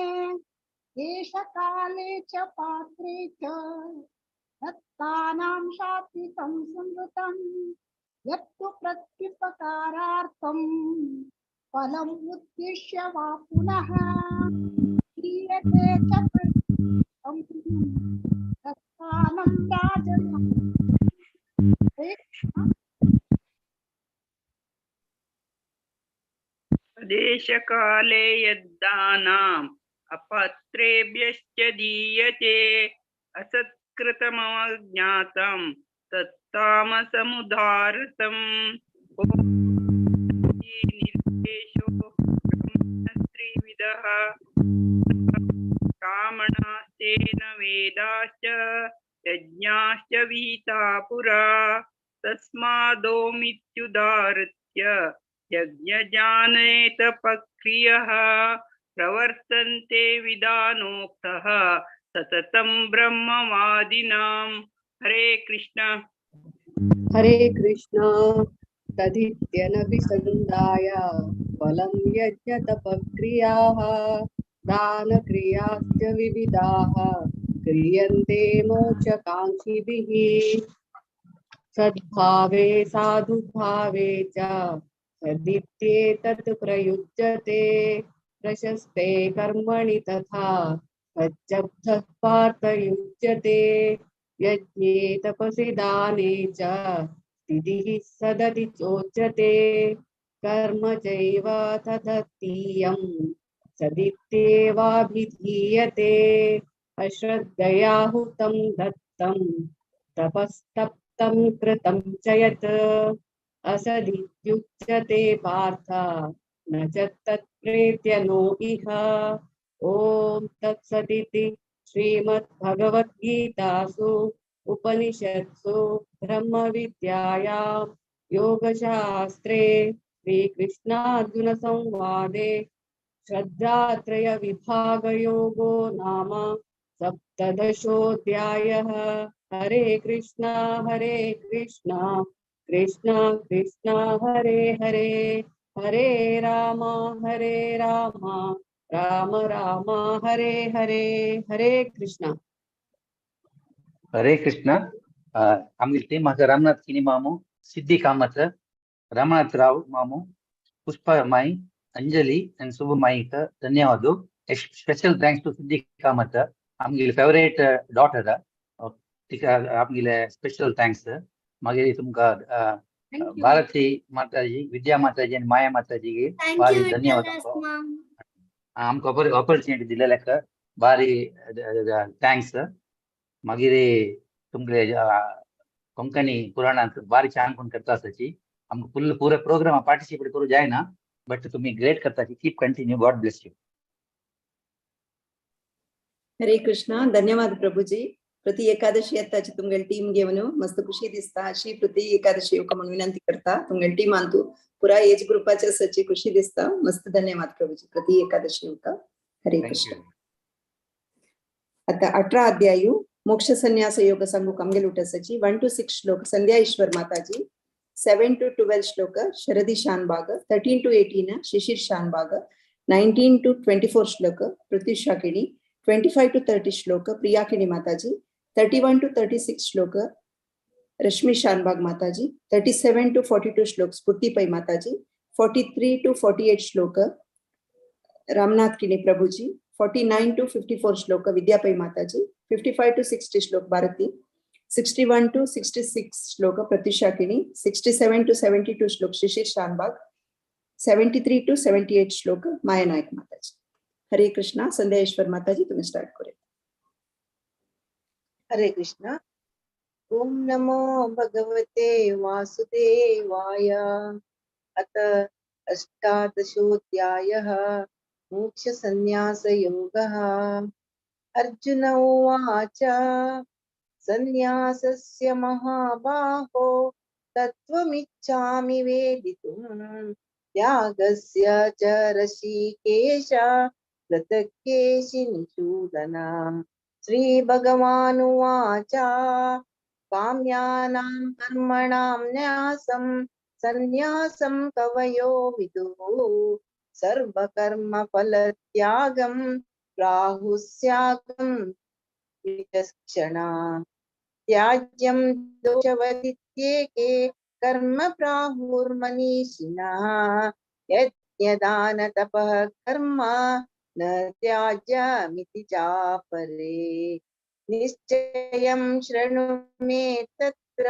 देशकाले च पात्रे च दत्तानां सात्विकं संवृतं यत्तु प्रत्युपकारार्थं फलम् उद्दिश्य वा पुनः दीयते च प्रत्युपकारं दत्तानं राजनं। देशकाले यद्दानाम् अपत्रेभ्यश्च दीयते असत्कृतमज्ञातं तत्तामसमुदारतम् निर्देशो त्रिविधः ब्राह्मणास्तेन वेदाश्च यज्ञाश्च विहिता पुरा तस्मादोमित्युदाहृत्य यज्ञजानेत पक्रियः प्रवर्तन्ते विधानोक्तः सततं ब्रह्मवादिनां। हरे कृष्ण। हरे कृष्ण। तदित्यनभिसन्धाय फलं यज्ञतपक्रियाः दानक्रियाश्च विविधाः क्रियन्ते मोक्षकाङ्क्षिभिः सद्भावे साधुभावे च तदित्येतत् प्रयुज्यते प्रशस्ते कर्मणि तथा तच्चब्दः पार्थयुज्यते यज्ञे तपसि दाने च स्थितिः सदति चोच्यते कर्म चैव तदतीयं सदित्येवाभिधीयते अश्रद्धया हुतं दत्तं तपस्तप्तं कृतं च यत् असदित्युच्यते पार्थ न च तत्प्रेत्य नो इह। ॐ तत्सदिति श्रीमद्भगवद्गीतासु उपनिषत्सु ब्रह्मविद्यायां योगशास्त्रे श्रीकृष्णार्जुन संवादे श्रद्धात्रय विभागयोगो नाम सप्तदशोऽध्यायः। हरे कृष्णा कृष्णा कृष्णा हरे हरे हरे राम राम राम हरे हरे। हरे कृष्णा। हरे कृष्ण। आमगे टीम मात्र रामनाथ किनी मामू सिद्धि कामत रामनाथ राव मामू पुष्पा माई अंजलि एंड शुभ माई का धन्यवाद। स्पेशल थैंक्स टू सिद्धि कामत आमगे फेवरेट डॉटर आमगे स्पेशल थैंक्स मागे तुमका भारती माताजी विद्या माताजी एंड माया माताजी के भारी धन्यवाद आमको अपॉर्चुनिटी दिले भारी थैंक्स मागिरे तुमगे कोंकणी पुराण भारी छान कोण करता सची हमको पूरे प्रोग्राम पार्टिसिपेट करू जाए ना बट तुम्ही ग्रेट करता keep continue God bless you. Hare Krishna. धन्यवाद प्रभुजी। प्रति एकादशी आताची तुमगे टीम घेवन मस्त खुशी दिसता अशी प्रति एकादशी येवका म्हणून विनंती करता तुमगे टीम तू पुरा एज ग्रुपाचे सची खुशी दिसता मस्त धन्यवाद प्रभुजी प्रति एकादशी येवका। हरे कृष्ण। आता 18 अध्यायु मोक्ष संन्यास योग संगु कमगेलुट सची 1 to 6 श्लोक संध्या ईश्वर माताजी 7 to 12 श्लोक शरदी Shanbhag 13 to 18 Shishir Shanbhag 19 to 24 श्लोक प्रत्युषाकिनी 25 to 30 श्लोक प्रियाकिनी माताजी 31 to 36 श्लोक रश्मि शानबाग माताजी 37 to 42 श्लोक स्फूर्ति पै माताजी 43 to 48 श्लोक रामनाथ किनी प्रभुजी 49 to 54 श्लोक विद्यापै माताजी 55 to 60 श्लोक भारती 61 to 66 श्लोक प्रत्युषाकिनी 67 to 72 श्लोक शिशिर शानबाग 73 to 78 श्लोक माया नायक माताजी। हरे कृष्णा। संध्या ईश्वर माताजी तुम्हें स्टार्ट करें। हरे कृष्णा। ओम नमो भगवते वासुदेवाय। अथ अष्टादशोऽध्यायः मोक्ष संन्यास योगः। अर्जुन उवाच संन्यासस्य महाबाहो तत्त्वमिच्छामि वेदितुम् त्यागस्य च ऋषिकेश पृथक्केशि निषूदन श्रीभगवानुवाच काम्यानां कर्मणां न्यासं सन्न्यासं कवयो विदुः सर्वकर्मफलत्यागं प्राहुस्यागं विचक्षणा त्याज्यं दोषवदित्येके कर्म प्राहुर्मनीषिणः यज्ञदानतपः कर्म न त्याज्यमिति चापरे निश्चयं शृणु मे तत्र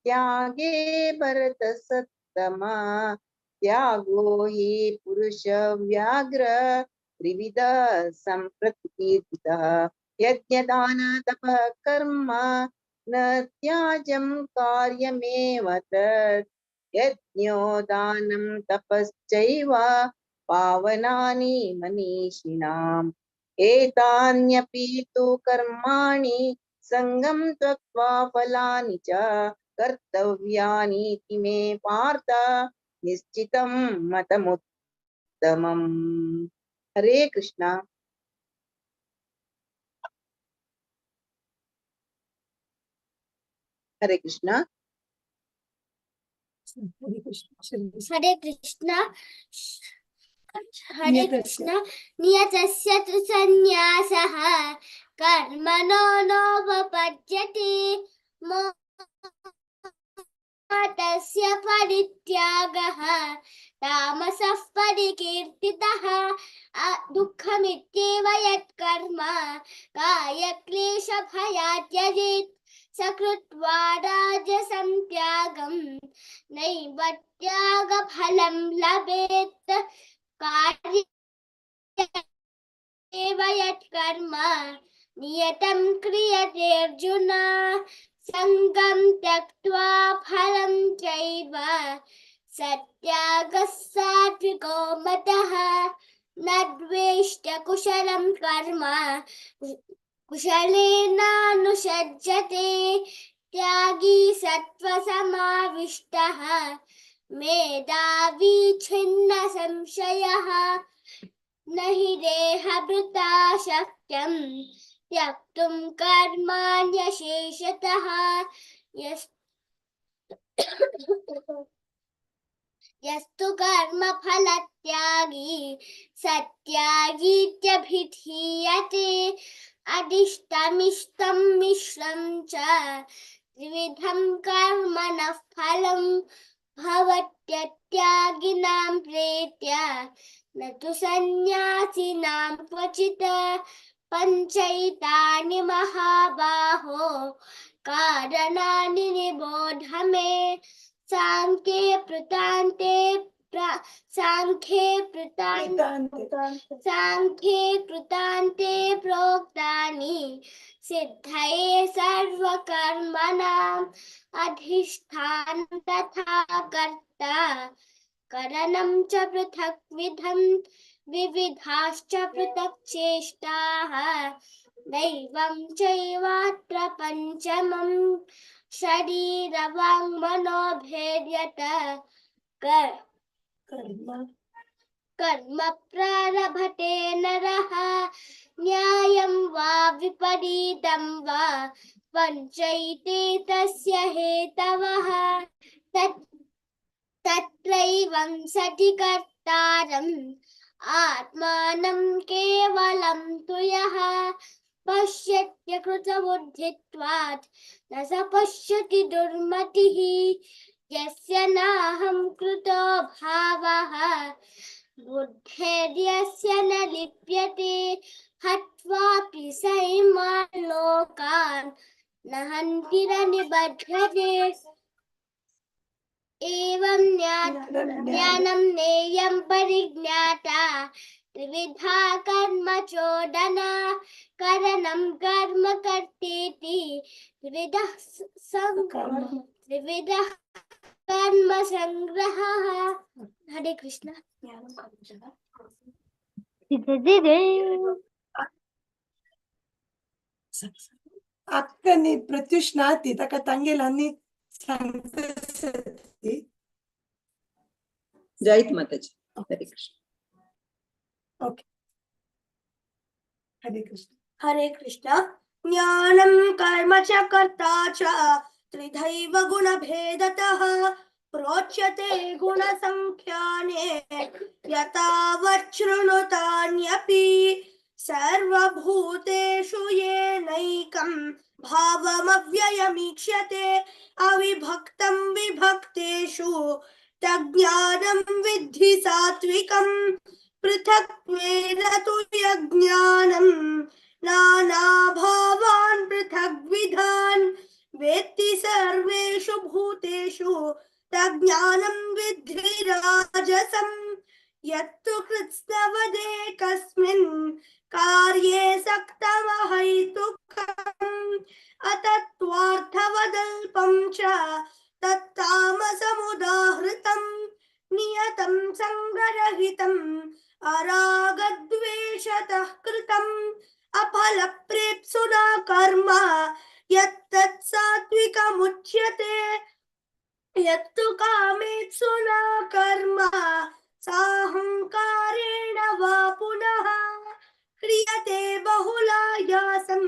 त्यागे भरतसत्तमा त्यागो हि पुरुषव्याघ्र त्रिविध सम्प्रकीर्तितः यज्ञदान तपः कर्म न त्याज्यं कार्यमेव तत् यज्ञो दानं तपश्चैव पावनानि मनीषिणाम् एतान्यपि तु कर्माणि सङ्गं त्यक्त्वा फलानि च कर्तव्यानीति मे पार्थ निश्चितं मतमुत्तमम्। हरे कृष्णा। हरे कृष्णा। हरे कृष्ण। हरे कृष्ण। हरे कृष्ण। नियतस्य तु सन्न्यासः कर्मणो नोपपद्यते मोक्षस्य परित्यागः तामसः परिकीर्तितः दुःखमित्येव यत्कर्म कायक्लेशभयात् त्यजेत् सकृत्वा राजसं त्यागं नैव त्यागफलं लभेत् कार्यमेव यत्कर्म नियतं क्रियते अर्जुन सङ्गं त्यक्त्वा फलं चैव सत्यागः सात्विको मतः न द्वेष्ट कुशलं कर्म कुशलेनानुषज्यते त्यागी सत्त्वसमाविष्टः मेधावी छिन्न संशयः न हि देहभृता शक्यं त्यक्तुं कर्माण्यशेषतः यस्तु कर्मफलत्यागी सत्यागीत्यभिधीयते अदिष्टमिष्टं मिश्रं च त्रिविधं कर्मणः फलं भवत्यत्यागिनां प्रेत्य न तु सन्न्यासिनां क्वचित् पञ्चैतानि महाबाहो कारणानि निबोध मे सांख्ये कृतान्ते प्रोक्तानि सिद्धये सर्वकर्मणाम् अधिष्ठानं तथा कर्ता करणं च पृथक्विधं विविधाश्च पृथक् चेष्टाः दैवं चैवात्र पञ्चमं शरीरवाङ्मनोभेद्यत कर्म प्रारभते नरः न्यायं वा विपरीतं वा पञ्चैते तस्य हेतवः तत्रैवं सति कर्तारम् आत्मानं केवलं तु यः पश्यत्य कृतबुद्धित्वात् न स पश्यति दुर्मतिः यस्य नाहं कृतो भावः बुद्धेर्यस्य न लिप्यते हत्वापि सैमान् लोकान् न हन्तिरनिबध्यते एवं ज्ञानं नेयं परिज्ञाता त्रिविधा कर्म चोदना करणं कर्म कर्तेति त्रिविधः कर्म संग्रहः। हरे कृष्ण। ಅಕ್ಕನಿ ಪ್ರತ್ಯುಷ್ಣಾತಿ ತಕ ತಂಗೆಲ ಅನ್ನಿ ಸಂಗತಿ जयित माताजी। हरे कृष्ण। ओके, हरे कृष्ण। हरे कृष्ण। ज्ञानं कर्म च कर्ता च त्रिधैव गुणभेदतः प्रोच्यते गुणसंख्याने यथा वच्छृणुतान्यपि सर्वभूतेषु येनैकं भावमव्ययमीक्ष्यते अविभक्तं विभक्तेषु तज्ज्ञानं विद्धि सात्विकम् पृथक्त्वेन तु यज्ञानं नानाभावान् पृथग्विधान् वेत्ति सर्वेषु भूतेषु तज्ज्ञानं विद्धि राजसम् यत्तु कृत्स्नवदे कस्मिन् कार्ये सक्तमहैतुकम् अतत्त्वार्थवदल्पं च तत्तामसमुदाहृतम् नियतं संगरहितम् अरागद्वेषतः कृतम् अफलप्रेप्सुना कर्म यत्तत् सात्विकमुच्यते यत्तु कामेप्सुना कर्म साहंकारेण वा पुनः क्रियते बहुलायासं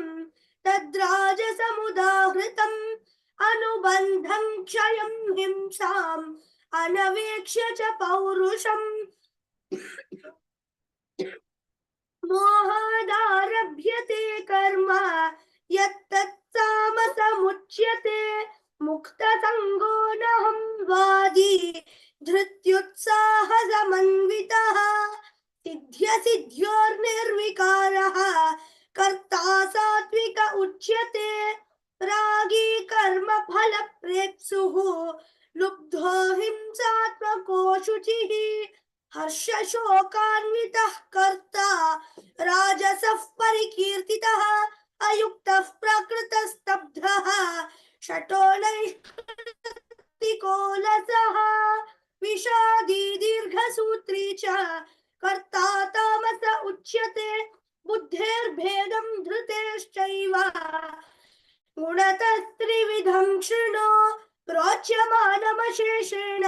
तद्राजसमुदाहृतम् अनुबन्धं क्षयं हिंसाम् अनवेक्ष्य च पौरुषम् मोहादारभ्यते कर्म यत्तत्तामसमुच्यते मुक्तसङ्गो नहं वादी धृत्युत्साहसमन्वितः सिद्ध्यसिद्ध्योर्निर्विकारः कर्ता सात्विक उच्यते रागी कर्म फलप्रेप्सुः लुब्धो हिंसात्मको शुचिः हर्षशोकान्वितः कर्ता राजसः परिकीर्तितः अयुक्तः प्रकृतस्तब्धः शठो नैष्कृतिको लसः विषादी दीर्घसूत्री च कर्ता तामस उच्यते बुद्धेर्भेदं धृतेश्चैव गुणतस्त्रिविधं शृणु प्रोच्यमानमशेषेण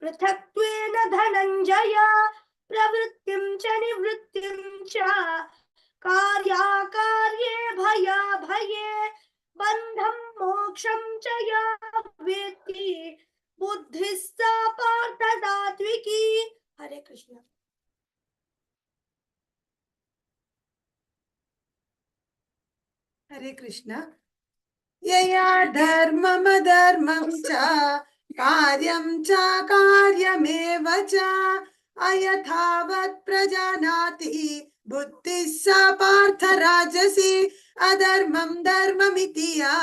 पृथक्त्वेन धनञ्जय प्रवृत्तिं च निवृत्तिं च कार्याकार्ये भयाभये बन्धं मोक्षं च या वेत्ति बुद्धिः सा पार्थ सात्विकी। हरे कृष्ण। हरे कृष्ण। यया धर्ममधर्मं च कार्यं च कार्यमेव च अयथावत् प्रजानाति बुद्धिः सा पार्थ राजसी अधर्मं धर्ममिति या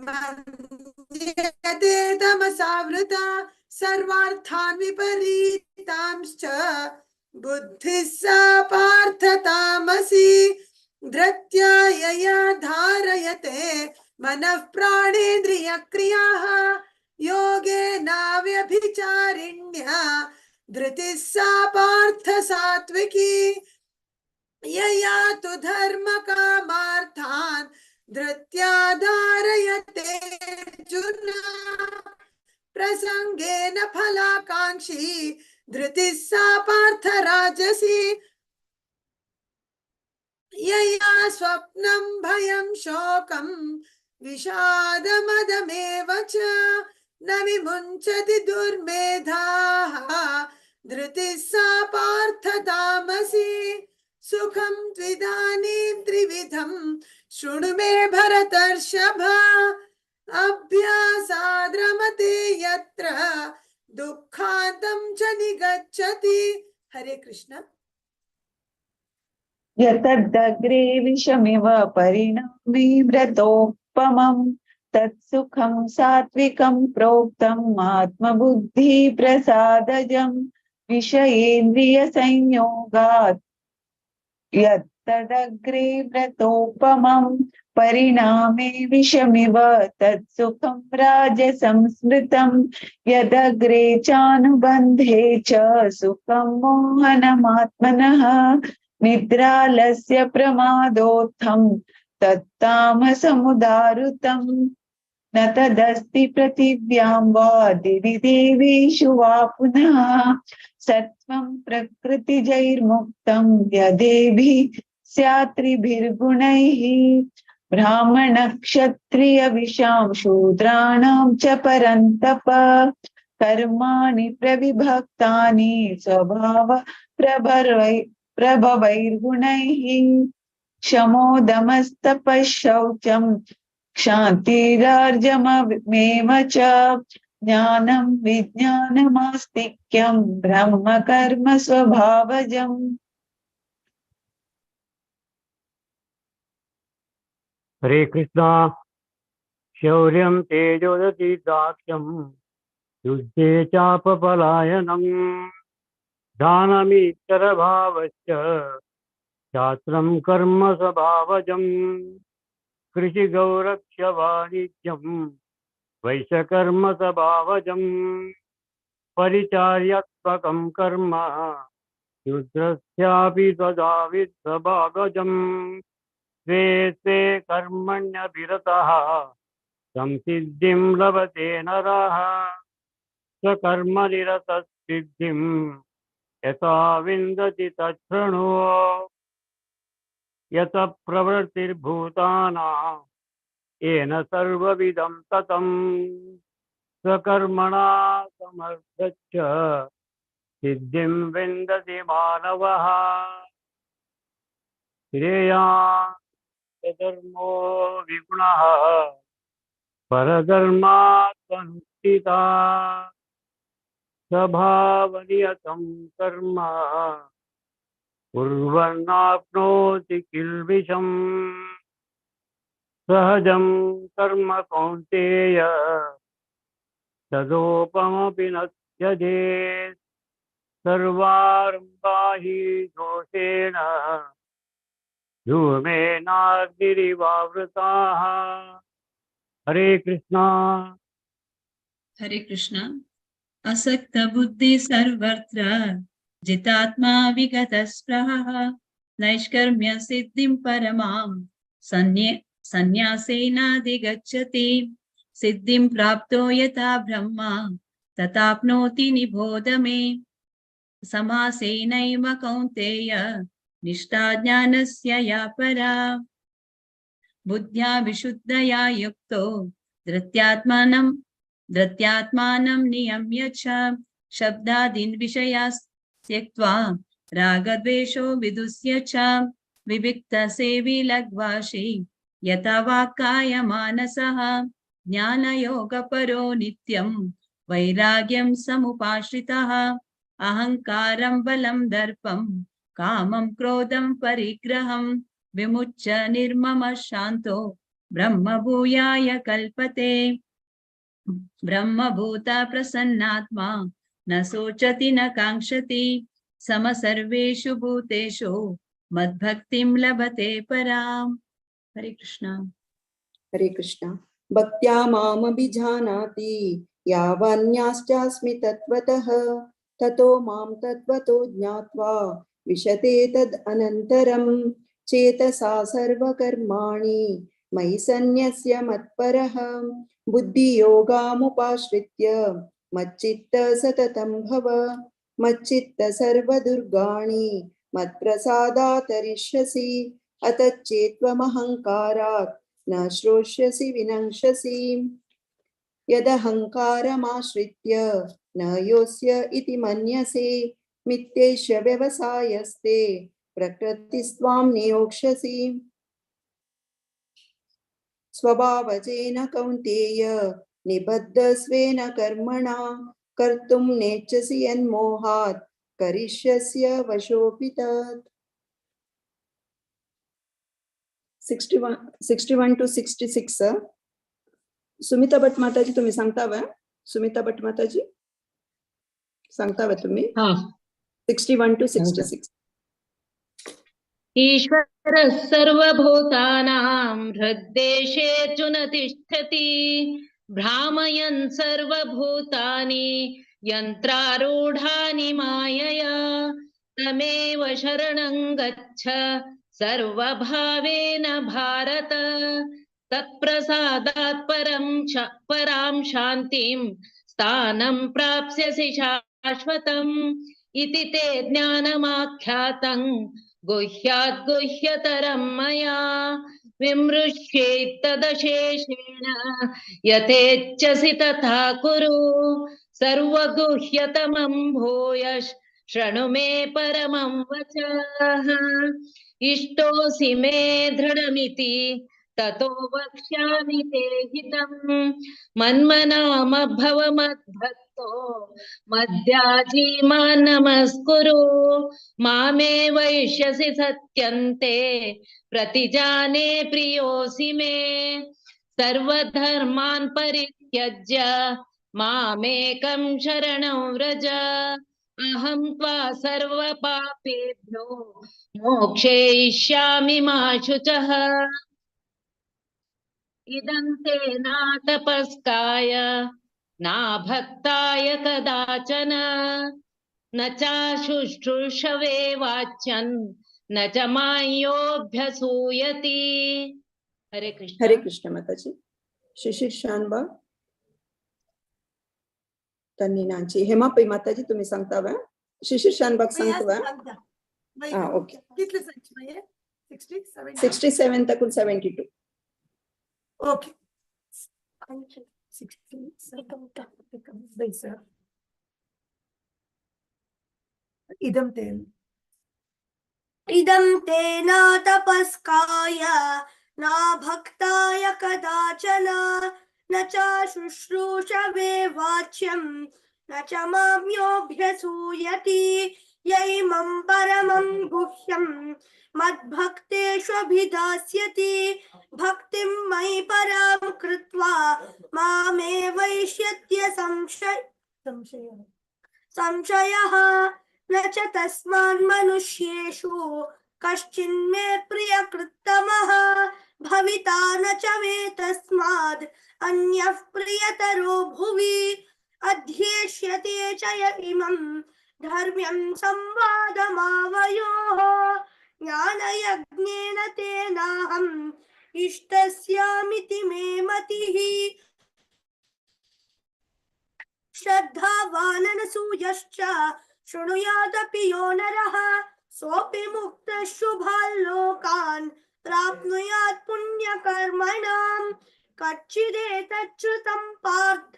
मन्यते तमसावृता सर्वार्थान् विपरीतांश्च बुद्धिः सा पार्थ तामसी धृत्या यया धारयते मनः प्राणेन्द्रियक्रियाः योगेनाव्यभिचारिण्या धृतिः सा पार्थ सात्विकी यया तु धर्मकामार्थान् धृत्या धारयते अर्जुन प्रसंगेन फलाकांक्षी धृतिः सा पार्थ राजसी यया स्वप्नं भयं शोकं विषादमदमेव च न विमुञ्चति दुर्मेधाः धृतिः सा पार्थ तामसी सुखं त्विदानीं त्रिविधं शृणु मे भरतर्षभ अभ्यासाद्रमते यत्र दुःखान्तं च निगच्छति। हरे कृष्ण। यतदग्रे विषमिव परिणामे व्रतोपमं तत्सुखं सात्विकं प्रोक्तम् आत्मबुद्धि प्रसादजं विषयेन्द्रियसंयोगात् यत्तदग्रे व्रतोपमं परिणामे विषमिव तत्सुखं राजसंस्मृतं यदग्रे चानुबन्धे च सुखं मोहनमात्मनः निद्रालस्य प्रमादोत्थं तत्तामसमुदारुतं न तदस्ति पृथिव्यां वा दिवि देवेषु वा पुनः सत्त्वं प्रकृतिजैर्मुक्तं यदेभिः स्यात्रिभिर्गुणैः ब्राह्मणक्षत्रियविशां शूद्राणां च परन्तप कर्माणि प्रविभक्तानि स्वभाव प्रभवैर्गुणैः शमोदमस्तपः शौचं क्षान्तिरार्जवमेव च ज्ञानं विज्ञानमास्तिक्यं ब्रह्म कर्म स्वभावजम्। हरे कृष्णा। शौर्यं तेजोदति दाक्ष्यं युद्धे चापपलायनं दानमीश्वरभावश्च शास्त्रं कर्म स्वभावजं कृषिगौरक्ष्य वाणिज्यं वैश्यकर्म स्वभावजं परिचार्यात्मकं कर्म शूद्रस्यापि तदाविद्वभागजं स्वे स्वे कर्मण्यभिरतः संसिद्धिं लभते नरः स्वकर्मनिरतः सिद्धिं यथा विन्दति तच्छृणु यत प्रवृत्तिर्भूतानां येन सर्वविदं ततं स्वकर्मणा समर्थच्च सिद्धिं विन्दति मानवः श्रेयान् धर्मो विगुणः परधर्मात्मनुष्ठिता स्वभावनियतं कर्म कुर्वन्नाप्नोति किल्बिषम् सहजं कर्म कौन्तेय तदोपमपि न त्यजेत् सर्वारम्भा हि दोषेण धूमेनाग्निरिवावृताः। हरे कृष्णा। हरे कृष्णा। असक्त बुद्धि सर्वत्र जितात्मा विगतस्पृहः नैष्कर्म्य सिद्धिं परमां संन्यासेनाधिगच्छति सिद्धिं प्राप्तो यथा ब्रह्मा तथाप्नोति निबोध मे समासेनैव कौन्तेय निष्ठा ज्ञानस्य या परा बुद्ध्या विशुद्धया युक्तो धृत्यात्मानं नियम्य च शब्दादीन् विषयान् त्यक्त्वा रागद्वेषो विदुष्य च विविक्तसेवी लघ्वाशी यथा वाक्कायमानसः ज्ञानयोगपरो नित्यं वैराग्यं समुपाश्रितः अहङ्कारं बलं दर्पं कामं क्रोधं परिग्रहं विमुच्य निर्ममः शान्तो ब्रह्मभूयाय कल्पते ब्रह्मभूता प्रसन्नात्मा न शोचति न काङ्क्षति समसर्वेषु भूतेषु मद्भक्तिं लभते पराम्। हरे कृष्णा। हरे कृष्णा। भक्त्या मामभिजानाति यावन्याश्चास्मि तत्त्वतः ततो मां तत्त्वतो ज्ञात्वा विशते तद् अनन्तरं चेतसा सर्वकर्माणि मयि सन्न्यस्य मत्परः बुद्धियोगामुपाश्रित्य मच्चित्त सततं भव मच्चित्त सर्वदुर्गाणि मत्प्रसादात् तरिष्यसि अतच्चेत्त्वमहङ्कारात् न श्रोष्यसि विनङ्क्षसि यदहङ्कारमाश्रित्य न योऽस्य इति मन्यसे मिथ्यैष व्यवसायस्ते प्रकृतिस्त्वां नियोक्ष्यसि स्वभावजेन कौन्तेय निबद्धस्वेन कर्मणा कर्तुं नेच्छसि यन्मोहात् करिष्यस्य वशोऽपि तत्। 61 to 66 सुमिता भट माताजी तुम्ही सांगतावा? सुमिता भट माताजी सांगतावा तुम्ही? 61 to 66 ईश्वरः सर्वभूतानां हृद्देशेऽर्जुन तिष्ठति भ्रामयन् सर्वभूतानि यन्त्रारूढानि मायया तमेव शरणं गच्छ सर्वभावेन भारत तत्प्रसादात् परां शान्तिं स्थानं प्राप्स्यसि शाश्वतम् इति ते ज्ञानमाख्यातं गुह्यात् गुह्यतरं मया विमृश्येत्तदशेषेण यथेच्छसि तथा कुरु सर्वगुह्यतमं भूयः शृणु मे परमं वचः इष्टोऽसि मे दृढमिति ततो वक्ष्यामि ते हितम् मन्मनाम भव मद्भक्तो मद्याजी मां नमस्कुरु मामे वैष्यसि सत्यन्ते प्रतिजाने प्रियोऽसि मे सर्वधर्मान् परित्यज्य मामेकं शरणं व्रज अहं त्वा सर्वपापेभ्यो मोक्षयिष्यामि मा शुचः इदं ते न तपस्काय न भक्ताय कदाचन न च शुश्रूषवे वाच्यं न च मायोऽभ्यसूयति। हरे कृष्ण। हरे कृष्ण माताजी. शिशिर शानबा तन्नी नांची हेमापै माताजी तुम्ही सांगता वा शिशिर शानबाग सांगता वा ओके 67 तकून 72 ओके इदं ते न तपस्काय न भक्ताय कदाचन न च शुश्रूषवे वाच्यं न च माम्योऽभ्यसूयति यैमं परमं गुह्यं मद्भक्तेष्वभिधास्यति भक्तिं मयि परां कृत्वा मामे वैष्यत्य संशयः न च तस्मान् मनुष्येषु कश्चिन्मे प्रियकृत्तमः भविता न च मे तस्माद् अन्यः प्रियतरो भुवि अध्येष्यते च य इमं धर्म्यं संवादमावयोः ज्ञानयज्ञेन तेनाहम् इष्टस्यामिति मे मतिः श्रद्धावाननसूयश्च शृणुयादपि यो नरः सोऽपि मुक्तः शुभान् लोकान् प्राप्नुयात् पुण्यकर्मणां कच्चिदेतच्छ्रुतं पार्थ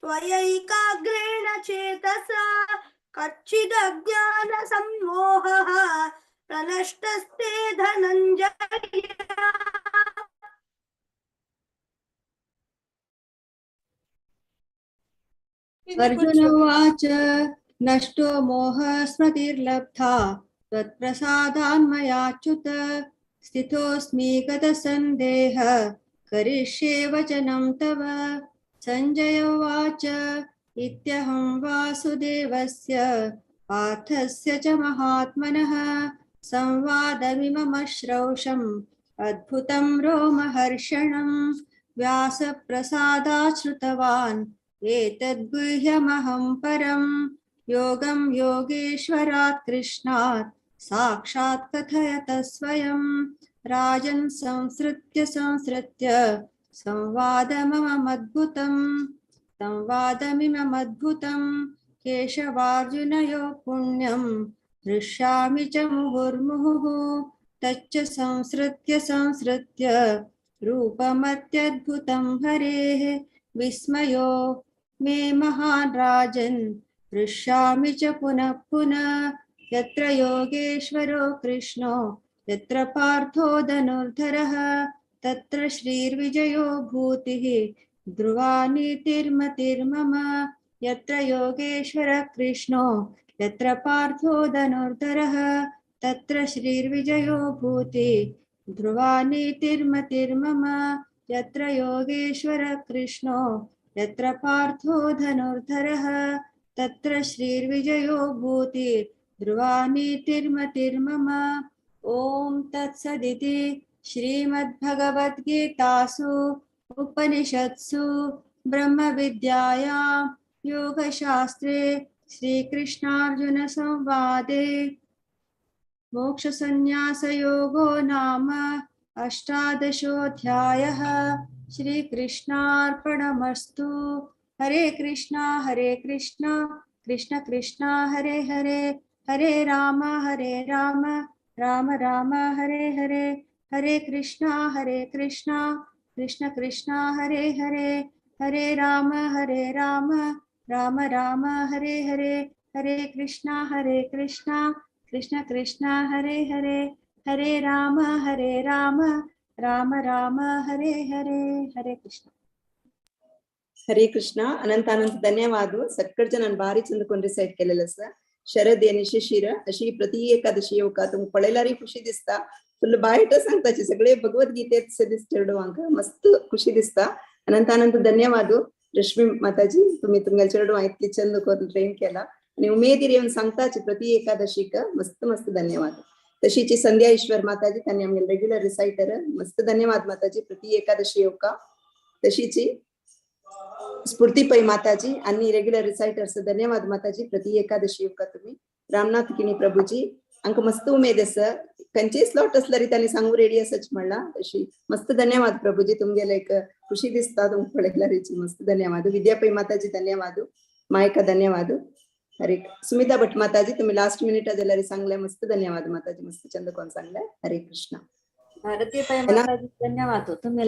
त्वयैकाग्रेण चेतसा कच्चिदज्ञानसम्मोहः प्रनष्टस्ते धनञ्जय। अर्जुन उवाच नष्टो मोहः स्मृतिर्लब्धा त्वत्प्रसादान्मयाच्युत स्थितोऽस्मि गतसन्देहः करिष्ये वचनं तव। संजय उवाच इत्यहं वासुदेवस्य पार्थस्य च महात्मनः संवादमिममश्रौषम् अद्भुतं रोमहर्षणं व्यासप्रसादात् श्रुतवान् एतद्गुह्यमहं परं योगं योगेश्वरात् कृष्णात् साक्षात् कथयत स्वयं राजन् संसृत्य संवादमिममद्भुतं केशवार्जुनयोः पुण्यं हृष्यामि च मुहुर्मुहुः तच्च संसृत्य रूपमत्यद्भुतं हरेः विस्मयो मे महान् राजन् हृष्यामि च पुनः पुनः यत्र योगेश्वरो कृष्णो यत्र पार्थो धनुर्धरः तत्र श्रीर्विजयो भूतिः ध्रुवा नीतिर्मतिर्मम यत्र योगेश्वरः कृष्णो यत्र पार्थो धनुर्धरः तत्र श्रीर्विजयो भूतिः ध्रुवा नीतिर्मतिर्मम यत्र योगेश्वरः कृष्णो यत्र पार्थो धनुर्धरः तत्र श्रीर्विजयो भूतिः ध्रुवा नीतिर्मतिर्मम। ओम तत्सदिति श्रीमद्भगवद्गीतासु उपनिषत्सु ब्रह्मविद्यायां योगशास्त्रे श्रीकृष्णार्जुन संवादे मोक्षसंन्यासयोगो नाम अष्टादशोऽध्यायः श्रीकृष्णार्पणमस्तु। हरे कृष्णा कृष्ण कृष्ण हरे हरे, हरे राम राम राम हरे हरे, हरे कृष्णा कृष्ण कृष्ण हरे हरे, हरे राम राम राम हरे हरे, हरे कृष्णा कृष्ण कृष्ण हरे हरे, हरे राम राम राम हरे हरे. हरे कृष्ण. हरे कृष्ण. अनंत अनंत धन्यवाद. सगळं जण भारी चंदकोन रिसाइट केलेलं असं. शरद आणि शिशिर अशी प्रति एकादशी येवका तुमक पळयल्यारय खुशी दिसता. फुल बायट सांगताची सगळे भगवद्गीतेत दिसतेडो आमका मस्त खुशी दिसता. अनंत अनंत धन्यवाद. रश्मी माताजी तुम्ही तुमगेल चेडू इतली चंद करून ट्रेन केला आणि उमेदीर येऊन सांगताची प्रति एकादशीक मस्त मस्त धन्यवाद. तशीची संध्या ईश्वर माताजी त्यांनी आमगे रेग्युलर रिसाइटर मस्त धन्यवाद माताजी प्रति एकादशी येवका. तशीची स्फूर्ती पै माताजी आणि रेग्युलर रिसाइटर्स धन्यवाद माताजी प्रति एकादशी येवका तुम्ही. रामनाथ किणी प्रभूजी अंक मस्त उमेद अस खंयची स्लॉट असल्यारी त्यांनी सांगू रेडी असच म्हणला. तशी मस्त धन्यवाद प्रभूजी तुमगेले एक खुशी दिसता तुमक पळयल्यारीची मस्त धन्यवाद. विद्या पै माताजी धन्यवाद. मायका धन्यवाद. हरे सुमिता भट माताजी तुम्ही लास्ट मिनिट जाल्यार सांगले मस्त धन्यवाद माताजी मस्त चंद कोण सांगले. हरे कृष्ण. भारतीय पै माताजी धन्यवाद. तुम्ही